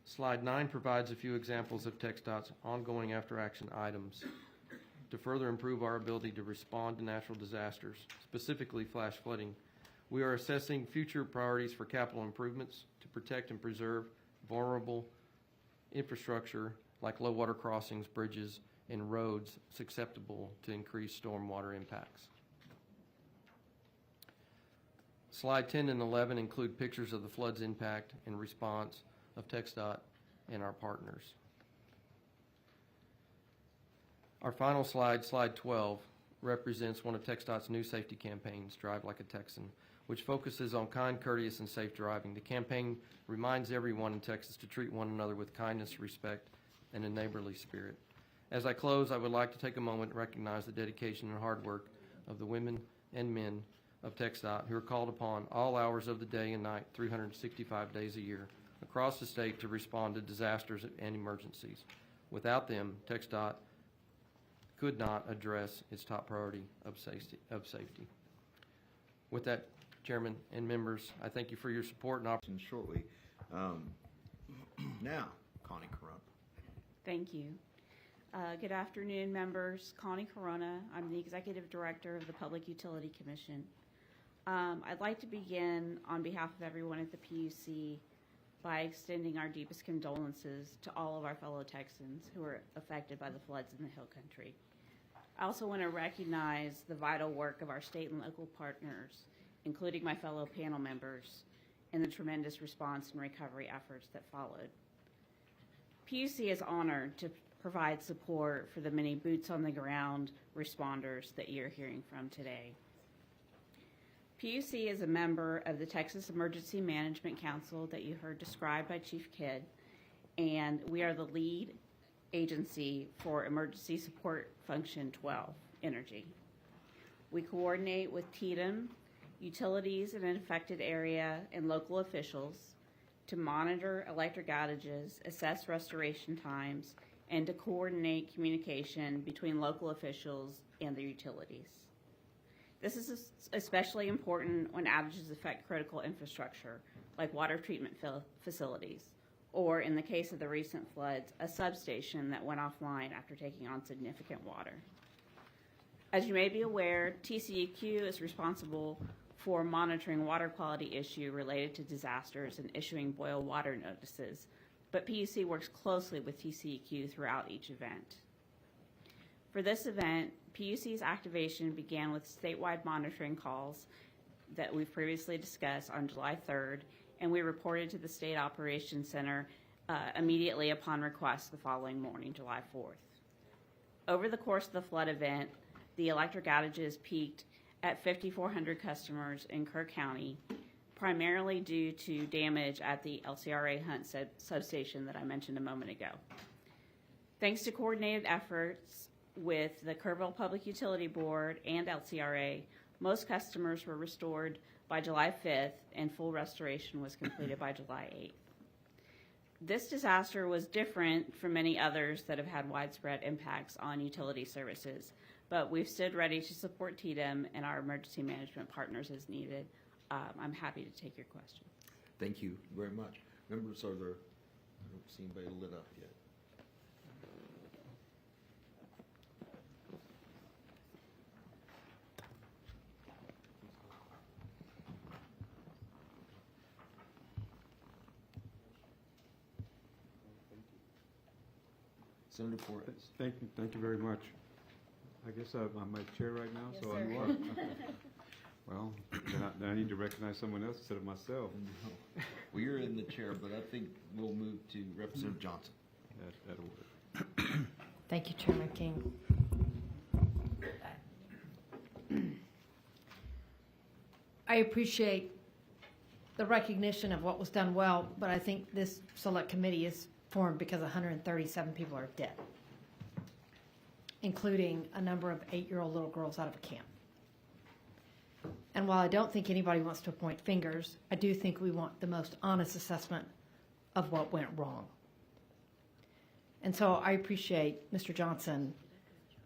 Slide 9 provides a few examples of TxDOT's ongoing after-action items to further improve our ability to respond to natural disasters, specifically flash flooding. We are assessing future priorities for capital improvements to protect and preserve vulnerable infrastructure like low water crossings, bridges, and roads susceptible to increased stormwater impacts. Slide 10 and 11 include pictures of the flood's impact and response of TxDOT and our partners. Our final slide, slide 12, represents one of TxDOT's new safety campaigns, Drive Like a Texan, which focuses on kind, courteous, and safe driving. The campaign reminds everyone in Texas to treat one another with kindness, respect, and a neighborly spirit. As I close, I would like to take a moment to recognize the dedication and hard work of the women and men of TxDOT who are called upon all hours of the day and night, 365 days a year, across the state to respond to disasters and emergencies. Without them, TxDOT could not address its top priority of safety. With that, Chairman and members, I thank you for your support and opportunity. Shortly. Now, Connie Corona. Thank you. Good afternoon, members. Connie Corona. I'm the Executive Director of the Public Utility Commission. I'd like to begin on behalf of everyone at the PUC by extending our deepest condolences to all of our fellow Texans who were affected by the floods in the Hill Country. I also want to recognize the vital work of our state and local partners, including my fellow panel members, in the tremendous response and recovery efforts that followed. PUC is honored to provide support for the many boots-on-the-ground responders that you're hearing from today. PUC is a member of the Texas Emergency Management Council that you heard described by Chief Kidd, and we are the lead agency for Emergency Support Function 12, Energy. We coordinate with TDM, utilities in an affected area, and local officials to monitor electric outages, assess restoration times, and to coordinate communication between local officials and the utilities. This is especially important when outages affect critical infrastructure, like water treatment facilities, or in the case of the recent floods, a substation that went offline after taking on significant water. As you may be aware, TCEQ is responsible for monitoring water quality issue related to disasters and issuing boil water notices, but PUC works closely with TCEQ throughout each event. For this event, PUC's activation began with statewide monitoring calls that we've previously discussed on July 3rd, and we reported to the State Operations Center immediately upon request the following morning, July 4th. Over the course of the flood event, the electric outages peaked at 5,400 customers in Kerr County, primarily due to damage at the LCRA Hunt substation that I mentioned a moment ago. Thanks to coordinated efforts with the Kerrville Public Utility Board and LCRA, most customers were restored by July 5th, and full restoration was completed by July 8th. This disaster was different from many others that have had widespread impacts on utility services, but we've stood ready to support TDM and our emergency management partners as needed. I'm happy to take your question. Thank you very much. Members, I don't see anybody lit up yet. Senator Flores. Thank you very much. I guess I'm my chair right now, Yes, so sir. I'm what? Well, then I need to recognize someone else instead of myself. Well, you're in the chair, but I think we'll move to Representative Johnson. That'll work. Thank you, Chairman King. I appreciate the recognition of what was done well, but I think this select committee is formed because 137 people are dead, including a number of 8-year-old little girls out of a camp. And while I don't think anybody wants to point fingers, I do think we want the most honest assessment of what went wrong. And so I appreciate, Mr. Johnson,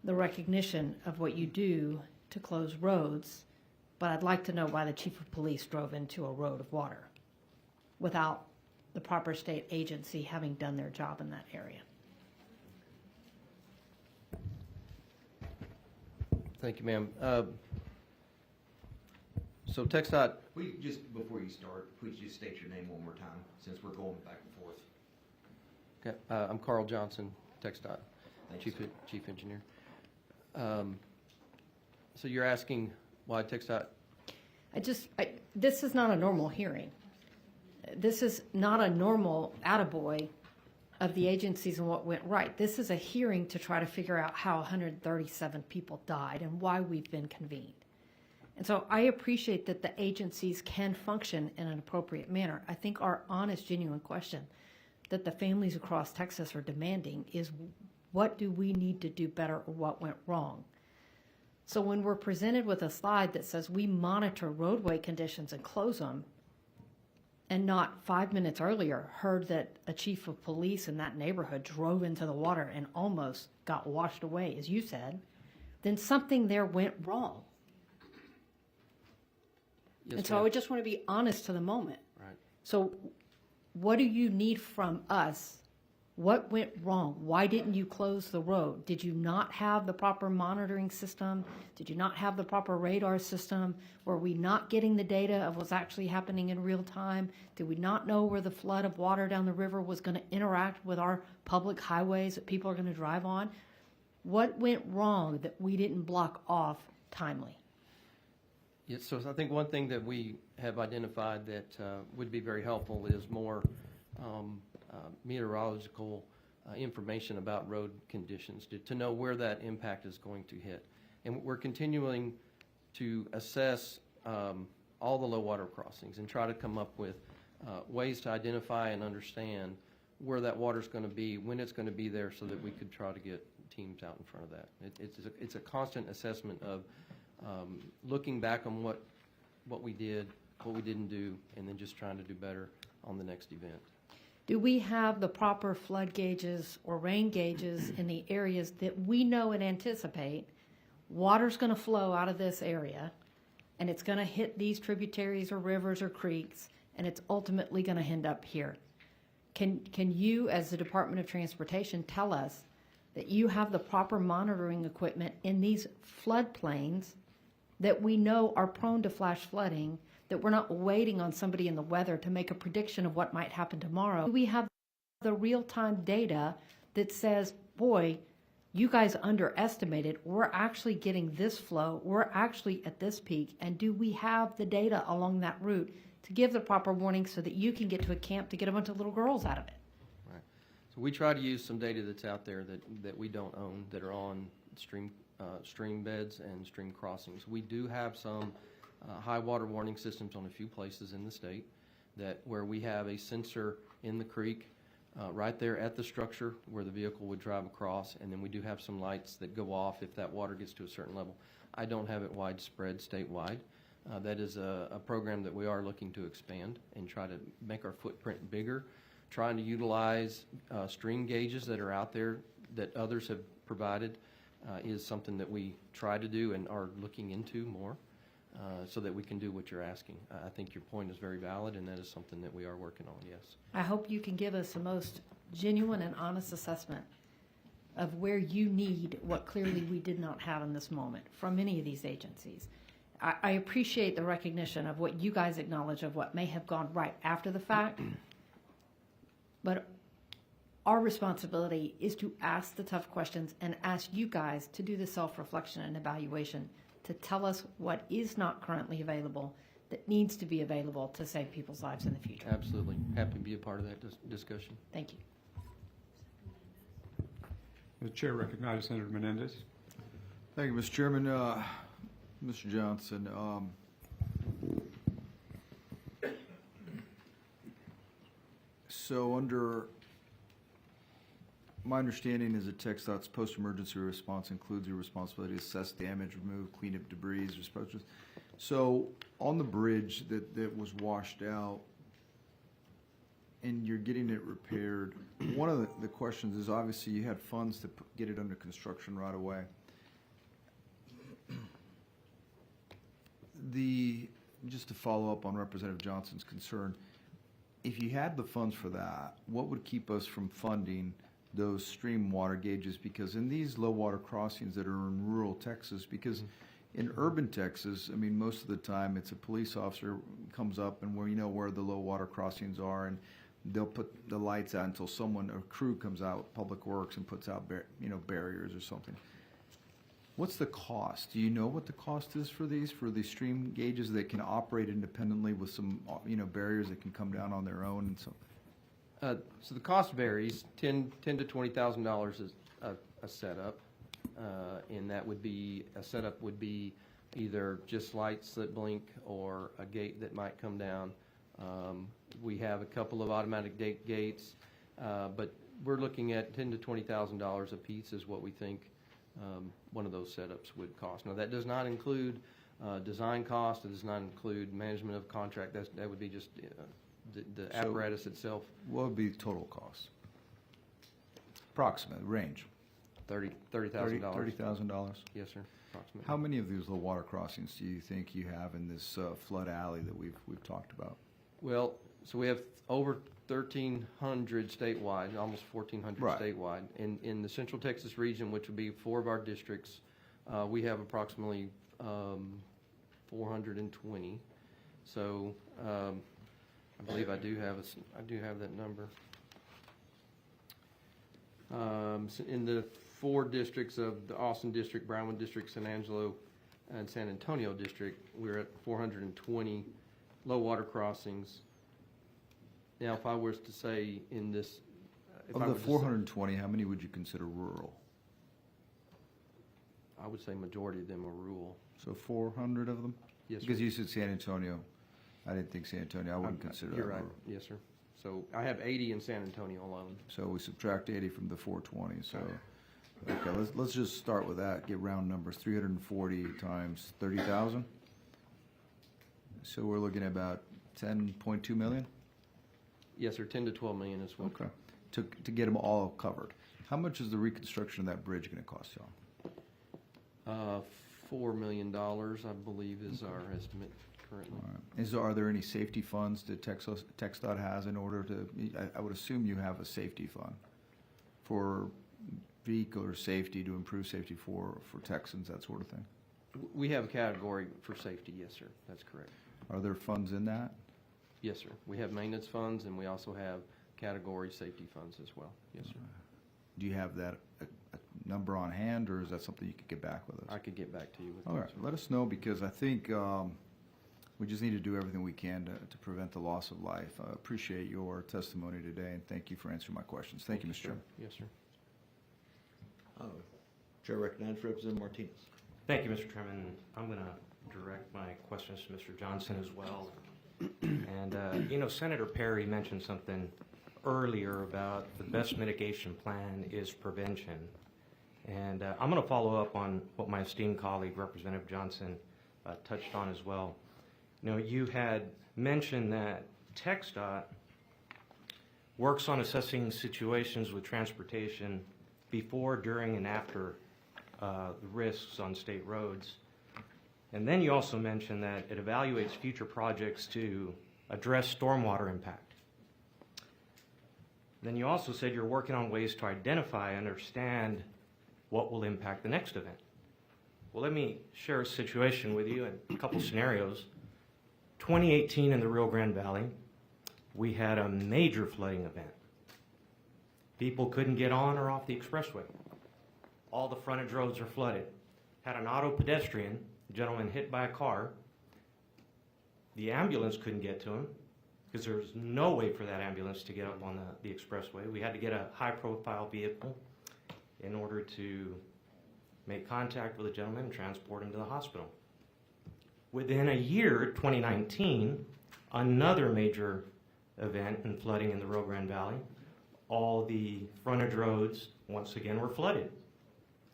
the recognition of what you do to close roads, but I'd like to know why the chief of police drove into a road of water without the proper state agency having done their job in that area. Thank you, ma'am. So TxDOT. Please, just before you start, please just state your name one more time, since we're going back and forth. Okay, I'm Carl Johnson, TxDOT, Thanks, Chief Engineer. So you're asking why TxDOT? This is not a normal hearing. This is not a normal attaboy of the agencies and what went right. This is a hearing to try to figure out how 137 people died and why we've been convened. And so I appreciate that the agencies can function in an appropriate manner. I think our honest, genuine question that the families across Texas are demanding is, what do we need to do better, or what went wrong? So when we're presented with a slide that says we monitor roadway conditions and close them, and not 5 minutes earlier heard that a chief of police in that neighborhood drove into the water and almost got washed away, as you said, then something there went wrong. Yes, and so ma'am. I just want to be honest to the moment. Right. So what do you need from us What went wrong? Why didn't you close the road? Did you not have the proper monitoring system? Did you not have the proper radar system? Were we not getting the data of what's actually happening in real time? Did we not know where the flood of water down the river was going to interact with our public highways that people are going to drive on? What went wrong that we didn't block off timely? Yes, so I think one thing that we have identified that would be very helpful is more meteorological information about road conditions to know where that impact is going to hit. And we're continuing to assess all the low water crossings and try to come up with ways to identify and understand where that water is going to be, when it's going to be there, so that we could try to get teams out in front of that. It's a constant assessment of looking back on what we did, what we didn't do, and then just trying to do better on the next event. Do we have the proper flood gauges or rain gauges in the areas that we know and anticipate water's going to flow out of this area, and it's going to hit these tributaries or rivers or creeks, and it's ultimately going to end up here? Can you, as the Department of Transportation, tell us that you have the proper monitoring equipment in these floodplains that we know are prone to flash flooding, that we're not waiting on somebody in the weather to make a prediction of what might happen tomorrow? Do we have the real-time data that says, boy, you guys underestimated, we're actually getting this flow, we're actually at this peak, and do we have the data along that route to give the proper warning so that you can get to a camp to get a bunch of little girls out of it? Right. So we try to use some data that's out there that we don't own, that are on stream beds and stream crossings. We do have some high water warning systems on a few places in the state where we have a sensor in the creek right there at the structure where the vehicle would drive across, and then we do have some lights that go off if that water gets to a certain level. I don't have it widespread statewide. That is a program that we are looking to expand and try to make our footprint bigger, trying to utilize stream gauges that are out there that others have provided is something that we try to do and are looking into more so that we can do what you're asking. I think your point is very valid, and that is something that we are working on, yes. I hope you can give us the most genuine and honest assessment of where you need what clearly we did not have in this moment from any of these agencies. I appreciate the recognition of what you guys acknowledge of what may have gone right after the fact, but our responsibility is to ask the tough questions and ask you guys to do the self-reflection and evaluation to tell us what is not currently available that needs to be available to save people's lives in the future. Absolutely. Happy to be a part of that discussion. Thank you. The chair recognizes Senator Menendez. Thank you, Mr. Chairman. Mr. Johnson, so under my understanding is that TxDOT's post-emergency response includes your responsibility to assess damage, remove, clean up debris. So on the bridge that was washed out and you're getting it repaired, one of the questions is obviously you had funds to get it under construction right away. Just to follow up on Representative Johnson's concern, if you had the funds for that, what would keep us from funding those stream water gauges? Because in these low water crossings that are in rural Texas, because in urban Texas, I mean, most of the time it's a police officer comes up and where the low water crossings are, and they'll put the lights out until a crew comes out, Public Works, and puts out barriers or something. What's the cost? Do you know what the cost is for these stream gauges that can operate independently with some barriers that can come down on their own and so? So the cost varies. $10,000 to $20,000 is a setup, and that would be either just lights that blink or a gate that might come down. We have a couple of automatic gates, but we're looking at $10,000 to $20,000 a piece is what we think one of those setups would cost. Now, that does not include design cost. It does not include management of contract. That would be just the apparatus itself. What would be the total cost? Approximate range. $30,000. $30,000. Yes, sir. Approximately. How many of these low water crossings do you think you have in this flood alley that we've talked about? Well, so we have over 1,300 statewide, almost 1,400 Right. statewide. In the Central Texas region, which would be 4 of our districts, we have approximately 420. So I believe I do have that number. In the 4 districts of the Austin District, Brownwood District, San Angelo, and San Antonio District, we're at 420 low water crossings. Now, if I was to say in this, if I Of the would just- 420, how many would you consider rural? I would say majority of them are rural. So 400 of them? Yes, sir. Because you said San Antonio. I didn't think San Antonio, I wouldn't consider that You're right, rural. yes, sir. So I have 80 in San Antonio alone. So we subtract 80 from the 420, so, okay, let's just start with that, get round numbers, 340 times 30,000. So we're looking at about 10.2 million? Yes, sir, 10 to 12 million is what. Okay, to get them all covered. How much is the reconstruction of that bridge gonna cost y'all? $4 million, I believe, is our estimate currently. All right. Are there any safety funds that TxDOT has in order to, I would assume you have a safety fund for vehicular safety, to improve safety for Texans, that sort of thing? We have a category for safety, yes, sir, that's correct. Are there funds in that? Yes, sir. We have maintenance funds, and we also have category safety funds as well. Yes, sir. Do you have that a number on hand, or is that something you could get back with us? I could get back to you with that. All right, let us know, because I think we just need to do everything we can to prevent the loss of life. I appreciate your testimony today, and thank you for answering my questions. Thank you, Mr. Chairman. Yes, sir. Chair recognizes Representative Martinez. Thank you, Mr. Chairman. I'm going to direct my questions to Mr. Johnson as well. And, Senator Perry mentioned something earlier about the best mitigation plan is prevention. And I'm going to follow up on what my esteemed colleague, Representative Johnson, touched on as well. You had mentioned that TxDOT works on assessing situations with transportation before, during, and after the risks on state roads. And then you also mentioned that it evaluates future projects to address stormwater impact. Then you also said you're working on ways to identify and understand what will impact the next event. Well, let me share a situation with you and a couple scenarios. 2018 in the Rio Grande Valley, we had a major flooding event. People couldn't get on or off the expressway. All the frontage roads are flooded. Had an auto pedestrian, a gentleman hit by a car. The ambulance couldn't get to him because there was no way for that ambulance to get up on the expressway. We had to get a high-profile vehicle in order to make contact with the gentleman and transport him to the hospital. Within a year, 2019, another major event in flooding in the Rio Grande Valley. All the frontage roads, once again, were flooded.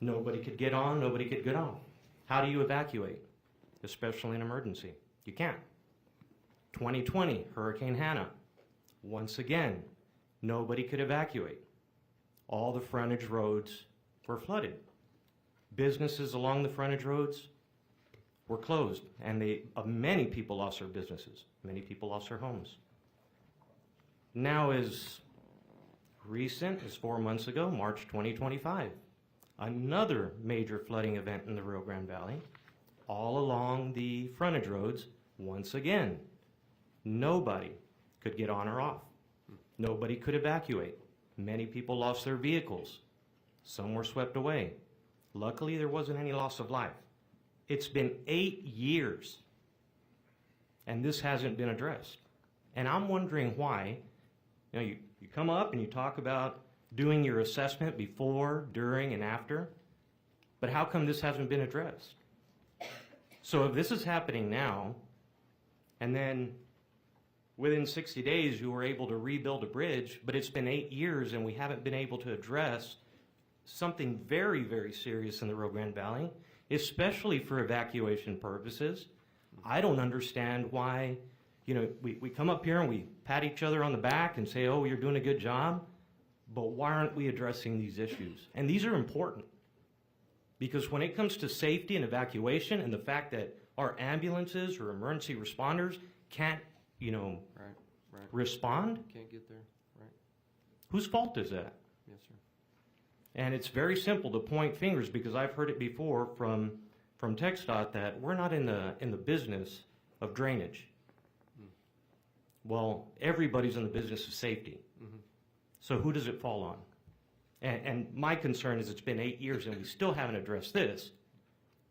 Nobody could get on, nobody could get off. How do you evacuate, especially in emergency? You can't. 2020, Hurricane Hannah. Once again, nobody could evacuate. All the frontage roads were flooded. Businesses along the frontage roads were closed, and many people lost their businesses. Many people lost their homes. Now, as recent as 4 months ago, March 2025, another major flooding event in the Rio Grande Valley, all along the frontage roads. Once again, nobody could get on or off. Nobody could evacuate. Many people lost their vehicles. Some were swept away. Luckily, there wasn't any loss of life. It's been 8 years, and this hasn't been addressed. And I'm wondering why. You come up and you talk about doing your assessment before, during, and after, but how come this hasn't been addressed? So if this is happening now, and then within 60 days you were able to rebuild a bridge, but it's been 8 years and we haven't been able to address something very, very serious in the Rio Grande Valley, especially for evacuation purposes, I don't understand why, we come up here and we pat each other on the back and say, oh, you're doing a good job, but why aren't we addressing these issues? And these are important, because when it comes to safety and evacuation and the fact that our ambulances or emergency responders can't, Right. respond? Can't get there, right? Whose fault is that? Yes, sir. And it's very simple to point fingers, because I've heard it before from TxDOT that we're not in the business of drainage. Well, everybody's in the business of safety. Mhm. So who does it fall on? And my concern is it's been 8 years and we still haven't addressed this.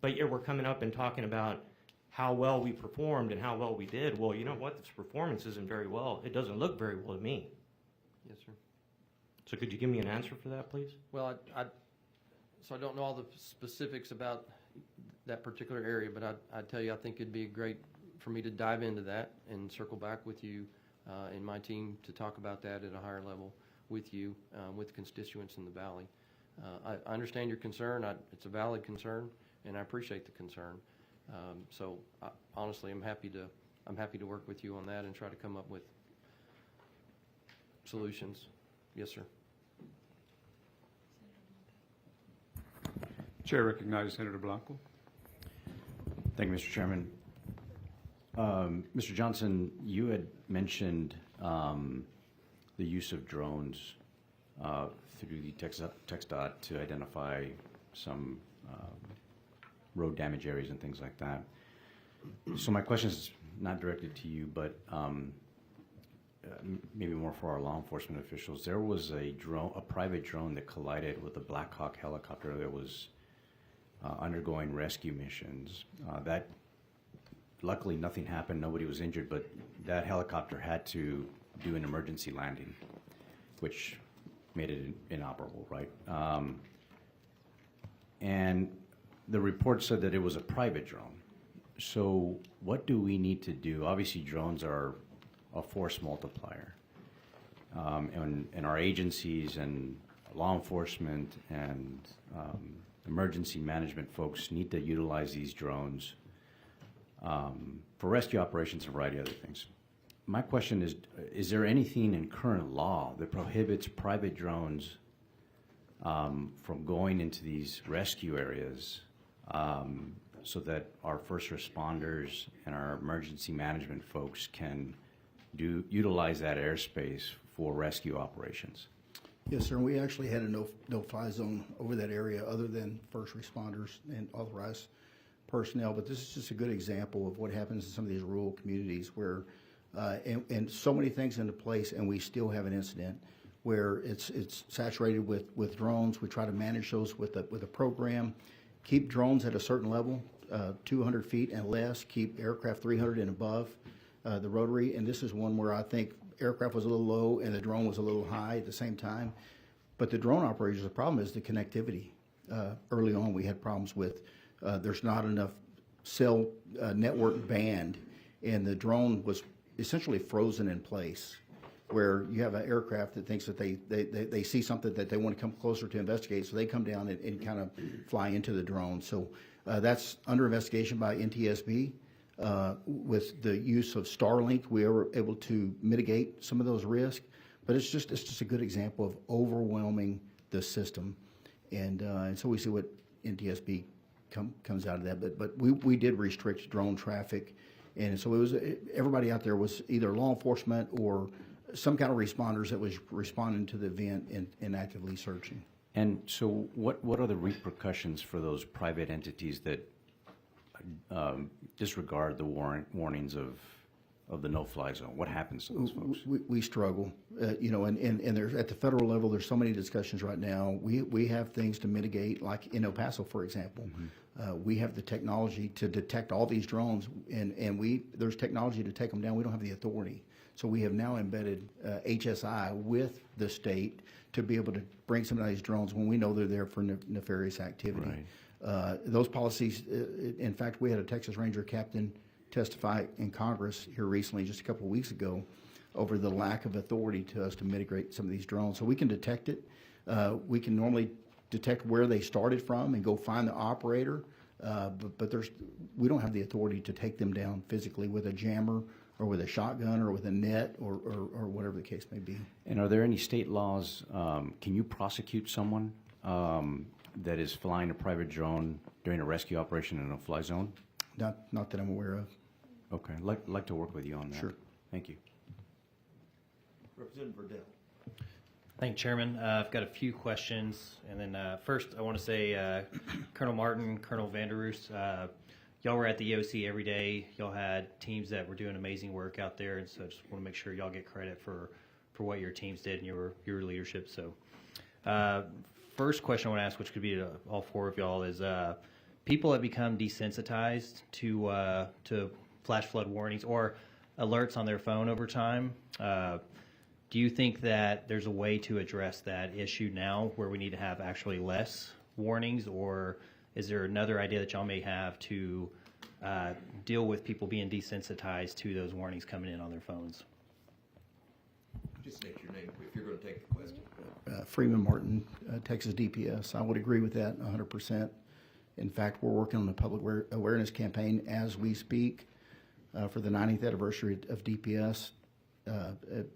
But yet we're coming up and talking about how well we performed and how well we did. Well, you know what? This performance isn't very well. It doesn't look very well to me. Yes, sir. So could you give me an answer for that, please? Well, so I don't know all the specifics about that particular area, but I'd tell you, I think it'd be great for me to dive into that and circle back with you and my team to talk about that at a higher level with you, with constituents in the valley. I understand your concern. It's a valid concern, and I appreciate the concern. So honestly, I'm happy to work with you on that and try to come up with solutions. Yes, sir. Chair recognizes Senator Blanco. Thank you, Mr. Chairman. Mr. Johnson, you had mentioned the use of drones through the TxDOT to identify some road damage areas and things like that. So my question is not directed to you, but maybe more for our law enforcement officials. There was a private drone that collided with a Black Hawk helicopter that was undergoing rescue missions. That luckily nothing happened, nobody was injured, but that helicopter had to do an emergency landing, which made it inoperable, right? And the report said that it was a private drone. So what do we need to do? Obviously, drones are a force multiplier. And our agencies and law enforcement and emergency management folks need to utilize these drones for rescue operations and a variety of other things. My question is there anything in current law that prohibits private drones from going into these rescue areas so that our first responders and our emergency management folks can utilize that airspace for rescue operations? Yes, sir. We actually had a no-fly zone over that area other than first responders and authorized personnel. But this is just a good example of what happens in some of these rural communities where, and so many things into place, and we still have an incident where it's saturated with drones. We try to manage those with a program, keep drones at a certain level, 200 feet and less, keep aircraft 300 and above the rotary. And this is one where I think aircraft was a little low and the drone was a little high at the same time. But the drone operators, the problem is the connectivity. Early on, we had problems with there's not enough cell network band, and the drone was essentially frozen in place, where you have an aircraft that thinks that they see something that they want to come closer to investigate, so they come down and kind of fly into the drone. So that's under investigation by NTSB. With the use of Starlink, we were able to mitigate some of those risks, but it's just a good example of overwhelming the system, and so we see what NTSB comes out of that. But we did restrict drone traffic, and so it was everybody out there was either law enforcement or some kind of responders that was responding to the event and actively searching. And so what are the repercussions for those private entities that disregard the warnings of the no-fly zone? What happens to those folks? We struggle, and there's at the federal level. There's so many discussions right now. We have things to mitigate, like in El Paso, for example. We have the technology to detect all these drones, and there's technology to take them down. We don't have the authority, so we have now embedded HSI with the state to be able to bring some of these drones when we know they're there for nefarious activity. Right. Those policies, in fact, we had a Texas Ranger captain testify in Congress here recently, just a couple of weeks ago, over the lack of authority to us to mitigate some of these drones. So we can detect it. We can normally detect where they started from and go find the operator, but we don't have the authority to take them down physically with a jammer or with a shotgun or with a net or whatever the case may be. And are there any state laws, can you prosecute someone that is flying a private drone during a rescue operation in a fly zone? Not that I'm aware of. Okay, I'd like to work with you on that. Sure. Thank you. Representative Verdell. Thank you, Chairman. I've got a few questions. And then first, I want to say, Colonel Martin, Colonel Vanderroos, y'all were at the EOC every day. Y'all had teams that were doing amazing work out there. And so I just want to make sure y'all get credit for what your teams did and your leadership. So first question I want to ask, which could be to all four of y'all, is people have become desensitized to flash flood warnings or alerts on their phone over time. Do you think that there's a way to address that issue now where we need to have actually less warnings, or is there another idea that y'all may have to deal with people being desensitized to those warnings coming in on their phones? Just state your name if you're going to take the question. Freeman Martin, Texas DPS. I would agree with that 100%. In fact, we're working on a public awareness campaign as we speak for the 90th anniversary of DPS,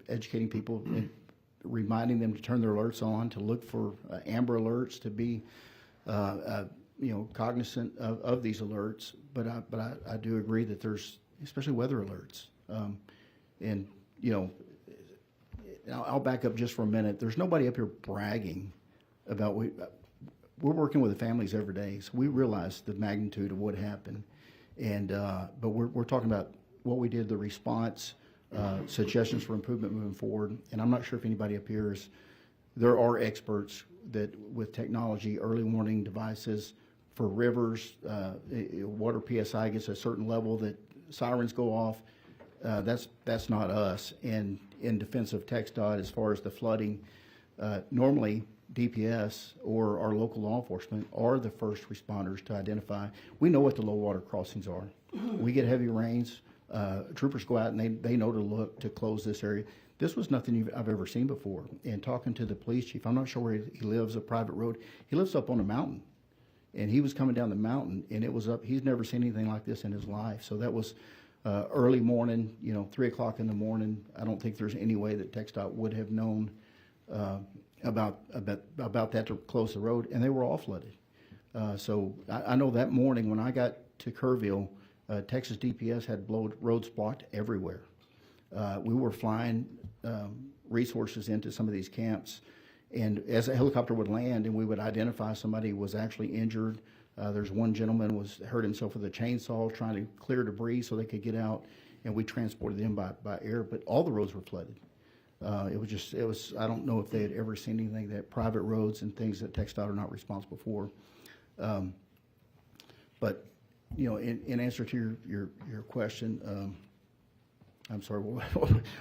educating people and reminding them to turn their alerts on, to look for amber alerts, to be cognizant of these alerts. But I do agree that there's, especially weather alerts, and I'll back up just for a minute. There's nobody up here bragging about we're working with the families every day, so we realize the magnitude of what happened, and but we're talking about what we did, the response, suggestions for improvement moving forward. And I'm not sure if anybody up here is. There are experts that with technology, early warning devices for rivers, water PSI gets a certain level that sirens go off. That's not us. And in defense of TxDOT, as far as the flooding, normally DPS or our local law enforcement are the first responders to identify. We know what the low water crossings are. We get heavy rains. Troopers go out and they know to look to close this area. This was nothing I've ever seen before. And talking to the police chief, I'm not sure where he lives, a private road. He lives up on a mountain. And he was coming down the mountain, and it was up. He's never seen anything like this in his life. So that was early morning, 3 o'clock in the morning. I don't think there's any way that TxDOT would have known about that to close the road, and they were all flooded. So I know that morning when I got to Kerrville, Texas DPS had roads blocked everywhere. We were flying resources into some of these camps, and as a helicopter would land and we would identify somebody was actually injured. There's one gentleman hurt himself with a chainsaw trying to clear debris so they could get out, and we transported them by air, but all the roads were flooded. It was I don't know if they had ever seen anything, that private roads and things that TxDOT are not responsible for. But in answer to your question, I'm sorry,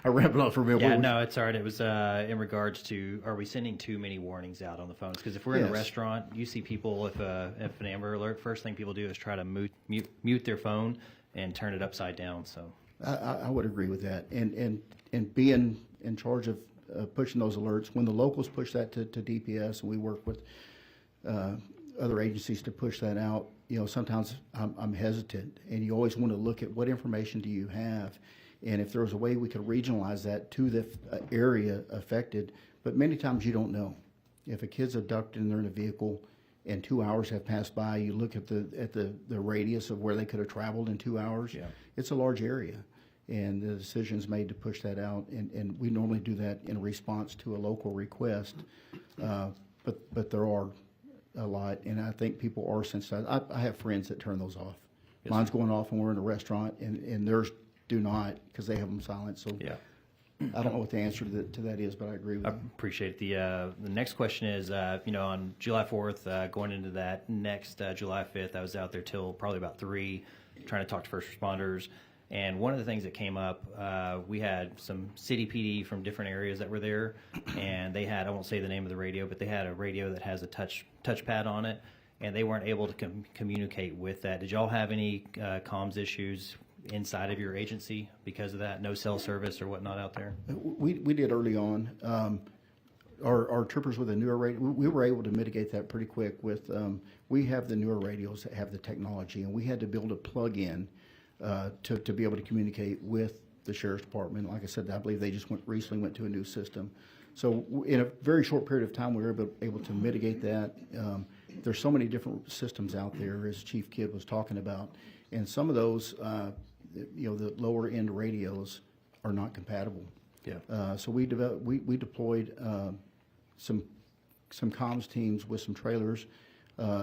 I rambled on for a minute. Yeah, no, it's all right. It was in regards to, are we sending too many warnings out on the phones? Because if we're in a restaurant, you see people, if an Amber Alert, first thing people do is try to mute their phone and turn it upside down. So I would agree with that. And being in charge of pushing those alerts, when the locals push that to DPS, and we work with other agencies to push that out, sometimes I'm hesitant, and you always want to look at what information do you have. And if there was a way we could regionalize that to the area affected, but many times you don't know. If a kid's abducted and they're in a vehicle and 2 hours have passed by, you look at the radius of where they could have traveled in 2 hours. Yeah. It's a large area, and the decision's made to push that out. And we normally do that in response to a local request, but there are a lot, and I think people are sensitized. I have friends that turn those off. Yes, mine's going off when we're in a restaurant, and theirs do not, because they have them silent. So yeah. I don't know what the answer to that is, but I agree with you. I appreciate it. The next question is, on July 4th, going into that next July 5th, I was out there till probably about 3, trying to talk to first responders. And one of the things that came up, we had some city PD from different areas that were there, and they had, I won't say the name of the radio, but they had a radio that has a touchpad on it, and they weren't able to communicate with that. Did y'all have any comms issues inside of your agency because of that? No cell service or whatnot out there? We did early on. Our troopers with the newer radio, we were able to mitigate that pretty quick with, we have the newer radios that have the technology, and we had to build a plug-in to be able to communicate with the Sheriff's Department. Like I said, I believe they just recently went to a new system. So in a very short period of time, we were able to mitigate that. There's so many different systems out there, as Chief Kidd was talking about, and some of those, the lower end radios are not compatible. Yeah. So we deployed some comms teams with some trailers,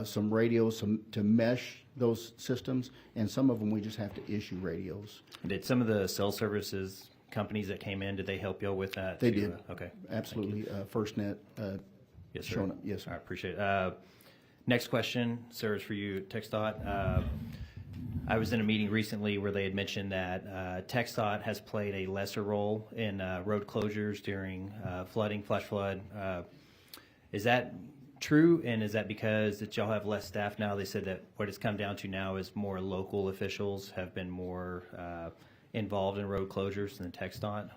some radios, to mesh those systems, and some of them we just have to issue radios. Did some of the cell services companies that came in, did they help you with that? They too? did. Okay. Absolutely. FirstNet. Yes, sir. showing up. Yes, sir. I appreciate it. Next question, sir, is for you, TxDOT. I was in a meeting recently where they had mentioned that TxDOT has played a lesser role in road closures during flooding, flash flood. Is that true, and is that because that y'all have less staff now? They said that what it's come down to now is more local officials have been more involved in road closures than TxDOT.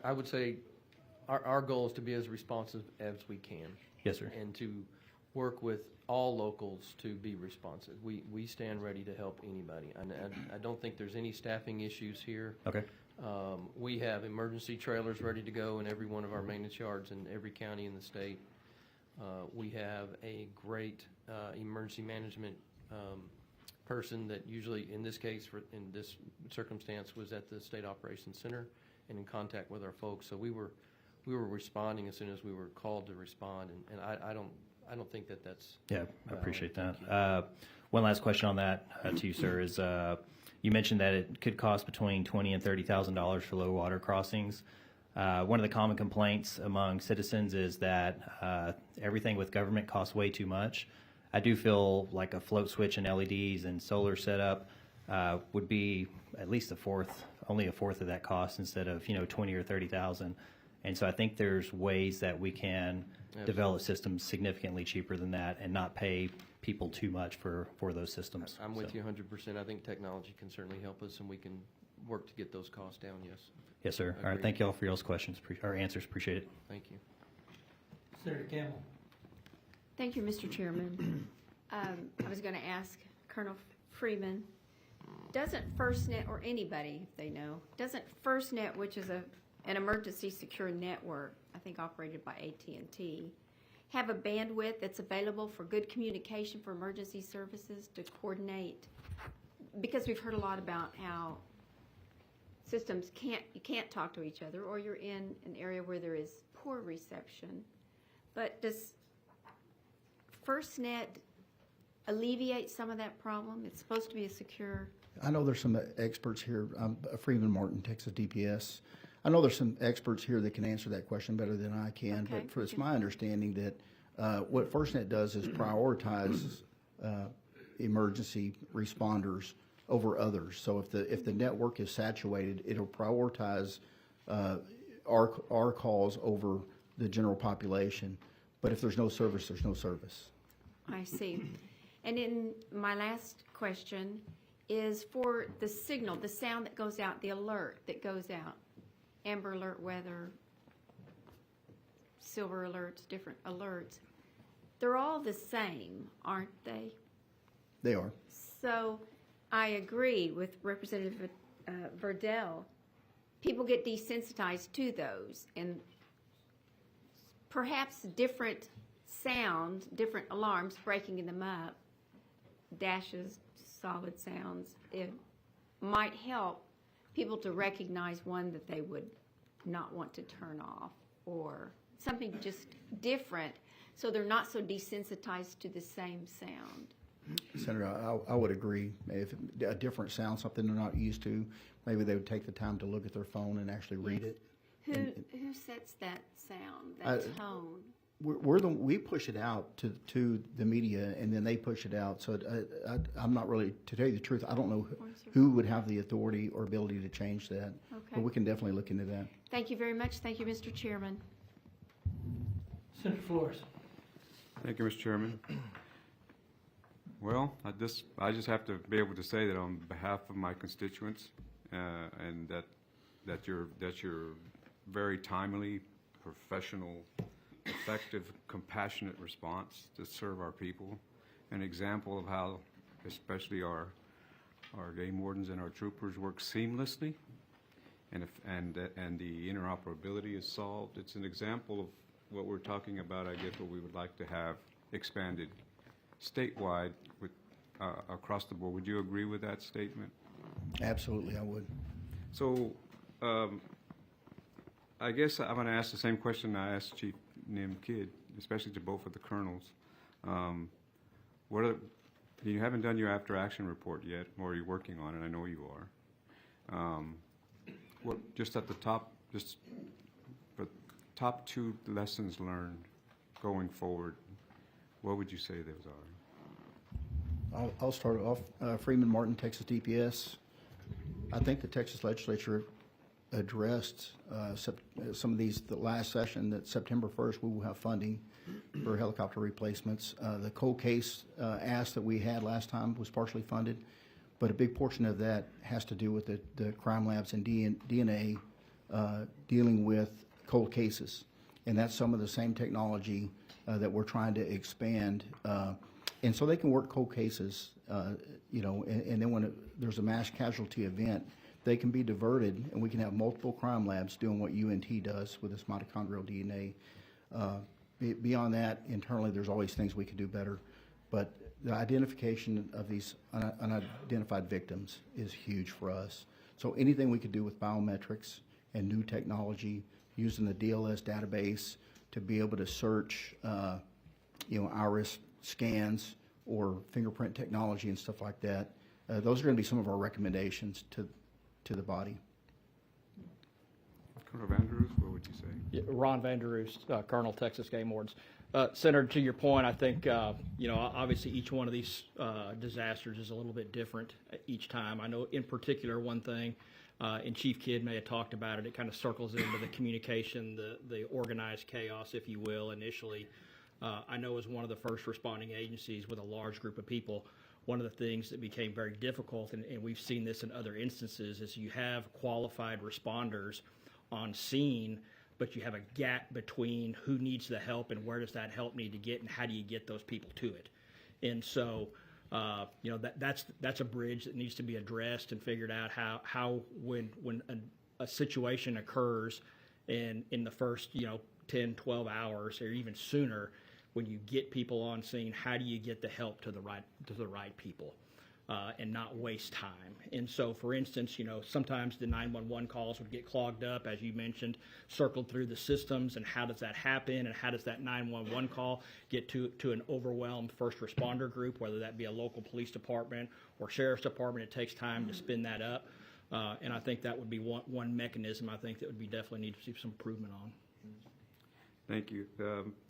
I would say our goal is to be as responsive as we can. Yes, sir. And to work with all locals to be responsive. We stand ready to help anybody. I don't think there's any staffing issues here. Okay. We have emergency trailers ready to go in every one of our maintenance yards in every county in the state. We have a great emergency management person that usually, in this case, in this circumstance, was at the State Operations Center and in contact with our folks. So we were responding as soon as we were called to respond, and I don't think that's. Yeah, I appreciate that. One last question on that to you, sir, is you mentioned that it could cost between $20,000 and $30,000 for low water crossings. One of the common complaints among citizens is that everything with government costs way too much. I do feel like a float switch and LEDs and solar setup would be at least only a fourth of that cost instead of $20,000 or $30,000. And so I think there's ways that we can develop systems significantly cheaper than that and not pay people too much for those systems. I'm with you 100%. I think technology can certainly help us, and we can work to get those costs down. Yes. Yes, sir. All right. Thank you all for y'all's questions or answers. Appreciate it. Thank you. Senator Campbell. Thank you, Mr. Chairman. I was going to ask Colonel Freeman, doesn't FirstNet, or anybody, if they know, doesn't FirstNet, which is an emergency secure network, I think operated by AT&T, have a bandwidth that's available for good communication for emergency services to coordinate? Because we've heard a lot about how systems you can't talk to each other, or you're in an area where there is poor reception. But does FirstNet alleviate some of that problem? It's supposed to be a secure. I know there's some experts here. I'm Freeman Martin, Texas DPS. I know there's some experts here that can answer that question better than I can. Okay. But it's my understanding that what FirstNet does is prioritize emergency responders over others. So if the network is saturated, it'll prioritize our calls over the general population. But if there's no service, there's no service. I see. And in my last question is for the signal, the sound that goes out, the alert that goes out, amber alert, weather, silver alerts, different alerts. They're all the same, aren't they? They are. So I agree with Representative Verdell. People get desensitized to those, and perhaps different sounds, different alarms, breaking them up, dashes, solid sounds, it might help people to recognize one that they would not want to turn off, or something just different, so they're not so desensitized to the same sound. Senator, I would agree. If a different sound, something they're not used to, maybe they would take the time to look at their phone and actually read it. Who sets that sound, that tone? We push it out to the media, and then they push it out. So I'm not really, to tell you the truth, I don't know who would have the authority or ability to change that. Okay. But we can definitely look into that. Thank you very much. Thank you, Mr. Chairman. Senator Flores. Thank you, Mr. Chairman. Well, I just have to be able to say that on behalf of my constituents, and that your very timely, professional, effective, compassionate response to serve our people, an example of how especially our game wardens and our troopers work seamlessly, and the interoperability is solved. It's an example of what we're talking about, I guess, what we would like to have expanded statewide with across the board. Would you agree with that statement? Absolutely, I would. So I guess I'm going to ask the same question I asked Chief Nim Kidd, especially to both of the colonels. You haven't done your after-action report yet, or you're working on it. I know you are. Just at the top, just the top 2 lessons learned going forward, what would you say those are? I'll start off. Freeman Martin, Texas DPS. I think the Texas legislature addressed some of these, the last session, that September 1st we will have funding for helicopter replacements. The cold case ask that we had last time was partially funded, but a big portion of that has to do with the crime labs and DNA dealing with cold cases. And that's some of the same technology that we're trying to expand. And so they can work cold cases, and then when there's a mass casualty event, they can be diverted, and we can have multiple crime labs doing what UNT does with this mitochondrial DNA. Beyond that, internally, there's always things we could do better. But the identification of these unidentified victims is huge for us. So anything we could do with biometrics and new technology, using the DLS database to be able to search, iris scans or fingerprint technology and stuff like that, those are going to be some of our recommendations to the body. Colonel Vanderus, what would you say? Yeah, Ron Vanderus, Colonel, Texas Game Wardens. Senator, to your point, I think, obviously each one of these disasters is a little bit different each time. I know in particular one thing, and Chief Kidd may have talked about it, it kind of circles into the communication, the organized chaos, if you will, initially. I know as one of the first responding agencies with a large group of people, one of the things that became very difficult, and we've seen this in other instances, is you have qualified responders on scene, but you have a gap between who needs the help and where does that help need to get, and how do you get those people to it. And so, that's a bridge that needs to be addressed and figured out how when a situation occurs in the first 10, 12 hours or even sooner, when you get people on scene, how do you get the help to the right people and not waste time? And so, for instance, sometimes the 911 calls would get clogged up, as you mentioned, circled through the systems, and how does that happen, and how does that 911 call get to an overwhelmed first responder group, whether that be a local police department or sheriff's department? It takes time to spin that up, and I think that would be one mechanism I think that would be definitely need to see some improvement on. Thank you.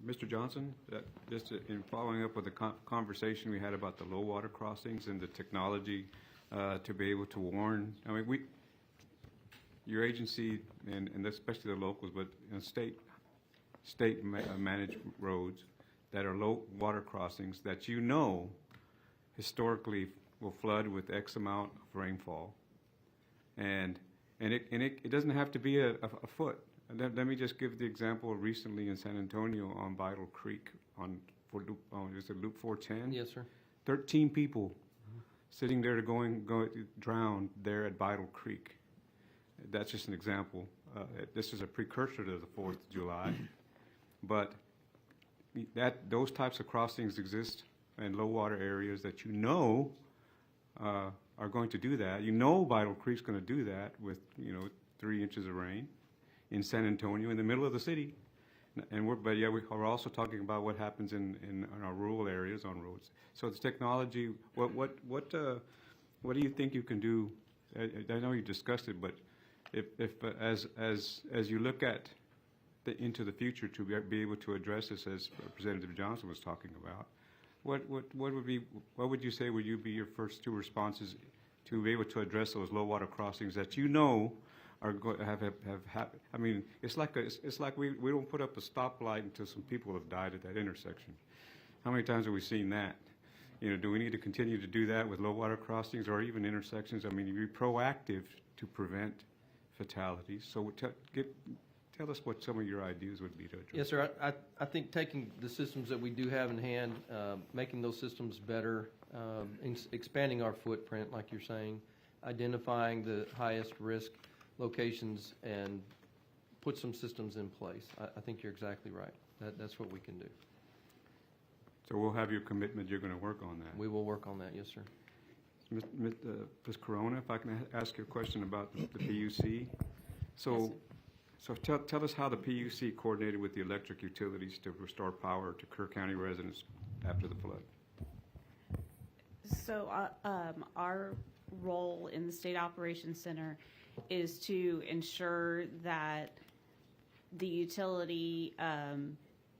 Mr. Johnson, just in following up with the conversation we had about the low water crossings and the technology to be able to warn, your agency, and especially the locals, but state managed roads that are low water crossings that historically will flood with X amount of rainfall. And it doesn't have to be a foot. Let me just give the example recently in San Antonio on Vital Creek is it Loop 410? Yes, sir. 13 people sitting there to go drown there at Vital Creek. That's just an example. This is a precursor to the 4th of July. But those types of crossings exist in low water areas that are going to do that. Vital Creek's going to do that with 3 inches of rain in San Antonio, in the middle of the city, and we're also talking about what happens in our rural areas on roads. So the technology, what do you think you can do? I know you discussed it, but if as you look at into the future to be able to address this, as Representative Johnson was talking about, what would you say would be your first 2 responses to be able to address those low water crossings that are going to have happened? I mean, it's like we don't put up a stoplight until some people have died at that intersection. How many times have we seen that? Do we need to continue to do that with low water crossings or even intersections? I mean, be proactive to prevent fatalities. So tell us what some of your ideas would be to address. Yes, sir. I think taking the systems that we do have in hand, making those systems better, expanding our footprint, like you're saying, identifying the highest risk locations, and put some systems in place. I think you're exactly right. That's what we can do. So we'll have your commitment. You're going to work on that. We will work on that. Yes, sir. Ms. Corona, if I can ask you a question about the PUC. So So tell us how the PUC coordinated with the electric utilities to restore power to Kerr County residents after the flood. So our role in the State Operations Center is to ensure that the utility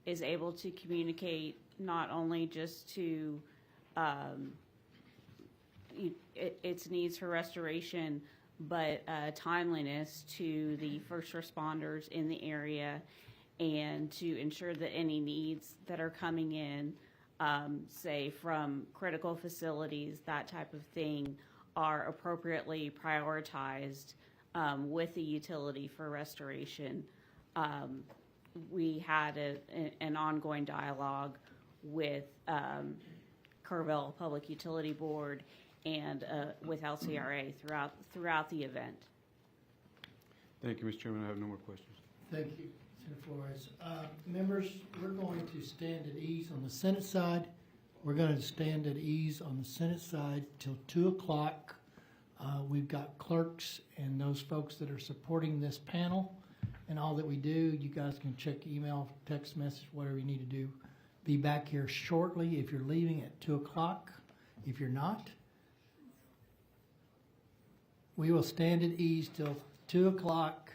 is able to communicate not only just to its needs for restoration, but timeliness to the first responders in the area, and to ensure that any needs that are coming in, say from critical facilities, that type of thing, are appropriately prioritized with the utility for restoration. We had an ongoing dialogue with Kerrville Public Utility Board and with LCRA throughout the event. Thank you, Mr. Chairman. I have no more questions. Thank you, Senator Flores. Members, we're going to stand at ease on the Senate side. We're going to stand at ease on the Senate side till 2 o'clock. We've got clerks and those folks that are supporting this panel and all that we do. You guys can check email, text message, whatever you need to do. Be back here shortly if you're leaving at 2 o'clock. If you're not, we will stand at ease till 2 o'clock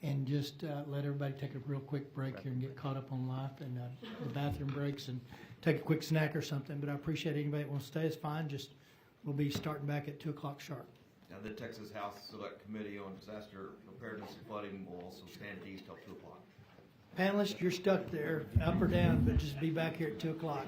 and just let everybody take a real quick break here and get caught up on life and the bathroom breaks and take a quick snack or something. But I appreciate anybody that wants to stay. It's fine. Just we'll be starting back at 2 o'clock sharp. Now, the Texas House Select Committee on Disaster Preparedness and Flooding will also stand at ease till 2 o'clock. Panelists, you're stuck there, up or down, but just be back here at 2 o'clock.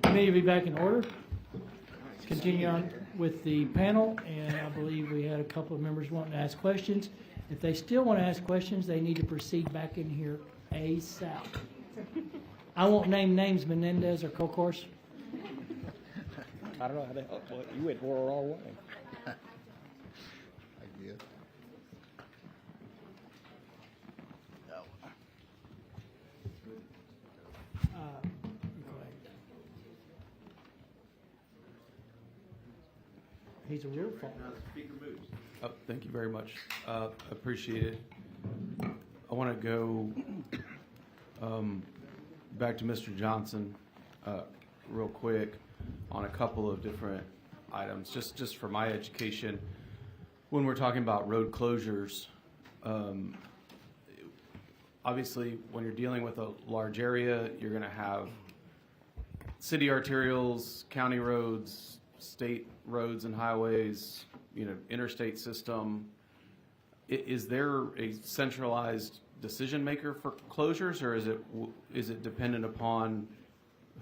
Committee will be back in order. Let's continue on with the panel, and I believe we had a couple of members wanting to ask questions. If they still want to ask questions, they need to proceed back in here ASAP. I won't name names, Menendez or Kokor's. I don't know how to help. Well, you went for our way. He's a real phone. Oh, thank you very much. Appreciate it. I want to go back to Mr. Johnson real quick on a couple of different items, just for my education. When we're talking about road closures, obviously when you're dealing with a large area, you're going to have city arterials, county roads, state roads and highways, interstate system. Is there a centralized decision maker for closures, or is it dependent upon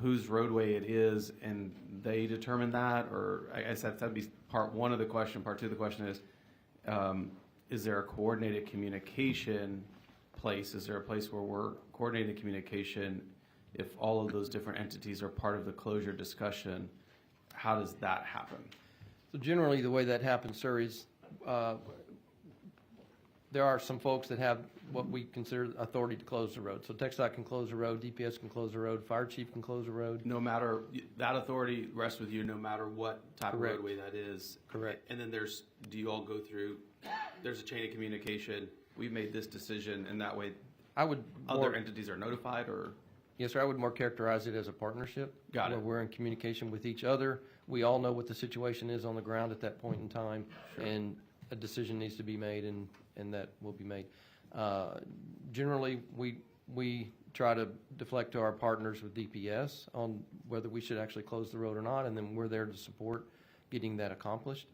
whose roadway it is and they determine that? Or I guess that'd be part one of the question. Part two of the question is there a coordinated communication place? Is there a place where we're coordinating communication if all of those different entities are part of the closure discussion? How does that happen? So generally, the way that happens, sir, is there are some folks that have what we consider authority to close the road. So TxDOT can close the road, DPS can close the road, fire chief can close the road. No matter, that authority rests with you no matter what type Correct. of roadway that is. Correct. And then do you all go through, there's a chain of communication, we've made this decision, and that way other entities are notified, or? Yes, sir. I would more characterize it as a partnership. Got it. Where we're in communication with each other. We all know what the situation is on the ground at that point in time, and a decision needs to be made, and that will be made. Generally, we try to deflect to our partners with DPS on whether we should actually close the road or not, and then we're there to support getting that accomplished.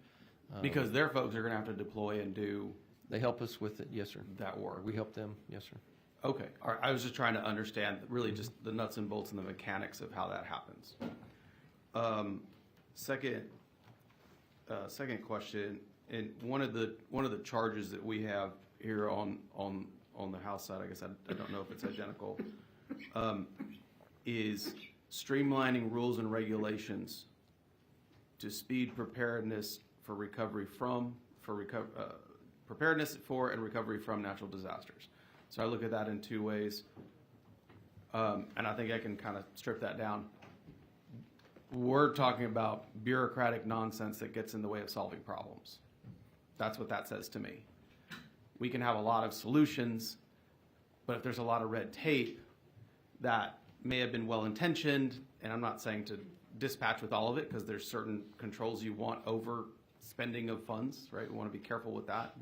Because their folks are going to have to deploy and do. They help us with it, yes, sir. That work. We help them, yes, sir. Okay. All right. I was just trying to understand really just the nuts and bolts and the mechanics of how that happens. Second question, and one of the charges that we have here on the House side, I guess I don't know if it's identical, is streamlining rules and regulations to speed preparedness for recovery from preparedness for and recovery from natural disasters. So I look at that in two ways, and I think I can kind of strip that down. We're talking about bureaucratic nonsense that gets in the way of solving problems. That's what that says to me. We can have a lot of solutions, but if there's a lot of red tape that may have been well-intentioned, and I'm not saying to dispatch with all of it because there's certain controls you want over spending of funds, right? We want to be careful with that,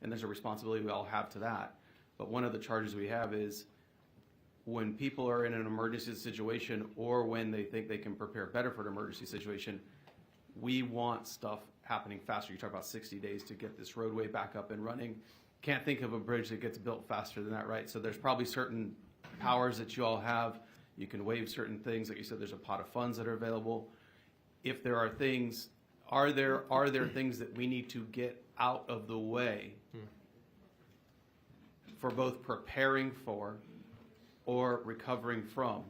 and there's a responsibility we all have to that. But one of the charges we have is when people are in an emergency situation or when they think they can prepare better for an emergency situation, we want stuff happening faster. You talk about 60 days to get this roadway back up and running. Can't think of a bridge that gets built faster than that, right? So there's probably certain powers that you all have. You can waive certain things. Like you said, there's a pot of funds that are available. If there are things, are there things that we need to get out of the way for both preparing for or recovering from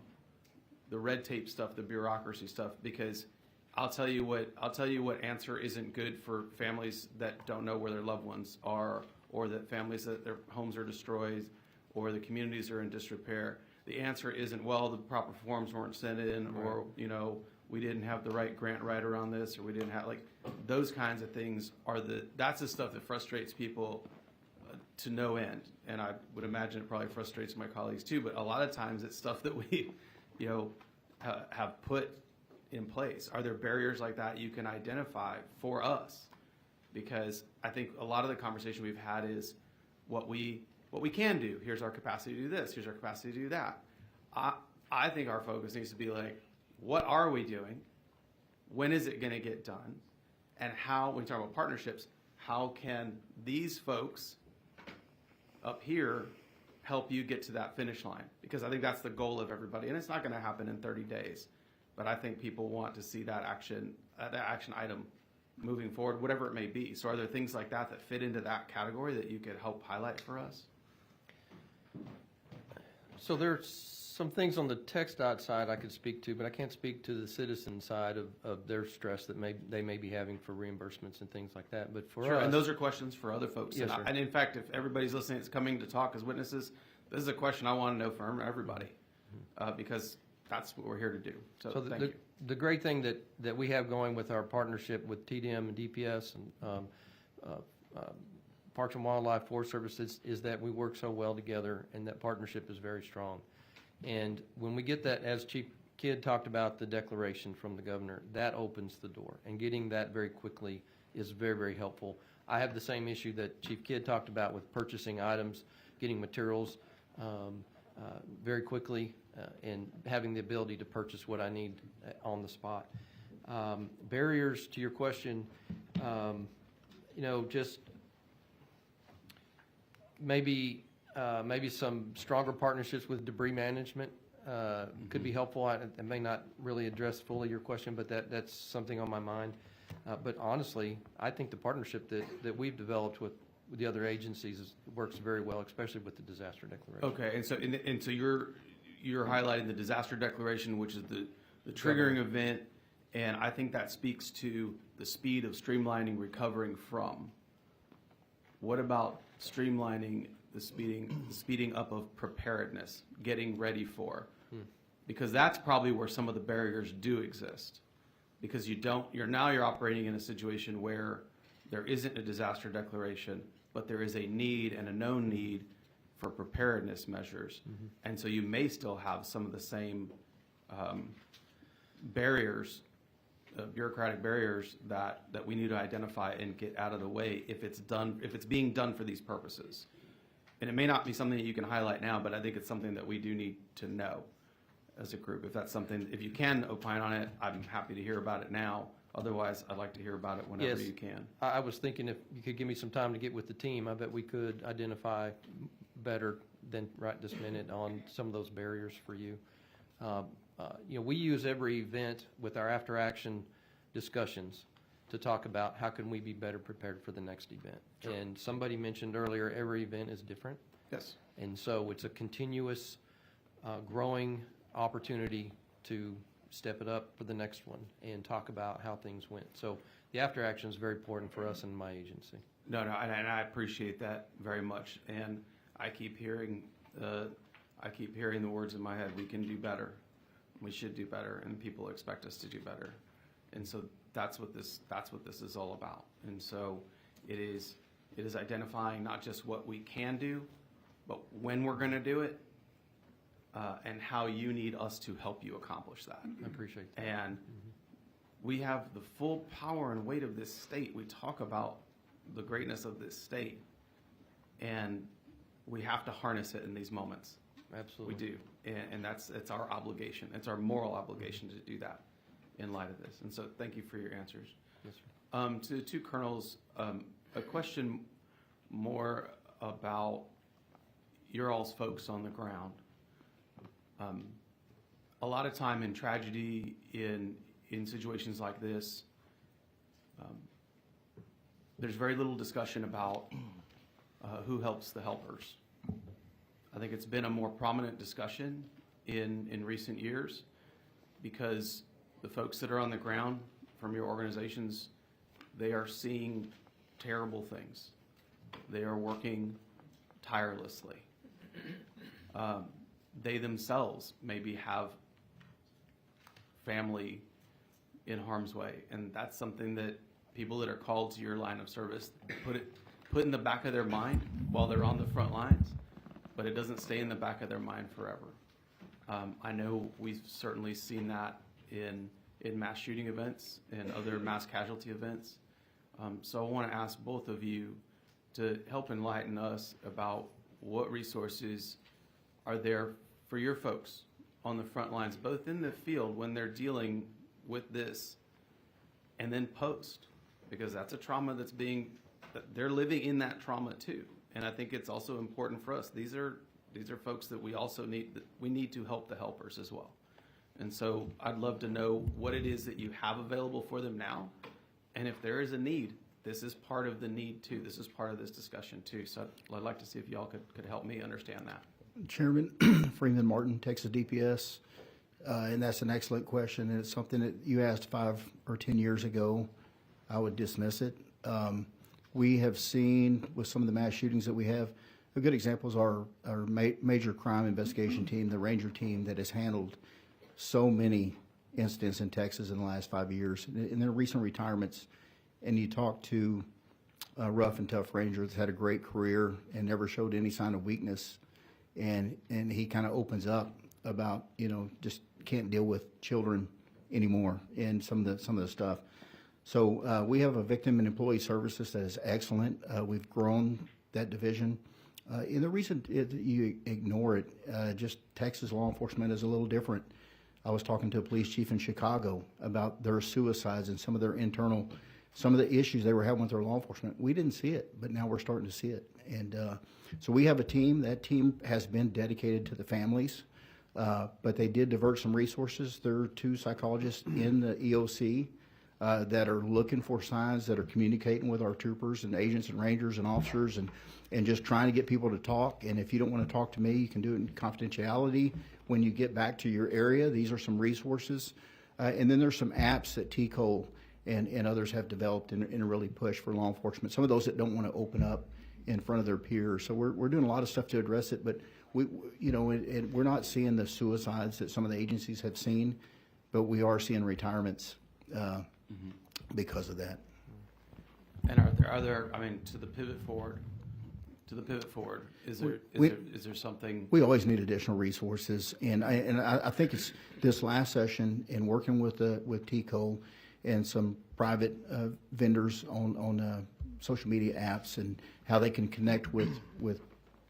the red tape stuff, the bureaucracy stuff? Because I'll tell you what answer isn't good for families that don't know where their loved ones are, or that families that their homes are destroyed, or the communities are in disrepair. The answer isn't, well, the proper forms weren't sent in, or we didn't have the right grant writer on this, or we didn't have, like, those kinds of things that's the stuff that frustrates people to no end. And I would imagine it probably frustrates my colleagues too, but a lot of times it's stuff that we, have put in place. Are there barriers like that you can identify for us? Because I think a lot of the conversation we've had is what we can do. Here's our capacity to do this. Here's our capacity to do that. I think our focus needs to be like, what are we doing? When is it going to get done? And how, when we talk about partnerships, how can these folks up here help you get to that finish line? Because I think that's the goal of everybody. And it's not going to happen in 30 days. but I think people want to see that action item moving forward, whatever it may be. So are there things like that that fit into that category that you could help highlight for us? So there's some things on the TxDOT side I could speak to, but I can't speak to the citizen side of their stress that they may be having for reimbursements and things like that. But for Sure, us, and those are questions for other folks. Yes, sir. And in fact, if everybody's listening, it's coming to talk as witnesses, this is a question I want to know from everybody, because that's what we're here to do. So thank you. The great thing that we have going with our partnership with TDM and DPS and Parks and Wildlife, Forest Service is that we work so well together, and that partnership is very strong. And when we get that, as Chief Kidd talked about the declaration from the governor, that opens the door. And getting that very quickly is very, very helpful. I have the same issue that Chief Kidd talked about with purchasing items, getting materials very quickly, and having the ability to purchase what I need on the spot. Barriers to your question, just maybe some stronger partnerships with debris management could be helpful. I may not really address fully your question, but that's something on my mind. But honestly, I think the partnership that we've developed with the other agencies works very well, especially with the disaster declaration. Okay, and so you're highlighting the disaster declaration, which is the triggering event, and I think that speaks to the speed of streamlining recovering from. What about streamlining the speeding up of preparedness, getting ready for? Because that's probably where some of the barriers do exist. Because you're operating in a situation where there isn't a disaster declaration, but there is a need and a known need for preparedness measures. And so you may still have some of the same barriers, bureaucratic barriers that we need to identify and get out of the way if it's being done for these purposes. And it may not be something that you can highlight now, but I think it's something that we do need to know as a group. If you can opine on it, I'm happy to hear about it now. Otherwise, I'd like to hear about it whenever you can. I was thinking if you could give me some time to get with the team, I bet we could identify better than right this minute on some of those barriers for you. We use every event with our after action discussions to talk about how can we be better prepared for the next event. Sure. And somebody mentioned earlier, every event is different. Yes. And so it's a continuous growing opportunity to step it up for the next one and talk about how things went. So the after action is very important for us in my agency. No, and I appreciate that very much. And I keep hearing the words in my head, we can do better. We should do better, and people expect us to do better. And so that's what this is all about. And so it is identifying not just what we can do, but when we're going to do it, and how you need us to help you accomplish that. I appreciate that. And we have the full power and weight of this state. We talk about the greatness of this state, and we have to harness it in these moments. Absolutely. We do. And it's our obligation. It's our moral obligation to do that in light of this. And so thank you for your answers. Yes, sir. To the two colonels, a question more about your all's folks on the ground. A lot of time in tragedy, in situations like this, there's very little discussion about who helps the helpers. I think it's been a more prominent discussion in recent years because the folks that are on the ground from your organizations, they are seeing terrible things. They are working tirelessly. They themselves maybe have family in harm's way, and that's something that people that are called to your line of service put in the back of their mind while they're on the front lines, but it doesn't stay in the back of their mind forever. I know we've certainly seen that in mass shooting events and other mass casualty events. So I want to ask both of you to help enlighten us about what resources are there for your folks on the front lines, both in the field when they're dealing with this and then post, because that's a trauma they're living in that trauma too. And I think it's also important for us. These are folks that we also need to help the helpers as well. And so I'd love to know what it is that you have available for them now. And if there is a need, this is part of the need too. This is part of this discussion too. So I'd like to see if y'all could help me understand that. Chairman Freeman Martin, Texas DPS, and that's an excellent question, and it's something that you asked 5 or 10 years ago. I would dismiss it. We have seen with some of the mass shootings that we have, a good example is our major crime investigation team, the Ranger team that has handled so many incidents in Texas in the last 5 years. In their recent retirements, and you talk to a rough and tough Ranger that's had a great career and never showed any sign of weakness, and he kind of opens up about, just can't deal with children anymore and some of the stuff. So we have a victim and employee services that is excellent. We've grown that division. In the reason you ignore it, just Texas law enforcement is a little different. I was talking to a police chief in Chicago about their suicides and some of the issues they were having with their law enforcement. We didn't see it, but now we're starting to see it. And so we have a team. That team has been dedicated to the families, but they did divert some resources. There are 2 psychologists in the EOC that are looking for signs, that are communicating with our troopers and agents and rangers and officers and just trying to get people to talk. And if you don't want to talk to me, you can do it in confidentiality when you get back to your area. These are some resources. And then there's some apps that TCO and others have developed and really push for law enforcement. Some of those that don't want to open up in front of their peers. So we're doing a lot of stuff to address it, but we're not seeing the suicides that some of the agencies have seen, but we are seeing retirements because of that. And are there, I mean, to the pivot forward, is there something? We always need additional resources, and I think it's this last session in working with TCO and some private vendors on social media apps and how they can connect with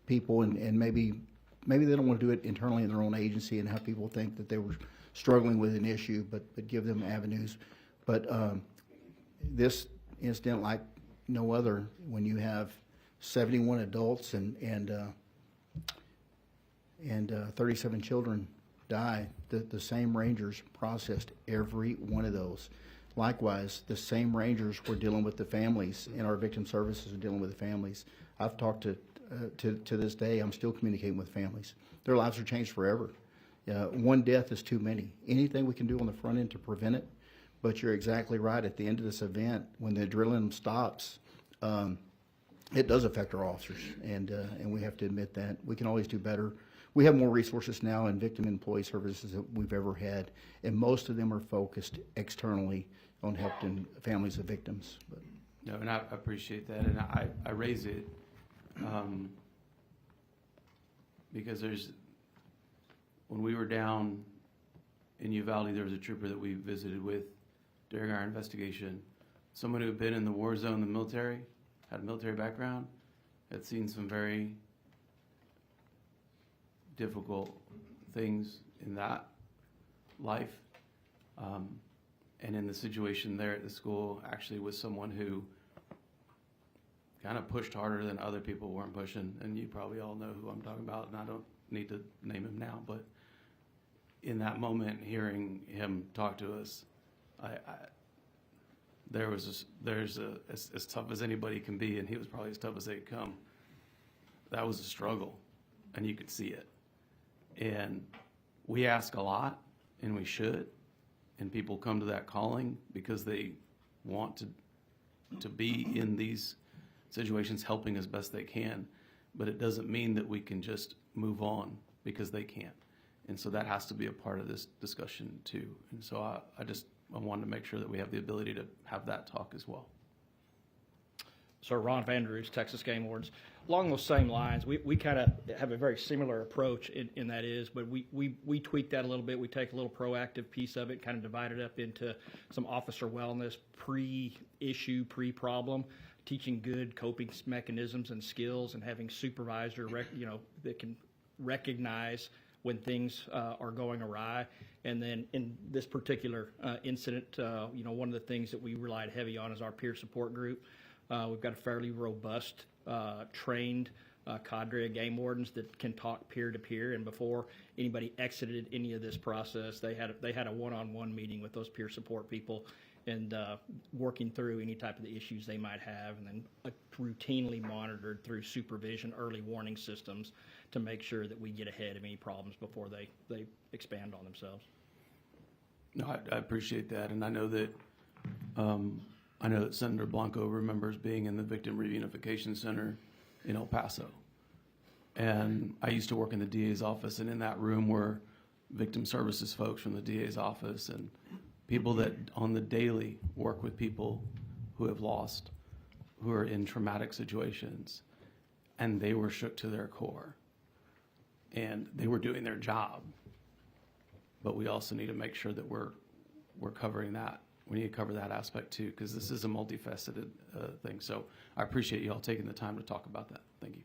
people and maybe they don't want to do it internally in their own agency and have people think that they were struggling with an issue, but give them avenues. But this incident, like no other, when you have 71 adults and 37 children die, the same Rangers processed every one of those. Likewise, the same Rangers were dealing with the families, and our victim services are dealing with the families. I've talked to this day, I'm still communicating with families. Their lives are changed forever. One death is too many. Anything we can do on the front end to prevent it, but you're exactly right. At the end of this event, when the adrenaline stops, it does affect our officers, and we have to admit that. We can always do better. We have more resources now in victim and employee services than we've ever had, and most of them are focused externally on helping families of victims. But. No, and I appreciate that, and I raise it because when we were down in Uvalde, there was a trooper that we visited with during our investigation, someone who had been in the war zone, the military, had a military background, had seen some very difficult things in that life. And in the situation there at the school, actually was someone who kind of pushed harder than other people weren't pushing. And you probably all know who I'm talking about, and I don't need to name him now. But in that moment, hearing him talk to us, there's as tough as anybody can be, and he was probably as tough as they could come. That was a struggle, and you could see it. And we ask a lot, and we should, and people come to that calling because they want to be in these situations helping as best they can, but it doesn't mean that we can just move on because they can't. And so that has to be a part of this discussion too. And so I wanted to make sure that we have the ability to have that talk as well. So Ron Vanderoos, Texas Game Wardens. Along those same lines, we kind of have a very similar approach in that is, but we tweak that a little bit. We take a little proactive piece of it, kind of divide it up into some officer wellness, pre-issue, pre-problem, teaching good coping mechanisms and skills, and having supervisor, that can recognize when things are going awry. And then in this particular incident, one of the things that we relied heavy on is our peer support group. We've got a fairly robust, trained cadre of game wardens that can talk peer to peer. And before anybody exited any of this process, they had a one-on-one meeting with those peer support people and working through any type of the issues they might have, and then routinely monitored through supervision, early warning systems to make sure that we get ahead of any problems before they expand on themselves. No, I appreciate that, and I know that Senator Blanco remembers being in the Victim Reunification Center in El Paso, and I used to work in the DA's office, and in that room were victim services folks from the DA's office and people that on the daily work with people who have lost, who are in traumatic situations, and they were shook to their core, and they were doing their job. But we also need to make sure that we're covering that. We need to cover that aspect too, because this is a multifaceted thing. So I appreciate you all taking the time to talk about that. Thank you.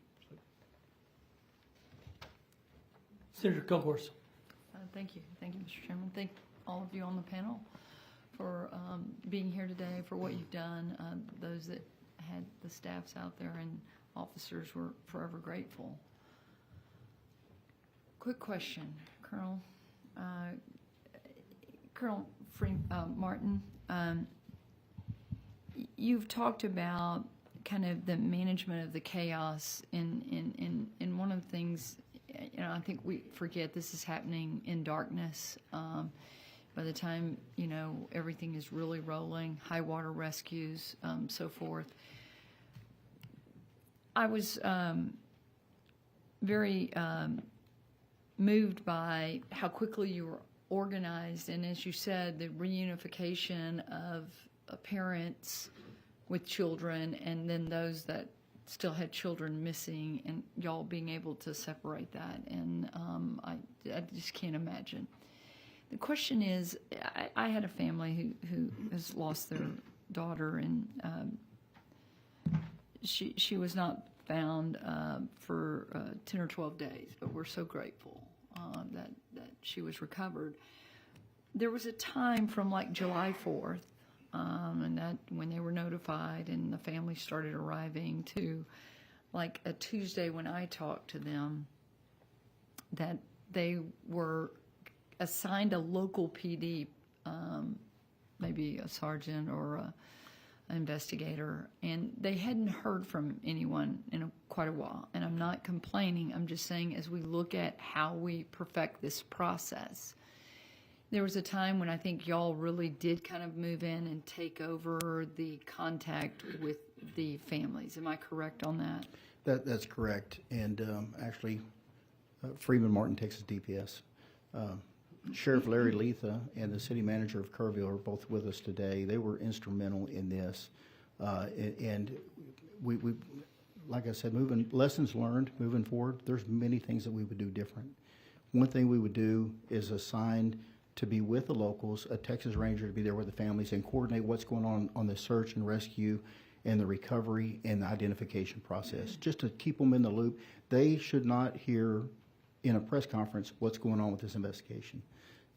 Senator Kilgore. Thank you, Mr. Chairman. Thank all of you on the panel for being here today, for what you've done. Those that had the staffs out there and officers were forever grateful. Quick question, Colonel. Colonel Martin, you've talked about kind of the management of the chaos in one of the things, I think we forget this is happening in darkness. By the time, everything is really rolling, high water rescues, so forth. I was very moved by how quickly you were organized, and as you said, the reunification of parents with children and then those that still had children missing, and y'all being able to separate that, and I just can't imagine. The question is, I had a family who has lost their daughter, and she was not found for 10 or 12 days, but we're so grateful that she was recovered. There was a time from like July 4th, and that when they were notified and the family started arriving, to like a Tuesday when I talked to them, that they were assigned a local PD, maybe a sergeant or an investigator, and they hadn't heard from anyone in quite a while. And I'm not complaining, I'm just saying as we look at how we perfect this process, there was a time when I think y'all really did kind of move in and take over the contact with the families. Am I correct on that? That's correct. And actually, Freeman Martin, Texas DPS. Sheriff Larry Letha and the city manager of Kerrville are both with us today. They were instrumental in this. And we, like I said, lessons learned moving forward, there's many things that we would do different. One thing we would do is assign to be with the locals, a Texas Ranger to be there with the families and coordinate what's going on the search and rescue and the recovery and the identification process, just to keep them in the loop. They should not hear in a press conference what's going on with this investigation.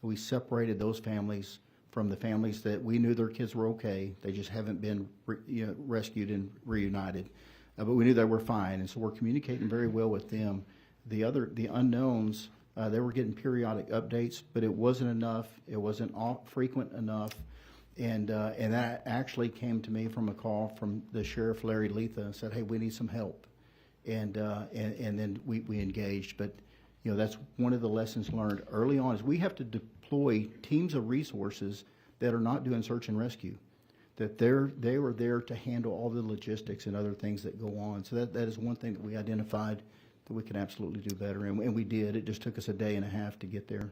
We separated those families from the families that we knew their kids were okay. They just haven't been rescued and reunited. But we knew they were fine, and so we're communicating very well with them. The unknowns, they were getting periodic updates, but it wasn't enough. It wasn't frequent enough. And that actually came to me from a call from the Sheriff Larry Letha and said, hey, we need some help. And then we engaged. But that's one of the lessons learned early on, is we have to deploy teams of resources that are not doing search and rescue, that they were there to handle all the logistics and other things that go on. So that is one thing that we identified that we can absolutely do better, and we did. It just took us a day and a half to get there.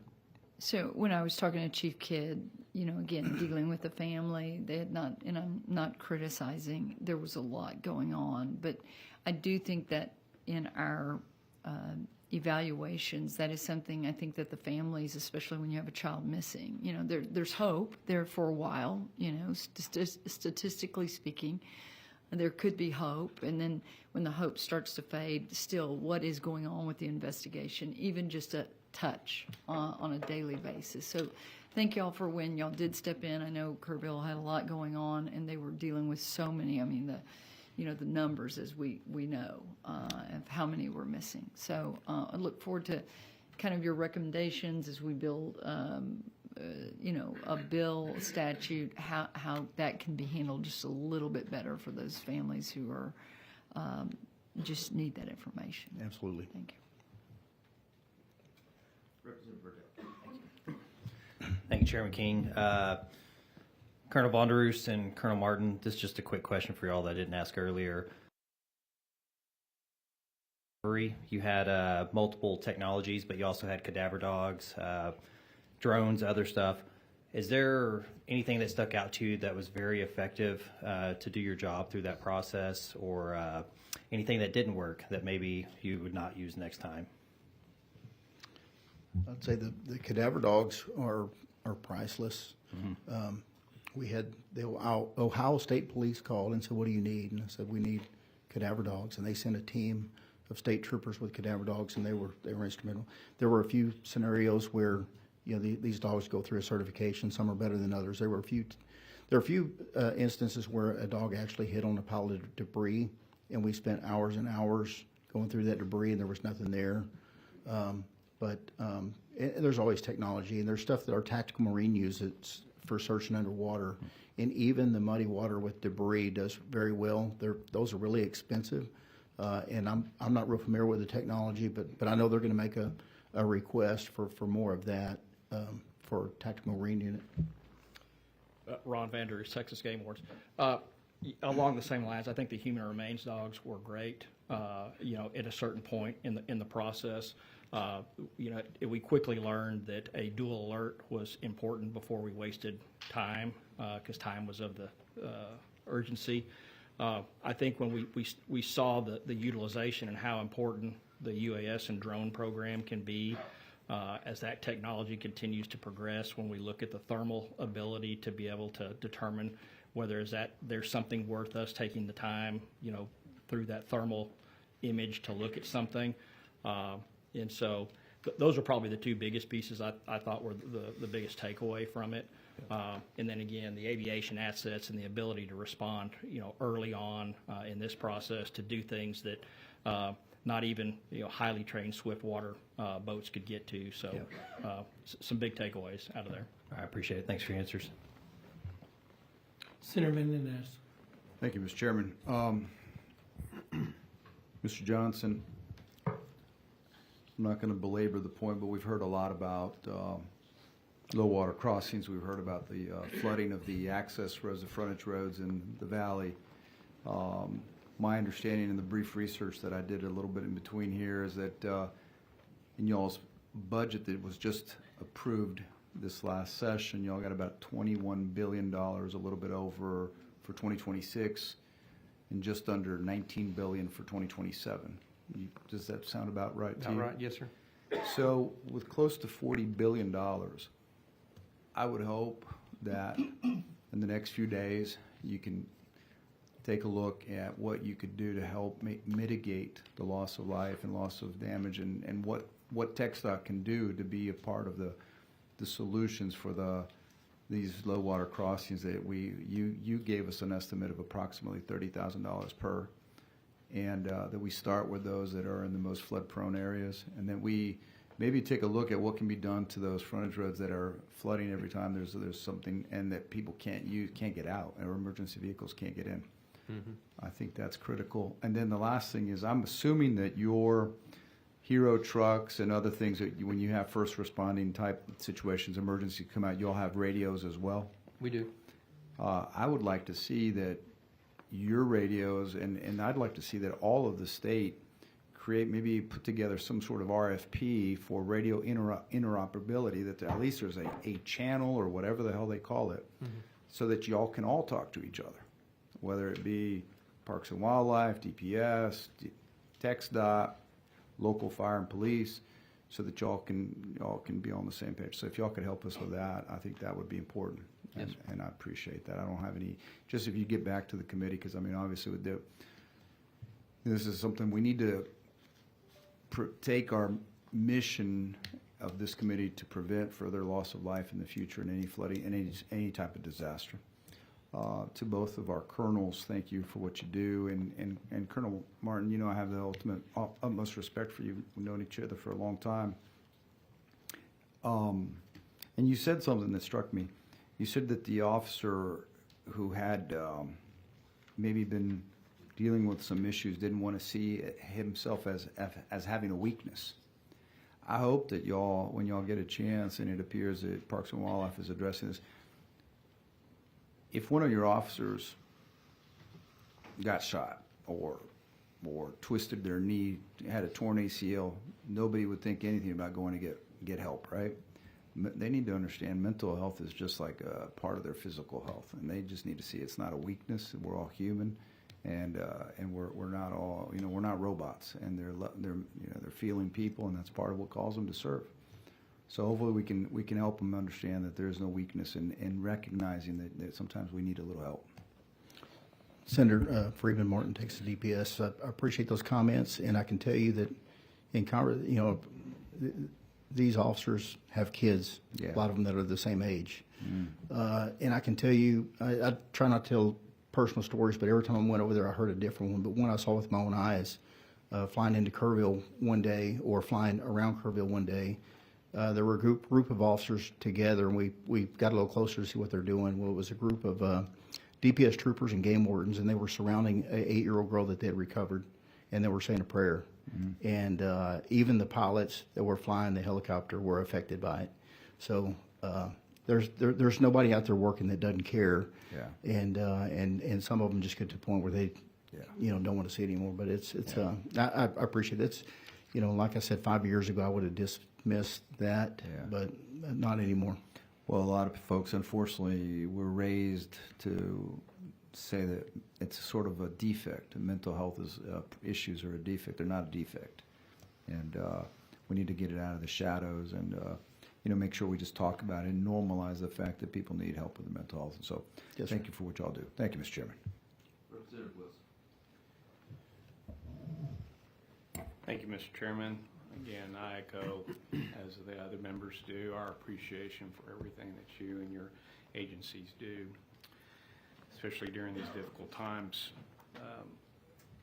So when I was talking to Chief Kidd, again, dealing with the family, they had not, and I'm not criticizing, there was a lot going on, but I do think that in our evaluations, that is something I think that the families, especially when you have a child missing, there's hope there for a while, statistically speaking, there could be hope. And then when the hope starts to fade, still, what is going on with the investigation, even just a touch on a daily basis. So thank y'all for when y'all did step in. I know Kerrville had a lot going on, and they were dealing with so many. I mean, the numbers as we know of how many we're missing. So I look forward to kind of your recommendations as we build, a bill, a statute, how that can be handled just a little bit better for those families who are just need that information. Absolutely. Thank you. Thank you, Chairman King. Colonel Vonderus and Colonel Martin, this is just a quick question for y'all that I didn't ask earlier. You had multiple technologies, but you also had cadaver dogs, drones, other stuff. Is there anything that stuck out to you that was very effective to do your job through that process, or anything that didn't work that maybe you would not use next time? I'd say the cadaver dogs are priceless. We had the Ohio State Police called and said, "What do you need?" And I said, "We need cadaver dogs." And they sent a team of state troopers with cadaver dogs, and they were instrumental. There were a few scenarios where these dogs go through a certification. Some are better than others. There were a few instances where a dog actually hit on a pile of debris, and we spent hours and hours going through that debris, and there was nothing there. But there's always technology, and there's stuff that our tactical marine uses for searching underwater, and even the muddy water with debris does very well. Those are really expensive, and I'm not real familiar with the technology, but I know they're going to make a request for more of that for tactical marine unit. Ron Vander, Texas Game Awards. Along the same lines, I think the human remains dogs were great. At a certain point in the process, we quickly learned that a dual alert was important before we wasted time, because time was of the urgency. I think when we saw the utilization and how important the UAS and drone program can be as that technology continues to progress, when we look at the thermal ability to be able to determine whether there's something worth us taking the time, through that thermal image to look at something. And so those are probably the two biggest pieces I thought were the biggest takeaway from it. And then again, the aviation assets and the ability to respond, early on in this process to do things that not even highly trained swift water boats could get to. So some big takeaways out of there. I appreciate it. Thanks for your answers. Senator Menendez. Thank you, Mr. Chairman. Mr. Johnson, I'm not going to belabor the point, but we've heard a lot about low water crossings. We've heard about the flooding of the access roads, the frontage roads in the valley. My understanding in the brief research that I did a little bit in between here is that in y'all's budget that was just approved this last session, y'all got about $21 billion, a little bit over for 2026, and just under $19 billion for 2027. Does that sound about right to you? Right, yes, sir. So with close to $40 billion, I would hope that in the next few days you can take a look at what you could do to help mitigate the loss of life and loss of damage, and what TxDOT can do to be a part of the solutions for these low water crossings that you gave us an estimate of approximately $30,000 per, and that we start with those that are in the most flood prone areas, and then we maybe take a look at what can be done to those frontage roads that are flooding every time there's something, and that people can't get out, or emergency vehicles can't get in. I think that's critical. And then the last thing is, I'm assuming that your hero trucks and other things that when you have first responding type situations, emergency come out, you'll have radios as well. We do. I would like to see that your radios, and I'd like to see that all of the state maybe put together some sort of RFP for radio interoperability, that at least there's a channel or whatever the hell they call it, so that y'all can all talk to each other, whether it be Parks and Wildlife, DPS, TxDOT, local fire and police, so that y'all can be on the same page. So if y'all could help us with that, I think that would be important. Yes, and I appreciate that. I don't have any, just if you get back to the committee, because obviously this is something we need to take our mission of this committee to prevent further loss of life in the future in any flooding, any type of disaster. To both of our colonels, thank you for what you do. And Colonel Martin, you know I have the utmost respect for you. We've known each other for a long time. And you said something that struck me. You said that the officer who had maybe been dealing with some issues didn't want to see himself as having a weakness. I hope that y'all, when y'all get a chance, and it appears that Parks and Wildlife is addressing this, if one of your officers got shot or twisted their knee, had a torn ACL, nobody would think anything about going to get help, right? They need to understand mental health is just like a part of their physical health, and they just need to see it's not a weakness. We're all human, and we're not all, we're not robots, and they're feeling people, and that's part of what calls them to serve. So hopefully we can help them understand that there is no weakness in recognizing that sometimes we need a little help. Senator Freeman Martin, Texas DPS. I appreciate those comments, and I can tell you that in Congress, these officers have kids, a lot of them that are the same age. And I can tell you, I try not to tell personal stories, but every time I went over there, I heard a different one. But one I saw with my own eyes, flying into Kerrville one day or flying around Kerrville one day, there were a group of officers together, and we got a little closer to see what they're doing. Well, it was a group of DPS troopers and game wardens, and they were surrounding an 8-year-old girl that they had recovered, and they were saying a prayer. And even the pilots that were flying the helicopter were affected by it. So there's nobody out there working that doesn't care. Yeah. And some of them just get to the point where they don't want to see it anymore. But I appreciate it. It's, like I said, 5 years ago I would have dismissed that, but not anymore. Well, a lot of folks, unfortunately, were raised to say that it's sort of a defect. Mental health issues are a defect. They're not a defect. And we need to get it out of the shadows and, make sure we just talk about it and normalize the fact that people need help with their mental health. And so thank you for what y'all do. Thank you, Mr. Chairman. Representative Wilson. Thank you, Mr. Chairman. Again, I echo, as the other members do, our appreciation for everything that you and your agencies do, especially during these difficult times.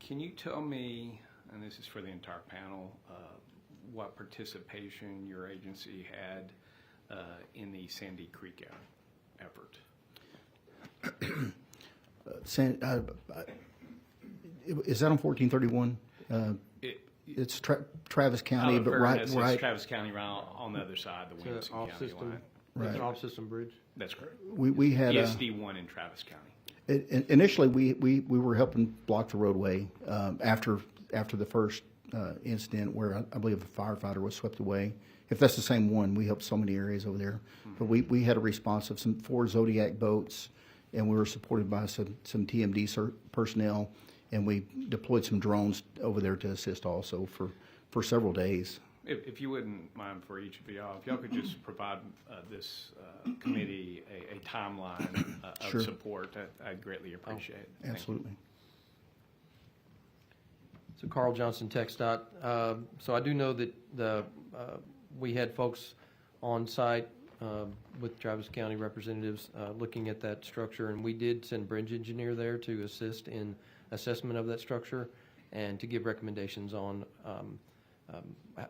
Can you tell me, and this is for the entire panel, what participation your agency had in the Sandy Creek effort? Is that on 1431? It's Travis County, but right. It's Travis County, right on the other side of the Williamson County line. Right. It's an off-system bridge? That's correct. We had ESD1 in Travis County. Initially, we were helping block the roadway after the first incident where I believe a firefighter was swept away. If that's the same one, we helped so many areas over there. But we had a response of 4 Zodiac boats, and we were supported by some TMD personnel, and we deployed some drones over there to assist also for several days. If you wouldn't mind for each of y'all, if y'all could just provide this committee a timeline of Sure. support, I'd greatly appreciate it. Thank you. Absolutely. So Carl Johnson, TxDOT. So I do know that we had folks on site with Travis County representatives looking at that structure, and we did send bridge engineer there to assist in assessment of that structure and to give recommendations on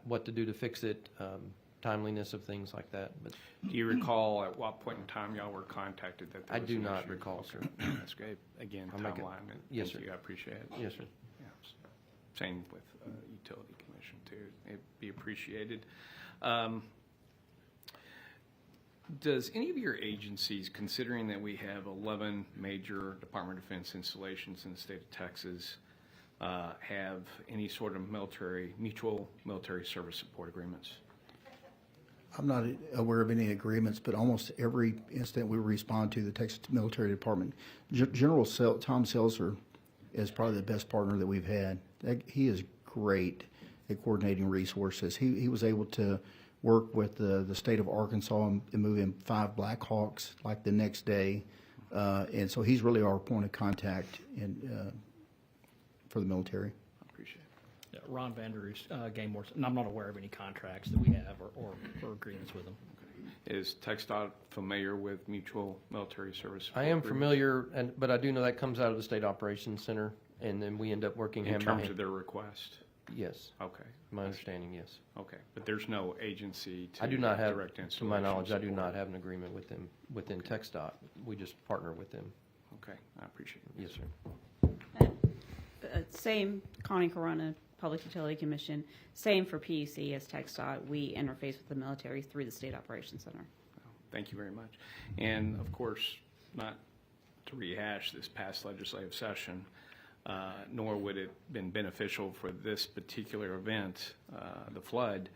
what to do to fix it, timeliness of things like that. But do you recall at what point in time y'all were contacted that there I was do an not issue? recall, sir. That's great. Again, I'll make it- timeline. Yes, Thank sir. you. I appreciate it. Yes, sir. Yeah. Same with Utility Commission too. It'd be appreciated. Does any of your agencies, considering that we have 11 major Department of Defense installations in the state of Texas, have any sort of mutual military service support agreements? I'm not aware of any agreements, but almost every incident we respond to, the Texas Military Department, General Tom Seltzer is probably the best partner that we've had. He is great at coordinating resources. He was able to work with the state of Arkansas and move in 5 Black Hawks like the next day. And so he's really our point of contact for the military. Appreciate it. Yeah, Ron Vanderus, Game Wars, and I'm not aware of any contracts that we have or agreements with them. Is TxDOT familiar with mutual military service? I am agreements? familiar, but I do know that comes out of the State Operations Center, and then we end up working In hand by terms hand. of their request? Yes. Okay. My understanding, yes. Okay, but there's no agency to I do not have, direct to installation my knowledge, I do support? not have an agreement with them within TxDOT. We just partner with them. Okay, I appreciate it. Yes, sir. Same, Connie Corona, Public Utility Commission, same for PUC as TxDOT. We interface with the military through the State Operations Center. Thank you very much. And of course, not to rehash this past legislative session, nor would it have been beneficial for this particular event, the flood.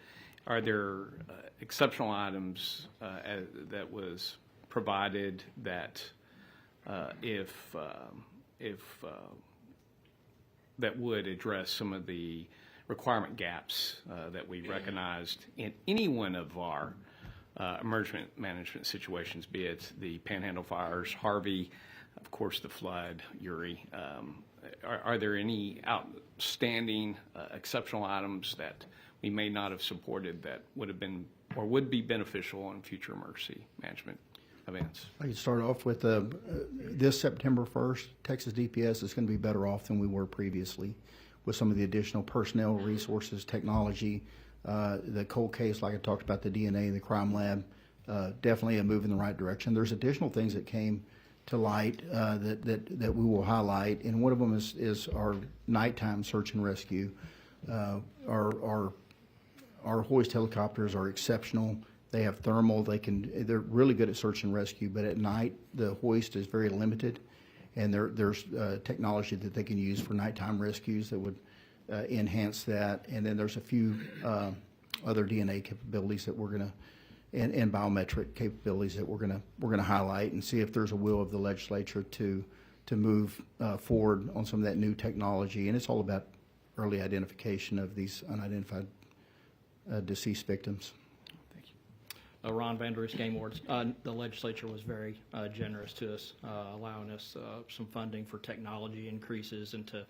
Are there exceptional items that was provided that if that would address some of the requirement gaps that we recognized in any one of our emergency management situations, be it the Panhandle fires, Harvey, of course the flood, Uri? Are there any outstanding exceptional items that we may not have supported that would have been or would be beneficial in future emergency management events? I can start off with this September 1st, Texas DPS is going to be better off than we were previously with some of the additional personnel, resources, technology, the cold case, like I talked about, the DNA, the crime lab, definitely a move in the right direction. There's additional things that came to light that we will highlight, and one of them is our nighttime search and rescue. Our hoist helicopters are exceptional. They have thermal. They're really good at search and rescue, but at night the hoist is very limited, and there's technology that they can use for nighttime rescues that would enhance that. And then there's a few other DNA capabilities that we're gonna and biometric capabilities that we're gonna highlight and see if there's a will of the legislature to move forward on some of that new technology. And it's all about early identification of these unidentified deceased victims. Ron Vanderus, Game Wards. The legislature was very generous to us, allowing us some funding for technology increases and to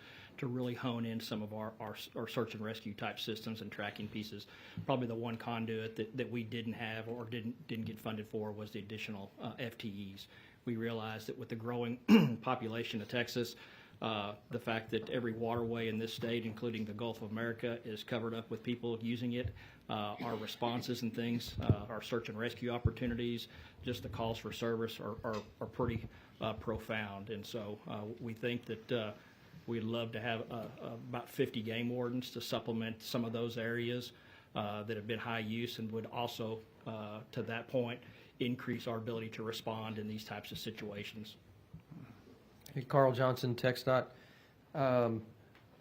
really hone in some of our search and rescue type systems and tracking pieces. Probably the one conduit that we didn't have or didn't get funded for was the additional FTEs. We realized that with the growing population of Texas, the fact that every waterway in this state, including the Gulf of America, is covered up with people using it, our responses and things, our search and rescue opportunities, just the calls for service are pretty profound. And so we think that we'd love to have about 50 game wardens to supplement some of those areas that have been high use, and would also, to that point, increase our ability to respond in these types of situations. Hey, Carl Johnson, TxDOT.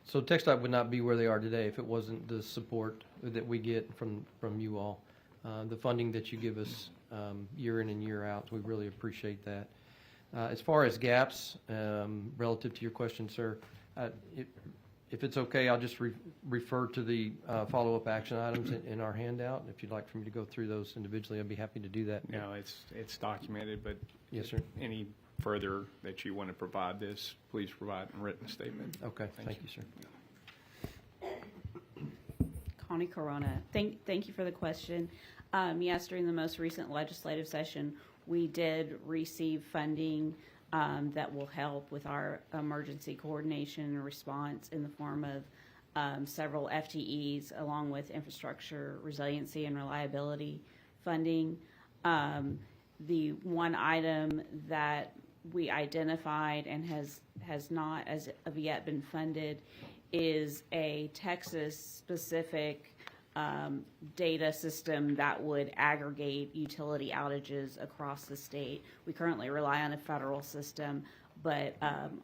So TxDOT would not be where they are today if it wasn't the support that we get from you all. The funding that you give us year in and year out, we really appreciate that. As far as gaps, relative to your question, sir, if it's okay, I'll just refer to the follow-up action items in our handout. If you'd like for me to go through those individually, I'd be happy to do that. No, it's documented, but yes, sir. Any further that you want to provide this, please provide in a written statement. Okay, thank you, sir. Connie Corona, thank you for the question. Yes, during the most recent legislative session, we did receive funding that will help with our emergency coordination and response in the form of several FTEs, along with infrastructure resiliency and reliability funding. The one item that we identified and has not as of yet been funded is a Texas-specific data system that would aggregate utility outages across the state. We currently rely on a federal system, but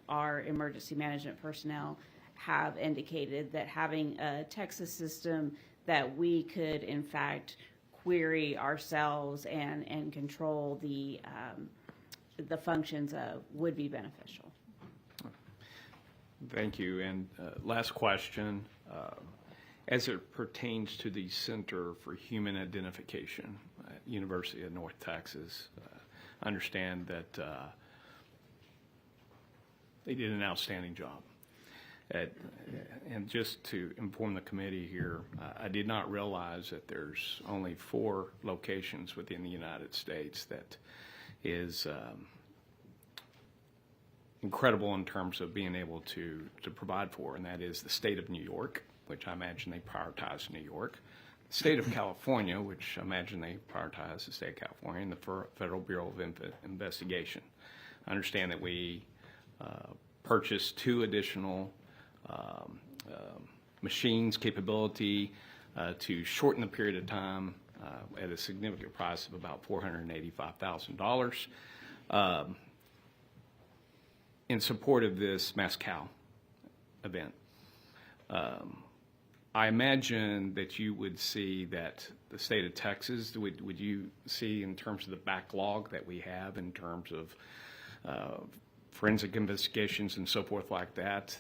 our emergency management personnel have indicated that having a Texas system that we could, in fact, query ourselves and control the functions of would be beneficial. Thank you. And last question, as it pertains to the Center for Human Identification at University of North Texas, I understand that they did an outstanding job. And just to inform the committee here, I did not realize that there's only 4 locations within the United States that is incredible in terms of being able to provide for, and that is the state of New York, which I imagine they prioritize New York, the state of California, which I imagine they prioritize the state of California, and the Federal Bureau of Investigation. I understand that we purchased 2 additional machines capability to shorten the period of time at a significant price of about $485,000 in support of this Mascal event. I imagine that you would see that the state of Texas, would you see in terms of the backlog that we have in terms of forensic investigations and so forth like that,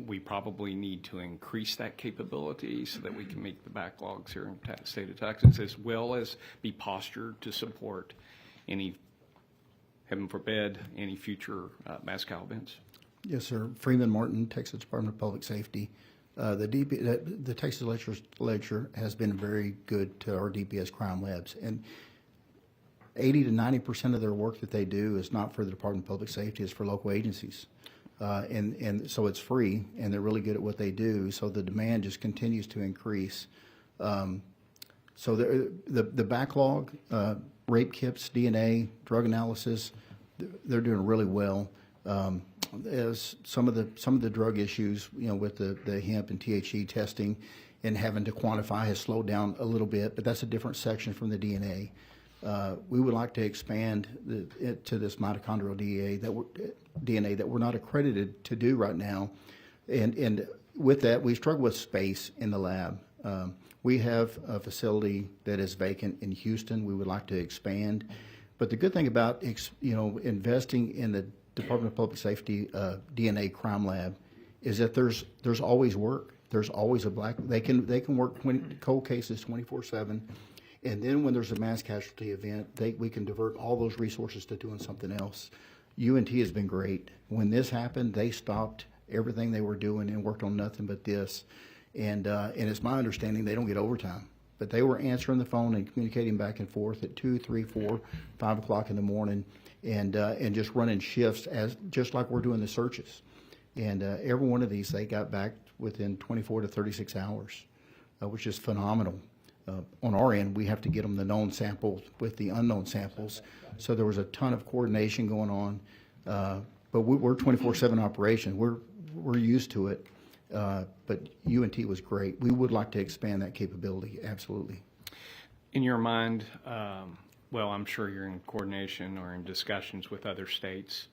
we probably need to increase that capability so that we can meet the backlogs here in the state of Texas, as well as be postured to support any, heaven forbid, any future Mascal events? Yes, sir. Freeman Martin, Texas Department of Public Safety. The Texas legislature has been very good to our DPS crime labs, and 80 to 90% of their work that they do is not for the Department of Public Safety, it's for local agencies. And so it's free, and they're really good at what they do, so the demand just continues to increase. So the backlog, rape kits, DNA, drug analysis, they're doing really well. As some of the drug issues, with the hemp and THC testing and having to quantify has slowed down a little bit, but that's a different section from the DNA. We would like to expand it to this mitochondrial DNA that we're not accredited to do right now. And with that, we struggle with space in the lab. We have a facility that is vacant in Houston. We would like to expand. But the good thing about investing in the Department of Public Safety DNA crime lab is that there's always work. There's always they can work cold cases 24/7. And then when there's a mass casualty event, we can divert all those resources to doing something else. UNT has been great. When this happened, they stopped everything they were doing and worked on nothing but this. And it's my understanding they don't get overtime. But they were answering the phone and communicating back and forth at 2, 3, 4, 5 o'clock in the morning and just running shifts just like we're doing the searches. And every one of these, they got back within 24 to 36 hours, which is phenomenal. On our end, we have to get them the known samples with the unknown samples. So there was a ton of coordination going on. But we're 24/7 operation. We're used to it. But UNT was great. We would like to expand that capability, absolutely. In your mind, well, I'm sure you're in coordination or in discussions with other states.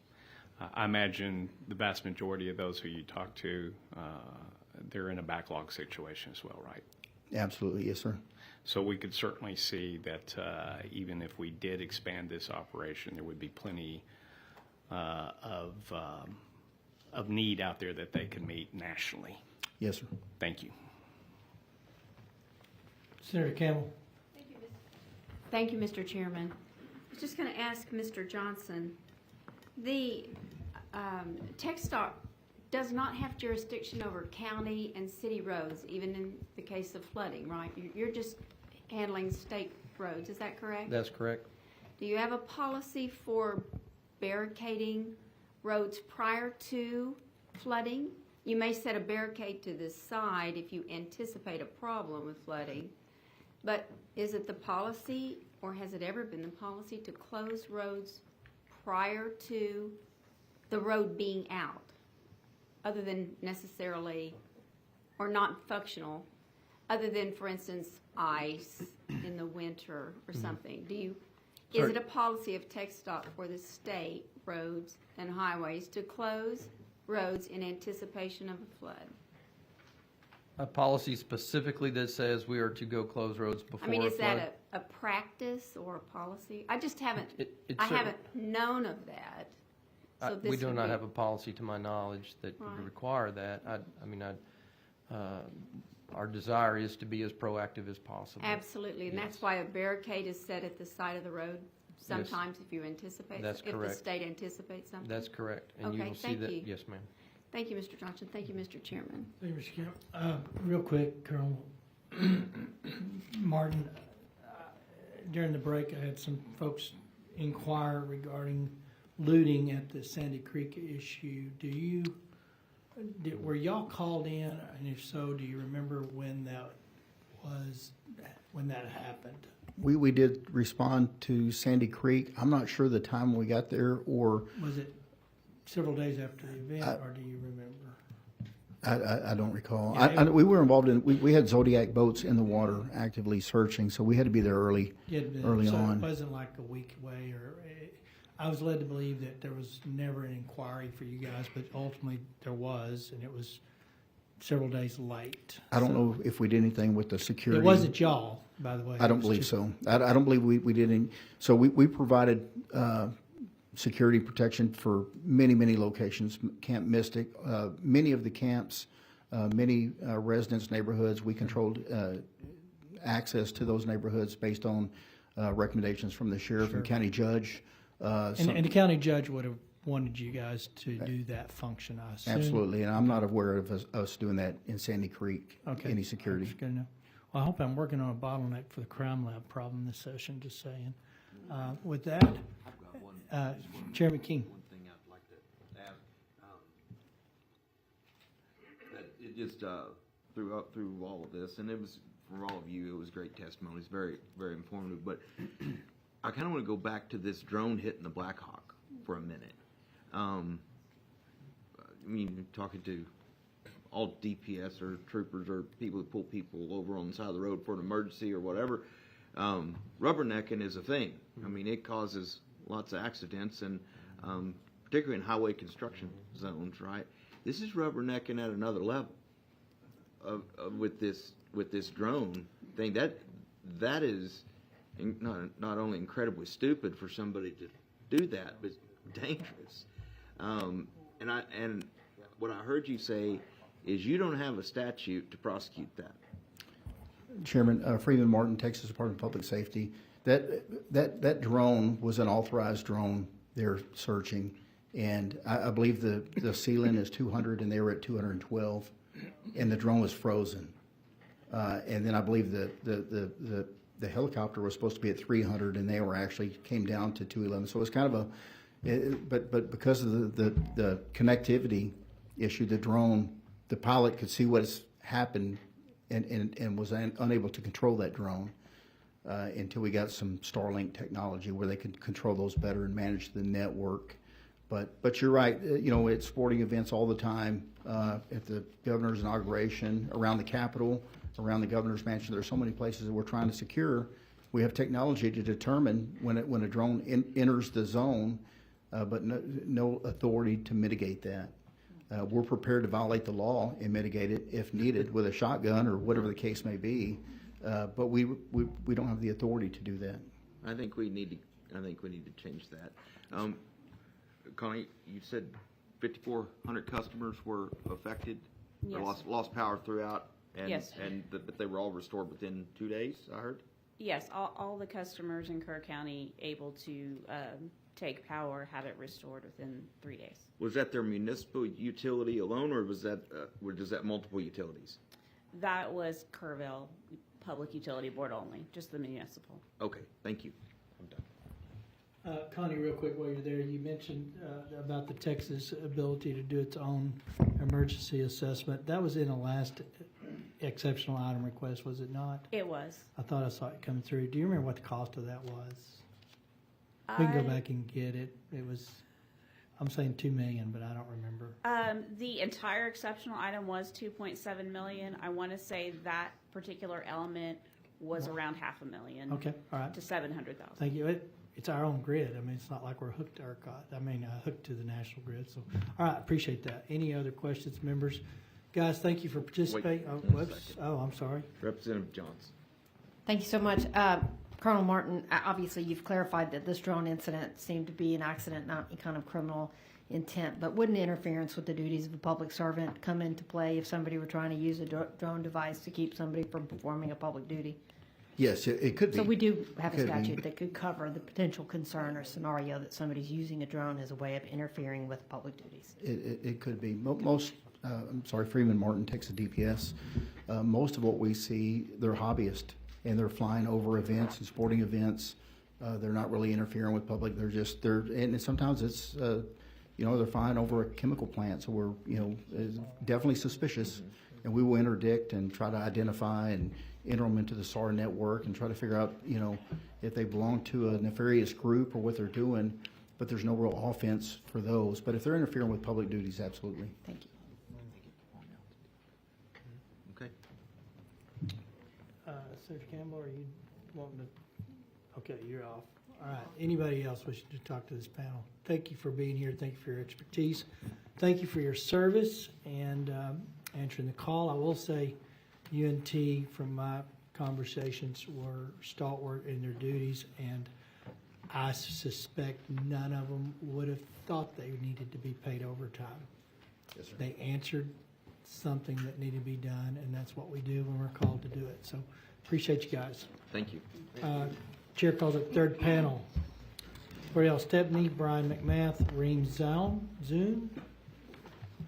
I imagine the vast majority of those who you talk to, they're in a backlog situation as well, right? Absolutely, yes, sir. So we could certainly see that even if we did expand this operation, there would be plenty of need out there that they can meet nationally. Yes, sir. Thank you. Senator Campbell. Thank you, Mr. Chairman. I was just going to ask Mr. Johnson, the TxDOT does not have jurisdiction over county and city roads, even in the case of flooding, right? You're just handling state roads, is that correct? That's correct. Do you have a policy for barricading roads prior to flooding? You may set a barricade to the side if you anticipate a problem with flooding, but is it the policy, or has it ever been the policy, to close roads prior to the road being out, other than necessarily, or not functional, other than, for instance, ice in the winter or something? Is it a policy of TxDOT for the state roads and highways to close roads in anticipation of a flood? A policy specifically that says we are to go close roads before a flood? Is that a practice or a policy? I just haven't, I haven't known of that. So we do not have a policy, to my knowledge, that would require that. Our desire is to be as proactive as possible. Absolutely, and that's why a barricade is set at the side of the road sometimes if you anticipate, That's if correct. the state anticipates something? That's correct. And you Okay, will see thank that. you. Yes, ma'am. Thank you, Mr. Johnson. Thank you, Mr. Chairman. Thank you, Mr. Kemp. Real quick, Colonel Martin, during the break, I had some folks inquire regarding looting at the Sandy Creek issue. Were y'all called in, and if so, do you remember when that happened? We did respond to Sandy Creek. I'm not sure the time we got there, or Was it several days after the event, or do you remember? I don't recall. Yeah, We were involved in, we had Zodiac boats in the water actively searching, so we had to be there early So on. it wasn't like a week away, I was led to believe that there was never an inquiry for you guys, but ultimately there was, and it was several days late. I don't know if we did anything with the security. It wasn't y'all, by the way. I don't It was believe just- so. I don't believe we did any. So we provided security protection for many, many locations. Camp Mystic, many of the camps, many residents' neighborhoods, we controlled access to those neighborhoods based on recommendations from the sheriff and county judge. And the county judge would have wanted you guys to do that function, I assume. Absolutely, and I'm not aware of us doing that in Sandy Creek, Okay. any security. That's good enough. Well, I hope I'm working on a bottleneck for the crime lab problem this session, just saying. With that, Chairman King. One thing I'd like to add, that it just, through all of this, and it was, for all of you, it was great testimonies, very, very informative, but I kind of want to go back to this drone hitting the Black Hawk for a minute. I mean, talking to all DPS or troopers or people that pull people over on the side of the road for an emergency or whatever, rubbernecking is a thing. I mean, it causes lots of accidents, and particularly in highway construction zones, right? This is rubbernecking at another level with this drone thing. That is not only incredibly stupid for somebody to do that, but dangerous. And what I heard you say is you don't have a statute to prosecute that. Chairman, Freeman Martin, Texas Department of Public Safety. That drone was an authorized drone. They're searching, and I believe the ceiling is 200, and they were at 212, and the drone was frozen. And then I believe the helicopter was supposed to be at 300, and they were actually came down to 211. So it's kind of but because of the connectivity issue, the pilot could see what's happened and was unable to control that drone until we got some Starlink technology where they could control those better and manage the network. But you're right, at sporting events all the time, at the governor's inauguration, around the Capitol, around the governor's mansion, there's so many places that we're trying to secure. We have technology to determine when a drone enters the zone, but no authority to mitigate that. We're prepared to violate the law and mitigate it if needed with a shotgun or whatever the case may be, but we don't have the authority to do that. I think we need to change that. Connie, you said 5,400 customers were affected, Yes. or lost power throughout, and Yes. but they were all restored within 2 days. I heard. Yes, all the customers in Kerr County able to take power, have it restored within 3 days. Was that their municipal utility alone, or was that multiple utilities? That was Kerrville Public Utility Board only, just the municipal. Okay, thank you. I'm done. Connie, real quick while you're there, you mentioned about the Texas ability to do its own emergency assessment. That was in the last exceptional item request, was it not? It was. I thought I saw it come through. Do you remember what the cost of that was? We can go back and get it. It was, I'm saying 2 million, but I don't remember. The entire exceptional item was 2.7 million. I want to say that particular element was around $500,000. Okay, all right. To 700,000. Thank you. It's our own grid. I mean, it's not like we're hooked to hooked to the national grid. So, all right, appreciate that. Any other questions, members? Guys, thank you for participating. Wait, Oh, whoops. Oh, I'm sorry. Representative Johnson. Thank you so much. Colonel Martin, obviously you've clarified that this drone incident seemed to be an accident, not any kind of criminal intent, but wouldn't interference with the duties of a public servant come into play if somebody were trying to use a drone device to keep somebody from performing a public duty? Yes, it could be. So we do have a Could be. statute that could cover the potential concern or scenario that somebody's using a drone as a way of interfering with public duties. It could be. Most, Freeman Martin takes a DPS. Most of what we see, they're hobbyists, and they're flying over events and sporting events. They're not really interfering with public. And sometimes it's, they're flying over a chemical plant. So we're, it's definitely suspicious. And we will interdict and try to identify and enter them into the SAR network and try to figure out, if they belong to a nefarious group or what they're doing. But there's no real offense for those. But if they're interfering with public duties, absolutely. Thank you. Okay. Senator Campbell, are you wanting to? Okay, you're off. All right. Anybody else wishing to talk to this panel? Thank you for being here. Thank you for your expertise. Thank you for your service and answering the call. I will say UNT, from my conversations, were stalwart in their duties, and I suspect none of them would have thought they needed to be paid overtime. Yes, sir. They answered something that needed to be done, and that's what we do when we're called to do it. So appreciate you guys. Thank you. Chair calls it third panel. L'Oreal Stepney, Brian McMath, Reem Zune,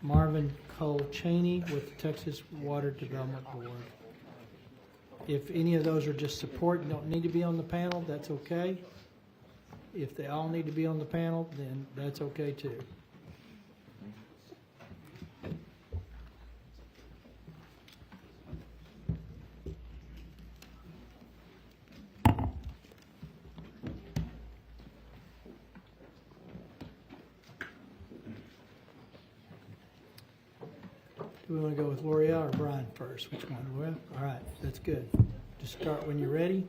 Marvin Cole Cheney with the Texas Water Development Board. If any of those are just support and don't need to be on the panel, that's okay. If they all need to be on the panel, then that's okay too. Do we want to go with L'Oreal or Brian first? Which one? Well, all right, that's good. Just start when you're ready.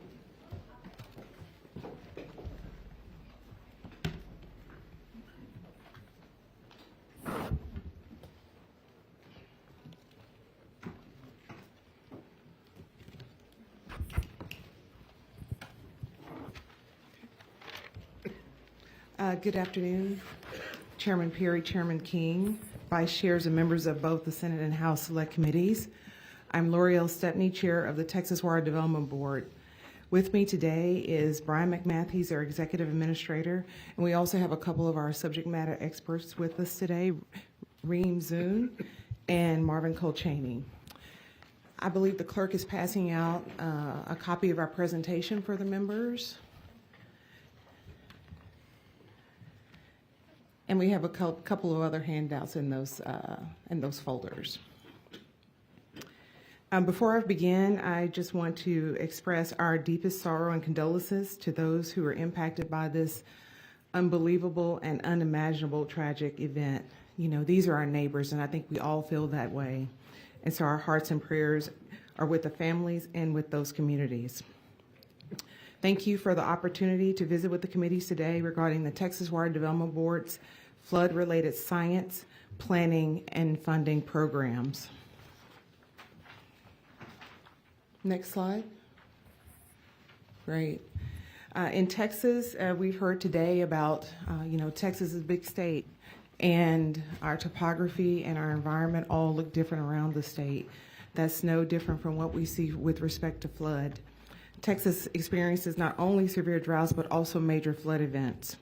Good afternoon, Chairman Perry, Chairman King, Vice Chairs and members of both the Senate and House Select Committees. I'm L'Oreal Stepney, Chair of the Texas Water Development Board. With me today is Brian McMath, he's our Executive Administrator, and we also have a couple of our subject matter experts with us today, Reem Zune and Marvin Cole Cheney. I believe the clerk is passing out a copy of our presentation for the members. And we have a couple of other handouts in those folders. Before I begin, I just want to express our deepest sorrow and condolences to those who are impacted by this unbelievable and unimaginable tragic event. You know, these are our neighbors, and I think we all feel that way. And so our hearts and prayers are with the families and with those communities. Thank you for the opportunity to visit with the committees today regarding the Texas Water Development Board's flood-related science, planning, and funding programs. Next slide. Great. In Texas, we've heard today about, Texas is a big state, and our topography and our environment all look different around the state. That's no different from what we see with respect to flood. Texas experiences not only severe droughts, but also major flood events.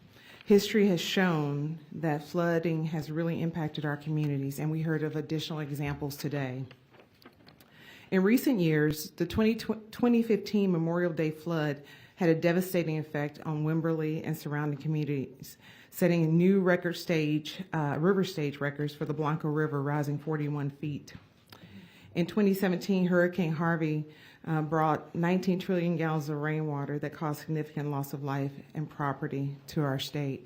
History has shown that flooding has really impacted our communities, and we heard of additional examples today. In recent years, the 2015 Memorial Day flood had a devastating effect on Wimberley and surrounding communities, setting new river stage records for the Blanco River, rising 41 feet. In 2017, Hurricane Harvey brought 19 trillion gallons of rainwater that caused significant loss of life and property to our state.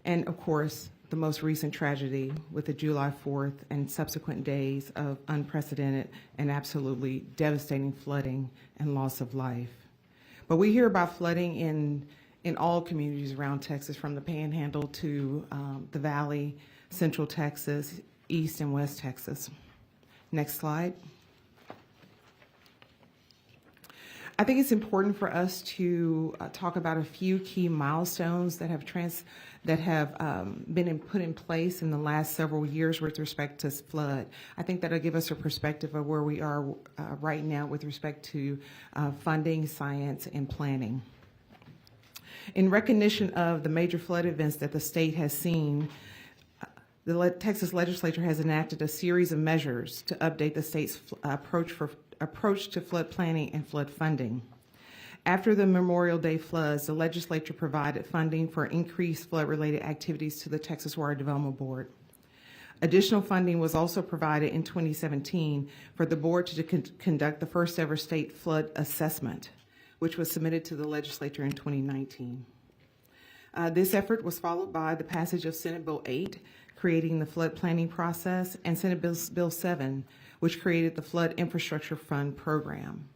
And of course, the most recent tragedy with the July 4th and subsequent days of unprecedented and absolutely devastating flooding and loss of life. But we hear about flooding in all communities around Texas, from the Panhandle to the Valley, Central Texas, East and West Texas. Next slide. I think it's important for us to talk about a few key milestones that have been put in place in the last several years with respect to flood. I think that'll give us a perspective of where we are right now with respect to funding, science, and planning. In recognition of the major flood events that the state has seen, the Texas legislature has enacted a series of measures to update the state's approach to flood planning and flood funding. After the Memorial Day floods, the legislature provided funding for increased flood-related activities to the Texas Water Development Board. Additional funding was also provided in 2017 for the board to conduct the first ever state flood assessment, which was submitted to the legislature in 2019. This effort was followed by the passage of Senate Bill 8, creating the flood planning process, and Senate Bill 7, which created the Flood Infrastructure Fund program.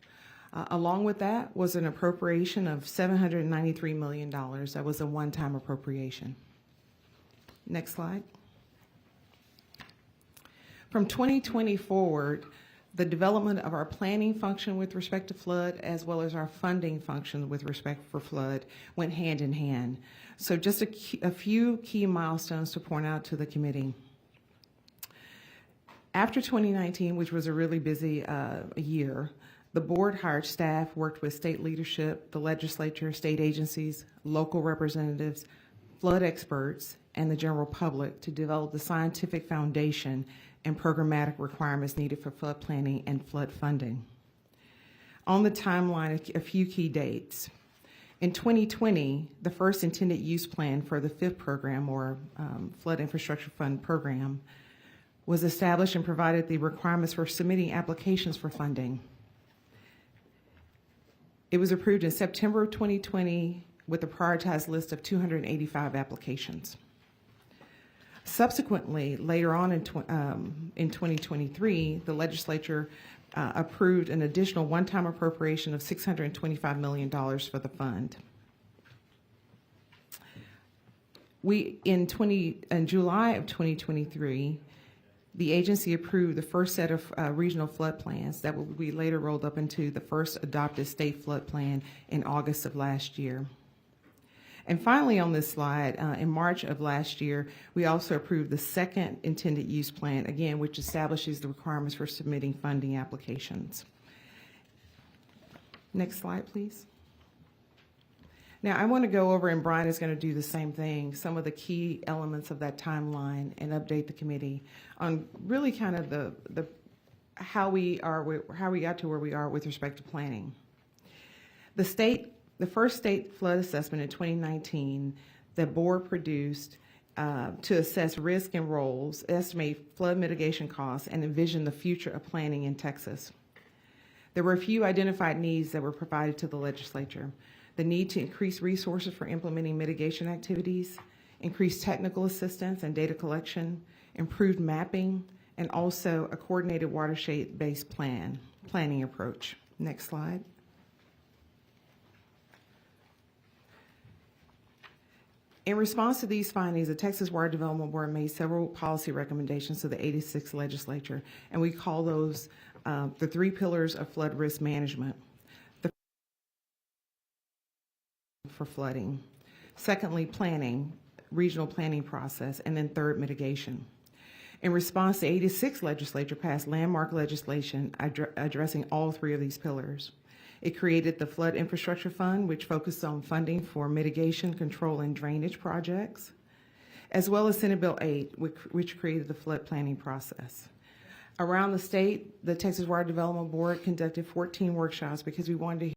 Along with that was an appropriation of $793 million. That was a one-time appropriation. Next slide. From 2020 forward, the development of our planning function with respect to flood, as well as our funding function with respect for flood, went hand in hand. So just a few key milestones to point out to the committee. After 2019, which was a really busy year, the board hired staff, worked with state leadership, the legislature, state agencies, local representatives, flood experts, and the general public to develop the scientific foundation and programmatic requirements needed for flood planning and flood funding. On the timeline, a few key dates. In 2020, the first intended use plan for the FIF program, or Flood Infrastructure Fund program, was established and provided the requirements for submitting applications for funding. It was approved in September of 2020 with a prioritized list of 285 applications. Subsequently, later on in 2023, the legislature approved an additional one-time appropriation of $625 million for the fund. In July of 2023, the agency approved the first set of regional flood plans that will be later rolled up into the first adopted state flood plan in August of last year. And finally on this slide, in March of last year, we also approved the second intended use plan, again, which establishes the requirements for submitting funding applications. Next slide, please. Now, I want to go over, and Brian is going to do the same thing, some of the key elements of that timeline and update the committee on really kind of the how we got to where we are with respect to planning. The first state flood assessment in 2019, the board produced to assess risk and roles, estimate flood mitigation costs, and envision the future of planning in Texas. There were a few identified needs that were provided to the legislature. The need to increase resources for implementing mitigation activities, increase technical assistance and data collection, improved mapping, and also a coordinated watershed-based planning approach. Next slide. In response to these findings, the Texas Water Development Board made several policy recommendations to the 86th legislature, and we call those the 3 pillars of flood risk management. For flooding. Secondly, planning, regional planning process, and then third, mitigation. In response, the 86th legislature passed landmark legislation addressing all 3 of these pillars. It created the Flood Infrastructure Fund, which focused on funding for mitigation, control, and drainage projects, as well as Senate Bill 8, which created the flood planning process. Around the state, the Texas Water Development Board conducted 14 workshops because we wanted to